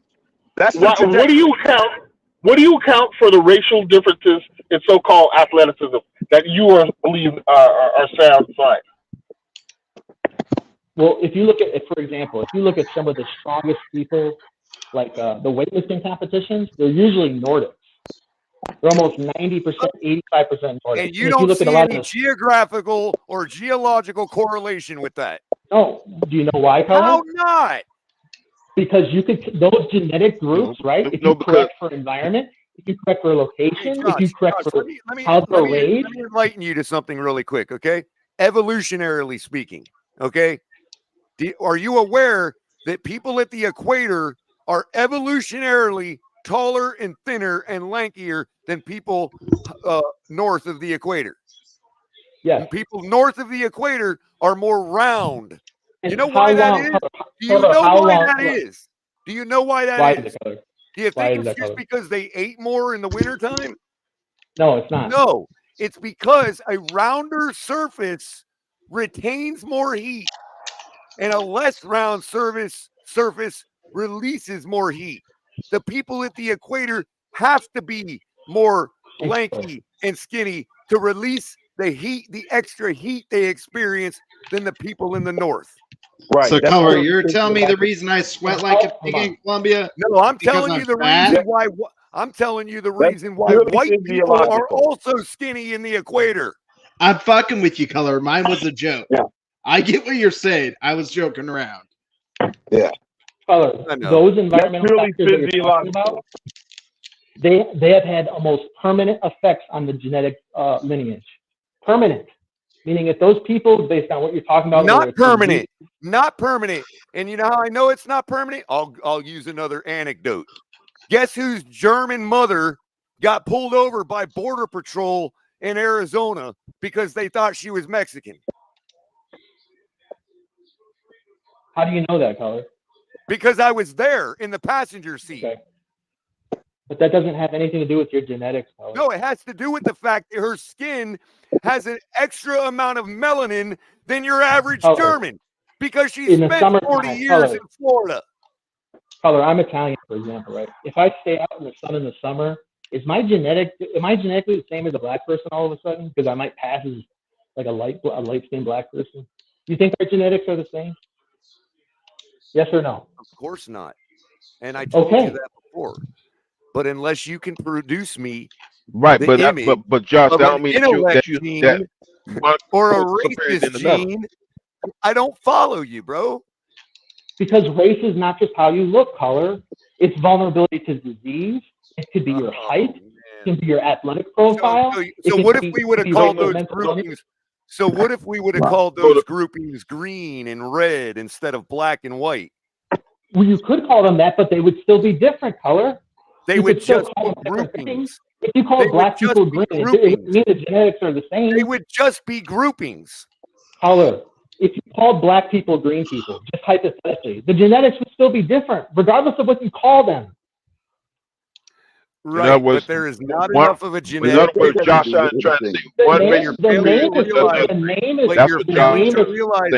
That's what do you count? What do you count for the racial differences in so-called athleticism that you believe are sound science? Well, if you look at, for example, if you look at some of the strongest people, like the weightlifting competitions, they're usually Nordics. They're almost 90%, 85% Nordic. And you don't see any geographical or geological correlation with that. No. Do you know why, Carl? How not? Because you could, those genetic groups, right? If you correct for environment, if you correct for location, if you correct for outdoor range. Let me enlighten you to something really quick, okay? Evolutionarily speaking, okay? Are you aware that people at the equator are evolutionarily taller and thinner and lankier than people north of the equator? Yeah. And people north of the equator are more round. You know why that is? Do you know why that is? Do you know why that is? Do you think it's just because they ate more in the wintertime? No, it's not. No, it's because a rounder surface retains more heat, and a less round surface releases more heat. The people at the equator have to be more lanky and skinny to release the heat, the extra heat they experience than the people in the north. Right. So, Color, you're telling me the reason I sweat like a pig in Colombia? No, I'm telling you the reason why. I'm telling you the reason why white people are also skinny in the equator. I'm fucking with you, Color. Mine was a joke. Yeah. I get what you're saying. I was joking around. Yeah. Color, those environmental factors that you're talking about, they have had almost permanent effects on the genetic lineage. Permanent. Meaning if those people, based on what you're talking about, not permanent. And you know how I know it's not permanent? I'll use another anecdote. Guess whose German mother got pulled over by Border Patrol in Arizona because they thought she was Mexican? How do you know that, Color? Because I was there in the passenger seat. Okay. But that doesn't have anything to do with your genetics, Color. No, it has to do with the fact that her skin has an extra amount of melanin than your average German because she spent 40 years in Florida. Color, I'm Italian, for example, right? If I stay out in the sun in the summer, am I genetically the same as a black person all of a sudden? Because I might pass as like a light-skinned black person. Do you think our genetics are the same? Yes or no? Of course not. And I told you that before. But unless you can produce me, right? But Josh, that don't mean that or a racist gene I don't follow you, bro. Because race is not just how you look, color. It's vulnerability to disease. It could be your height. It can be your athletic profile. So what if we would have called those groupings? So what if we would have called those groupings green and red instead of black and white? Well, you could call them that, but they would still be different color. They would just be groupings. If you call black people green, it would mean the genetics are the same. They would just be groupings. Color. If you called black people green people, just hypothetically, the genetics would still be different, regardless of what you call them. Right, but there is not enough of a genetic. That's what Josh is trying to say.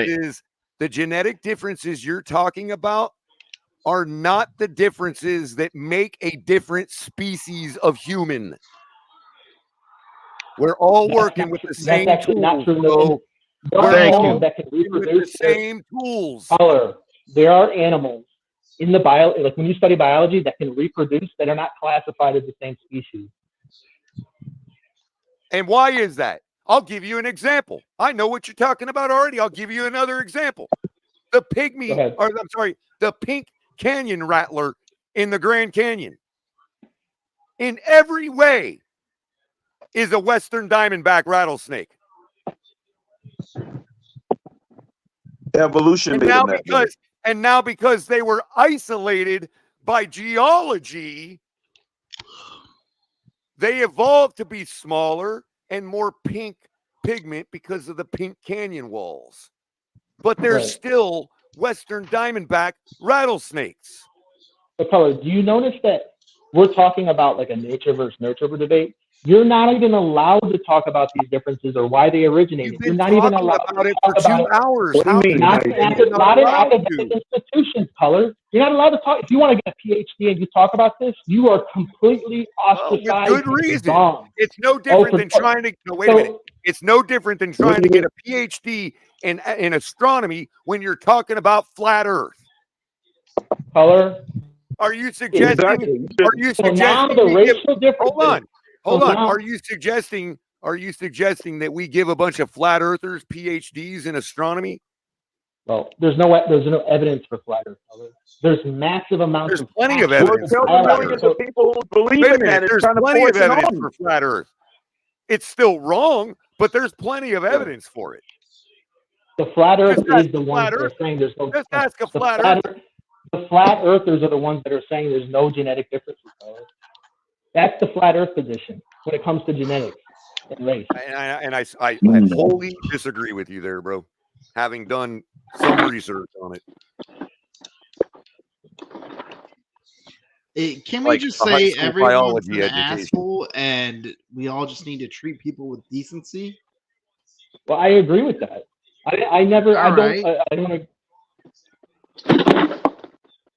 Is the genetic differences you're talking about are not the differences that make a different species of human. We're all working with the same tools. Thank you. That can reproduce the same tools. Color. There are animals in the like when you study biology that can reproduce that are not classified as the same species. And why is that? I'll give you an example. I know what you're talking about already. I'll give you another example. The the pink canyon rattler in the Grand Canyon, in every way, is a Western diamondback rattlesnake. Evolution. And now because they were isolated by geology, they evolved to be smaller and more pink pigment because of the pink canyon walls. But they're still Western diamondback rattlesnakes. But color, do you notice that we're talking about like a nature versus nurture debate? You're not even allowed to talk about these differences or why they originated. You're not even allowed about it for 2 hours. What do you mean? Not in academic institutions, color. You're not allowed to talk. If you want to get a PhD and you talk about this, you are completely ostracized. With good reason. It's no different than trying to. No, wait a minute. It's no different than trying to get a PhD in astronomy when you're talking about flat Earth. Color. Are you suggesting? Are you suggesting? The racial difference. Hold on. Are you suggesting that we give a bunch of flat earthers PhDs in astronomy? Well, there's no evidence for flat Earth. There's massive amounts. There's plenty of evidence. For people who believe in that, there's plenty of evidence for flat Earth. It's still wrong, but there's plenty of evidence for it. The flat Earth is the one that are saying there's no. Just ask a flat earther. The flat earthers are the ones that are saying there's no genetic differences. That's the flat Earth position when it comes to genetics and race. And I wholly disagree with you there, bro. Having done some research on it. Can we just say everyone's an asshole and we all just need to treat people with decency? Well, I agree with that. I don't.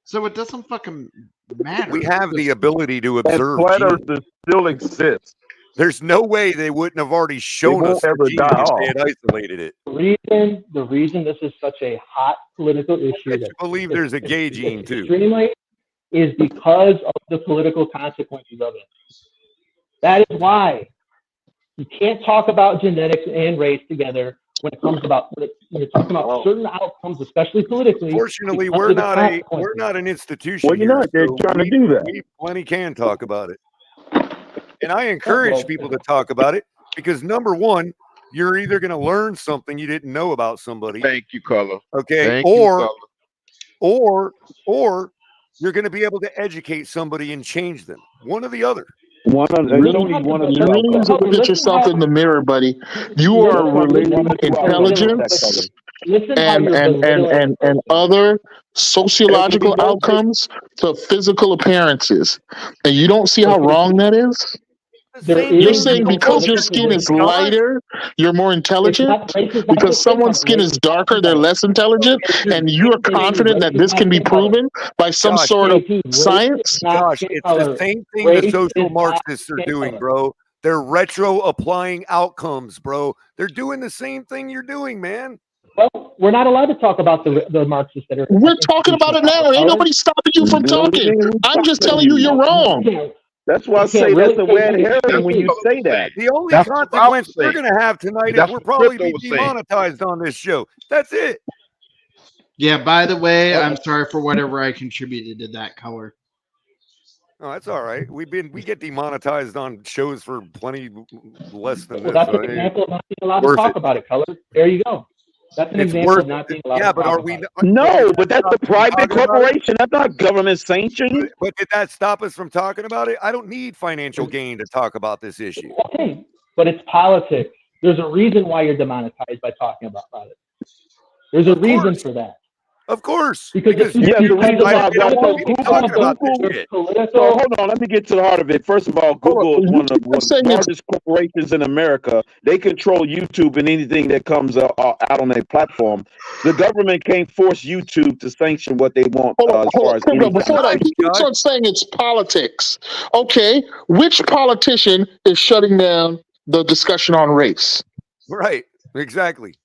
So it doesn't fucking matter. We have the ability to observe. Flat Earth still exists. There's no way they wouldn't have already shown us if they had isolated it. The reason this is such a hot political issue. I believe there's a gay gene too. Extremely, is because of the political consequences of it. That is why you can't talk about genetics and race together when it comes about when you're talking about certain outcomes, especially politically. Fortunately, we're not an institution. Well, you're not. They're trying to do that. We plenty can talk about it, and I encourage people to talk about it because number one, you're either going to learn something you didn't know about somebody. Thank you, Carlo. Okay, or you're going to be able to educate somebody and change them. One or the other. You really need to look at yourself in the mirror, buddy. You are relating intelligence and other sociological outcomes to physical appearances. And you don't see how wrong that is? You're saying because your skin is lighter, you're more intelligent? Because someone's skin is darker, they're less intelligent? And you're confident that this can be proven by some sort of science? Josh, it's the same thing the social Marxists are doing, bro. They're retro-applying outcomes, bro. They're doing the same thing you're doing, man. Well, we're not allowed to talk about the Marxists that are. We're talking about it now. Ain't nobody stopping you from talking. I'm just telling you you're wrong. That's why I say that's a red herring when you say that. The only consequence we're going to have tonight is we're probably be demonetized on this show. That's it. Yeah, by the way, I'm sorry for whatever I contributed to that color. Oh, that's all right. We get demonetized on shows for plenty less than this. That's an example of not being allowed to talk about it, color. There you go. That's an example of not being allowed to talk about it. No, but that's a private corporation. That's not government sanctioned. But did that stop us from talking about it? I don't need financial gain to talk about this issue. Okay, but it's politics. There's a reason why you're demonetized by talking about politics. There's a reason for that. Of course. Because So hold on, let me get to the heart of it. First of all, Google is one of the largest corporations in America. They control YouTube and anything that comes out on their platform. The government can't force YouTube to sanction what they want as far as before that, he keeps on saying it's politics. Okay, which politician is shutting down the discussion on race? Right, exactly.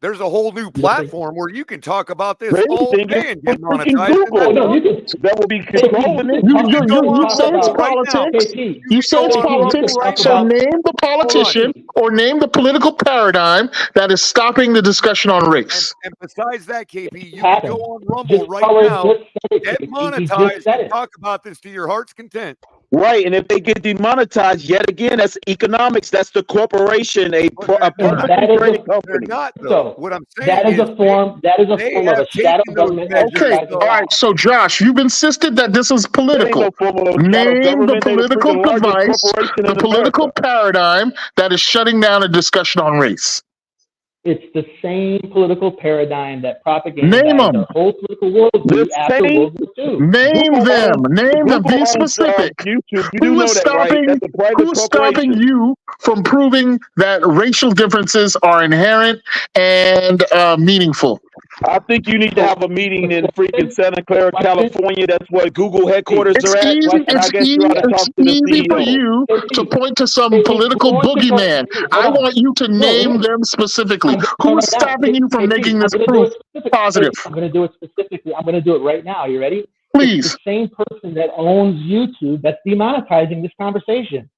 There's a whole new platform where you can talk about this all day and get monetized. That will be controlling it. You say it's politics. You say it's politics. So name the politician or name the political paradigm that is stopping the discussion on race. And besides that, KP, you can go on Rumble right now, get monetized, and talk about this to your heart's content. Right, and if they get demonetized yet again, that's economics. That's the corporation, a publicly traded company. Not, though. What I'm saying that is a form of a shadow government. Okay, all right. So, Josh, you've insisted that this is political. Name the political device, the political paradigm that is shutting down a discussion on race. It's the same political paradigm that propagandized the whole political world after World War II. Name them. Name them. Be specific. Who is stopping you from proving that racial differences are inherent and meaningful? I think you need to have a meeting in freaking Santa Clara, California. That's where Google headquarters are at. It's easy for you to point to some political boogeyman. I want you to name them specifically. Who is stopping you from making this proof positive? I'm going to do it specifically. I'm going to do it right now. You ready? Please. It's the same person that owns YouTube that's demonetizing this conversation.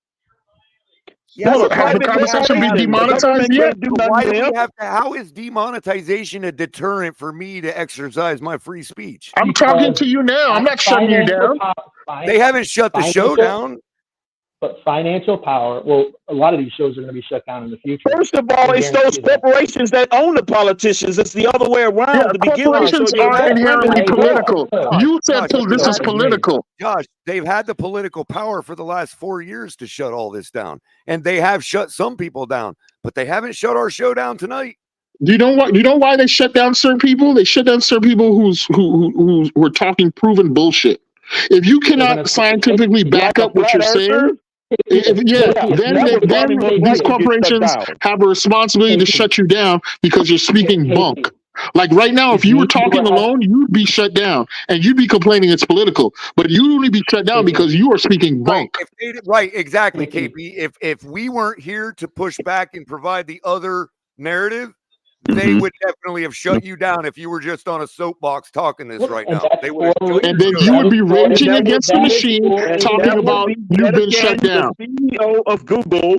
Has the conversation been demonetized yet? Why do we have to, how is demonetization a deterrent for me to exercise my free speech? I'm talking to you now. I'm not shutting you down. They haven't shut the show down. But financial power, well, a lot of these shows are going to be shut down in the future. First of all, it's those corporations that own the politicians. It's the other way around to begin with. Corporations are inherently political. You said this is political. Josh, they've had the political power for the last 4 years to shut all this down. And they have shut some people down, but they haven't shut our show down tonight. Do you know what? You know why they shut down certain people? They shut down certain people who were talking proven bullshit. If you cannot scientifically back up what you're saying, then these corporations have a responsibility to shut you down because you're speaking bunk. Like right now, if you were talking alone, you'd be shut down and you'd be complaining it's political, but you'd only be shut down because you are speaking bunk. Right, exactly, KP. If we weren't here to push back and provide the other narrative, they would definitely have shut you down if you were just on a soapbox talking this right now. They would have, and then you would be raging against the machine, talking about you've been shut down. The CEO of Google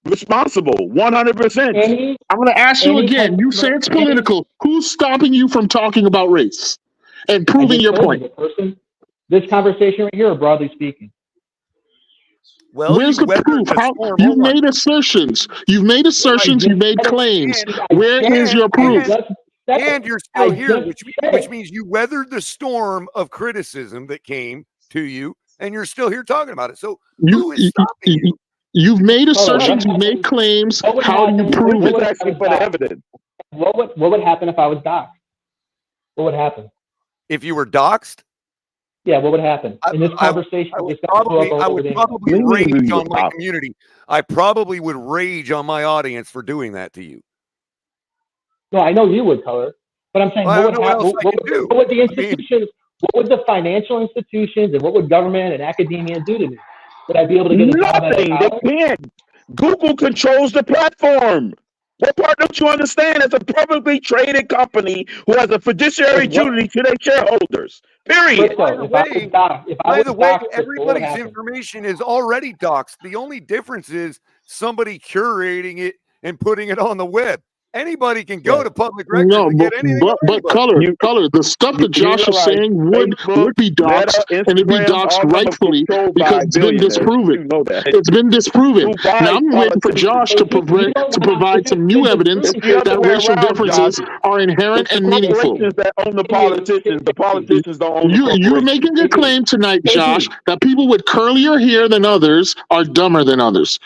responsible, 100%. I'm going to ask you again. You say it's political. Who's stopping you from talking about race and proving your point? This conversation right here, or broadly speaking? Well, where's the proof? You've made assertions. You've made assertions. You've made claims. Where is your proof? And you're still here, which means you weathered the storm of criticism that came to you, and you're still here talking about it. So who is stopping you? You've made assertions. You've made claims. How do you prove it? Actually, for the evidence. What would happen if I was doxxed? What would happen if you were doxxed? Yeah, what would happen in this conversation? I would probably rage on my community. I probably would rage on my audience for doing that to you. No, I know you would, Color. But I'm saying, what would the institutions, what would the financial institutions, and what would government and academia do to me? Would I be able to get nothing? They can't. Google controls the platform. What part don't you understand? It's a publicly traded company who has a fiduciary duty to their shareholders. Period. By the way, everybody's information is already doxed. The only difference is somebody curating it and putting it on the web. Anybody can go to public records and get anything. But color, the stuff that Josh is saying would be doxed, and it'd be doxed rightfully because it's been disproven. It's been disproven. Now I'm waiting for Josh to provide some new evidence that racial differences are inherent and meaningful. That own the politicians. The politicians don't own the corporations. You're making a claim tonight, Josh, that people with curlier hair than others are dumber than others.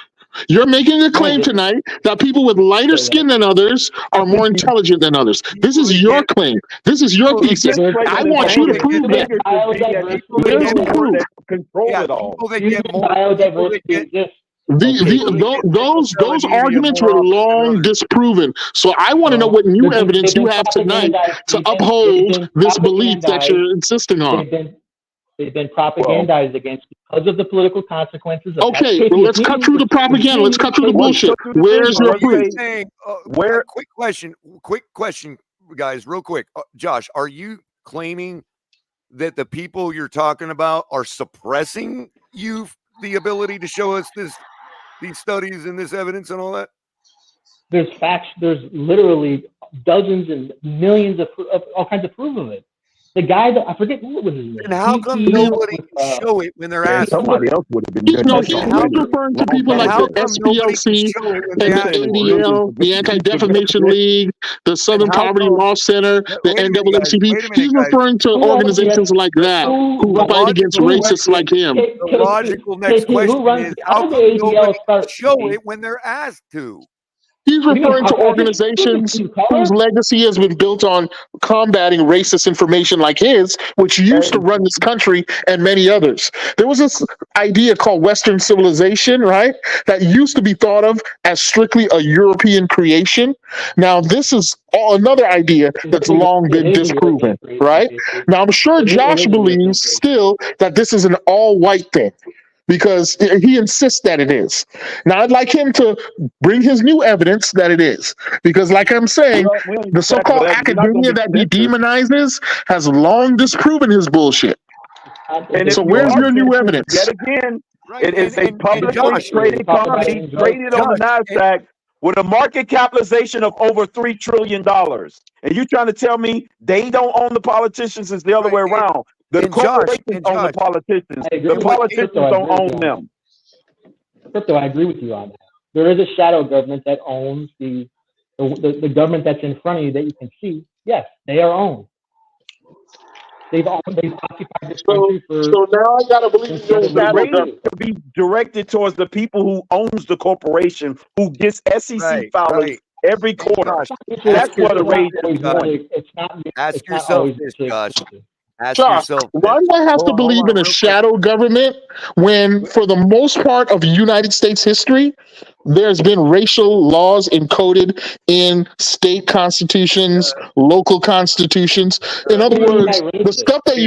You're making a claim tonight that people with lighter skin than others are more intelligent than others. This is your claim. This is your thesis. I want you to prove that. Control it all. Those arguments were long disproven. So I want to know what new evidence you have tonight to uphold this belief that you're insisting on. They've been propagandized against because of the political consequences. Okay, well, let's cut through the propaganda. Let's cut through the bullshit. Where's your proof? Quick question, guys, real quick. Josh, are you claiming that the people you're talking about are suppressing you the ability to show us these studies and this evidence and all that? There's facts. There's literally dozens and millions of all kinds of proof of it. The guy that I forget what was his name. And how come nobody can show it when they're asked? Somebody else would have been good. He's referring to people like the SPLC and the ADL, the Anti-Defamation League, the Southern Poverty Law Center, the NAACP. He's referring to organizations like that who fight against racists like him. The logical next question is, how come nobody can show it when they're asked to? He's referring to organizations whose legacy has been built on combating racist information like his, which used to run this country and many others. There was this idea called Western civilization, right? That used to be thought of as strictly a European creation. Now, this is another idea that's long been disproven, right? Now, I'm sure Josh believes still that this is an all-white thing, because he insists that it is. Now, I'd like him to bring his new evidence that it is. Because like I'm saying, the so-called academia that he demonizes has long disproven his bullshit. So where's your new evidence? Yet again, it is a publicly traded company traded on the NASDAQ with a market capitalization of over $3 trillion. And you trying to tell me they don't own the politicians? It's the other way around. The corporations own the politicians. The politicians don't own them. Crypto, I agree with you on that. There is a shadow government that owns the government that's in front of you that you can see. Yes, they are owned. They've occupied this country for. So now I gotta believe the rating to be directed towards the people who owns the corporation, who gets SEC filings every quarter. That's what the rate is going. Ask yourself this, Josh. Josh, why do I have to believe in a shadow government when, for the most part of United States history, there's been racial laws encoded in state constitutions, local constitutions? In other words, the stuff that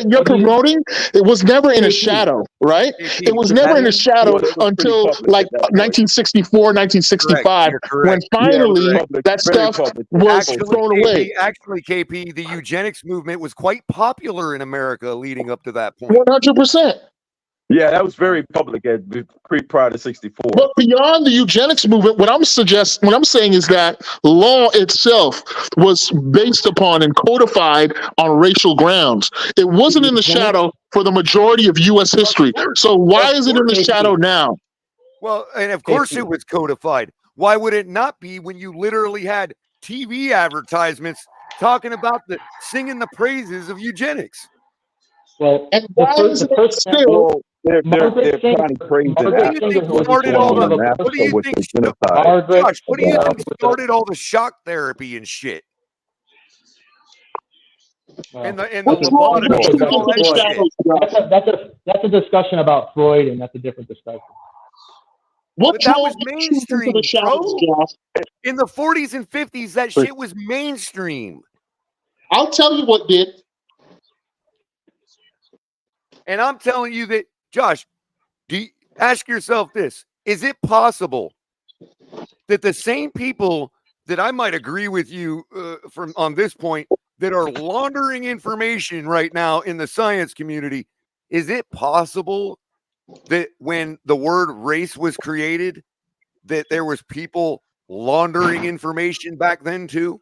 you're promoting, it was never in a shadow, right? It was never in a shadow until like 1964, 1965, when finally that stuff was thrown away. Actually, KP, the eugenics movement was quite popular in America leading up to that point. 100%. Yeah, that was very public prior to 64. But beyond the eugenics movement, what I'm saying is that law itself was based upon and codified on racial grounds. It wasn't in the shadow for the majority of U.S. history. So why is it in the shadow now? Well, and of course it was codified. Why would it not be when you literally had TV advertisements talking about singing the praises of eugenics? Well, and why is it still? They're trying to praise it. What do you think started all the shock therapy and shit? And the that's a discussion about Freud, and that's a different discussion. But that was mainstream, bro. In the 40s and 50s, that shit was mainstream. I'll tell you what did. And I'm telling you that, Josh, ask yourself this. Is it possible that the same people that I might agree with you from on this point that are laundering information right now in the science community, is it possible that when the word race was created, that there was people laundering information back then too?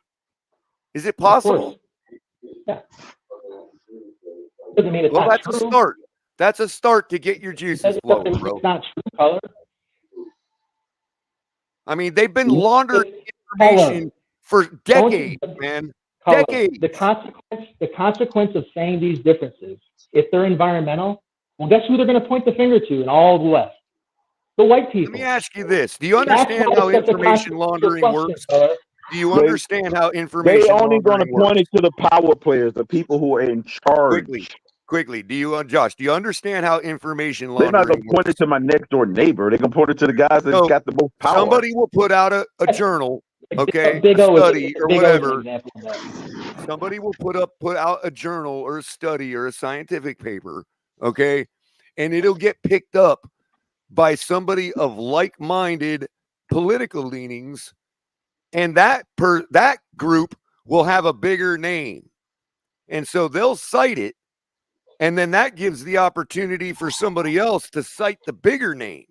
Is it possible? Yeah. Doesn't mean it's Well, not that's true. a start. That's a start to get your juices flowing, bro. It's not true, color. I mean, they've been laundering information for decades, man. Color. Decades. The consequence of saying these differences, if they're environmental, well, guess who they're going to point the finger to in all the West? The white people. Let me ask you this. Do you understand how information laundering works? Do you understand how information They only going to laundering works? point it to the power players, the people who are in charge. Quickly. Do you, Josh? Do you understand how information They're not laundering going to point it to my next door neighbor. They're going to point it to the guys that got the most power. Somebody will put out a journal, okay, Big a O is- study or Big O is an whatever. example of that. Somebody will put out a journal or a study or a scientific paper, okay, and it'll get picked up by somebody of like-minded political leanings, and that group will have a bigger name, and so they'll cite it, and then that gives the opportunity for somebody else to cite the bigger name.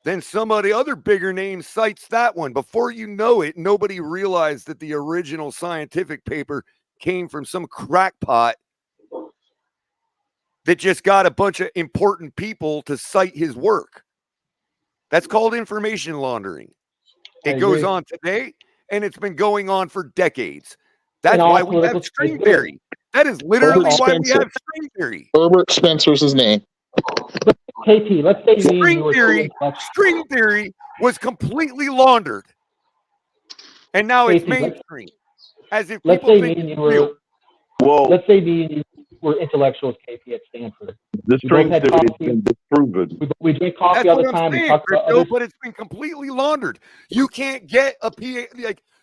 Then somebody other bigger name cites that one. Before you know it, nobody realized that the original scientific paper came from some crackpot that just got a bunch of important people to cite his work. That's called information laundering. It goes on today, and it's been going on for decades. That's why we have string theory. That is literally why we have string theory. Herbert Spencer's his name. KT, let's say String theory was completely laundered, and now it's mainstream. As if let's people say think me and it's you were. real. Well, let's say me and you were intellectuals, KP, at Stanford. The string theory has been disproven. We drink coffee That's all what the I'm time. saying, We talk about Crypto, other but it's been completely laundered. You can't get a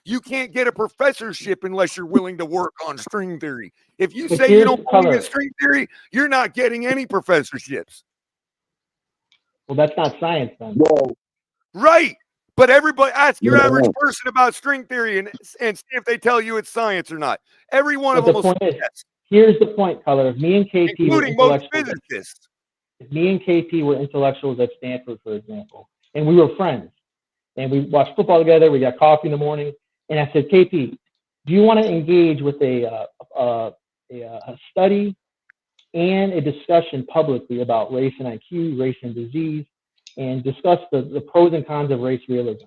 you can't get a professorship unless you're willing to work on string theory. If you But say you here's don't the believe in color. string theory, you're not getting any professorships. Well, that's not science then. Well, right. But everybody ask your Yeah. average person about string theory and see if they tell you it's science or not. Every one But of the them will point say is, yes, here's the point, color. If me and KP were including most intellectuals, physicists. if me and KP were intellectuals at Stanford, for example, and we were friends, and we watched football together, we got coffee in the morning, and I said, KP, do you want to engage with a study and a discussion publicly about race and IQ, race and disease, and discuss the pros and cons of race realism?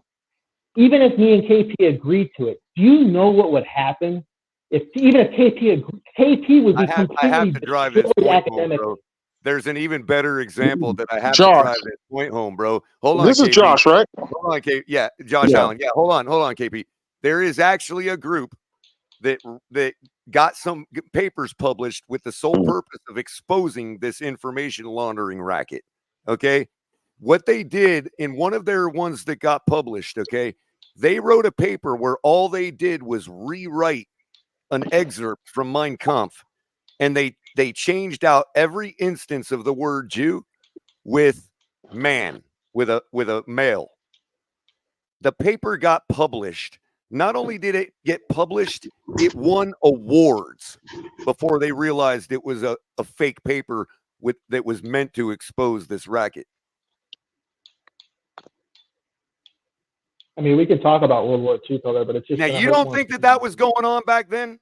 Even if me and KP agreed to it, do you know what would happen? Even if KP agreed, KP would be I have to drive this destroyed point home, academically. bro. There's an even better example that I have Josh. to drive this point home, bro. Hold on, This is KP. Josh, right? Hold on, KP. Yeah, Josh Allen. Yeah, hold on, KP. There is actually a group that got some papers published with the sole purpose of exposing this information laundering racket. Okay, what they did in one of their ones that got published, okay, they wrote a paper where all they did was rewrite an excerpt from Mein Kampf, and they changed out every instance of the word Jew with man, with a male. The paper got published. Not only did it get published, it won awards before they realized it was a fake paper that was meant to expose this racket. I mean, we could talk about World War II, color, but it's just. Now, gonna you hurt don't more think people. that was going on back then?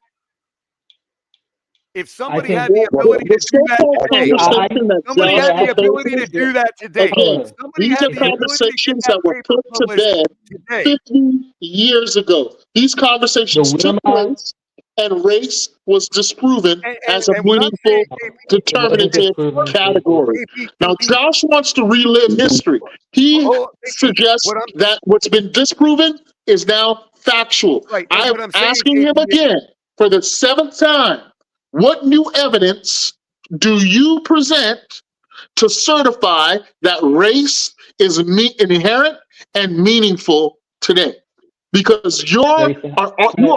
If somebody think- had the ability to do that today, somebody Josh had the had ability to do that today. Again, Somebody these had are the ability to get conversations that that were paper put to published bed today. 50 years ago. These conversations took place, and race was disproven as a what I'm saying, meaningful, determinative category. Now, Josh wants to relive history. He suggests that what's been disproven is now factual. Right, I am what I'm saying, asking him KP, again for the 7th time, what new evidence do you present to certify that race is inherent and meaningful today? Because you're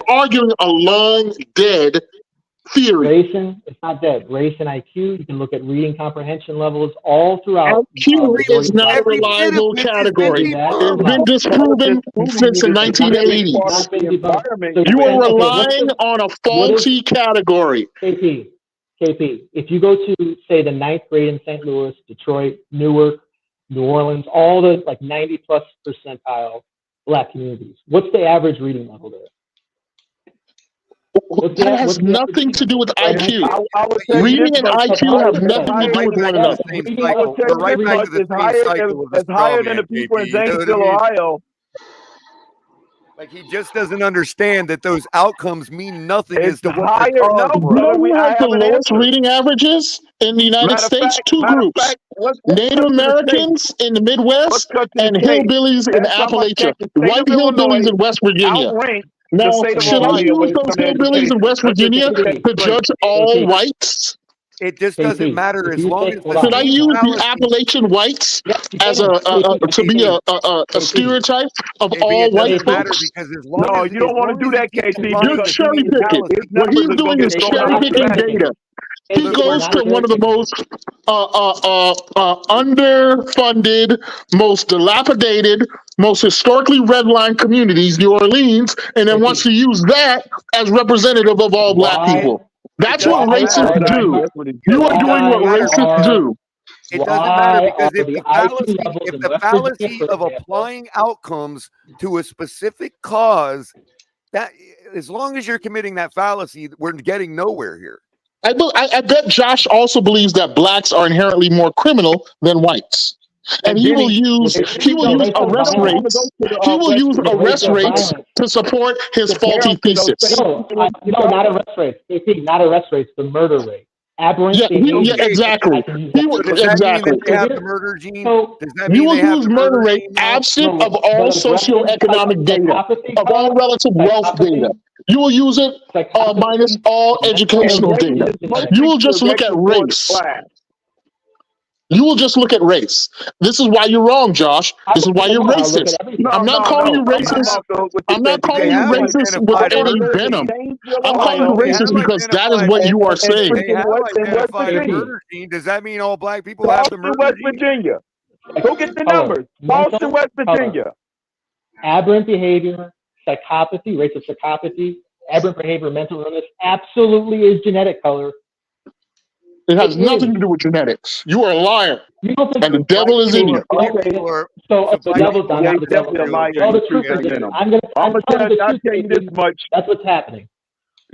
arguing a long dead theory. It's not dead. Race and IQ, you can look at reading comprehension levels all throughout. IQ is not a reliable category. It's been disproven since the 1980s. You are relying on a faulty category. KP, if you go to, say, the 9th grade in St. Louis, Detroit, Newark, New Orleans, all the like 90+ percentile Black communities, what's the average reading level there? That has nothing to do with IQ. Reading and IQ have nothing to do with one another. It's higher than the people in Zanesville, Ohio. Like, he just doesn't understand that those outcomes mean nothing as to what higher. You know who has the lowest reading averages in the United States? Two groups: Native Americans in the Midwest and hillbillies in Appalachia. White hillbillies in West Virginia. Now, should I use those hillbillies in West Virginia to judge all whites? It just doesn't matter as long as. Should I use the Appalachian whites as to be a stereotype of all white folks? No, you don't want to do that, KT. You're cherry picking. What he's doing is cherry picking data. He goes to one of the most underfunded, most dilapidated, most historically redlined communities, New Orleans, and then wants to use that as representative of all Black people. That's what racists do. You are doing what racists do. It doesn't matter, because if the fallacy of applying outcomes to a specific cause, that as long as you're committing that fallacy, we're getting nowhere here. I bet Josh also believes that Blacks are inherently more criminal than whites. And he will use arrest rates. He will use arrest rates to support his faulty thesis. No, not arrest rates. Not arrest rates. The murder rate. Aberrant. Yeah, exactly. He will, exactly. Have the murder gene? You will use murder rate absent of all socioeconomic data, of all relative wealth data. You will use it minus all educational data. You will just look at race. You will just look at race. This is why you're wrong, Josh. This is why you're racist. I'm not calling you racist. I'm not calling you racist with any venom. I'm calling you racist because that is what you are saying. Does that mean all Black people have the murder West Virginia. Go get the numbers. Boston, West Virginia. Aberrant behavior, psychopathy, racial psychopathy, aberrant behavior, mental illness, absolutely is genetic color. It has nothing to do with genetics. You are a liar. And the devil is in you. So the devil's on the devil. All the truth is, I'm going to tell you this much. That's what's happening.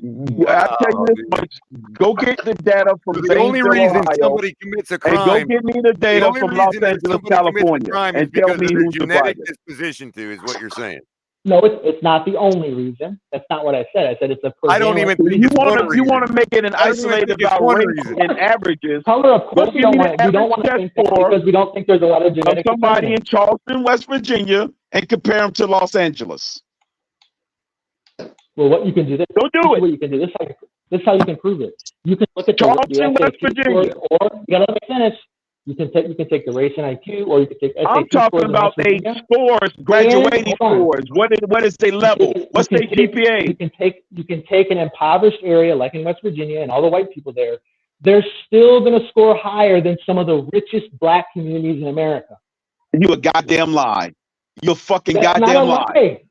I'll tell you this much. Go get the data from the only reason Ohio, somebody commits a crime. And go get me the data from Los Angeles, California, and tell me who's the genetic disposition to is what you're saying. No, it's not the only reason. That's not what I said. I said it's a. I don't even think you want to make it an isolated about race and averages. Color, of course, we don't want to think that because we don't think there's a lot of genetic. Somebody in Charleston, West Virginia, and compare them to Los Angeles. Well, what you can do this. Don't do it. What you can do this. This is how you can prove it. You can look at Charleston, West Virginia, or you gotta let me finish. You can take the race and IQ, or you can take. I'm talking about their scores, graduating scores. What is their level? What's their GPA? You can take an impoverished area like in West Virginia and all the white people there. They're still going to score higher than some of the richest Black communities in America. You a goddamn lie. You a fucking goddamn lie.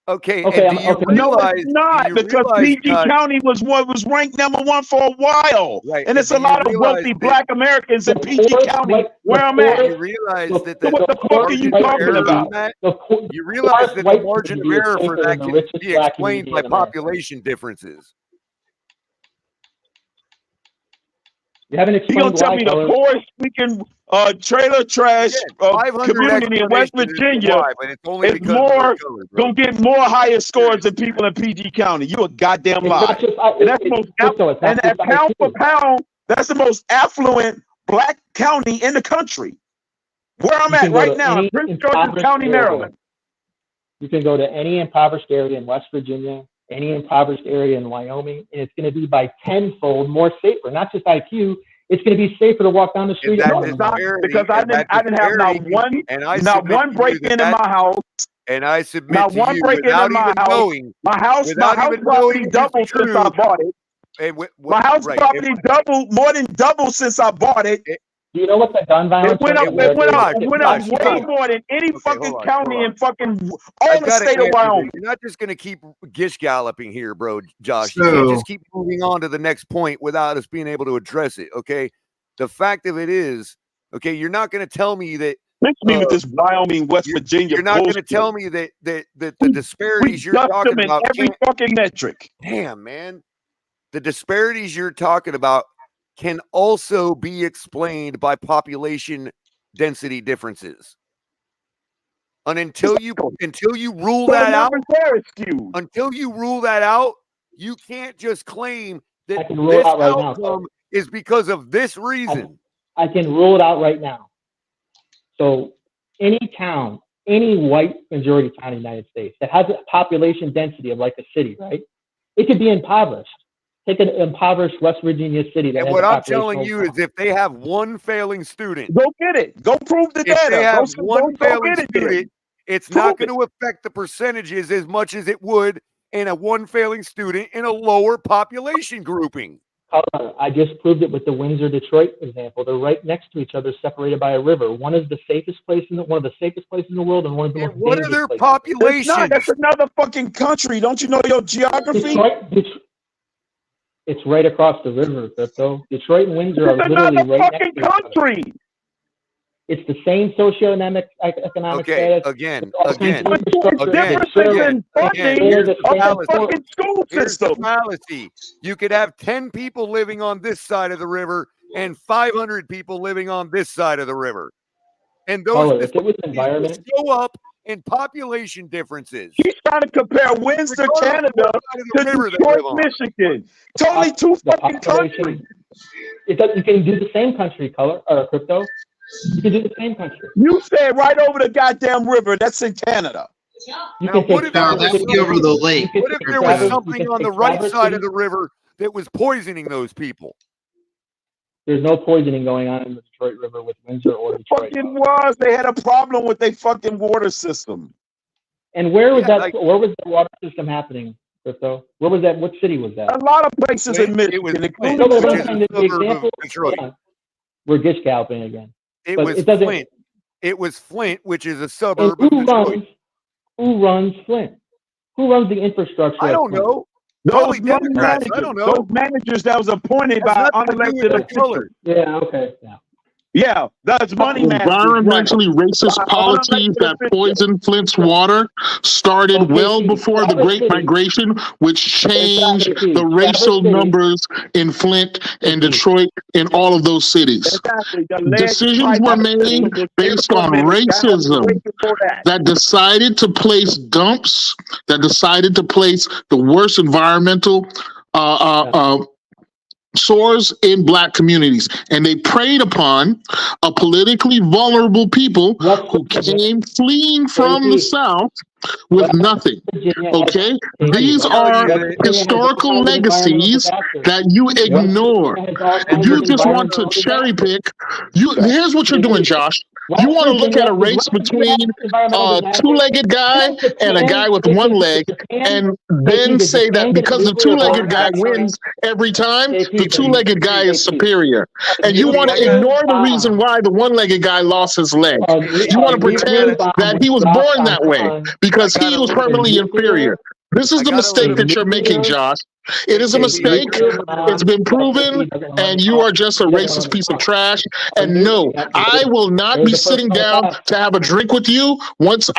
Okay. No, it's not, because PG County was ranked #1 for a while, right. And it's a lot of wealthy Black Americans in PG County where I'm at. You realize that what the fuck are you talking about? You realize that the margin of error for that can be explained by population differences. You haven't explained tell me the poorest speaking trailer trash community in West Virginia is more gonna get more higher scores than people in PG County. You a goddamn lie. And that's pound for pound, that's the most affluent Black county in the country. Where I'm at right now, in Prince George's County, Maryland. You can go to any impoverished area in West Virginia, any impoverished area in Wyoming, and it's going to be by tenfold more safer. Not just IQ, it's going to be safer to walk down the street. No, it's not, because I didn't have not one break-in in my house. And I submit not to one you break-in in my house. My house property doubled since I bought it. My house property doubled, more than double since I bought it. Do you know what the gun violence? It went up way more than any fucking county in fucking all the state of Wyoming. You're not just going to keep gish galloping here, bro, Josh. You can't just keep moving on to the next point without us being able to address it, okay? The fact of it is, okay, you're not going to tell me that. Mix me with this Wyoming, West Virginia. You're not going to tell me that the disparities you're talking about. Every fucking metric. Damn, man. The disparities you're talking about can also be explained by population density differences. And until you rule that out, you can't just claim that this outcome is because of this reason. I can rule it out right now. So any town, any white majority town in the United States that has a population density of like a city, right? It could be impoverished. Take an impoverished West Virginia city. And what I'm telling you is if they have one failing student. Go get it. Go prove the data. If they have one failing student, it's not going to affect the percentages as much as it would in a one failing student in a lower population grouping. I just proved it with the Windsor-Detroit example. They're right next to each other, separated by a river. One is the safest place one of the safest places in the world, and one of the most dangerous places. What are their populations? That's another fucking country. Don't you know your geography? It's right across the river, Crypto. Detroit and Windsor are literally right next to each other. It's the same socioeconomic status. Again. Here's the fallacy. You could have 10 people living on this side of the river and 500 people living on this side of the river. And those show up in population differences. He's trying to compare Windsor, Canada to Detroit, Michigan. Totally two fucking countries. You can do the same country, Crypto. You can do the same country. You said right over the goddamn river. That's in Canada. Now, what if there was something on the right side of the river that was poisoning those people? There's no poisoning going on in the Detroit River with Windsor or Detroit. Fucking was. They had a problem with their fucking water system. And where was that? Where was the water system happening, Crypto? Where was that? What city was that? A lot of places in Michigan. We're gish galloping again. It was Flint. It was Flint, which is a suburb of Detroit. Who runs Flint? Who runs the infrastructure? I don't know. Those managers that was appointed by unelected officials. Yeah, okay. Yeah, that's money managers. Environmentally racist policies that poison Flint's water started well before the Great Migration, which changed the racial numbers in Flint and Detroit and all of those cities. Decisions were made based on racism that decided to place dumps, that decided to place the worst environmental sores in black communities, and they preyed upon a politically vulnerable people who came fleeing from the South with nothing. Okay, these are historical legacies that you ignore. You just want to cherry pick. Here's what you're doing, Josh. You want to look at a race between a two-legged guy and a guy with one leg, and then say that because the two-legged guy wins every time, the two-legged guy is superior. And you want to ignore the reason why the one-legged guy lost his leg. You want to pretend that he was born that way because he was permanently inferior. This is the mistake that you're making, Josh. It is a mistake. It's been proven, and you are just a racist piece of trash. And no, I will not be sitting down to have a drink with you. Once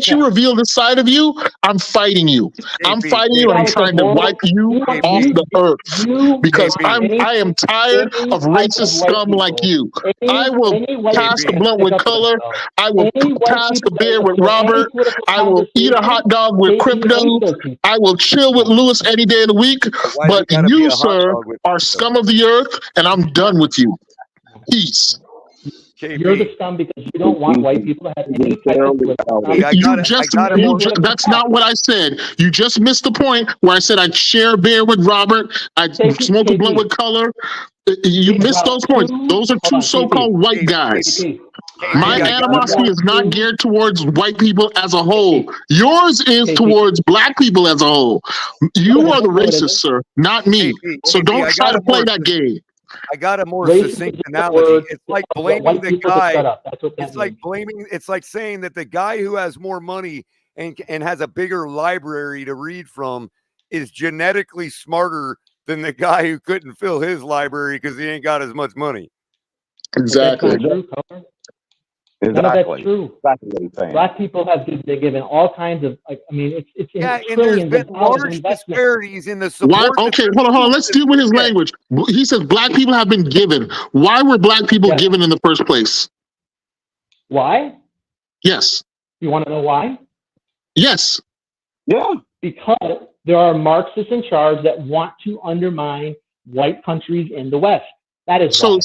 you reveal this side of you, I'm fighting you. I'm fighting you, and I'm trying to wipe you off the earth because I am tired of racist scum like you. I will pass the blunt with color. I will pass the beer with Robert. I will eat a hot dog with Crypto. I will chill with Lewis any day of the week. But you, sir, are scum of the earth, and I'm done with you. Peace. You're the scum because you don't want white people to have any type of that's not what I said. You just missed the point where I said I'd share a beer with Robert. I'd smoke a blunt with color. You missed those points. Those are two so-called white guys. My animosity is not geared towards white people as a whole. Yours is towards black people as a whole. You are the racist, sir, not me. So don't try to play that game. I got a more succinct analogy. It's like blaming the guy. It's like blaming. It's like saying that the guy who has more money and has a bigger library to read from is genetically smarter than the guy who couldn't fill his library because he ain't got as much money. Exactly. None of that's true. Black people have been given all kinds of, like, I mean, it's and there's been large disparities in the Why? support. Okay, hold on. Let's deal with his language. He says black people have been given. Why were black people given in the first place? Why? Yes. You want to know why? Yes. Yeah. Because there are Marxists in charge that want to undermine white countries in the West. That is so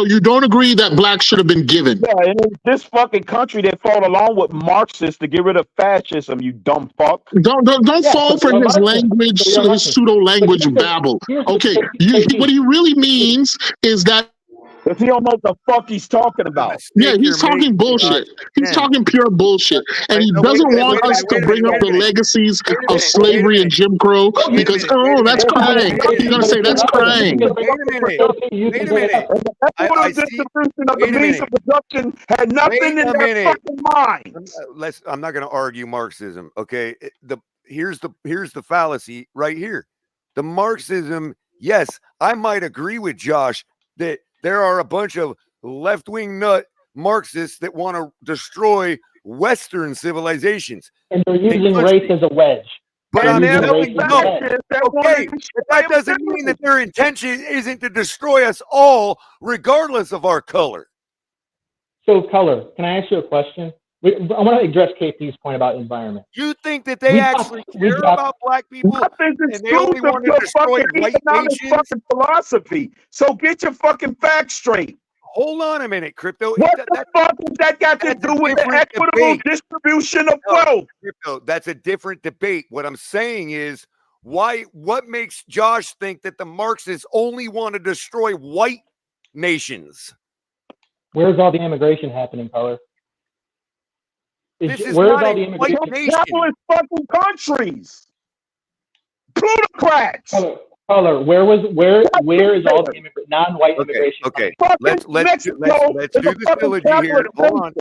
you don't agree that blacks should have been given? Yeah, and it's this fucking country that fought along with Marxists to get rid of fascism. You dumb fuck. Don't fall for his language, his pseudo language babble. Okay, what he really means is that. If he don't know what the fuck he's talking about. Yeah, he's talking bullshit. He's talking pure bullshit. And he doesn't want us to bring up the legacies of slavery and Jim Crow because, oh, that's crying. He's going to say that's crying. Wait a minute. The distribution of the means of production had nothing in their fucking mind. I'm not going to argue Marxism, okay? Here's the fallacy right here. The Marxism, yes, I might agree with Josh that there are a bunch of left-wing nut Marxists that want to destroy Western civilizations. And they're using race as a wedge. But that doesn't mean that their intention isn't to destroy us all, regardless of our color. So, color, can I ask you a question? I want to address KP's point about environment. You think that they actually care about black people? And they only want to destroy white nations? Philosophy. So get your fucking facts straight. Hold on a minute, Crypto. What the fuck has that got to do with the equitable distribution of wealth? Crypto, that's a different debate. What I'm saying is, what makes Josh think that the Marxists only want to destroy white nations? Where's all the immigration happening, color? This is not a white nation. Capitalist fucking countries. Plutocrats. Color. Where is all the non-white immigration? Okay. Let's do the syllogy here. Hold on.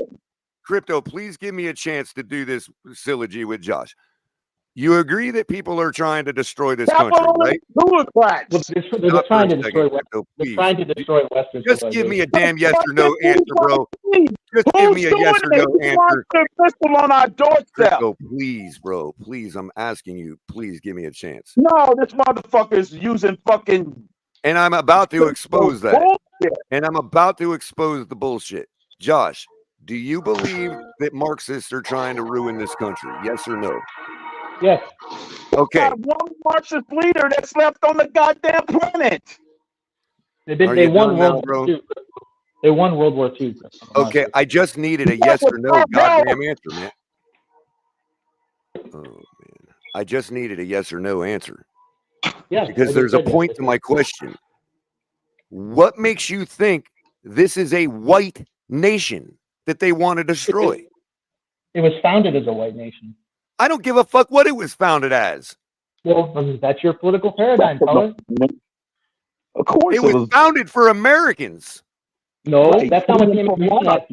Crypto, please give me a chance to do this syllogy with Josh. You agree that people are trying to destroy this country, right? They're trying to destroy Western. They're trying to destroy Western. Just give me a damn yes or no answer, bro. Just give me a yes or no answer. On our doorstep. Crypto, please, bro. Please, I'm asking you. Please give me a chance. No, this motherfucker's using fucking. And I'm about to expose that. And I'm about to expose the bullshit. Josh, do you believe that Marxists are trying to ruin this country? Yes or no? Yes. Okay. One Marxist leader that's left on the goddamn planet. They won World War II. They won World War II. Okay, I just needed a yes or no goddamn answer, man. Oh man, I just needed a yes or no answer. Yeah. Because there's a point to my question. What makes you think this is a white nation that they want to destroy? It was founded as a white nation. I don't give a fuck what it was founded as. Well, that's your political paradigm, color. Of course, it was founded for Americans. No, right. That's not what the Immigration Act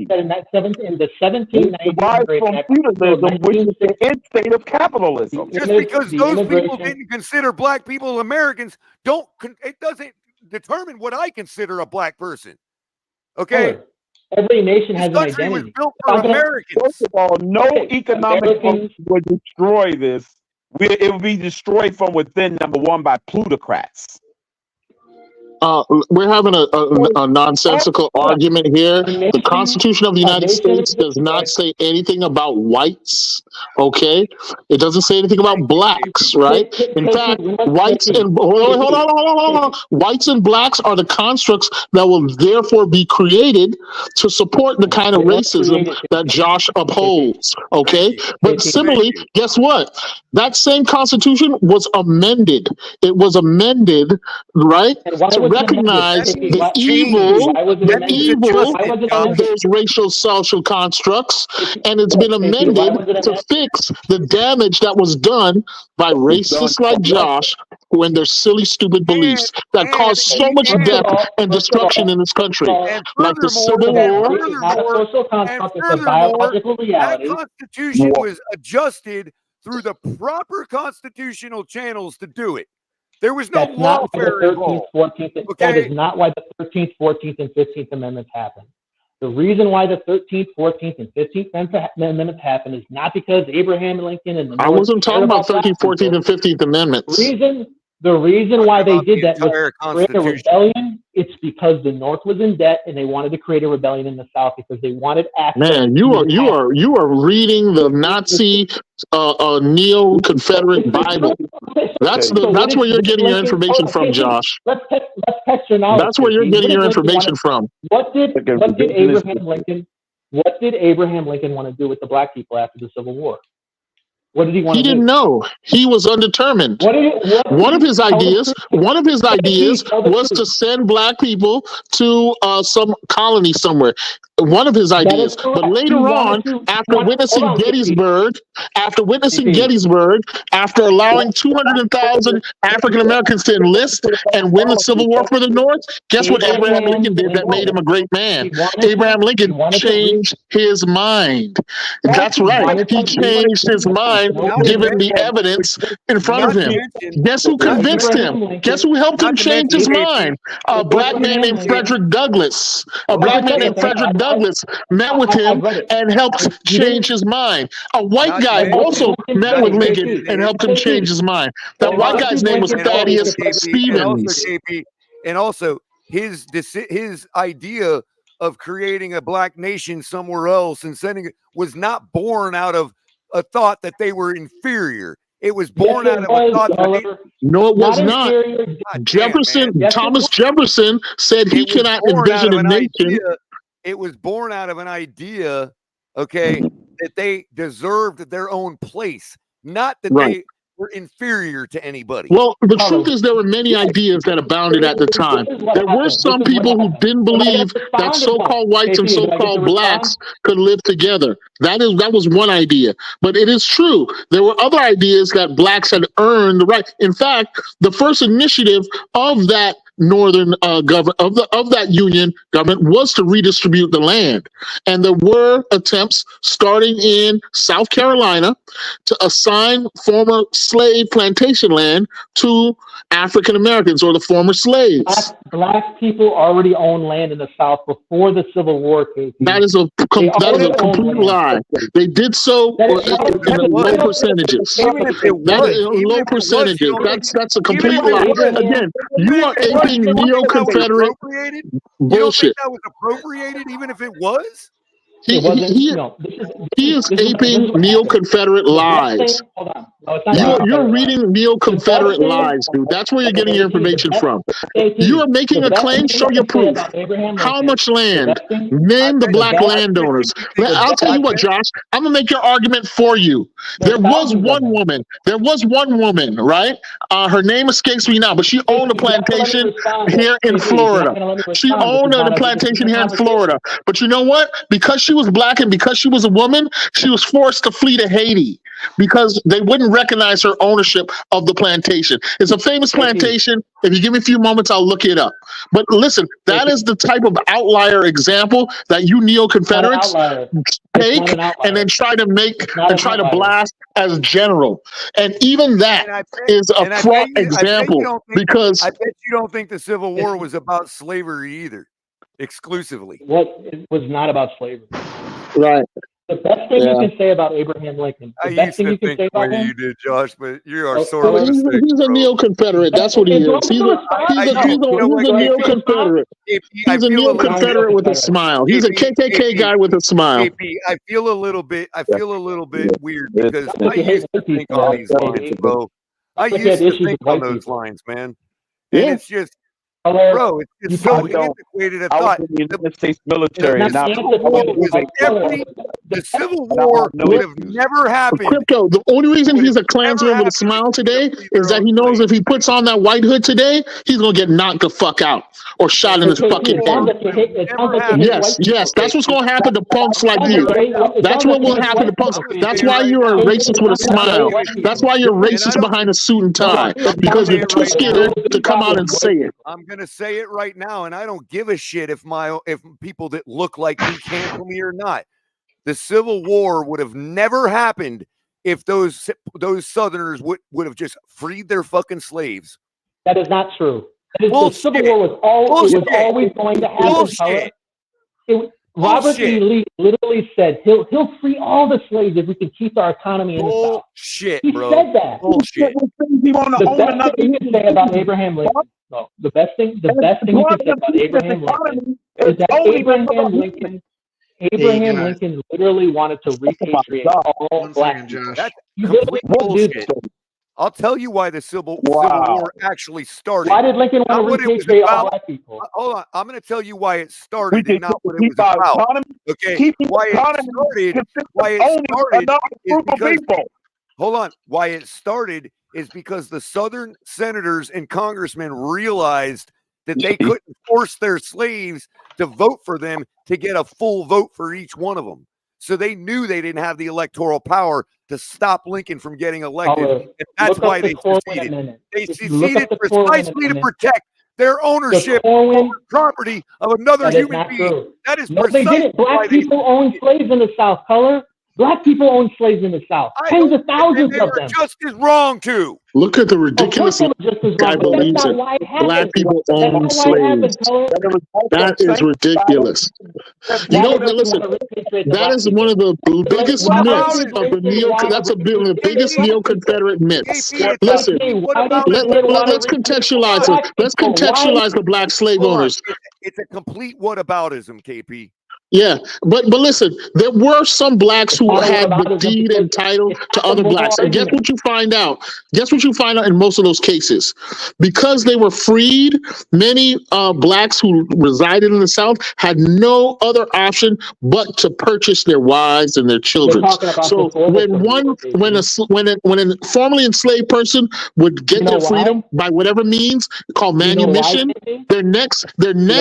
said in the 1790s. Which is the end state of capitalism. Just because those people didn't consider black people Americans, it doesn't determine what I consider a black person. Okay. Color. Every nation has an identity. Was built for Americans. First of all, no economic would destroy this. It would be destroyed from within, number one, by plutocrats. We're having a nonsensical argument here. The Constitution of the United States does not say anything about whites, okay? It doesn't say anything about blacks, right? In fact, whites and hold on. Whites and blacks are the constructs that will therefore be created to support the kind of racism that Josh upholds, okay? But similarly, guess what? That same Constitution was amended. It was amended, right? To recognize the evil of those racial social constructs, and it's been amended to fix the damage that was done by racists like Josh and their silly, stupid beliefs that caused so much death and destruction in this country, like the Civil War. That Constitution was adjusted through the proper constitutional channels to do it. There was no lawfare involved. That is not why the 13th, 14th, and 15th Amendments happened. The reason why the 13th, 14th, and 15th Amendments happened is not because Abraham Lincoln and the North I wasn't talking about 13th, 14th, and 15th Amendments. The reason why they did that was to create a rebellion. It's because the North was in debt and they wanted to create a rebellion in the South because they wanted access. Man, you are reading the Nazi neo-Confederate Bible. That's where you're getting your information from, Josh. Let's test your knowledge. That's where you're getting your information from. What did Abraham Lincoln want to do with the black people after the Civil War? What did he want to do? He didn't know. He was undetermined. One of his ideas was to send black people to some colony somewhere. One of his ideas. But later on, after witnessing Gettysburg, after allowing 200,000 African Americans to enlist and win the Civil War for the North, guess what Abraham Lincoln did that made him a great man? Abraham Lincoln changed his mind. That's right. He changed his mind given the evidence in front of him. Guess who convinced him? Guess who helped him change his mind? A black man named Frederick Douglass. Douglass met with him and helped change his mind. A white guy also met with Lincoln and helped him change his mind. That white guy's name was Thaddeus Stevens. And also his idea of creating a black nation somewhere else and sending it was not born out of a thought that they were inferior. It was born out of a thought that no, it was not. Thomas Jefferson said he cannot envision a nation. It was born out of an idea, okay, that they deserved their own place, not that they were inferior to anybody. Well, the truth is there were many ideas that abounded at the time. There were some people who didn't believe that so-called whites and so-called blacks could live together. That was one idea. But it is true. There were other ideas that blacks had earned the right. In fact, the first initiative of that northern government of that union government was to redistribute the land, and there were attempts starting in South Carolina to assign former slave plantation land to African Americans or the former slaves. Black people already owned land in the South before the Civil War, Casey. That is a complete lie. They did so in low percentages. Low percentages. That's a complete lie. Again, you are aping neo-Confederate bullshit. You don't think that was appropriated, even if it was? He is aping neo-Confederate lies. You're reading neo-Confederate lies, dude. That's where you're getting your information from. You are making a claim, show your proof. How much land? Name the black landowners. I'll tell you what, Josh, I'm going to make your argument for you. There was one woman, right? Her name escapes me now, but she owned a plantation here in Florida. But you know what? Because she was black and because she was a woman, she was forced to flee to Haiti because they wouldn't recognize her ownership of the plantation. It's a famous plantation. If you give me a few moments, I'll look it up. But listen, that is the type of outlier example that you neo-Confederates take and then try to blast as general. And even that is a fraught example because I bet you don't think the Civil War was about slavery either. Exclusively. It was not about slavery. Right. The best thing you can say about Abraham Lincoln. The best thing you can say about him. You did, Josh, but you are sort of he's a neo-Confederate. That's what he is. He's a neo-Confederate. He's a neo-Confederate with a smile. He's a KKK guy with a smile. I feel a little bit weird because I used to think on these lines, bro. I used to think on those lines, man. And it's just Bro, it's so antiquated a thought. The United States military. The Civil War would have never happened. Crypto, the only reason he's a Klansman with a smile today is that he knows if he puts on that white hood today, he's going to get knocked the fuck out or shot in his fucking head. Yes, that's what's going to happen to punks like you. That's what will happen to punks. That's why you're a racist with a smile. That's why you're racist behind a suit and tie, because you're too scared to come out and say it. I'm gonna say it right now, and I don't give a shit if people that look like me cancel me or not. The Civil War would have never happened if those Southerners would have just freed their fucking slaves. That is not true. The Civil War was always going to happen. Robert E. Lee literally said he'll free all the slaves if we can keep our economy in the South. Shit, he said that. Bullshit. The best thing you can say about Abraham Lincoln. No, the best thing you can say about Abraham Lincoln is that Abraham Lincoln literally wanted to repatriate all black people. That's complete bullshit. I'll tell you why the Civil War actually started. Why did Lincoln want to repatriate all black people? Hold on. I'm going to tell you why it started and not what it was about. Okay. Why it started is because the Southern senators and congressmen realized that they couldn't force their slaves to vote for them to get a full vote for each one of them. So they knew they didn't have the electoral power to stop Lincoln from getting elected. And that's why they seceded. They seceded precisely to protect their ownership over property of another human being. That is precisely they didn't. Black people own slaves in the South. Black people own slaves in the South. Tens of thousands of them. Just as wrong too. Look at the ridiculous guy believes it. Black people own slaves. That is ridiculous. You know, listen, that is one of the biggest myths of the that's one of the biggest neo-Confederate myths. Listen, let's contextualize it. Let's contextualize the black slave owners. It's a complete whataboutism, KP. Yeah, but listen, there were some blacks who had the deed and title to other blacks. And guess what you find out? Guess what you find out in most of those cases? Because they were freed, many blacks who resided in the South had no other option but to purchase their wives and their children. So when a formerly enslaved person would get their freedom by whatever means called manumission, their next and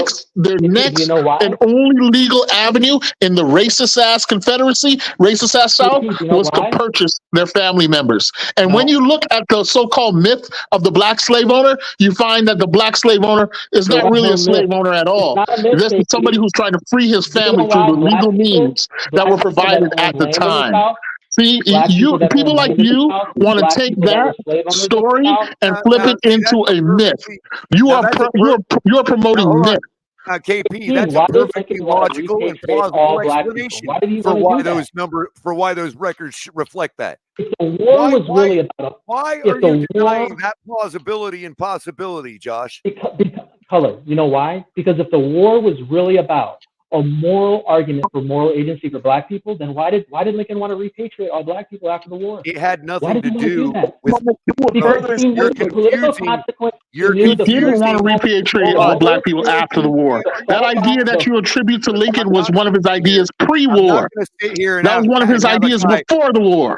only legal avenue in the racist ass Confederacy, racist ass South, was to purchase their family members. And when you look at the so-called myth of the black slave owner, you find that the black slave owner is not really a slave owner at all. This is somebody who's trying to free his family through the legal means that were provided at the time. See, people like you want to take that story and flip it into a myth. You're promoting myth. KP, that's a perfectly logical and plausible explanation for why those records reflect that. If the war was really about, why are you denying that plausibility and possibility, Josh? Because, you know why? Because if the war was really about a moral argument for moral agency for black people, then why did Lincoln want to repatriate all black people after the war? It had nothing to do with you didn't want to repatriate all black people after the war. That idea that you attribute to Lincoln was one of his ideas pre-war. That was one of his ideas before the war.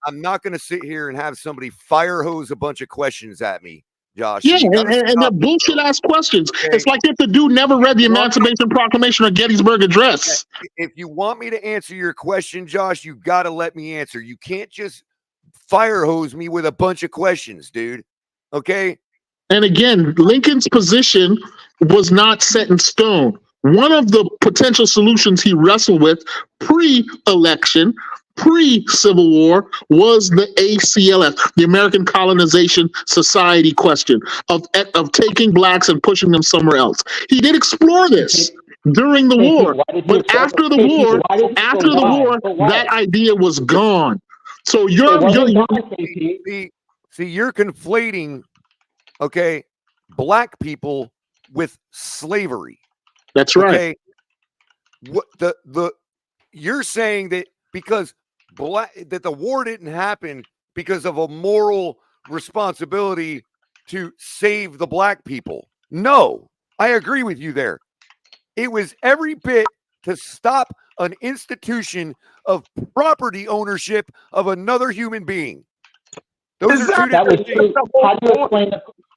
I'm not going to sit here and have somebody fire hose a bunch of questions at me, Josh. Yeah, and they're bullshit ass questions. Okay. It's like if the dude never read the Emancipation Proclamation or Gettysburg Address. If you want me to answer your question, Josh, you got to let me answer. You can't just fire hose me with a bunch of questions, dude. Okay? And again, Lincoln's position was not set in stone. One of the potential solutions he wrestled with pre-election, pre-Civil War, was the ACLS, the American Colonization Society question of taking blacks and pushing them somewhere else. He did explore this during the war, but after the war, that idea was gone. So you're conflating, okay, black people with slavery. That's right. Okay? What you're saying that because that the war didn't happen because of a moral responsibility to save the black people. No, I agree with you there. It was every bit to stop an institution of property ownership of another human being. Those are two different things.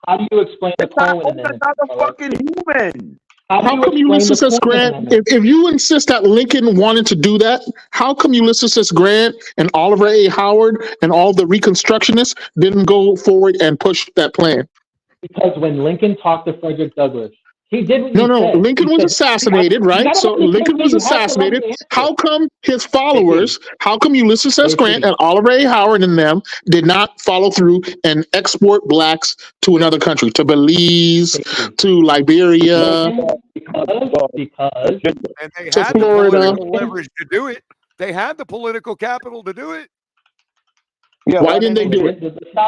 How do you explain the Cohen Amendment? Another fucking human. How come Ulysses S. Grant, if you insist that Lincoln wanted to do that, how come Ulysses S. Grant and Oliver A. Howard and all the Reconstructionists didn't go forward and push that plan? Because when Lincoln talked to Frederick Douglass, he did what No, Lincoln was assassinated, right? So Lincoln was assassinated. How come his followers, how come Ulysses S. Grant and Oliver A. Howard and them did not follow through and export blacks to another country, to Belize, to Liberia, because and they to had Florida. the political leverage to do it. They had the political capital to do it. Yeah, why didn't they do it?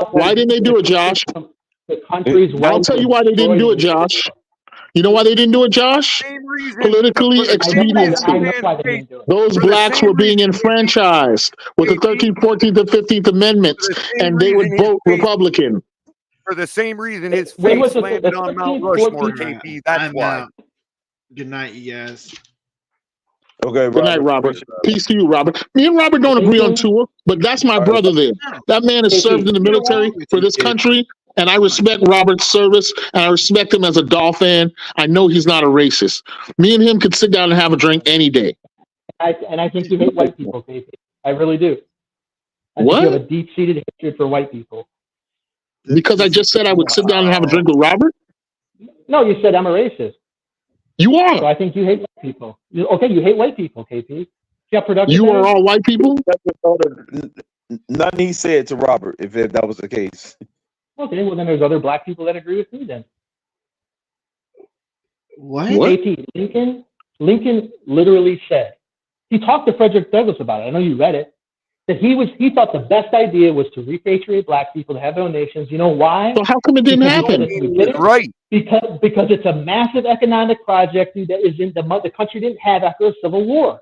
Why didn't they do it, Josh? The country's I'll tell you why they didn't do it, Josh. You know why they didn't do it, Josh? Politically expediency. Those blacks were being enfranchised with the 13th, 14th, and 15th Amendments, and they would vote Republican. For the same reason his face landed on Mount Rushmore, KP. That's why. Good night, yes. Okay, good night, Robert. Peace to you, Robert. Me and Robert don't agree on Tua, but that's my brother there. That man has served in the military for this country, and I respect Robert's service, and I respect him as a Dolphin. I know he's not a racist. Me and him could sit down and have a drink any day. And I think you hate white people, KP. I really do. I think you have a deep-seated hatred for white people. Because I just said I would sit down and have a drink with Robert? No, you said I'm a racist. You are. So I think you hate white people. Okay, you hate white people, KP. You are all white people? Nothing he said to Robert, if that was the case. Okay, well then there's other black people that agree with me then. What? KP, Lincoln literally said, he talked to Frederick Douglass about it. I know you read it. That he thought the best idea was to repatriate black people to have their own nations. You know why? So how come it didn't happen? Right. Because it's a massive economic project that is in the country didn't have after the Civil War.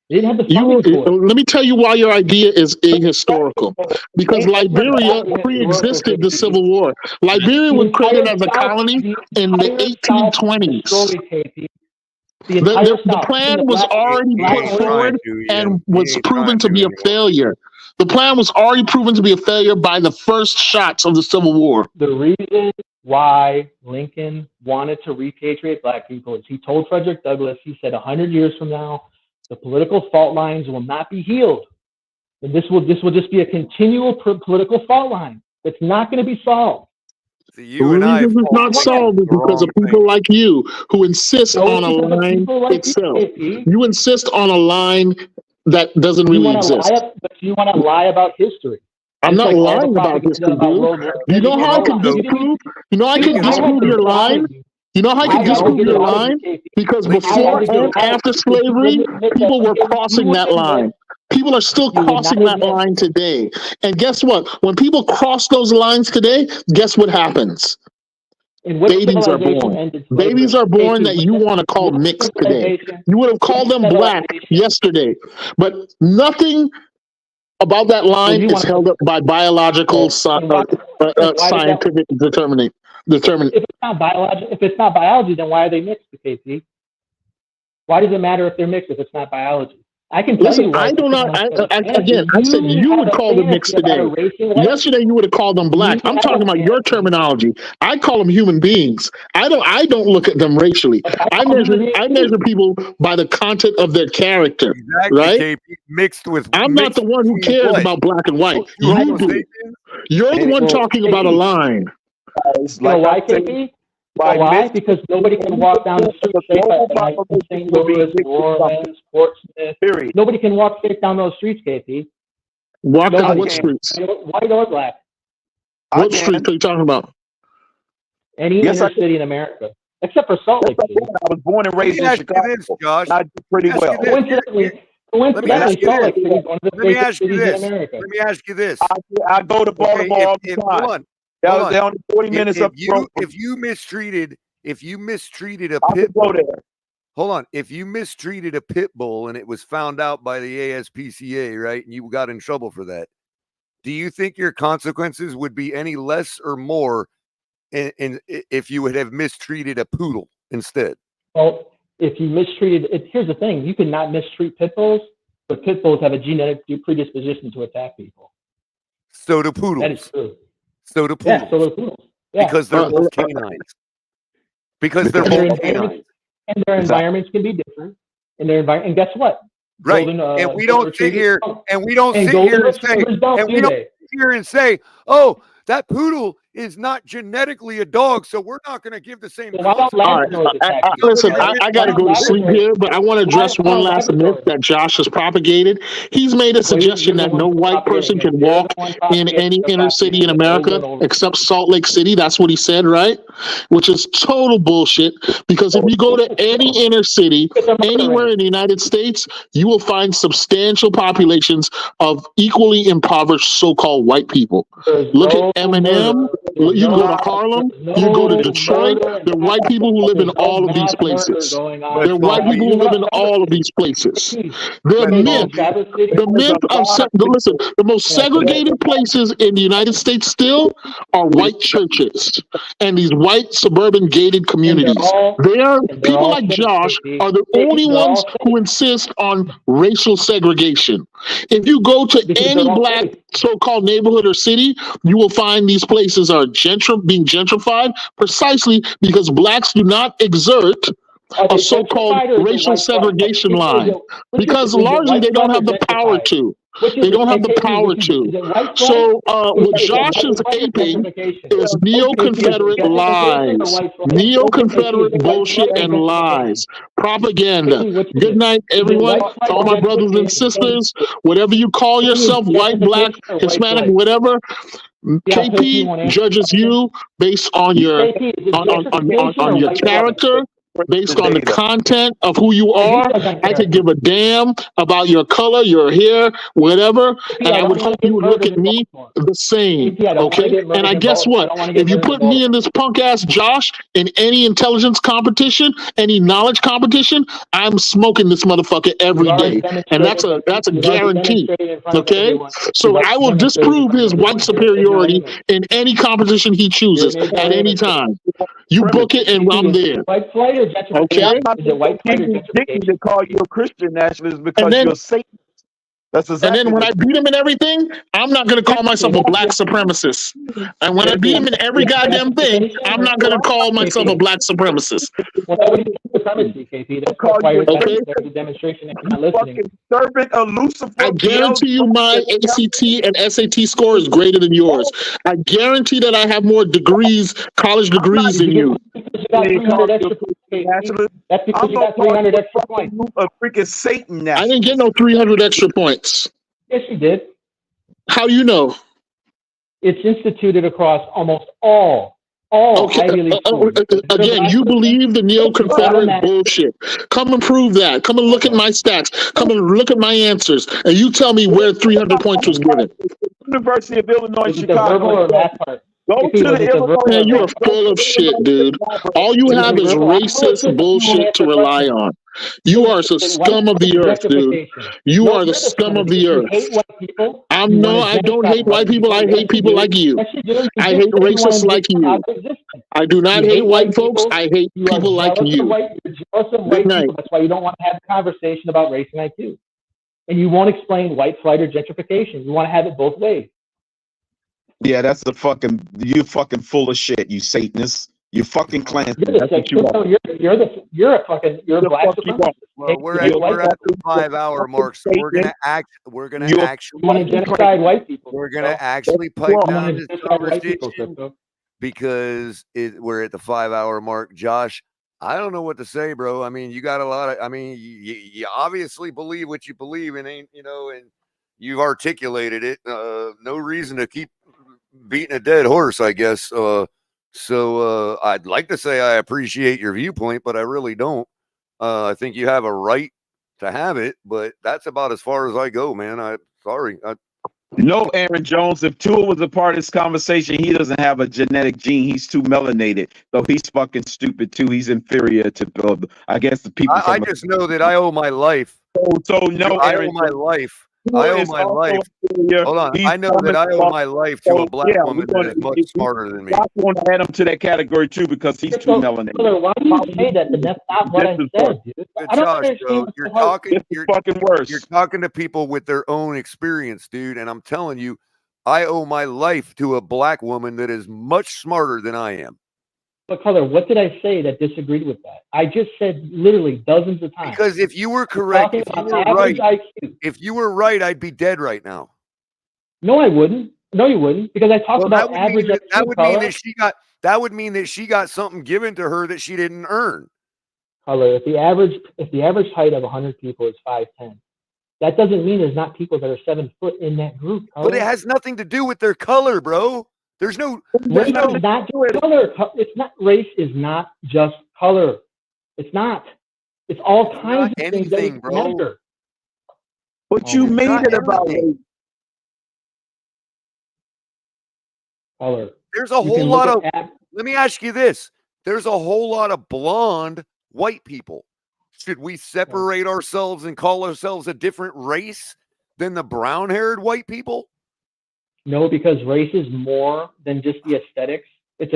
They didn't have the funding for it. Let me tell you why your idea is ahistorical. Because Liberia pre-existed the Civil War. Liberia was created as a colony in the 1820s. The plan was already put forward and was proven to be a failure. The plan was already proven to be a failure by the first shots of the Civil War. The reason why Lincoln wanted to repatriate black people is he told Frederick Douglass, he said 100 years from now, the political fault lines will not be healed. And this will just be a continual political fault line that's not going to be solved. The reason it's not solved is because of people like you who insist on a line itself. You insist on a line that doesn't really exist. But you want to lie about history. I'm not lying about history, dude. You know how I can disprove? You know I can disprove your line? You know how I can disprove your line? Because before and after slavery, people were crossing that line. People are still crossing that line today. And guess what? When people cross those lines today, guess what happens? Babies are born. Babies are born that you want to call mixed today. You would have called them black yesterday. But nothing about that line is held up by biological scientific determining. If it's not biology, then why are they mixed, KP? Why does it matter if they're mixed if it's not biology? I can tell you. I do not. I said you would call them mixed today. Yesterday you would have called them black. I'm talking about your terminology. I call them human beings. I don't look at them racially. I measure people by the content of their character. Exactly, right? KP, mixed with. I'm not the one who cares about black and white. You do. You're the one talking about a line. You know why, KP? Why? Because nobody can walk down the street safe at night in St. Louis, New Orleans, Portsmouth. Nobody can walk safe down those streets, KP. Walk down what streets? White or black? What streets are you talking about? Any inner city in America, except for Salt Lake City. I was born and raised in Chicago. Josh. I do pretty well. Coincidentally, Salt Lake City is one of the safest cities in America. Let me ask you this. I go to Baltimore all the time. They're only 40 minutes up the road. If you mistreated a pit bull, hold on. If you mistreated a pit bull and it was found out by the ASPCA, right, and you got in trouble for that, do you think your consequences would be any less or more if you would have mistreated a poodle instead. Well, if you mistreated, here's the thing: you cannot mistreat pit bulls, but pit bulls have a genetic predisposition to attack people. So do poodles. That is true. So do poodles. Yeah, so do poodles. Yeah. Because they're both canines. Because they're both canines. And their environments can be different. And guess what? Right. And we don't sit here and say, oh, that poodle is not genetically a dog, so we're not going to give the same. Listen, I got to go to sleep here, but I want to address one last myth that Josh has propagated. He's made a suggestion that no white person can walk in any inner city in America except Salt Lake City. That's what he said, right? Which is total bullshit, because if you go to any inner city anywhere in the United States, you will find substantial populations of equally impoverished so-called white people. Look at Eminem. You go to Harlem, you go to Detroit, there are white people who live in all of these places. There are white people who live in all of these places. The myth of the most segregated places in the United States still are white churches and these white suburban gated communities. People like Josh are the only ones who insist on racial segregation. If you go to any black so-called neighborhood or city, you will find these places are being gentrified precisely because blacks do not exert a so-called racial segregation line, because largely they don't have the power to. They don't have the power to. So what Josh is aping is neo-Confederate lies, neo-Confederate bullshit and lies, propaganda. Good night, everyone. To all my brothers and sisters, whatever you call yourself, white, black, Hispanic, whatever. KP judges you based on your on your character, based on the content of who you are. I could give a damn about your color, your hair, whatever, and I would hope you would look at me the same, okay? And I guess what? If you put me in this punk ass Josh in any intelligence competition, any knowledge competition, I'm smoking this motherfucker every day, and that's a guarantee, okay? So I will disprove his white superiority in any competition he chooses at any time. You book it, and I'm there. Okay. To call you a Christian nationalist because you're a Satanist. That's exactly. And then when I beat him in everything, I'm not going to call myself a black supremacist. And when I beat him in every goddamn thing, I'm not going to call myself a black supremacist. I guarantee you my ACT and SAT score is greater than yours. I guarantee that I have more degrees, college degrees than you. That's because you got 300 extra points. A freaking Satan now. I didn't get no 300 extra points. Yes, you did. How do you know? It's instituted across almost all Ivy League schools. Again, you believe the neo-Confederate bullshit. Come and prove that. Come and look at my stats. Come and look at my answers. And you tell me where 300 points was given. University of Illinois, Chicago. Go to the Illinois. Man, you are full of shit, dude. All you have is racist bullshit to rely on. You are the scum of the earth, dude. You are the scum of the earth. I don't hate white people. I hate people like you. I hate racists like you. I do not hate white folks. I hate people like you. Good night. That's why you don't want to have a conversation about race and IQ. And you won't explain white flight or gentrification. You want to have it both ways. Yeah, that's you fucking full of shit, you Satanist. You fucking Klansman. You're a black supremacist. Well, we're at the 5-hour mark, so we're gonna actually genocide white people. We're gonna actually pipe down this conversation because we're at the 5-hour mark. Josh, I don't know what to say, bro. I mean, you got a lot of. I mean, you obviously believe what you believe, and and you've articulated it. No reason to keep beating a dead horse, I guess. So I'd like to say I appreciate your viewpoint, but I really don't. I think you have a right to have it, but that's about as far as I go, man. Sorry. No, Aaron Jones, if Tua was a part of this conversation, he doesn't have a genetic gene. He's too melanated. So he's fucking stupid too. He's inferior to, I guess, the people. I just know that I owe my life. So no, I owe my life I owe my life. Hold on. I know that I owe my life to a black woman that is much smarter than me. I want to add him to that category too because he's too melanated. Why do you say that? That's not what I said, dude. I don't Josh, understand. you're talking. You're fucking worse. You're talking to people with their own experience, dude. And I'm telling you, I owe my life to a black woman that is much smarter than I am. But Color, what did I say that disagreed with that? I just said literally dozens of times. Because if you were correct, if you were right, I'd be dead right now. No, I wouldn't. No, you wouldn't, because I talked about average. That would mean that she got something given to her that she didn't earn. Color, if the average height of 100 people is 5'10", that doesn't mean there's not people that are 7 foot in that group. Color. But it has nothing to do with their color, bro. There's no. Race is not just color. It's not. Race is not just color. It's not. It's all kinds of things that we measure. But you made it about race. Color. There's a whole lot of. Let me ask you this: there's a whole lot of blonde white people. Should we separate ourselves and call ourselves a different race than the brown-haired white people? No, because race is more than just the aesthetics. It's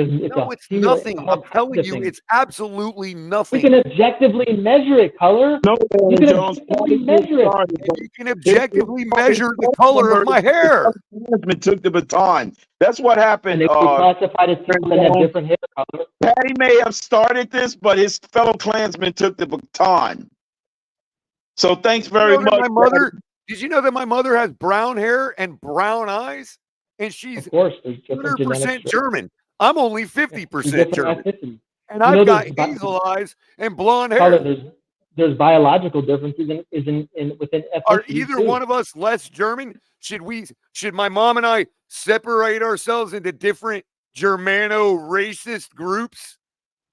nothing. I'm telling you, it's absolutely nothing. We can objectively measure it, Color. No, you can objectively measure it. You can objectively measure the color of my hair. Klansmen took the baton. That's what happened. And they classified as people that have different hair color. Patty may have started this, but his fellow Klansmen took the baton. So thanks very much. Did you know that my mother has brown hair and brown eyes? And she's 100% German. I'm only 50% German. And I've got hazel eyes and blonde hair. Color, there's biological differences within ethnicity. Are either one of us less German? Should my mom and I separate ourselves into different Germano-racist groups?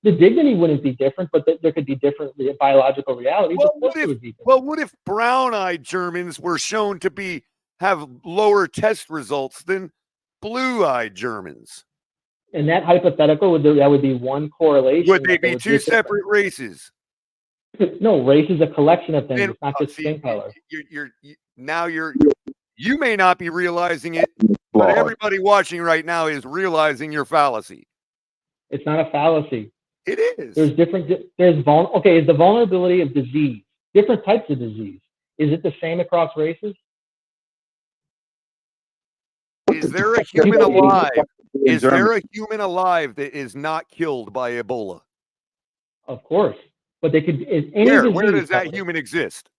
The dignity wouldn't be different, but there could be different biological realities. Well, what if brown-eyed Germans were shown to have lower test results than blue-eyed Germans? In that hypothetical, that would be one correlation. Would they be two separate races? No, race is a collection of things. It's not just skin color. You may not be realizing it, but everybody watching right now is realizing your fallacy. It's not a fallacy. It is. Is the vulnerability of disease, different types of disease, is it the same across races? Is there a human alive? Is there a human alive that is not killed by Ebola? Of course. But they could where does that human exist?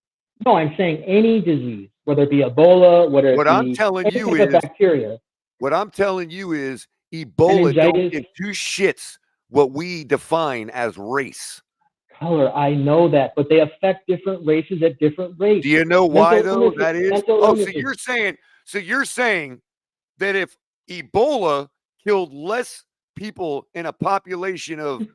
No, I'm saying any disease, whether it be Ebola, I'm telling you is bacteria. What I'm telling you is Ebola don't give two shits what we define as race. Color, I know that, but they affect different races at different rates. Do you know why though that is? So you're saying that if Ebola killed less people in a population of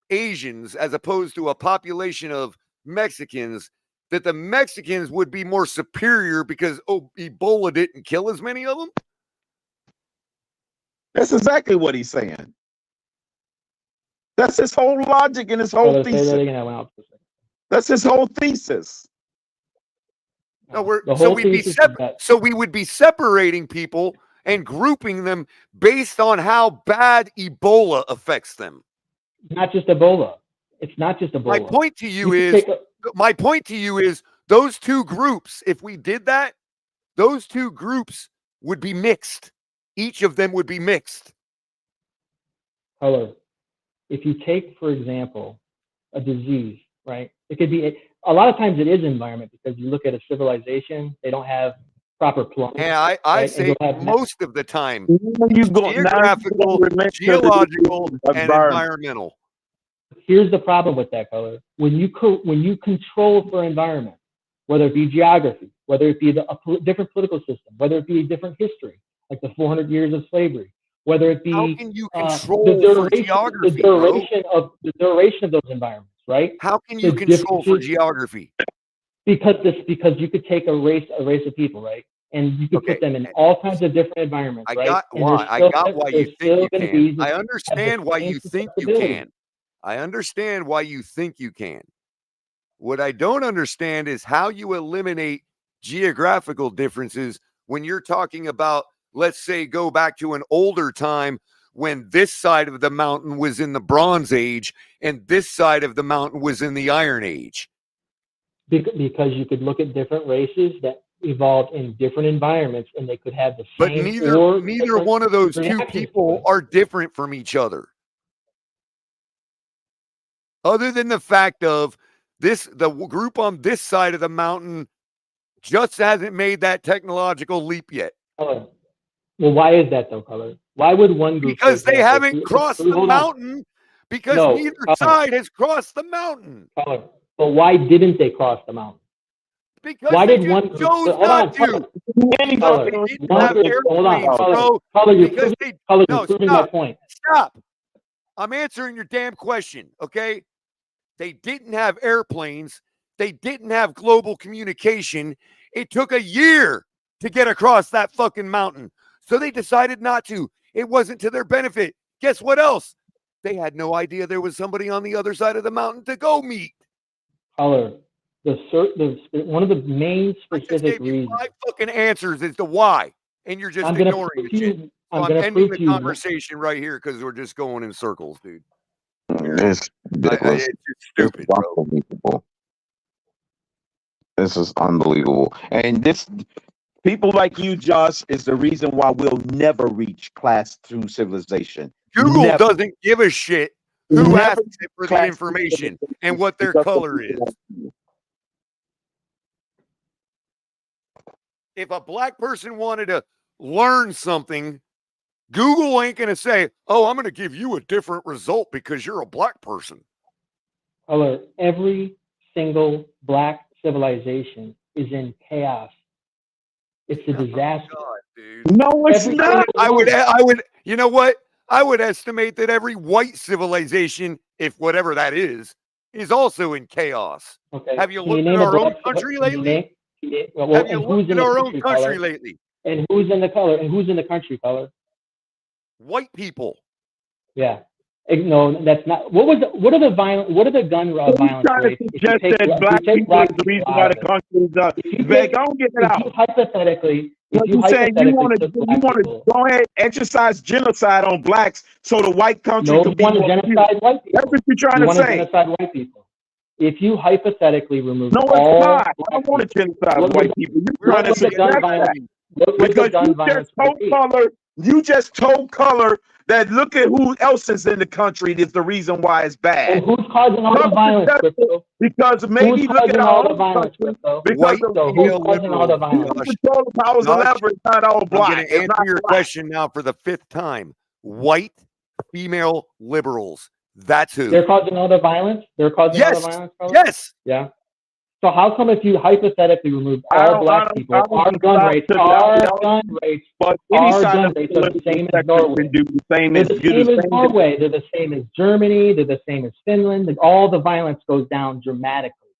Asians as opposed to a population of Mexicans, that the Mexicans would be more superior because Ebola didn't kill as many of them? That's exactly what he's saying. That's his whole logic and his whole thesis. That's his whole thesis. No, we would be separating people and grouping them based on how bad Ebola affects them. Not just Ebola. It's not just Ebola. My point to you is those two groups, if we did that, those two groups would be mixed. Each of them would be mixed. Color. If you take, for example, a disease, right? It could be a lot of times it is environment because you look at a civilization, they don't have proper plumbing. Yeah, I say most of the time, geographical, geological, and environmental. Here's the problem with that, Color. When you control for environment, whether it be geography, whether it be a different political system, whether it be a different history, like the 400 years of slavery, whether it be how can you control the duration of those environments, right? How can you control for geography? Because you could take a race of people, right? And you could put them in all kinds of different environments, right? I got why you think you can. I understand why you think you can. I understand why you think you can. What I don't understand is how you eliminate geographical differences when you're talking about, let's say, go back to an older time when this side of the mountain was in the Bronze Age and this side of the mountain was in the Iron Age. Because you could look at different races that evolved in different environments, and they could have the same. But neither one of those two people are different from each other. Other than the fact of the group on this side of the mountain just hasn't made that technological leap yet. Color. Well, why is that though, Color? Why would one group? Because they haven't crossed the mountain. Because neither side has crossed the mountain. Color. But why didn't they cross the mountain? Because why they did one chose not to. Color. Hold on. Color, you're proving my point. Stop. I'm answering your damn question, okay? They didn't have airplanes. They didn't have global communication. It took a year to get across that fucking mountain. So they decided not to. It wasn't to their benefit. Guess what else? They had no idea there was somebody on the other side of the mountain to go meet. Color. One of the main specific reasons. 5 fucking answers as to why, and you're just ignoring the shit. So I'm ending the conversation right here because we're just going in circles, dude. It's ridiculous. It's stupid, bro. This is unbelievable. And this people like you, Josh, is the reason why we'll never reach class 2 civilization. Google doesn't give a shit who asks it for the information and what their color is. If a black person wanted to learn something, Google ain't going to say, oh, I'm going to give you a different result because you're a black person. Color. Every single black civilization is in chaos. It's a disaster. God, dude. No, it's not. I would, you know what? I would estimate that every white civilization, if whatever that is also in chaos. Okay. Have you looked at our own country lately? Have you looked at our own country lately? And who's in the color? And who's in the country, Color? White people. Yeah. No, that's not. What are the gun violence rates? Just that black people is the reason why the country is up. Don't get it out. Hypothetically, you want to go ahead exercise genocide on blacks so the white country can be genocide white people. That's what you're trying to say. Genocide white people. If you hypothetically remove it's not. I don't want to genocide white people. You're trying to say because you just told Color that look at who else is in the country is the reason why it's bad. And who's causing all the violence, Crystal? Because maybe look at all the violence, Crystal. Because who's causing all the violence? Control the powers of leverage, not all black. I'm going to answer your question now for the 5th time. White female liberals. That's who. They're causing all the violence? They're causing all the violence? Yes. Yeah. So how come if you hypothetically remove all black people, our gun rates are the same as Norway? They're the same as Norway. They're the same as Germany. They're the same as Finland. All the violence goes down dramatically.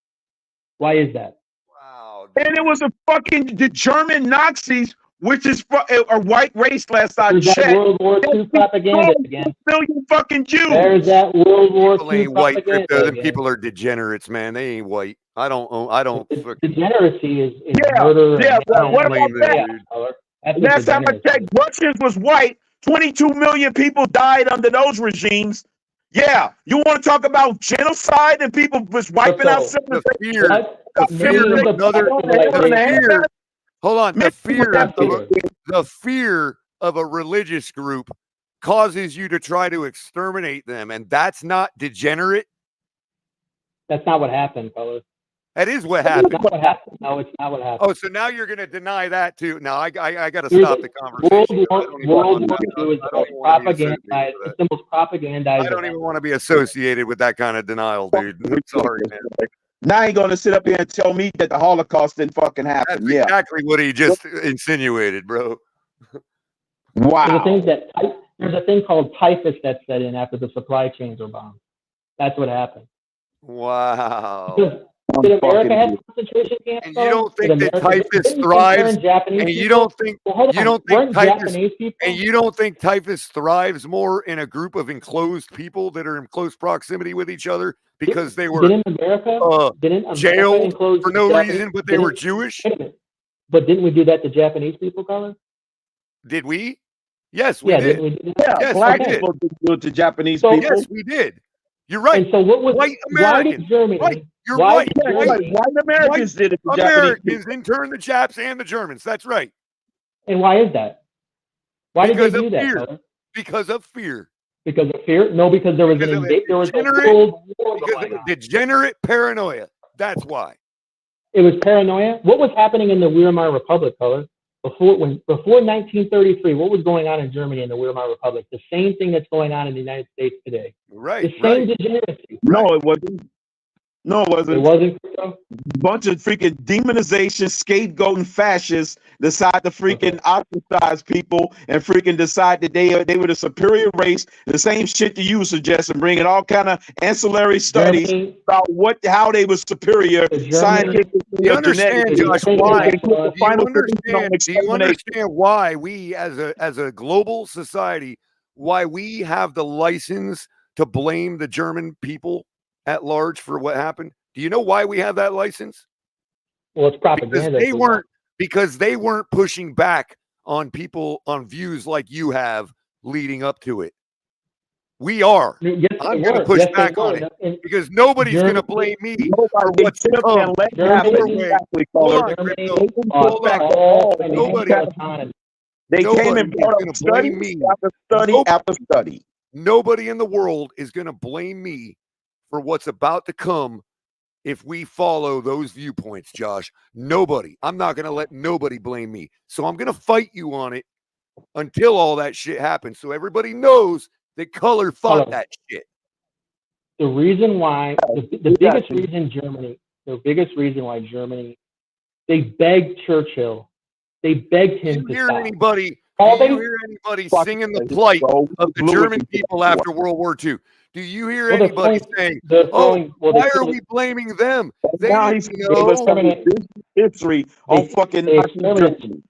Why is that? Wow. And it was the German Nazis, which is a white race last I checked. World War II propaganda again. Million fucking Jews. There's that World War II ain't white, Crypto. Them people are degenerates, man. They ain't white. I don't. Degeneracy is murder. Yeah. What about that? Last time I checked, Russians was white. 22 million people died under those regimes. Yeah, you want to talk about genocide and people was wiping out the fear. Hold on. The fear of a religious group causes you to try to exterminate them, and that's not degenerate. That's not what happened, fellas. That is what happened. That's not what happened. No, it's not what happened. Oh, so now you're going to deny that too? No, I got to stop the conversation. World War II is propagandized. The most propagandized. I don't even want to be associated with that kind of denial, dude. I'm sorry, man. Now you're going to sit up here and tell me that the Holocaust didn't fucking happen. That's exactly what he just insinuated, bro. Wow. There's a thing called typhus that set in after the supply chains were bombed. That's what happened. Wow. Did America have concentration camps? And you don't think that typhus thrives? And you don't think typhus thrives more in a group of enclosed people that are in close proximity with each other because they were jailed for no reason, but they were Jewish? But didn't we do that to Japanese people, Colin? Did we? Yes, we did. Didn't we do that? Yeah, Yes, black we did. people do it to Japanese So- people. Yes, we did. You're right. And so what was White why did Americans. Germany? Right. You're why right. did Germany, White Americans did it to Japanese Americans people. in turn the Japs and the Germans. That's right. and why is that? Why Because did they of do that, fear. Colin? Because of fear. Because of fear? No, because there was Because of there was a degenerate- world war Because going of on. degenerate paranoia. That's why. It was paranoia. What was happening in the Weimar Republic, Colin? Before 1933, what was going on in Germany in the Weimar Republic? The same thing that's going on in the United States today. Right. The same degeneracy. No, it wasn't. No, it wasn't. It wasn't. Bunch of freaking demonization, scapegoating fascists decide to freaking ostracize people and freaking decide that they were the superior race. The same shit that you were suggesting, bringing all kind of ancillary studies about how they were superior scientifically. Do you understand, Josh, why? Do you Do understand why we, as a global society, why we have the license to blame the German people at large for what happened? Do you know why we have that license? Well, it's propaganda. Because they weren't pushing back on people on views like you have leading up to it. We are. Yes, I'm going to push back on it because nobody's going to blame me for what's to come. They came and brought up study after study after study. Nobody in the world is going to blame me for what's about to come if we follow those viewpoints, Josh. Nobody. I'm not going to let nobody blame me. So I'm going to fight you on it until all that shit happens. So everybody knows that color fought that shit. The reason why, the biggest reason why Germany, they begged Churchill, they begged him to stop. Do you hear anybody singing the plight of the German people after World War II? Do you hear anybody saying, why are we blaming them? They didn't know. History on fucking Germany.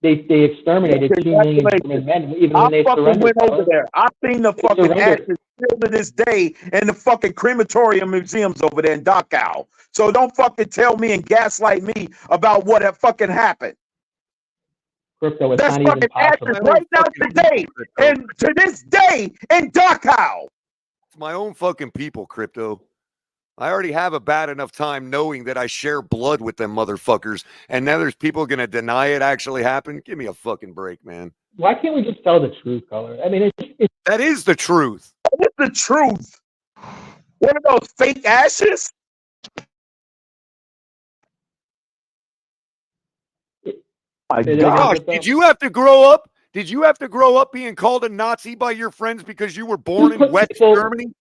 They exterminated 2 million German men even when they surrendered. Went over there. I've seen the fucking ashes still to this day in the fucking crematorium museums over there in Dachau. So don't fucking tell me and gaslight me about what had fucking happened. Crypto is That's not fucking even possible. ashes right now today, and to this day in Dachau. It's my own fucking people, Crypto. I already have a bad enough time knowing that I share blood with them motherfuckers, and now there's people going to deny it actually happened. Give me a fucking break, man. Why can't we just tell the truth, Color? I mean, that is the truth. That is the truth. What are those fake ashes? My gosh, did you have to grow up? Did you have to grow up being called a Nazi by your friends because you were born in West Germany?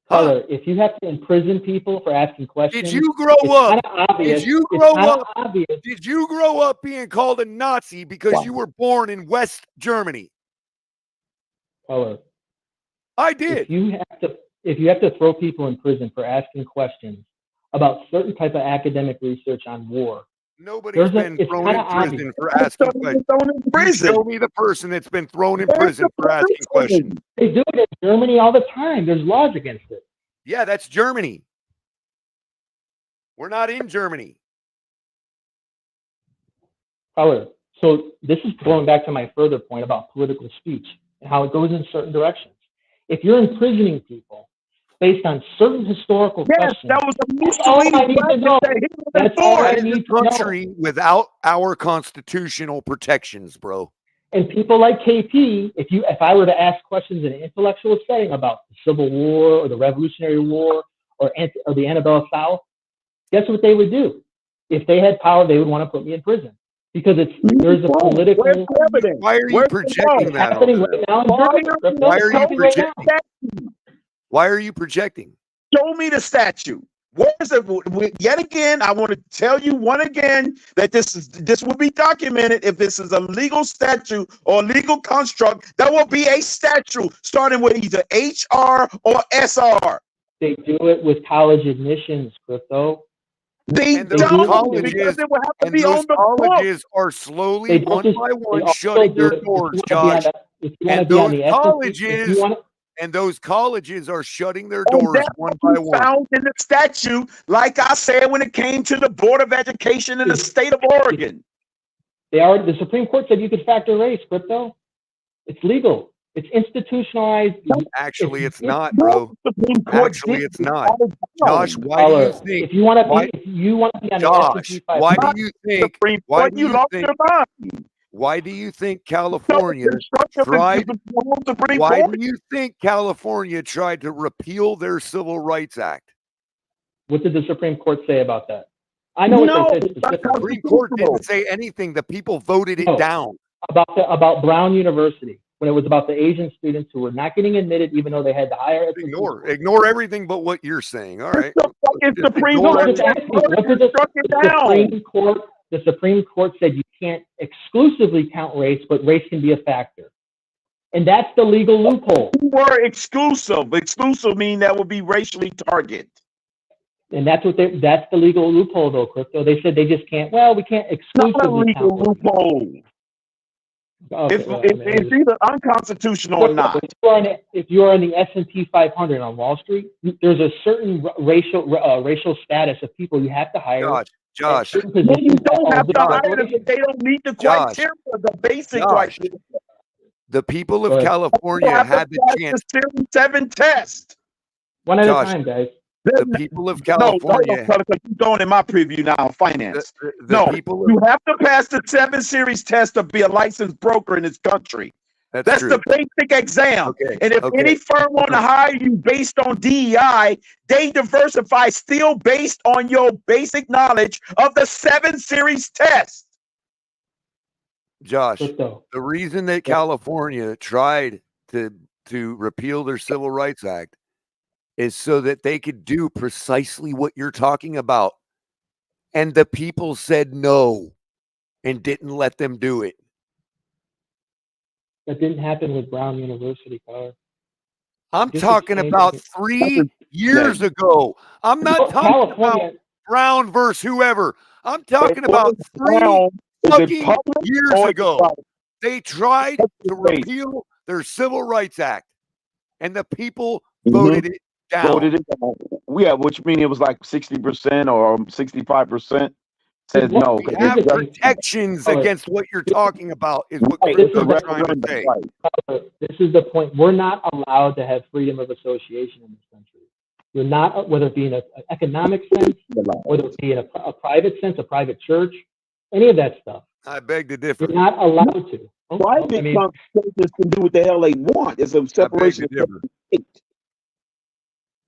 Color, if you have to imprison people for asking questions, did you grow up? Did you grow up? Did you grow up being called a Nazi because you were born in West Germany? Color, I did. If you have to throw people in prison for asking questions about certain type of academic research on war, nobody's been thrown in prison for asking questions. Show me the person that's been thrown in prison for asking questions. They do it in Germany all the time. There's laws against it. Yeah, that's Germany. We're not in Germany. Color. So this is going back to my further point about political speech and how it goes in certain directions. If you're imprisoning people based on certain historical questions, that was that's all I need to know. That's all I need to know. Country without our constitutional protections, bro. And people like KP, if I were to ask questions in an intellectual setting about the Civil War or the Revolutionary War or the Antebellum South, guess what they would do? If they had power, they would want to put me in prison because there's a political. Why are you projecting that? Why are you projecting? Why are you projecting? Show me the statue. Where is it? Yet again, I want to tell you that this will be documented. If this is a legal statute or legal construct, there will be a statute starting with either HR or SR. They do it with college admissions, Crypto. They don't, because it will have to be on the colleges are slowly one by one shutting their doors, Josh. And those colleges And those colleges are shutting their doors one by one. Found in the statute, like I said, when it came to the Board of Education in the state of Oregon. The Supreme Court said you could factor race, Crypto. It's legal. It's institutionalized. Actually, it's not, bro. Actually, it's not. Josh, why do you think? If you want to be on Josh, the why do you think? Why do you think? Why do you think California tried? Why do you think California tried to repeal their Civil Rights Act? What did the Supreme Court say about that? I know what they said specifically. The Supreme Court didn't say anything. The people voted it down. About Brown University, when it was about the Asian students who were not getting admitted, even though they had the higher. Ignore everything but what you're saying. All right. The Supreme Court said you can't exclusively count race, but race can be a factor, and that's the legal loophole. Word exclusive. Exclusive mean that would be racially targeted. And that's the legal loophole, though, Crypto. They said they just can't. Well, we can't exclusively count loophole. Okay, it's either unconstitutional or not. If you are in the S&P 500 on Wall Street, there's a certain racial status of people you have to hire. Josh, you don't have to hire them if they don't meet the criteria, the basic criteria. The people of California had the chance. Series 7 test. One at a time, guys. The people of California. No, you're going in my preview now on finance. You have to pass the 7 series test to be a licensed broker in this country. That's the basic exam. Okay. And if any firm want to hire you based on DEI, they diversify still based on your basic knowledge of the 7 series test. Josh, the reason that California tried to repeal their Civil Rights Act is so that they could do precisely what you're talking about. And the people said no and didn't let them do it. That didn't happen with Brown University, Tyler. I'm talking about 3 years ago. I'm not talking about Brown versus whoever. I'm talking about 3 fucking years ago. They tried to repeal their Civil Rights Act, and the people voted it down. Voted it down. Yeah, which means it was like 60% or 65%. Says no. We have protections against what you're talking about, is what we're trying to say. This is the point. We're not allowed to have freedom of association in this country. You're not, whether it be in an economic sense, whether it be in a private sense, a private church, any of that stuff. I beg to differ. You're not allowed to. Private churches can do what the hell they want. It's a separation of state.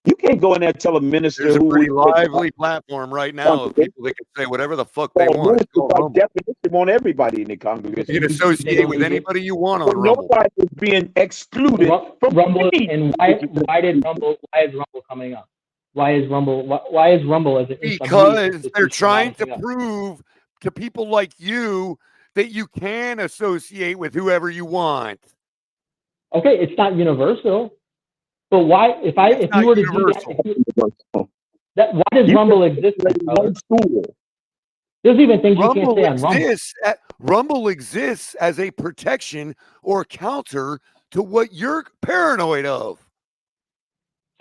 You can't go in there and tell a minister. There's a pretty lively platform right now of people that can say whatever the fuck they want. By definition, want everybody in the congregation. You can associate with anybody you want on Rumble. Nobody is being excluded from Rumble. And why is Rumble coming up? Why is Rumble as an because they're trying to prove to people like you that you can associate with whoever you want. Okay, it's not universal. But why, if you were to do that, why does Rumble exist? There's even things you can't say on Rumble. Rumble exists as a protection or counter to what you're paranoid of.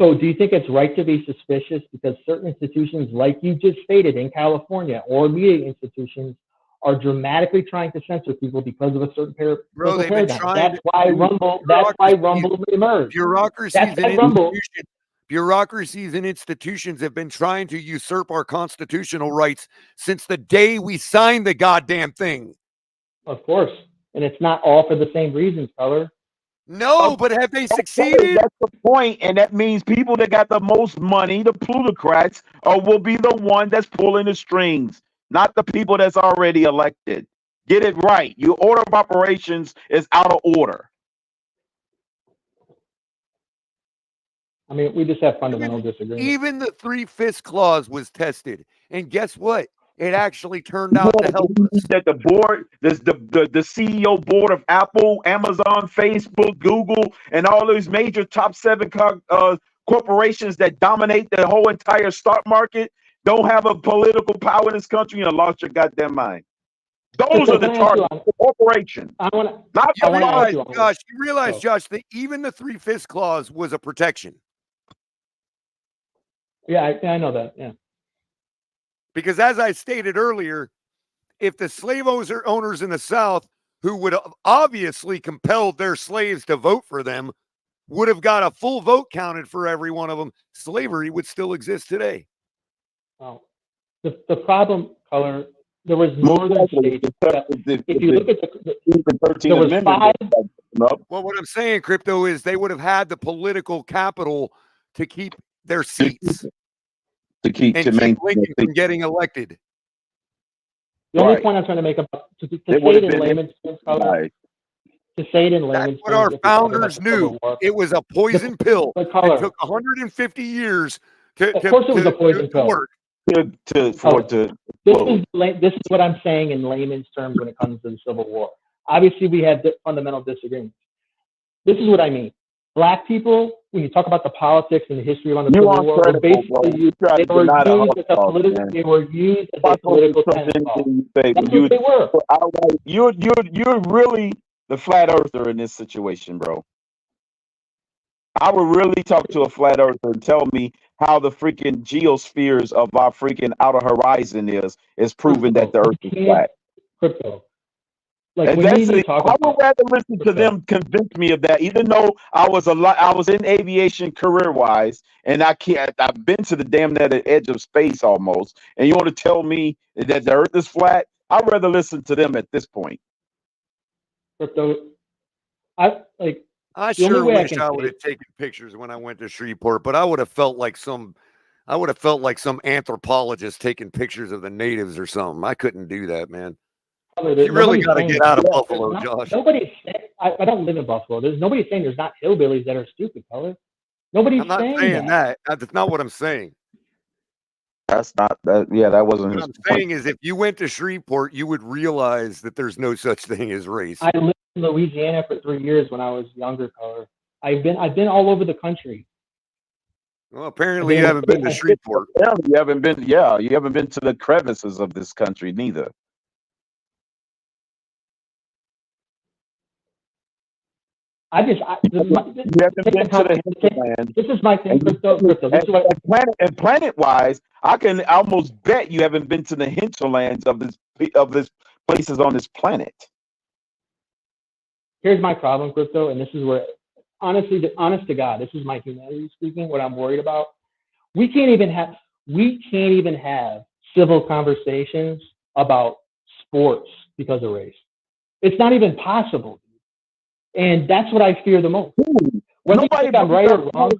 So do you think it's right to be suspicious because certain institutions, like you just stated, in California, or media institutions, are dramatically trying to censor people because of a certain paradigm? That's why Rumble emerged. Bureaucracies and institutions have been trying to usurp our constitutional rights since the day we signed the goddamn thing. Of course. And it's not all for the same reasons, Color. No, but have they succeeded? That's the point, and that means people that got the most money, the plutocrats, will be the one that's pulling the strings, not the people that's already elected. Get it right. Your order of operations is out of order. I mean, we just have fundamental disagreements. Even the 3/5 clause was tested, and guess what? It actually turned out to help us. That the board, the CEO board of Apple, Amazon, Facebook, Google, and all those major top 7 corporations that dominate the whole entire stock market don't have a political power in this country, and lost your goddamn mind. Those are the targets. Corporations. You realize, Josh, that even the 3/5 clause was a protection. Yeah, I know that. Yeah. Because as I stated earlier, if the slave owners in the South, who would have obviously compelled their slaves to vote for them, would have got a full vote counted for every one of them, slavery would still exist today. Oh, the problem, Color, there was northern states. If you look at there was 5. Well, what I'm saying, Crypto, is they would have had the political capital to keep their seats to keep Lincoln from getting elected. The only point I'm trying to make about to say it in layman's terms, Color, to say it in layman's terms, what our founders knew. It was a poison pill. It took 150 years to. Of course, it was a poison pill. Work. This is what I'm saying in layman's terms when it comes to the Civil War. Obviously, we had fundamental disagreements. This is what I mean. Black people, when you talk about the politics and the history of the Civil War, were basically they were used as a political tennis ball. That's what they were. You're really the flat earther in this situation, bro. I would really talk to a flat earther and tell me how the freaking geospheres of our freaking outer horizon is proving that the earth is flat. Crypto. Like I would rather listen to them convince me of that, even though I was in aviation career wise, and I've been to the damn near edge of space almost. And you want to tell me that the earth is flat? I'd rather listen to them at this point. Crypto, I sure wish I would have taken pictures when I went to Shreveport, but I would have felt like some anthropologist taking pictures of the natives or something. I couldn't do that, man. You really got to get out of Buffalo, Josh. Nobody's saying, I don't live in Buffalo. There's nobody saying there's not hillbillies that are stupid, Color. Nobody's I'm not saying that. That's not what I'm saying. That's not that. Yeah, that wasn't. What I'm saying is, if you went to Shreveport, you would realize that there's no such thing as race. I lived in Louisiana for 3 years when I was younger, Color. I've been all over the country. Well, apparently you haven't been to Shreveport. You haven't been. Yeah, you haven't been to the crevices of this country neither. This is my thing, Crypto. And planet-wise, I can almost bet you haven't been to the hinterlands of this places on this planet. Here's my problem, Crypto, and this is where, honest to God, this is my humanity speaking. What I'm worried about, we can't even have civil conversations about sports because of race. It's not even possible. And that's what I fear the most. When nobody I'm right or wrong,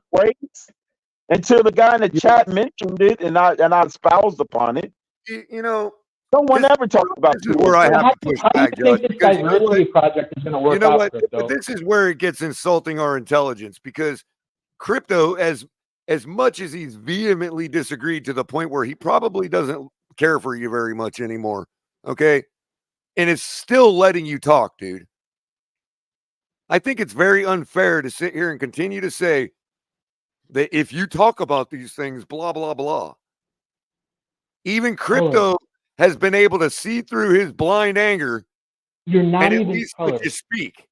until the guy in the chat mentioned it, and I espoused upon it. You know, someone ever talked about this is where I have to push back, Josh. This diversity project is going to work out. But this is where it gets insulting our intelligence, because Crypto, as much as he's vehemently disagreed to the point where he probably doesn't care for you very much anymore, okay, and is still letting you talk, dude. I think it's very unfair to sit here and continue to say that if you talk about these things, blah, blah, blah. Even Crypto has been able to see through his blind anger. You're not and even at least let you speak.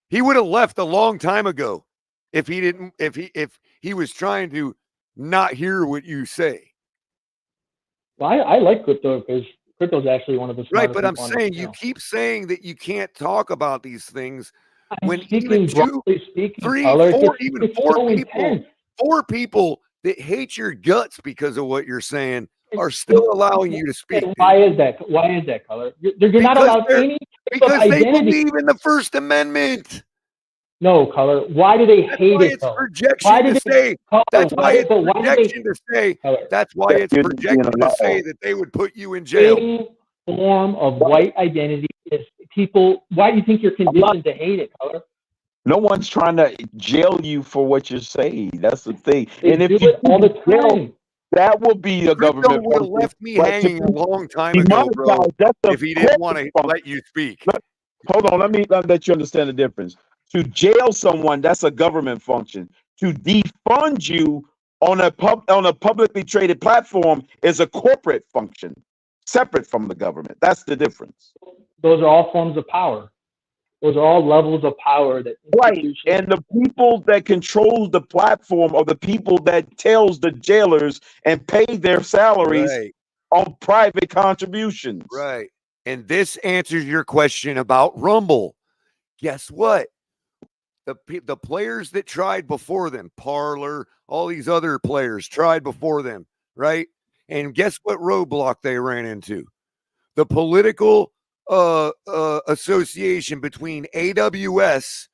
He would have left a long time ago if he was trying to not hear what you say. Well, I like Crypto because Crypto's actually one of the right, but I'm saying you keep saying that you can't talk about these things. When even four people that hate your guts because of what you're saying are still allowing you to speak. Why is that? Color? You're not allowed any because they believe in the First Amendment. No, Color. Why do they hate it? It's projection to say. That's why it's projection to say. That's why it's projection to say that they would put you in jail. Any form of white identity is people. Why do you think you're conditioned to hate it, Color? No one's trying to jail you for what you're saying. That's the thing. They and if do you it all the time. That will be a government. Would have left me hanging a long time ago, bro. If he didn't want to let you speak. Hold on, let me let you understand the difference. To jail someone, that's a government function. To defund you on a publicly traded platform is a corporate function. separate from the government. That's the difference. Those are all forms of power. Those are all levels of power that right. And the people that control the platform are the people that tells the jailers and pay their salaries on private contributions. Right. And this answers your question about Rumble. Guess what? The players that tried before them, Parler, all these other players tried before them, right? And guess what roadblock they ran into? The political association between AWS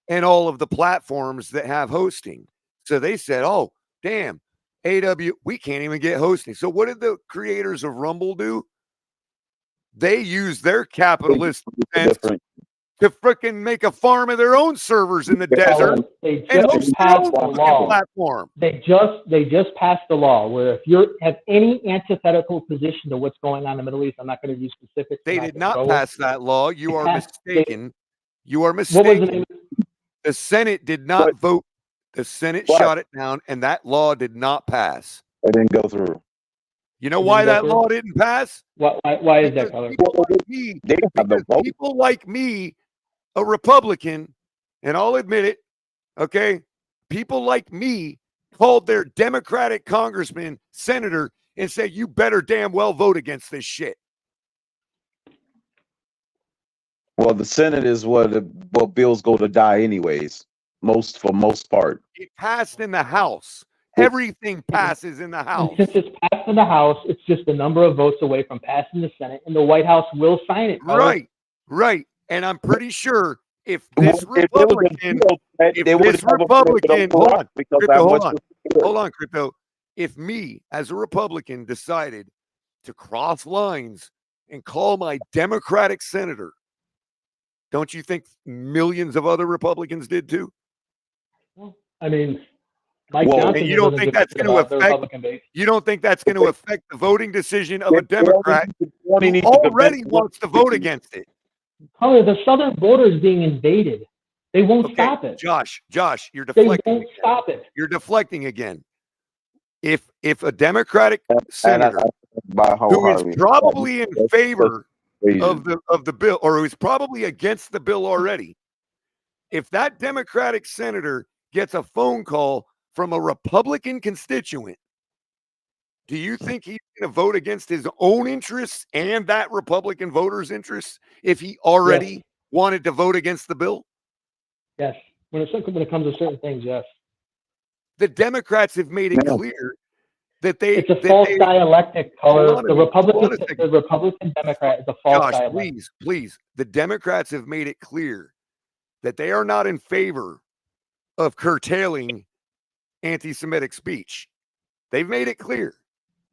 and all of the platforms that have hosting. So they said, oh, damn, we can't even get hosting. So what did the creators of Rumble do? They used their capitalist sense to freaking make a farm of their own servers in the desert they and just host their passed own the law. platform. They just passed the law where if you have any antithetical position to what's going on in the Middle East, I'm not going to use specifics. They did not pass that law. You are mistaken. You are mistaken. What was the name? The Senate did not vote. The Senate shot it down, and that law did not pass. It didn't go through. You know why that law didn't pass? Why is that, Color? People like me, a Republican, and I'll admit it, okay? People like me called their Democratic congressman, senator, and said, you better damn well vote against this shit. Well, the Senate is what bills go to die anyways, for most part. It passed in the House. Everything passes in the House. And since it's passed in the House, it's just a number of votes away from passing the Senate, and the White House will sign it. Color. Right. And I'm pretty sure if this Republican, hold on, Crypto. If me as a Republican decided to cross lines and call my Democratic senator, don't you think millions of other Republicans did too? I mean, Mike Johnson. And you don't think that's going to affect? You don't think that's going to affect the voting decision of a Democrat who already wants to vote against it? Color, the southern border is being invaded. They won't stop it. Josh, you're deflecting. They won't stop it. You're deflecting again. If a Democratic senator who is probably in favor of the bill, or who's probably against the bill already, if that Democratic senator gets a phone call from a Republican constituent, do you think he's going to vote against his own interests and that Republican voter's interests if he already wanted to vote against the bill? Yes. When it comes to certain things, yes. The Democrats have made it clear that it's a false dialectic, Color. The Republican Democrat is a false dialectic. Please. The Democrats have made it clear that they are not in favor of curtailing anti-Semitic speech. They've made it clear.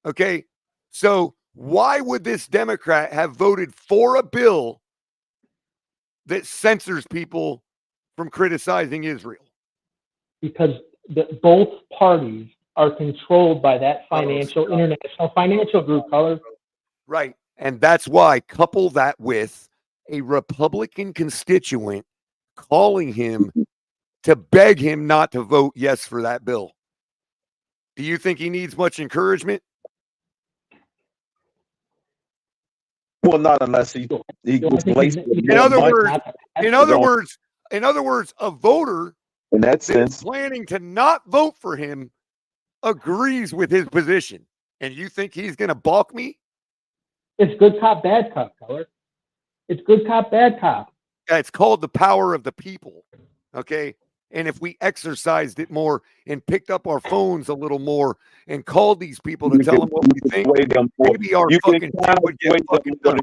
Okay, so why would this Democrat have voted for a bill that censors people from criticizing Israel? Because both parties are controlled by that international financial group, Color. Right, and that's why couple that with a Republican constituent calling him to beg him not to vote yes for that bill. Do you think he needs much encouragement? Well, not unless he gets placed. In other words, a voter in that sense planning to not vote for him agrees with his position. And you think he's going to balk me? It's good cop, bad cop, Color. It's good cop, bad cop. It's called the power of the people. Okay. And if we exercised it more and picked up our phones a little more and called these people to tell them what we think, maybe our fucking shit would get fucking done.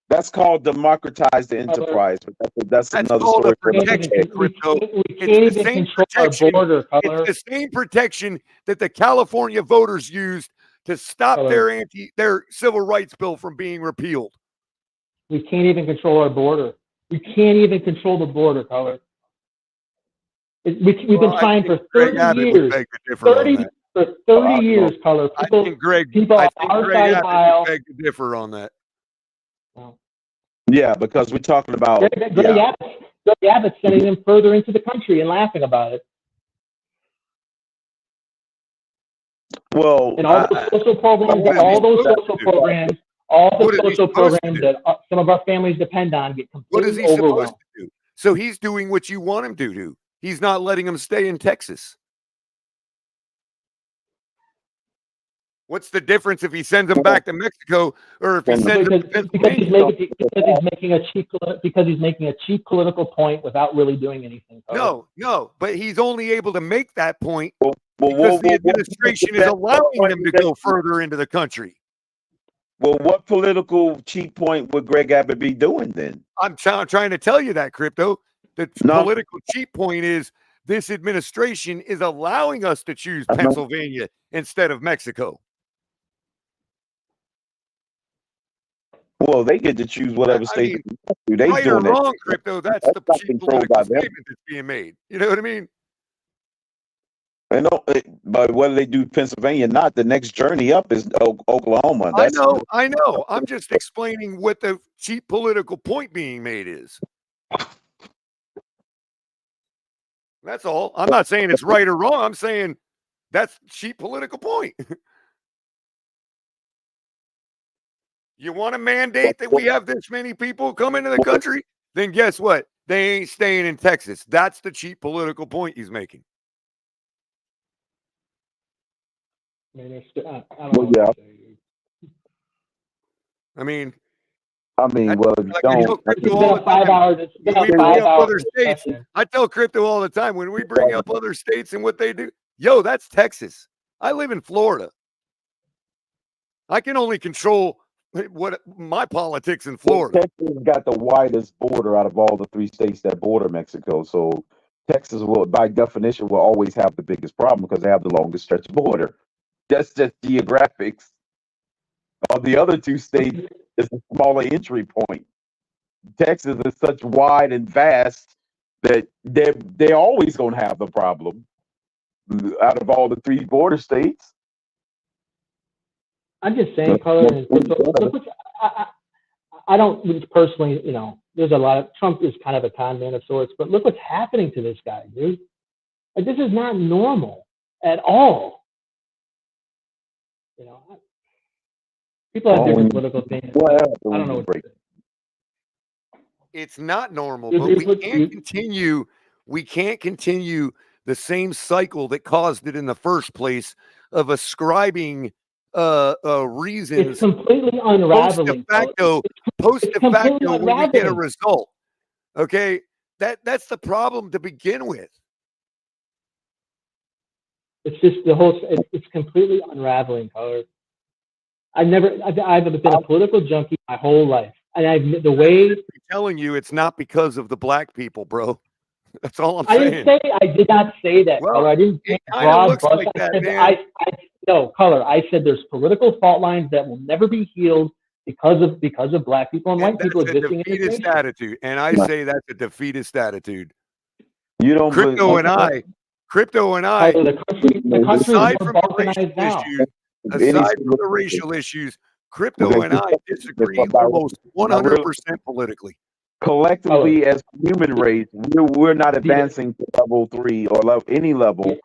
That's called democratize the enterprise. But that's another story. Protection, Crypto. It's the same protection. It's the same protection that the California voters used to stop their civil rights bill from being repealed. We can't even control our border. We can't even control the border, Color. We've been trying for 30 years. 30 years, Color. People on our side of the aisle beg to differ on that. Yeah, because we're talking about Greg Abbott's sending them further into the country and laughing about it. Well, and all those social programs, all the social programs that some of our families depend on get What is completely he supposed overwhelmed. to do? So he's doing what you want him to do. He's not letting them stay in Texas. What's the difference if he sends them back to Mexico or if he sends them to Pennsylvania? Because he's making a cheap political point without really doing anything. No, but he's only able to make that point because the administration is allowing them to go further into the country. Well, what political cheap point would Greg Abbott be doing then? I'm trying to tell you that, Crypto. The political cheap point is this administration is allowing us to choose Pennsylvania instead of Mexico. Well, they get to choose whatever state they do. They right doing or wrong, it. Crypto, that's the cheap political statement that's being made. You know what I mean? I know, but whether they do Pennsylvania or not, the next journey up is Oklahoma. I know. I'm just explaining what the cheap political point being made is. That's all. I'm not saying it's right or wrong. I'm saying that's cheap political point. You want to mandate that we have this many people come into the country? Then guess what? They ain't staying in Texas. That's the cheap political point he's making. I mean, well, if you don't, I tell Crypto all the time when we bring up other states and what they do. Yo, that's Texas. I live in Florida. I can only control what my politics in Florida. Texas got the widest border out of all the 3 states that border Mexico. So Texas will, by definition, will always have the biggest problem because they have the longest stretch border. That's just geographics. The other 2 states is a smaller entry point. Texas is such wide and vast that they're always going to have the problem out of all the 3 border states. I'm just saying, Carlos, I don't personally, there's a lot of, Trump is kind of a con man of sorts, but look what's happening to this guy, dude. Like, this is not normal at all. People have different political opinions. I don't know what to say. It's not normal, but we can't continue the same cycle that caused it in the first place of ascribing reasons. It's completely unraveling. Post facto when we get a result. Okay, that's the problem to begin with. It's just it's completely unraveling, Color. I've been a political junkie my whole life, and I'm telling you, it's not because of the black people, bro. That's all I'm saying. I did not say that, well, Color. I didn't say broad brush. Like that, no, Color. I said there's political fault lines that will never be healed because of black people and white people existing in this nation. Attitude, and I say that's a defeatist attitude. You don't. Crypto and I. The country aside from the racial issues, Crypto and I disagree almost 100% politically. Collectively, as human race, we're not advancing to level 3 or any level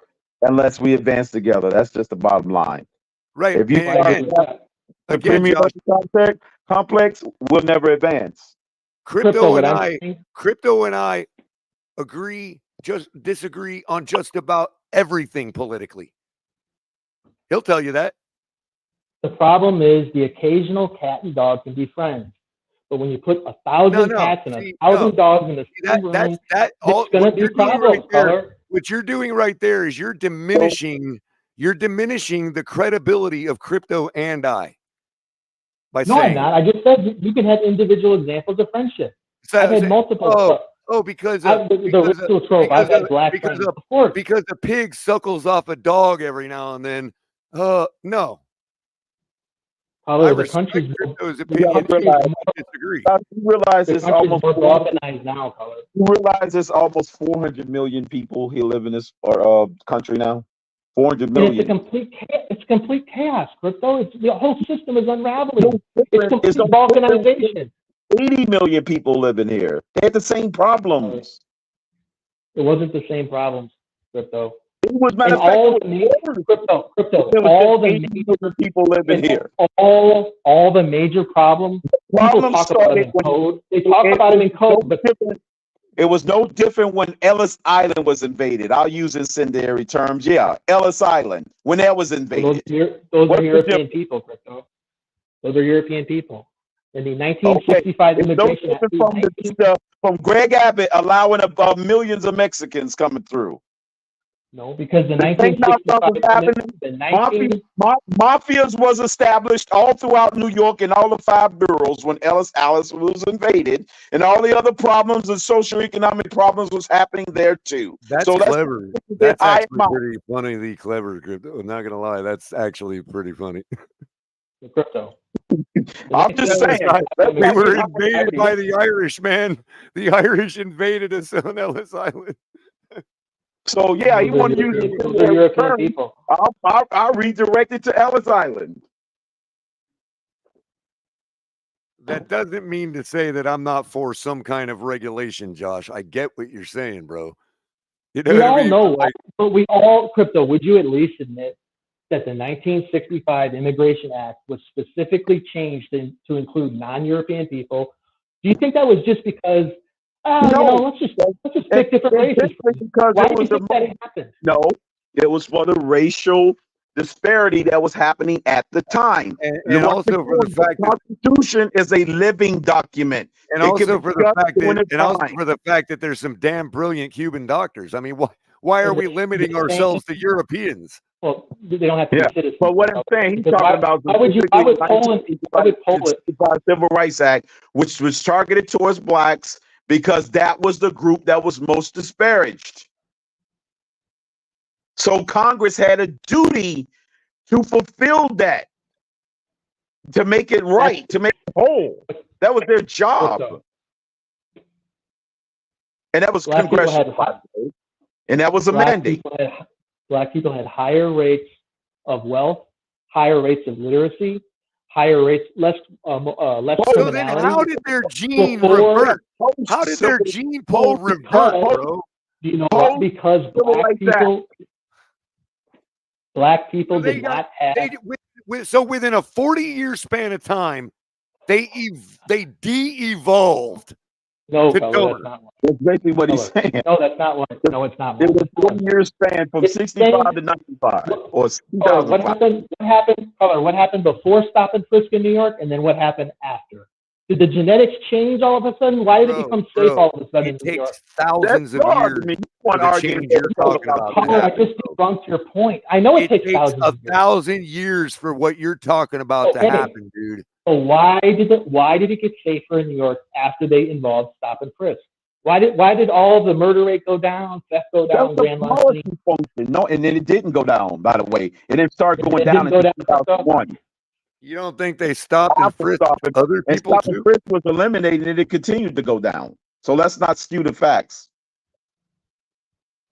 unless we advance together. That's just the bottom line. Right. If you again, complex, we'll never advance. Crypto and I disagree on just about everything politically. He'll tell you that. The problem is the occasional cat and dog can be friends. But when you put 1,000 cats and 1,000 dogs in the same room, it's going to be problems, Color. What you're doing right there is you're diminishing the credibility of Crypto and I. I'm not. I just said you can have individual examples of friendship. I've had multiple. Because a pig suckles off a dog every now and then. No. Probably the country's Crypto's opinion. Disagree. You realize it's almost more organized now, Color. You realize there's almost 400 million people who live in this country now. 400 million. It's complete chaos, Crypto. The whole system is unraveling. It's complete balkanization. 80 million people living here. They had the same problems. It wasn't the same problems, Crypto. was matter of fact, all the major crypto, all the major people living here. All the major problems. People talk about them in code. They talk about them in code, but it was no different when Ellis Island was invaded. I'll use incendiary terms. Yeah, Ellis Island when that was invaded. Those are European people, crypto. Those are European people. In the 1965 immigration act, from Greg Abbott allowing millions of Mexicans coming through. No, because the 1965 mafias was established all throughout New York in all the 5 boroughs when Ellis was invaded, and all the other problems and socioeconomic problems was happening there too. That's clever. That's actually pretty funny. Clever crypto. I'm not gonna lie, that's actually pretty funny. The crypto. I'm just saying. We were invaded by the Irish, man. The Irish invaded us on Ellis Island. So yeah, he wanted to use the European people. I'll redirect it to Ellis Island. That doesn't mean to say that I'm not for some kind of regulation, Josh. I get what you're saying, bro. You know we all know, but we all, crypto, would you at least admit that the 1965 Immigration Act was specifically changed to include non-European people? Do you think that was just because, let's just pick different races? Why do you think that happened? No, it was for the racial disparity that was happening at the time. And also for the fact that the Constitution is a living document. And also for the fact that there's some damn brilliant Cuban doctors. I mean, why are we limiting ourselves to Europeans? Well, they don't have to be citizens. But what I'm saying, he's talking about the Civil Rights Act, which was targeted towards blacks because that was the group that was most disparaged. So Congress had a duty to fulfill that, to make it right, to make it whole. That was their job. And that was congressional. And that was a mandate. Black people had higher rates of wealth, higher rates of literacy, higher rates, less criminality. So then how did their gene revert? How did their gene pool revert, bro? You know what? Because black people did not have. So within a 40-year span of time, they de-evolved. No, that's not one. That's basically what he's saying. No, that's not one. No, it's not one. It was a 40-year span from 65 to 95 or 2005. What happened before Stop and Frisk in New York, and then what happened after? Did the genetics change all of a sudden? Why did it become safe all of a sudden in New York? Thousands of years. I just debunked your point. I know it takes thousands. 1,000 years for what you're talking about to happen, dude. So why did it get safer in New York after they involved Stop and Frisk? Why did all the murder rate go down, theft go down, grand larceny? No, and then it didn't go down, by the way. It didn't start going down in 2001. You don't think they stopped and frisked other people too? Stop and Frisk was eliminated and it continued to go down. So let's not skew the facts.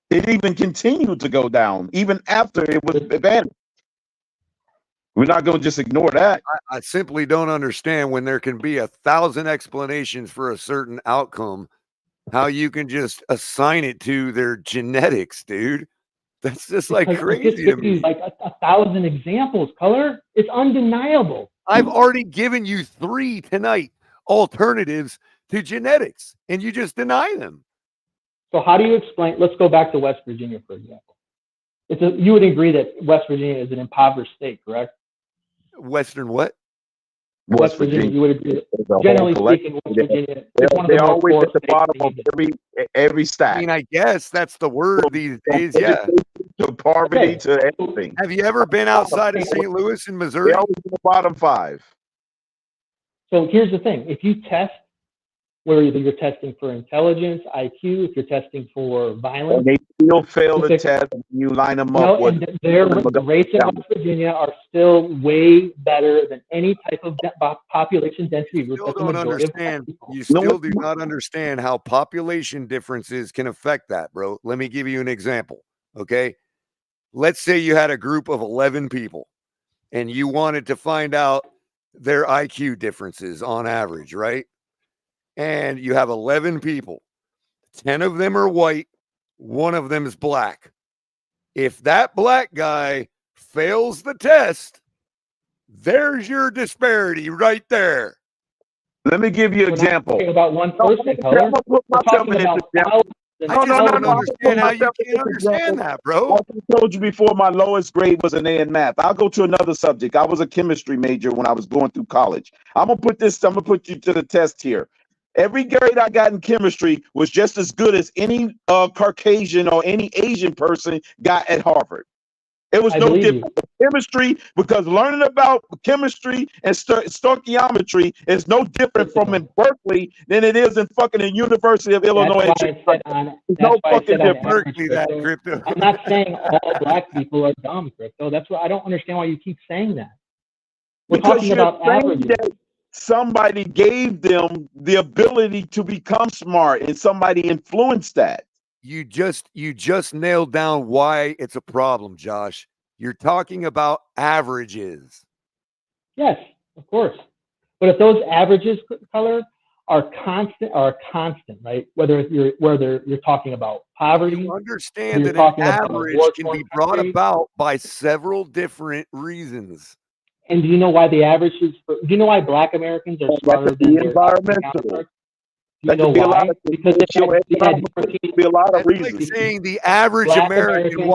It even continued to go down even after it was abandoned. We're not going to just ignore that. I simply don't understand when there can be 1,000 explanations for a certain outcome, how you can just assign it to their genetics, dude. That's just like crazy to me. Like 1,000 examples, Color. It's undeniable. I've already given you 3 tonight alternatives to genetics, and you just deny them. So how do you explain? Let's go back to West Virginia, for example. You would agree that West Virginia is an impoverished state, correct? Western what? West Virginia, you would agree. Generally speaking, West Virginia is one of the most always at the bottom of every stack. I mean, I guess that's the word these days. Yeah. To poverty, to everything. Have you ever been outside of St. Louis in Missouri? They're always in the bottom 5. So here's the thing: if you test, where either you're testing for intelligence, IQ, if you're testing for violence, they still fail the test. You line them up. The rates in West Virginia are still way better than any type of population density group. You still do not understand how population differences can affect that, bro. Let me give you an example. Okay, let's say you had a group of 11 people, and you wanted to find out their IQ differences on average, right? And you have 11 people. 10 of them are white. 1 of them is black. If that black guy fails the test, there's your disparity right there. Let me give you an example. About one person, color. We're talking about thousands. I just don't understand how you can't understand that, bro. Like I told you before, my lowest grade was an A in math. I'll go to another subject. I was a chemistry major when I was going through college. I'm gonna put you to the test here. Every grade I got in chemistry was just as good as any Caucasian or any Asian person got at Harvard. It was no different with chemistry, because learning about chemistry and stoichiometry is no different from in Berkeley than it is in fucking the University of Illinois. No fucking difference. I'm not saying all black people are dumb, Crypto. That's why I don't understand why you keep saying that. We're Because talking you're about saying averages. that somebody gave them the ability to become smart and somebody influenced that. You just nailed down why it's a problem, Josh. You're talking about averages. Yes, of course. But if those averages, color, are constant, right? Whether you're talking about poverty, you understand that an average can be brought about by several different reasons. And do you know why the average is? Do you know why Black Americans are smarter than their environmental? You know why? Because be a lot of reasons. Like saying the average American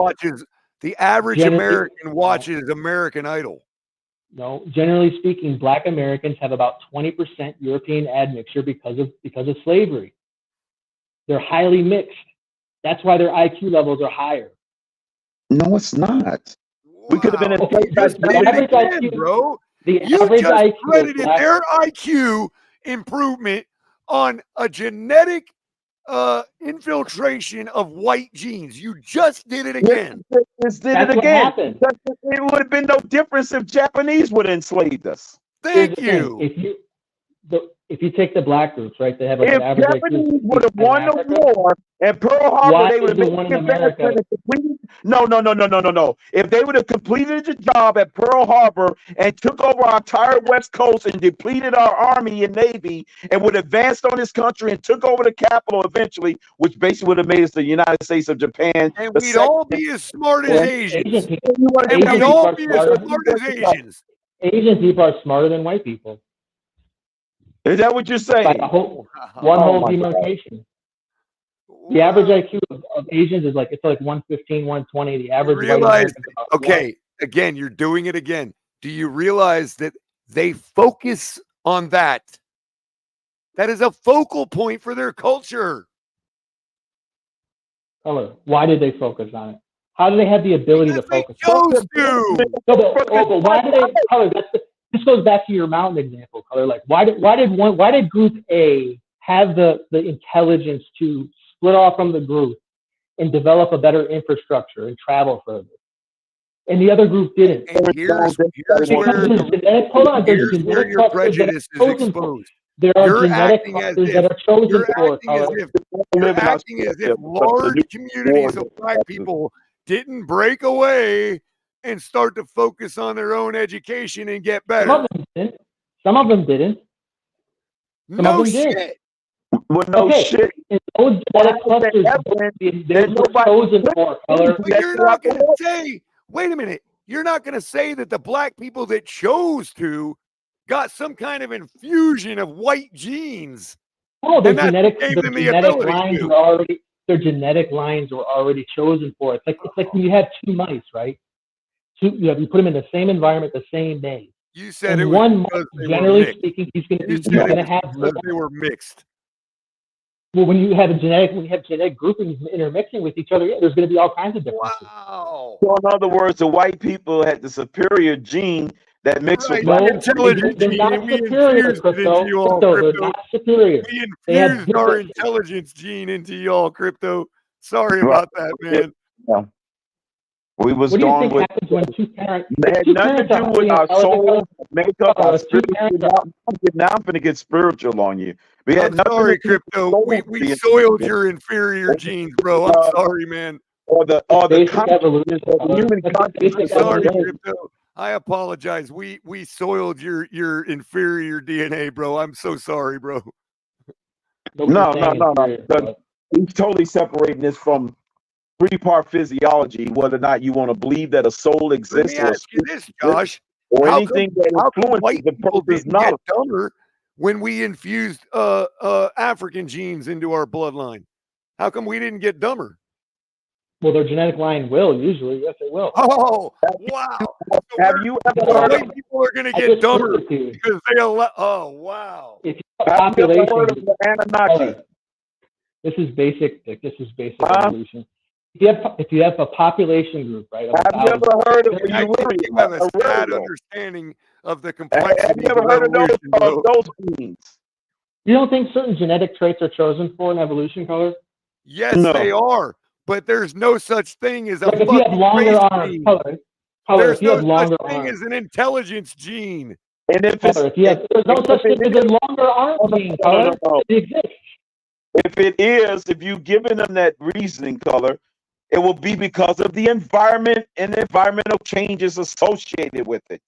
watches American Idol. No, generally speaking, Black Americans have about 20% European admixture because of slavery. They're highly mixed. That's why their IQ levels are higher. No, it's not. We could have been in the average IQ, bro. You just credited their IQ improvement on a genetic infiltration of white genes. You just did it again. It would have been no difference if Japanese would have enslaved us. Thank you. If you take the black groups, right, they have like if an average Japanese IQ would have won the war and Pearl Harbor, they would have No. If they would have completed the job at Pearl Harbor and took over our entire West Coast and depleted our Army and Navy and would have advanced on this country and took over the capital eventually, which basically would have made us the United States of Japan. And we'd all be as smart as Asians. And we'd all be as smart as Asians. Asian people are smarter than white people. Is that what you're saying? One whole demarcation. The average IQ of Asians is like 115, 120. The average. Again, you're doing it again. Do you realize that they focus on that? That is a focal point for their culture. Color. Why did they focus on it? How do they have the ability to focus? Chose to. But why did they? Color. This goes back to your mountain example, Color. Like, why did Group A have the intelligence to split off from the group and develop a better infrastructure and travel further? And the other group didn't. And here's where your prejudice is exposed. There are genetic factors that are chosen for. You're acting as if large communities of black people didn't break away and start to focus on their own education and get better. Some of them didn't. No shit. Well, no shit. And those genetic clusters, they were chosen for, Color. You're not going to say, wait a minute, you're not going to say that the black people that chose to got some kind of infusion of white genes. Oh, their genetic lines were already chosen for it. It's like when you have two mice, right? You put them in the same environment the same day. You said it was generally speaking, he's going to have they were mixed. Well, when you have genetic groupings intermixing with each other, there's going to be all kinds of differences. Wow. So in other words, the white people had the superior gene that mixed with black intelligence gene, and we infused it into you all, Crypto. We infused our intelligence gene into y'all, Crypto. Sorry about that, man. Yeah. We was what going with. When two parents, it had nothing to do with our soul, makeup, our spirit. Now I'm going to get spiritual on you. We had nothing. Sorry, Crypto. We soiled your inferior genes, bro. I'm sorry, man. Or the human consciousness. Sorry, Crypto. I apologize. We soiled your inferior DNA, bro. I'm so sorry, bro. No. He's totally separating this from three-part physiology, whether or not you want to believe that a soul exists. Let me ask you this, Josh. Or how anything come, that influences white the people person's didn't get knowledge. dumber when we infused African genes into our bloodline? How come we didn't get dumber? Well, their genetic line will usually. Yes, it will. Oh, wow. So have you ever heard white people are going to get dumber because they oh, wow. If you have population, heard of the Anunnaki? This is basic. This is basic evolution. If you have a population group, right? Have you ever heard of the You have a sad understanding of the complexity. Have you ever heard of those genes? You don't think certain genetic traits are chosen for in evolution, Color? Yes, they are. But there's no such thing as a if you have longer arms, Color, there's if you no have longer such thing arms. as an intelligence gene. And if Color, there's no such thing as a longer arm gene, Color. It exists. If it is, if you've given them that reasoning, Color, it will be because of the environment and the environmental changes associated with it.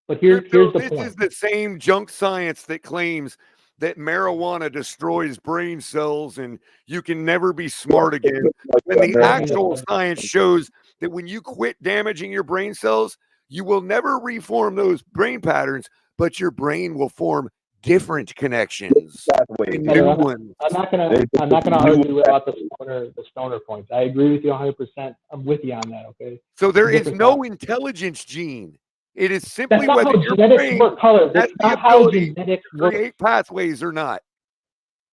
But here's the this point. Is the same junk science that claims that marijuana destroys brain cells and you can never be smart again. And the actual science shows that when you quit damaging your brain cells, you will never reform those brain patterns, but your brain will form different connections. New ones. I'm not gonna argue about the stoner points. I agree with you 100%. I'm with you on that. Okay. So there is no intelligence gene. It is simply that's whether not how your genetics brain work, Color. That's has the not how ability genetics to create pathways or not.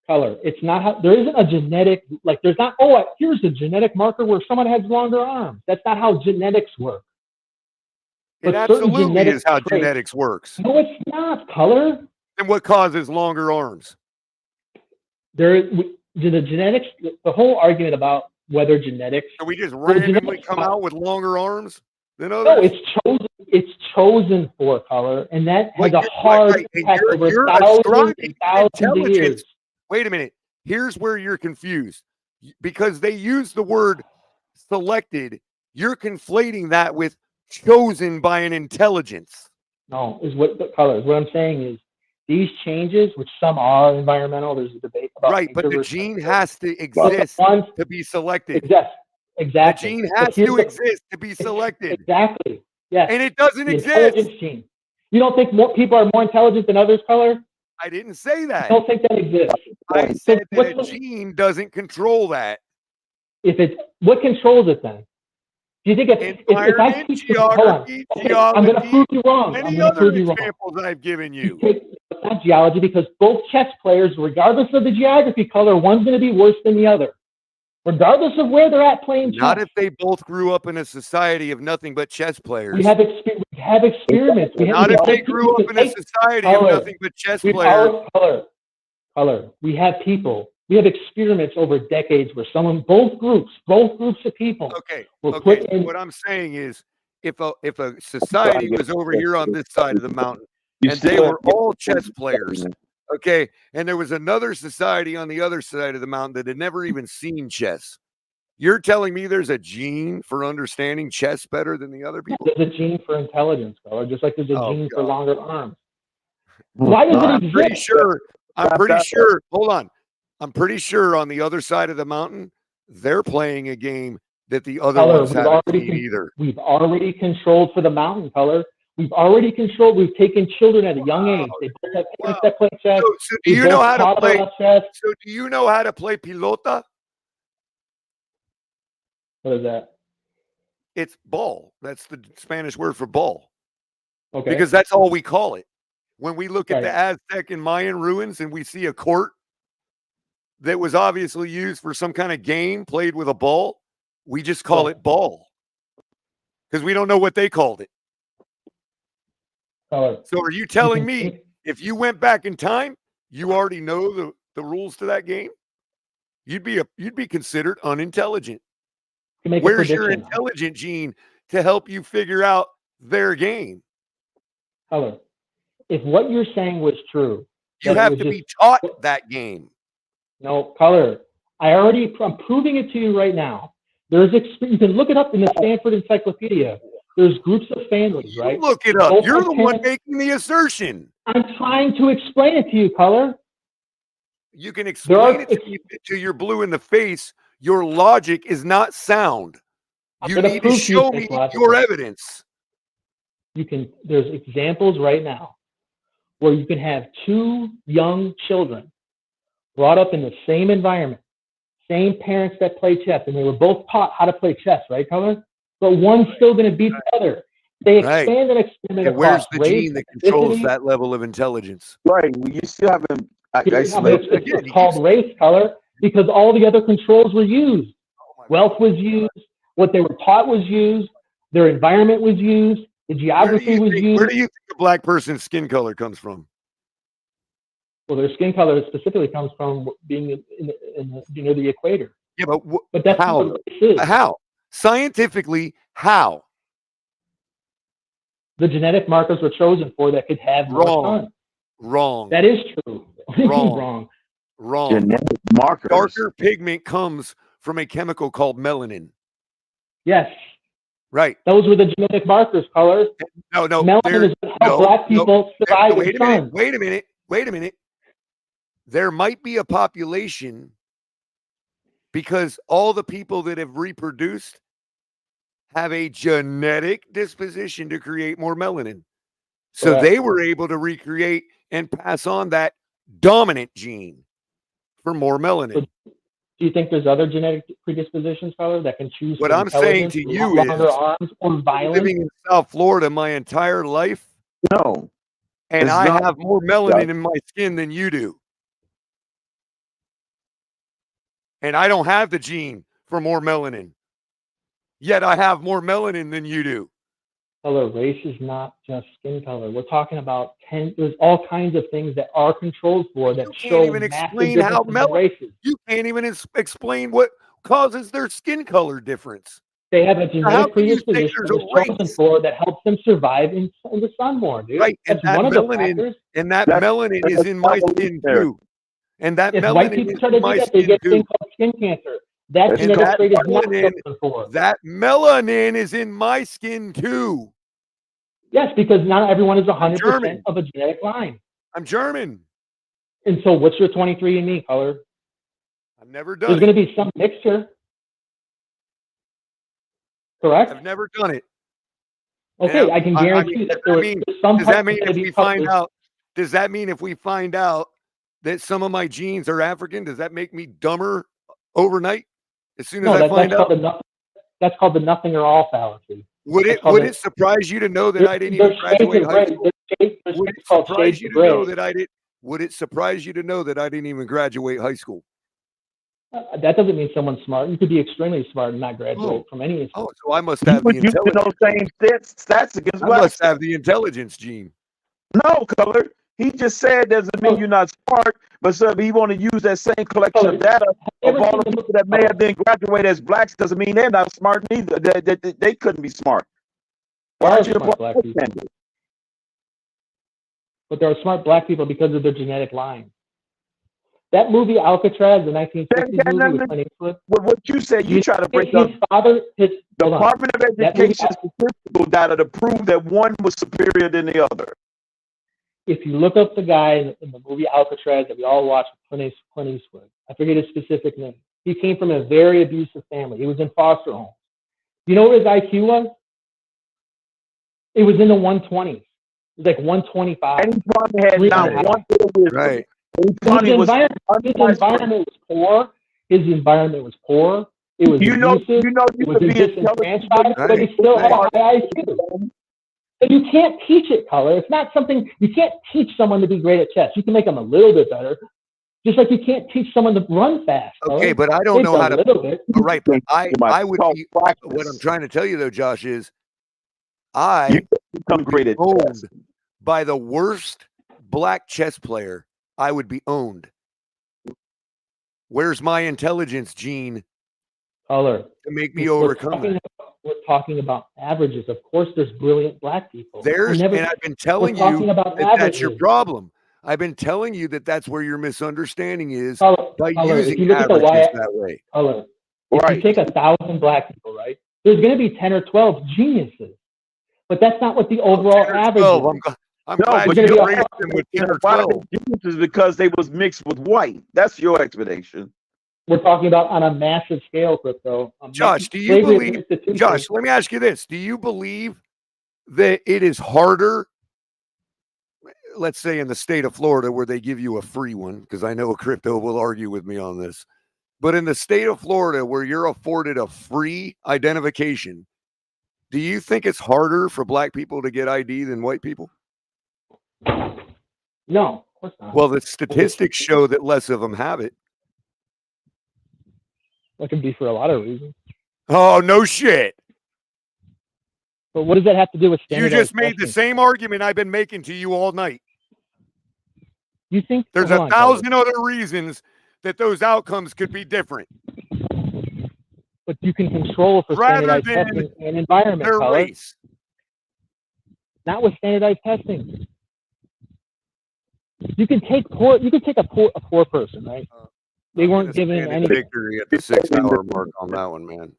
Color. It's not how. There isn't a genetic there's not. Oh, here's a genetic marker where someone has longer arms. That's not how genetics work. It absolutely is how genetics works. No, it's not, Color. And what causes longer arms? The genetics. The whole argument about whether genetics. So we just randomly come out with longer arms than others? No, it's chosen. It's chosen for, Color, and that has a hard impact over thousands and thousands of years. Wait a minute. Here's where you're confused. Because they use the word selected, you're conflating that with chosen by an intelligence. No, Color. What I'm saying is these changes, which some are environmental, there's a debate about. Right, but the gene has to exist to be selected. Exactly. The gene has to exist to be selected. Exactly. Yes. And it doesn't the exist. Intelligence gene. You don't think more people are more intelligent than others, Color? I didn't say that. I don't think that exists. I said that a gene doesn't control that. What controls it then? Do you think if I teach geography, I'm going to prove you wrong. Any other examples I've given you? It's not geology because both chess players, regardless of the geography, Color, one's going to be worse than the other. Regardless of where they're at playing chess. Not if they both grew up in a society of nothing but chess players. We have experiments. Not if they grew up in a society of nothing but chess players. Color. We have people. We have experiments over decades where both groups of people. Okay. What I'm saying is, if a society was over here on this side of the mountain and they were all chess players, okay, and there was another society on the other side of the mountain that had never even seen chess. You're telling me there's a gene for understanding chess better than the other people? There's a gene for intelligence, Color, just like there's a gene for longer arms. Why does it exist? I'm pretty sure. Hold on. I'm pretty sure on the other side of the mountain, they're playing a game that the other ones haven't seen either. We've already controlled for the mountain, Color. We've already controlled. We've taken children at a young age. They both have parents that play chess. So do you know how to play? So do you know how to play pelota? What is that? It's ball. That's the Spanish word for ball. Okay. Because that's all we call it. When we look at the Aztec and Mayan ruins and we see a court that was obviously used for some kind of game played with a ball, we just call it ball. Because we don't know what they called it. So are you telling me if you went back in time, you already know the rules to that game? You'd be considered unintelligent. Where's your intelligent gene to help you figure out their game? Color. If what you're saying was true, you have to be taught that game. No, Color. I'm proving it to you right now. You can look it up in the Stanford Encyclopedia. There's groups of families, right? Look it up. You're the one making the assertion. I'm trying to explain it to you, Color. You can explain it to me till you're blue in the face. Your logic is not sound. You need to show me your evidence. There's examples right now where you can have two young children brought up in the same environment, same parents that play chess, and they were both taught how to play chess, right, Color? But one's still going to beat the other. They expand and experiment across where's the race, gene that controls that level of intelligence? Right. You still haven't. It's called race, Color, because all the other controls were used. Wealth was used. What they were taught was used. Their environment was used. The geography was used. Where do you think a black person's skin color comes from? Well, their skin color specifically comes from being near the equator. Yeah, but that's how? What race is. How? Scientifically, how? The genetic markers were chosen for that could have more sun. Wrong. That is true. Wrong. Wrong. Genetic markers. Darker pigment comes from a chemical called melanin. Yes. Right. Those were the genetic markers, Color. No. Melanin is what helps black people survive in the sun. Wait a minute. There might be a population because all the people that have reproduced have a genetic disposition to create more melanin. So they were able to recreate and pass on that dominant gene for more melanin. So do you think there's other genetic predispositions, Color, that can choose? What I'm saying to you is, arms or violence? Living in South Florida my entire life, no, and I have more melanin in my skin than you do. And I don't have the gene for more melanin. Yet I have more melanin than you do. Color, race is not just skin color. We're talking about there's all kinds of things that are controlled for that show even explain how races. You can't even explain what causes their skin color difference. They have a genetic predisposition chosen for that helps them survive in the sun more, dude. Right, and that melanin is in my skin too. And that if melanin white people try to do that, they get a thing called skin cancer. That genetic trait is not chosen for. That melanin is in my skin too. Yes, because not everyone is 100% of a genetic line. I'm German. And so what's your 23andMe, Color? I've never done There's going to be some mixture. Correct? I've never done it. Okay, I can guarantee that there's some. Does that mean if we find out? Does that mean if we find out that some of my genes are African, does that make me dumber overnight? As soon as I find out, that's called the nothing or all fallacy. Would it surprise you to know that I didn't even graduate high school? Would it surprise you to know that I did? Would it surprise you to know that I didn't even graduate high school? That doesn't mean someone's smart. You could be extremely smart and not graduate from any institution. So I must have the intelligence. Those same stats against I must have the intelligence gene. No, Color. He just said doesn't mean you're not smart, but he want to use that same collection of data of all the people that may have been graduated as blacks. Doesn't mean they're not smart neither. They couldn't be smart. Why smart black people? But there are smart black people because of their genetic line. That movie Alcatraz, the 1950s movie with Clint Eastwood. What you said, you try to break up his Department of Education statistical data to prove that one was superior than the other. If you look up the guy in the movie Alcatraz that we all watched, Clint Eastwood, I forget his specific name. He came from a very abusive family. He was in foster homes. You know what his IQ was? It was in the 120s. It was like 125. And he probably had not one wisdom. Right. His environment was poor. His environment was poor. It was abusive. You was disenfranchised, but he still had a high IQ. And you can't teach it, Color. It's not something you can't teach someone to be great at chess. You can make them a little bit better, just like you can't teach someone to run fast. Okay, but I don't know how to. Right, but I would be. What I'm trying to tell you though, Josh, is I become great at owned by the worst black chess player. I would be owned. Where's my intelligence gene? Color to make me overcome that. We're talking about averages. Of course, there's brilliant black people. And I've been telling you that that's your problem. I've been telling you that that's where your misunderstanding is by using averages that way. Color. If you take 1,000 black people, right, there's going to be 10 or 12 geniuses, but that's not what the overall average is. I'm glad you raised them with 10 or 12. Geniuses because they was mixed with white. That's your explanation. We're talking about on a massive scale, crypto. Josh, do you believe? Josh, let me ask you this: do you believe that it is harder? Let's say in the state of Florida, where they give you a free one, because I know crypto will argue with me on this. But in the state of Florida, where you're afforded a free identification, do you think it's harder for black people to get ID than white people? No, of course not. Well, the statistics show that less of them have it. That could be for a lot of reasons. Oh, no shit. But what does that have to do with standardized You just made testing? the same argument I've been making to you all night. You think there's 1,000 other reasons that those outcomes could be different? But you can control for standardized testing and environment, their race. Not with standardized testing. You can take a poor person, right? They weren't given any victory at the 6-hour mark on that one, man.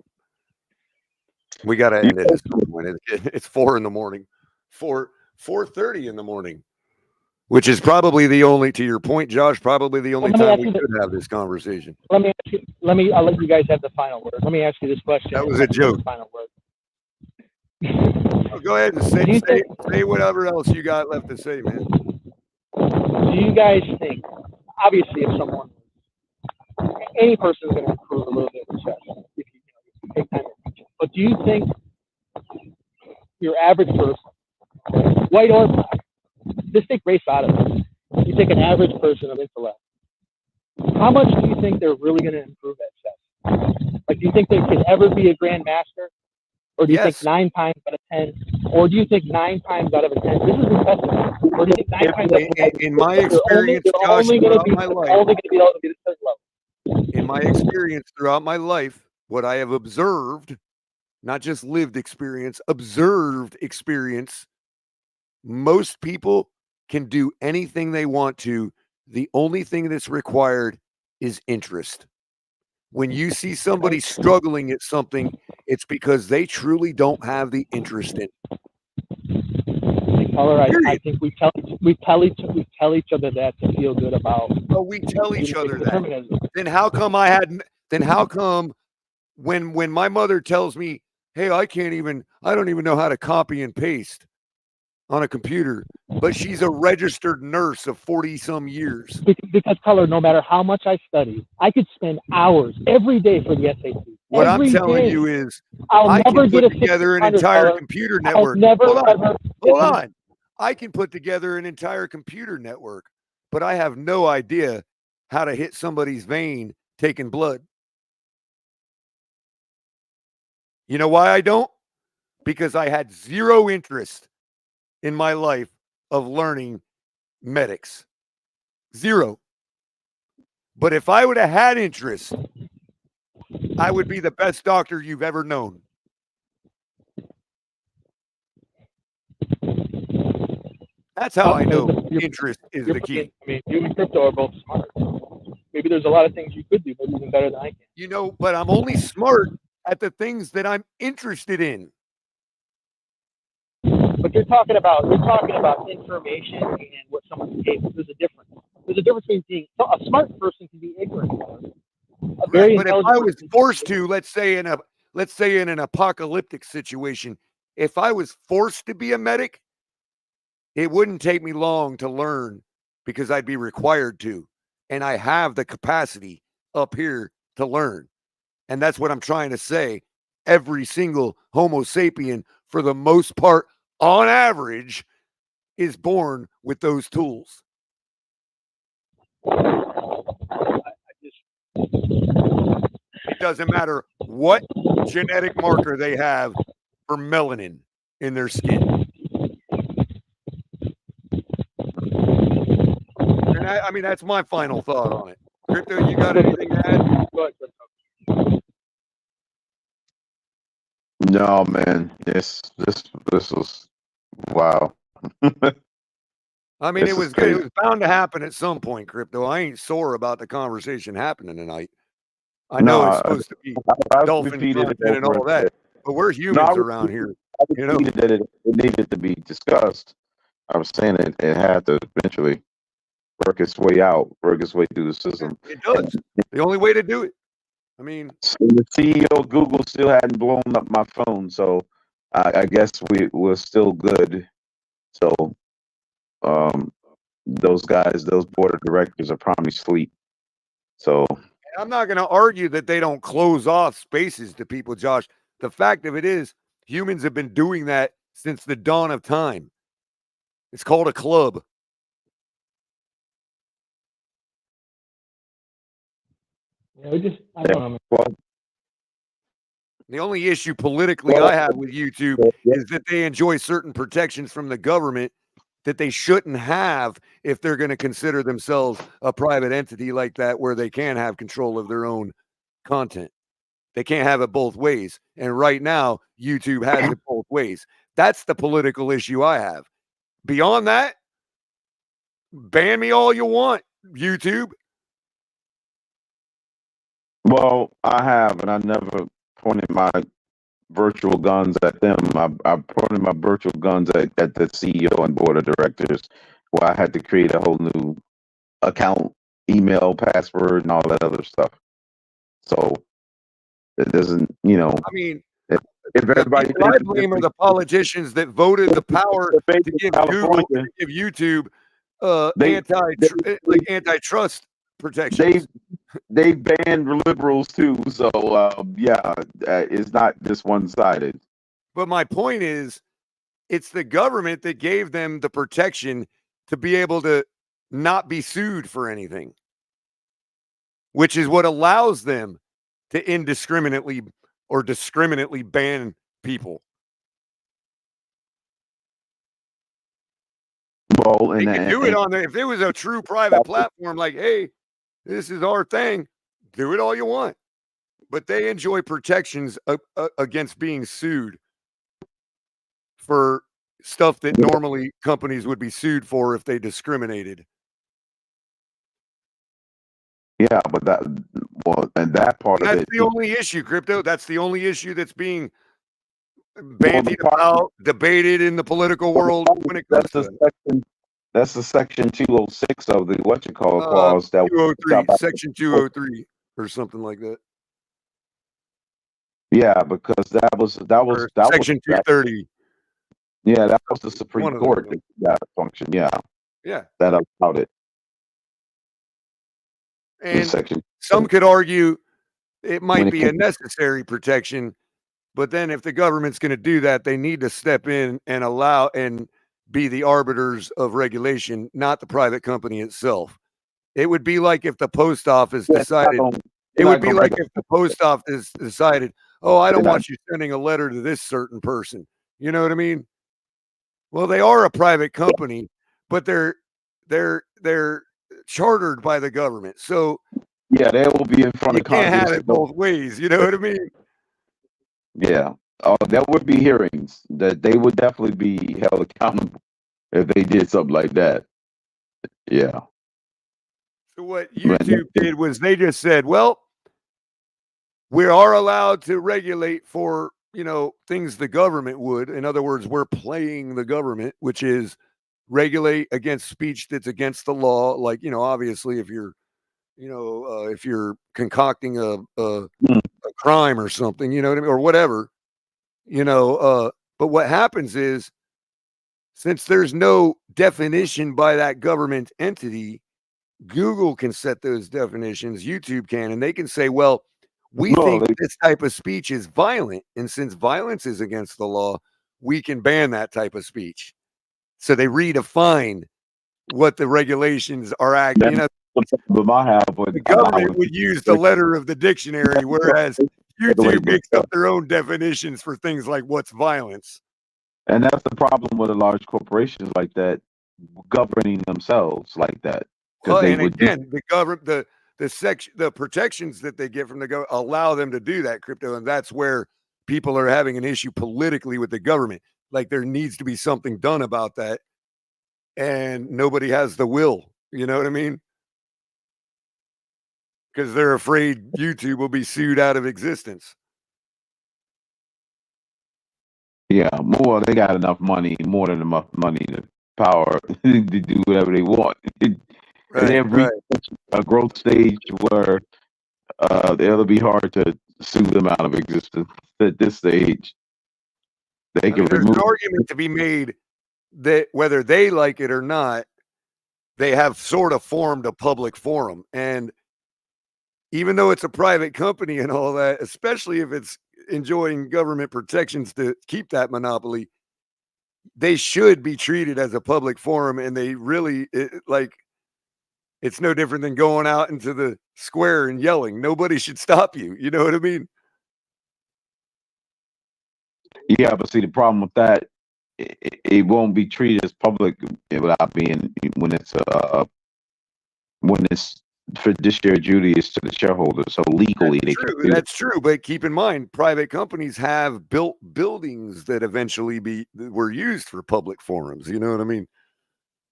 We got to end it at some point. It's 4 in the morning, 4:30 in the morning, which is probably the only, to your point, Josh, probably the only time we could have this conversation. I'll let you guys have the final word. Let me ask you this question. That was a joke. Final word. Go ahead and say whatever else you got left to say, man. Do you guys think, obviously, if any person is going to improve a little bit with chess, if you take time to teach it, but do you think your average person, white or black, just take race out of it, you take an average person of intellect, how much do you think they're really going to improve at chess? Like, do you think they can ever be a grandmaster? Or do you think 9 times out of 10? Or do you think 9 times out of 10? This is impressive. Or do you think 9 times out of 10? In my experience, Josh, throughout my life, in my experience throughout my life, what I have observed, not just lived experience, observed experience, most people can do anything they want to. The only thing that's required is interest. When you see somebody struggling at something, it's because they truly don't have the interest in it. All right, I think we tell each other that to feel good about. Oh, we tell each other that. Then how come when my mother tells me, "Hey, I don't even know how to copy and paste on a computer," but she's a registered nurse of 40 some years. Because color, no matter how much I study, I could spend hours every day for the SAT. What I'm telling you is, I can put together an entire computer network. Hold on. I can put together an entire computer network, but I have no idea how to hit somebody's vein taking blood. You know why I don't? Because I had zero interest in my life of learning medics. Zero. But if I would have had interest, I would be the best doctor you've ever known. That's how I know interest is the key. I mean, you and crypto are both smart. Maybe there's a lot of things you could do, maybe even better than I can. You know, but I'm only smart at the things that I'm interested in. But you're talking about information and what someone's capable. There's a difference. There's a difference between being a smart person can be ignorant. But if I was forced to, let's say in an apocalyptic situation, if I was forced to be a medic, it wouldn't take me long to learn because I'd be required to, and I have the capacity up here to learn. And that's what I'm trying to say. Every single Homo sapien, for the most part, on average, is born with those tools. It doesn't matter what genetic marker they have for melanin in their skin. And I mean, that's my final thought on it. Crypto, you got anything to add? No, man. This was wow. I mean, it was bound to happen at some point, Crypto. I ain't sore about the conversation happening tonight. I know it's supposed to be Dolphins and all that, but we're humans around here. You know, that it needed to be discussed. I was saying it had to eventually work its way out, work its way through the system. It does. The only way to do it. I mean, the CEO of Google still hadn't blown up my phone, so I guess we're still good. So those guys, those board of directors are probably asleep. So I'm not going to argue that they don't close off spaces to people, Josh. The fact of it is, humans have been doing that since the dawn of time. It's called a club. Yeah, I don't know. The only issue politically I have with YouTube is that they enjoy certain protections from the government that they shouldn't have if they're going to consider themselves a private entity like that, where they can have control of their own content. They can't have it both ways. And right now, YouTube has it both ways. That's the political issue I have. Beyond that, ban me all you want, YouTube. Well, I have, and I never pointed my virtual guns at them. I pointed my virtual guns at the CEO and board of directors, where I had to create a whole new account, email, password, and all that other stuff. So it doesn't, I mean, if everybody I blame are the politicians that voted the power to give Google, to give YouTube antitrust protections. They banned liberals too, so it's not just one-sided. But my point is, it's the government that gave them the protection to be able to not be sued for anything, which is what allows them to indiscriminately or discriminately ban people. Well, they can do it on if it was a true private platform, like, hey, this is our thing, do it all you want. But they enjoy protections against being sued for stuff that normally companies would be sued for if they discriminated. Yeah, but that part that's of it. That's the only issue, Crypto. That's the only issue that's being bandied about, debated in the political world when it comes to it. That's the section 206 of the clause. That 203, section 203 or something like that. Yeah, because that was section 230. Yeah, that was the Supreme Court that function. Yeah, that allowed it. And some could argue it might be a necessary protection, but then if the government's going to do that, they need to step in and allow and be the arbiters of regulation, not the private company itself. It would be like if the post office decided. It would be like if the post office decided, oh, I don't want you sending a letter to this certain person. You know what I mean? Well, they are a private company, but they're chartered by the government. So yeah, they will be in front of Congress. You can't have it both ways. You know what I mean? Yeah. There would be hearings that they would definitely be held accountable if they did something like that. Yeah. So what YouTube did was they just said, well, we are allowed to regulate for, things the government would. In other words, we're playing the government, which is regulate against speech that's against the law. Like, obviously if you're, if you're concocting a crime or something, you know what I mean? Or whatever, but what happens is, since there's no definition by that government entity, Google can set those definitions, YouTube can, and they can say, well, we think this type of speech is violent. And since violence is against the law, we can ban that type of speech. So they redefine what the regulations are acting. The government would use the letter of the dictionary, whereas YouTube makes up their own definitions for things like what's violence. And that's the problem with the large corporations like that governing themselves like that. Well, and again, the government, the protections that they get from the government allow them to do that, Crypto, and that's where people are having an issue politically with the government. Like there needs to be something done about that, and nobody has the will. You know what I mean? Because they're afraid YouTube will be sued out of existence. Yeah, they got enough money, more than enough money to power to do whatever they want. And they've reached a growth stage where it'll be hard to sue them out of existence at this stage. They can there's remove an argument to be made that whether they like it or not, they have sort of formed a public forum. And even though it's a private company and all that, especially if it's enjoying government protections to keep that monopoly, they should be treated as a public forum. And they really, it's no different than going out into the square and yelling. Nobody should stop you. You know what I mean? Yeah, but see, the problem with that, it won't be treated as public without being when it's fiduciary duty is to the shareholders. So legally, That's true. But keep in mind, private companies have built buildings that eventually were used for public forums. You know what I mean?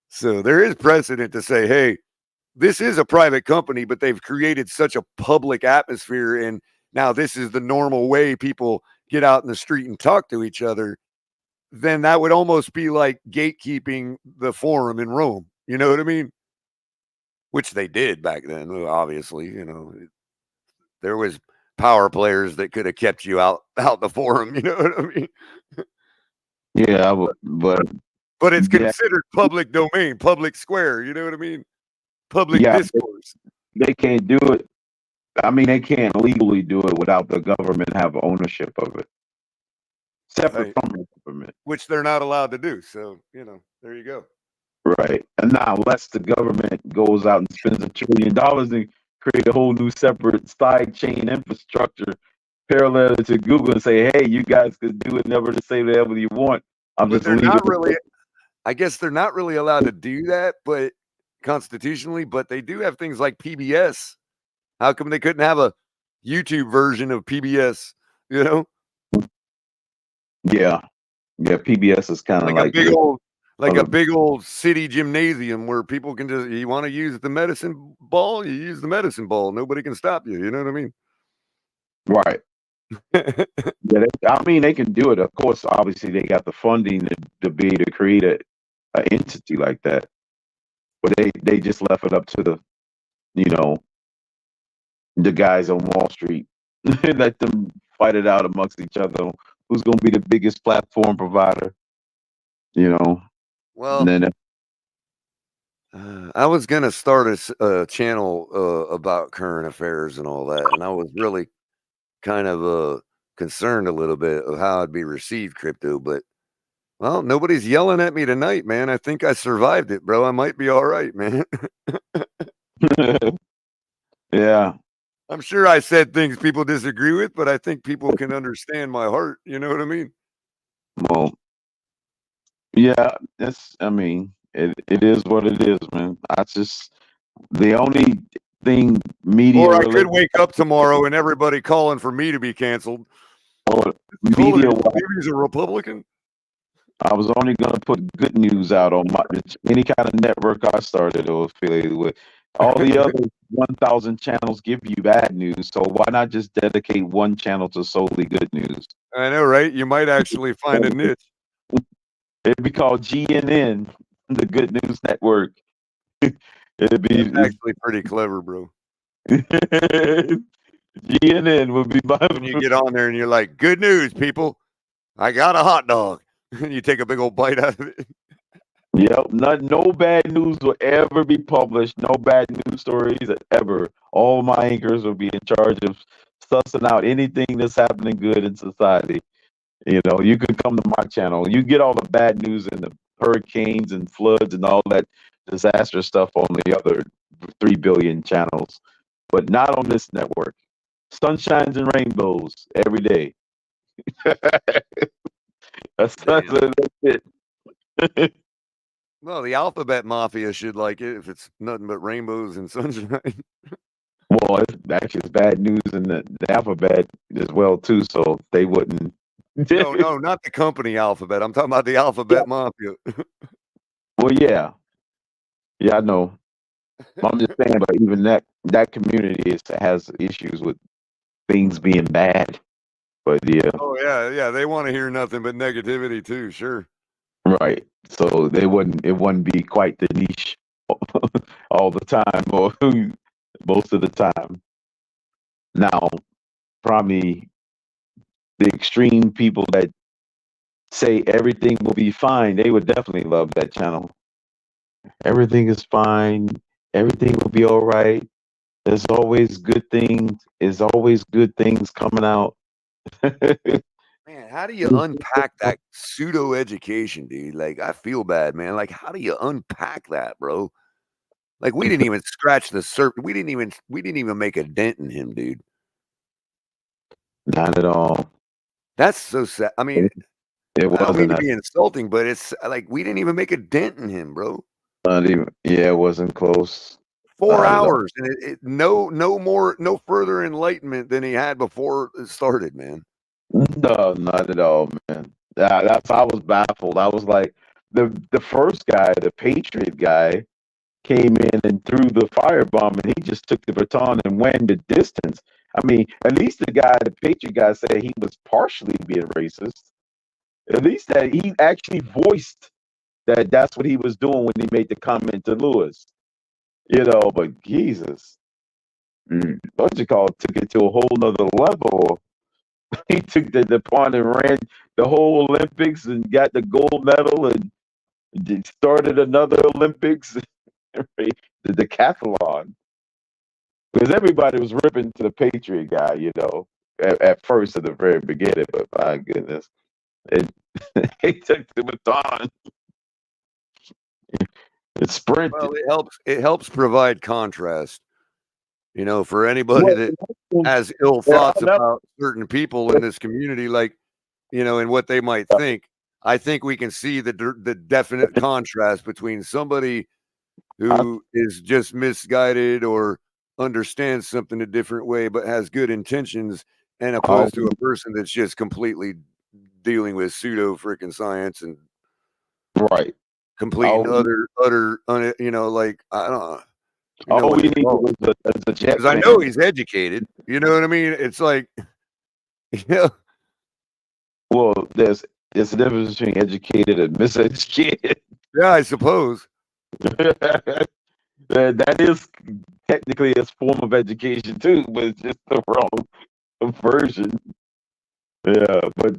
So there is precedent to say, hey, this is a private company, but they've created such a public atmosphere, and now this is the normal way people get out in the street and talk to each other. Then that would almost be like gatekeeping the forum in Rome. You know what I mean? Which they did back then, obviously. There was power players that could have kept you out the forum. You know what I mean? Yeah, but it's considered public domain, public square. You know what I mean? Public discourse. They can't do it. I mean, they can't legally do it without the government have ownership of it, separate from the government, which they're not allowed to do. So there you go. Right. And now, unless the government goes out and spends $1 trillion and create a whole new separate side chain infrastructure parallel to Google and say, hey, you guys could do it, never to say whatever you want. I guess they're not really allowed to do that, but constitutionally, but they do have things like PBS. How come they couldn't have a YouTube version of PBS? Yeah. Yeah. PBS is kind of like a big old city gymnasium where people can just, you want to use the medicine ball, you use the medicine ball. Nobody can stop you. You know what I mean? Right. They can do it. Of course, obviously they got the funding to be able to create an entity like that. But they just left it up to the guys on Wall Street. Let them fight it out amongst each other. Who's going to be the biggest platform provider? Well, then, I was going to start a channel about current affairs and all that. And I was really kind of concerned a little bit of how I'd be received, crypto. But, well, nobody's yelling at me tonight, man. I think I survived it, bro. I might be all right, man. Yeah. I'm sure I said things people disagree with, but I think people can understand my heart. You know what I mean? Well, yeah, it is what it is, man. The only thing media. Or I could wake up tomorrow and everybody calling for me to be canceled. Media. He's a Republican. I was only going to put good news out on any kind of network I started or affiliated with. All the other 1,000 channels give you bad news, so why not just dedicate one channel to solely good news? I know, right? You might actually find a niche. It'd be called GNN, the Good News Network. It's actually pretty clever, bro. GNN would be when you get on there and you're like, good news, people. I got a hot dog. And you take a big old bite out of it. Yep, no bad news will ever be published. No bad news stories ever. All my anchors will be in charge of sussing out anything that's happening good in society. You can come to my channel. You get all the bad news and the hurricanes and floods and all that disaster stuff on the other 3 billion channels, but not on this network. Sunshines and rainbows every day. That's it. Well, the alphabet mafia should like it if it's nothing but rainbows and sunshine. Well, it's bad news in the alphabet as well too, so they wouldn't. No, not the company Alphabet. I'm talking about the alphabet mafia. Well, yeah, I know. I'm just saying, but even that community has issues with things being bad. But yeah. Oh yeah, they want to hear nothing but negativity too. Sure. Right. So it wouldn't be quite the niche all the time or most of the time. Now, probably the extreme people that say everything will be fine, they would definitely love that channel. Everything is fine. Everything will be all right. There's always good things. There's always good things coming out. Man, how do you unpack that pseudo education, dude? Like, I feel bad, man. Like, how do you unpack that, bro? Like, we didn't even scratch the surface. We didn't even make a dent in him, dude. Not at all. That's so sad. I mean, it I don't mean wasn't to be insulting, but it's like we didn't even make a dent in him, bro. not even. Yeah, it wasn't close. 4 hours, and no further enlightenment than he had before it started, man. No, not at all, man. I was baffled. I was like, the first guy, the Patriot guy, came in and threw the firebomb, and he just took the baton and went the distance. I mean, at least the Patriot guy, said he was partially being racist. At least that he actually voiced that that's what he was doing when he made the comment to Lewis. But Jesus, what you call it, took it to a whole nother level. He took the pawn and ran the whole Olympics and got the gold medal and started another Olympics, the decathlon. Because everybody was ripping to the Patriot guy, at first, at the very beginning, but my goodness. He took the baton. It sprinted. Well, it helps provide contrast, for anybody that has ill thoughts about certain people in this community, like, and what they might think. I think we can see the definite contrast between somebody who is just misguided or understands something a different way, but has good intentions, and opposed to a person that's just completely dealing with pseudo freaking science and completing utter, like, I don't know. All we need was a jet. Because I know he's educated. You know what I mean? It's like, Well, there's a difference between educated and miseducated. Yeah, I suppose. That is technically a form of education too, but it's just the wrong version. Yeah, but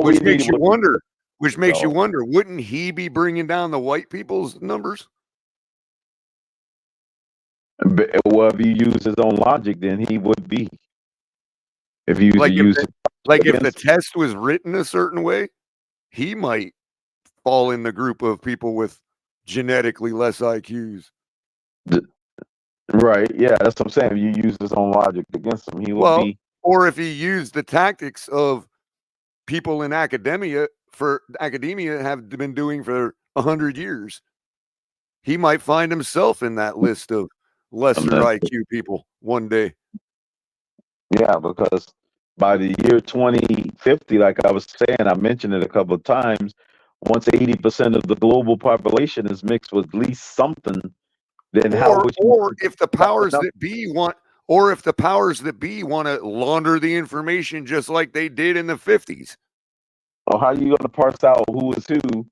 which makes you wonder. Wouldn't he be bringing down the white people's numbers? Well, if he used his own logic, then he would be. If he if the test was written a certain way, he might fall in the group of people with genetically less IQs. Right. Yeah, that's what I'm saying. If you use his own logic against him, he will be. Or if he used the tactics of people in academia have been doing for 100 years, he might find himself in that list of lesser IQ people one day. Yeah, because by the year 2050, like I was saying, I mentioned it a couple of times, once 80% of the global population is mixed with at least something, then if the powers that be want to launder the information just like they did in the 50s. Or how are you going to parse out who is who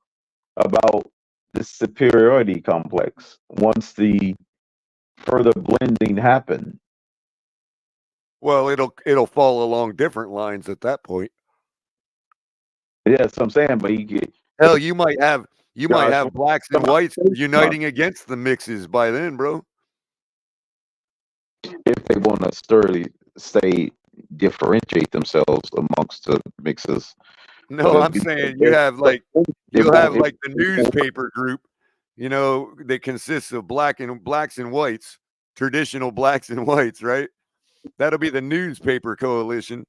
about the superiority complex once the further blending happen? Well, it'll fall along different lines at that point. Yeah, that's what I'm saying. But you might have blacks and whites uniting against the mixes by then, bro. If they want to differentiate themselves amongst the mixes. No, I'm saying you'll have like the newspaper group, that consists of blacks and whites, traditional blacks and whites, right? That'll be the newspaper coalition.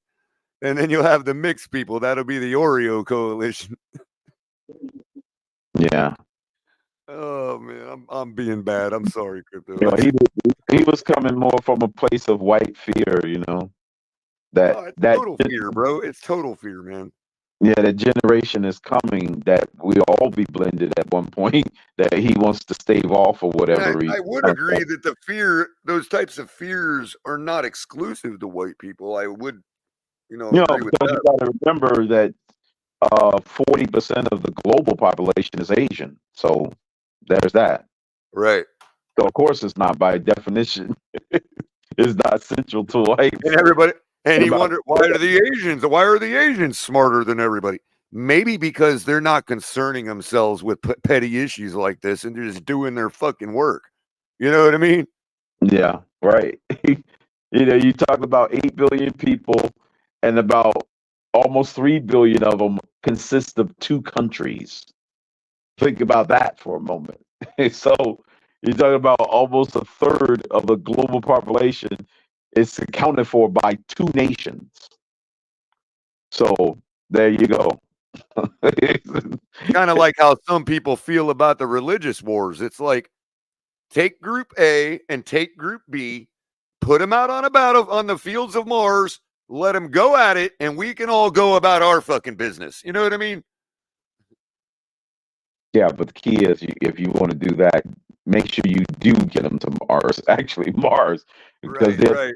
And then you'll have the mixed people. That'll be the Oreo coalition. Yeah. Oh man, I'm being bad. I'm sorry, Crypto. He was coming more from a place of white fear, That total fear, bro. It's total fear, man. Yeah, that generation is coming that we all be blended at one point, that he wants to stave off or whatever reason. I would agree that those types of fears are not exclusive to white people. I would, agree with that. You got to remember that 40% of the global population is Asian. So there's that. Right. So of course it's not by definition. is not central to white. And everybody, and he wondered why are the Asians smarter than everybody? Maybe because they're not concerning themselves with petty issues like this, and they're just doing their fucking work. You know what I mean? Yeah, right. You talk about 8 billion people, and about almost 3 billion of them consist of 2 countries. Think about that for a moment. So you're talking about almost a third of the global population is accounted for by 2 nations. So there you go. Kind of like how some people feel about the religious wars. It's like, take Group A and take Group B, put them out on the fields of Mars, let them go at it, and we can all go about our fucking business. You know what I mean? Yeah, but the key is, if you want to do that, make sure you do get them to Mars. Actually, Mars, because they're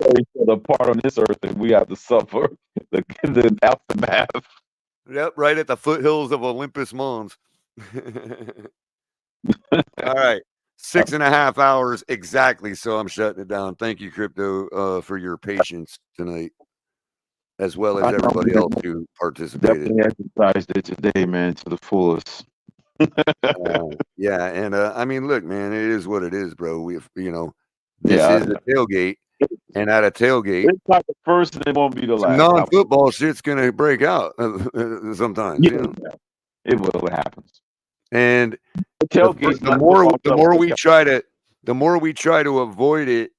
apart on this Earth, and we have to suffer the aftermath. Yep, right at the foothills of Olympus Mons. All right. 6.5 hours exactly. So I'm shutting it down. Thank you, Crypto, for your patience tonight, as well as everybody else who participated. Definitely exercised it today, man, to the fullest. Yeah, and I mean, look, man, it is what it is, bro. This is a tailgate, and at a tailgate, it's not the first, and it won't be the last. Non-football shit's gonna break out sometimes. Yeah, you know? It will. It happens. And the more we try to avoid it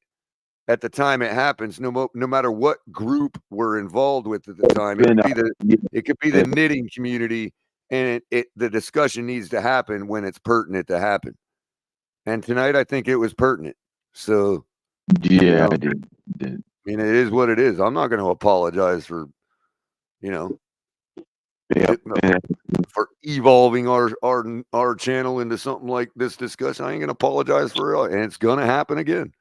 at the time it happens, no matter what group we're involved with at the time, it could be the knitting community, and the discussion needs to happen when it's pertinent to happen. And tonight, I think it was pertinent. So yeah, I did. I mean, it is what it is. I'm not going to apologize for, for evolving our channel into something like this discussion. I ain't going to apologize for it, and it's going to happen again.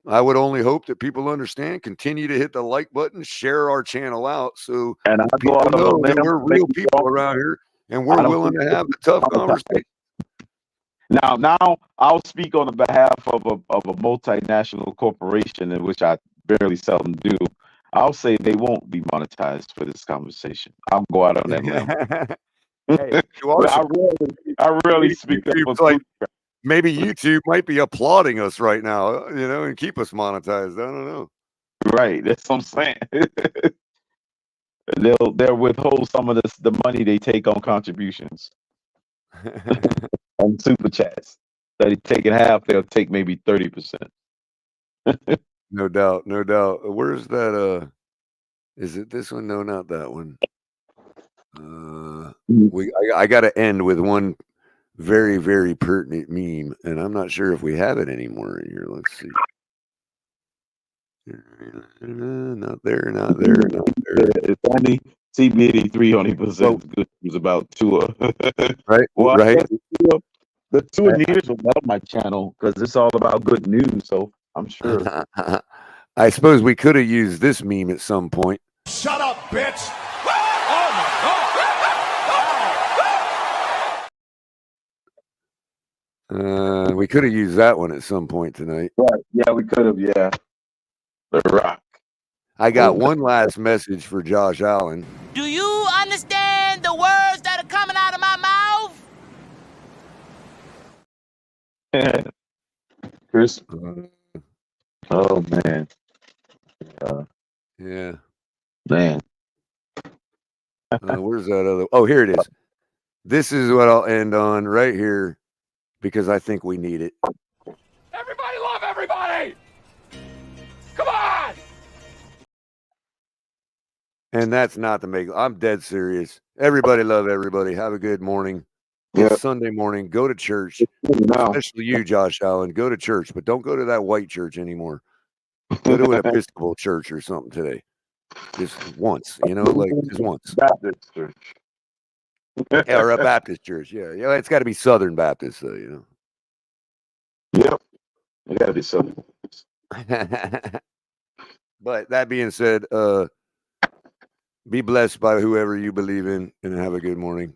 I would only hope that people understand, continue to hit the like button, share our channel out, so people know that we're real people around here, and we're willing to have the tough conversation. Now I'll speak on the behalf of a multinational corporation, in which I very seldom do. I'll say they won't be monetized for this conversation. I'll go out on that limb. Hey, I really speak up. Like, maybe YouTube might be applauding us right now, and keep us monetized. I don't know. Right, that's what I'm saying. They'll withhold some of the money they take on contributions. On super chats. So they take it half, they'll take maybe 30%. No doubt. Where's that? Is it this one? No, not that one. I got to end with one very, very pertinent meme, and I'm not sure if we have it anymore in here. Let's see. Not there. It's only CB83 only presents good news about Tua. Right. Well, right. The Tua news will love my channel because it's all about good news. So I'm sure. I suppose we could have used this meme at some point. Shut up, bitch! We could have used that one at some point tonight. Right. Yeah, we could have. Yeah. The Rock. I got one last message for Josh Allen. Do you understand the words that are coming out of my mouth? Chris. Oh man. Yeah. Man. Where's that other? Oh, here it is. This is what I'll end on right here, because I think we need it. Everybody love everybody! Come on! And that's not to make. I'm dead serious. Everybody love everybody. Have a good morning. It's Sunday morning. Go to church. Especially you, Josh Allen. Go to church, but don't go to that white church anymore. Go to an Episcopal church or something today. Just once, just once. Baptist church. Or a Baptist church. Yeah. It's got to be Southern Baptist, though, Yep. It got to be Southern. But that being said, be blessed by whoever you believe in, and have a good morning.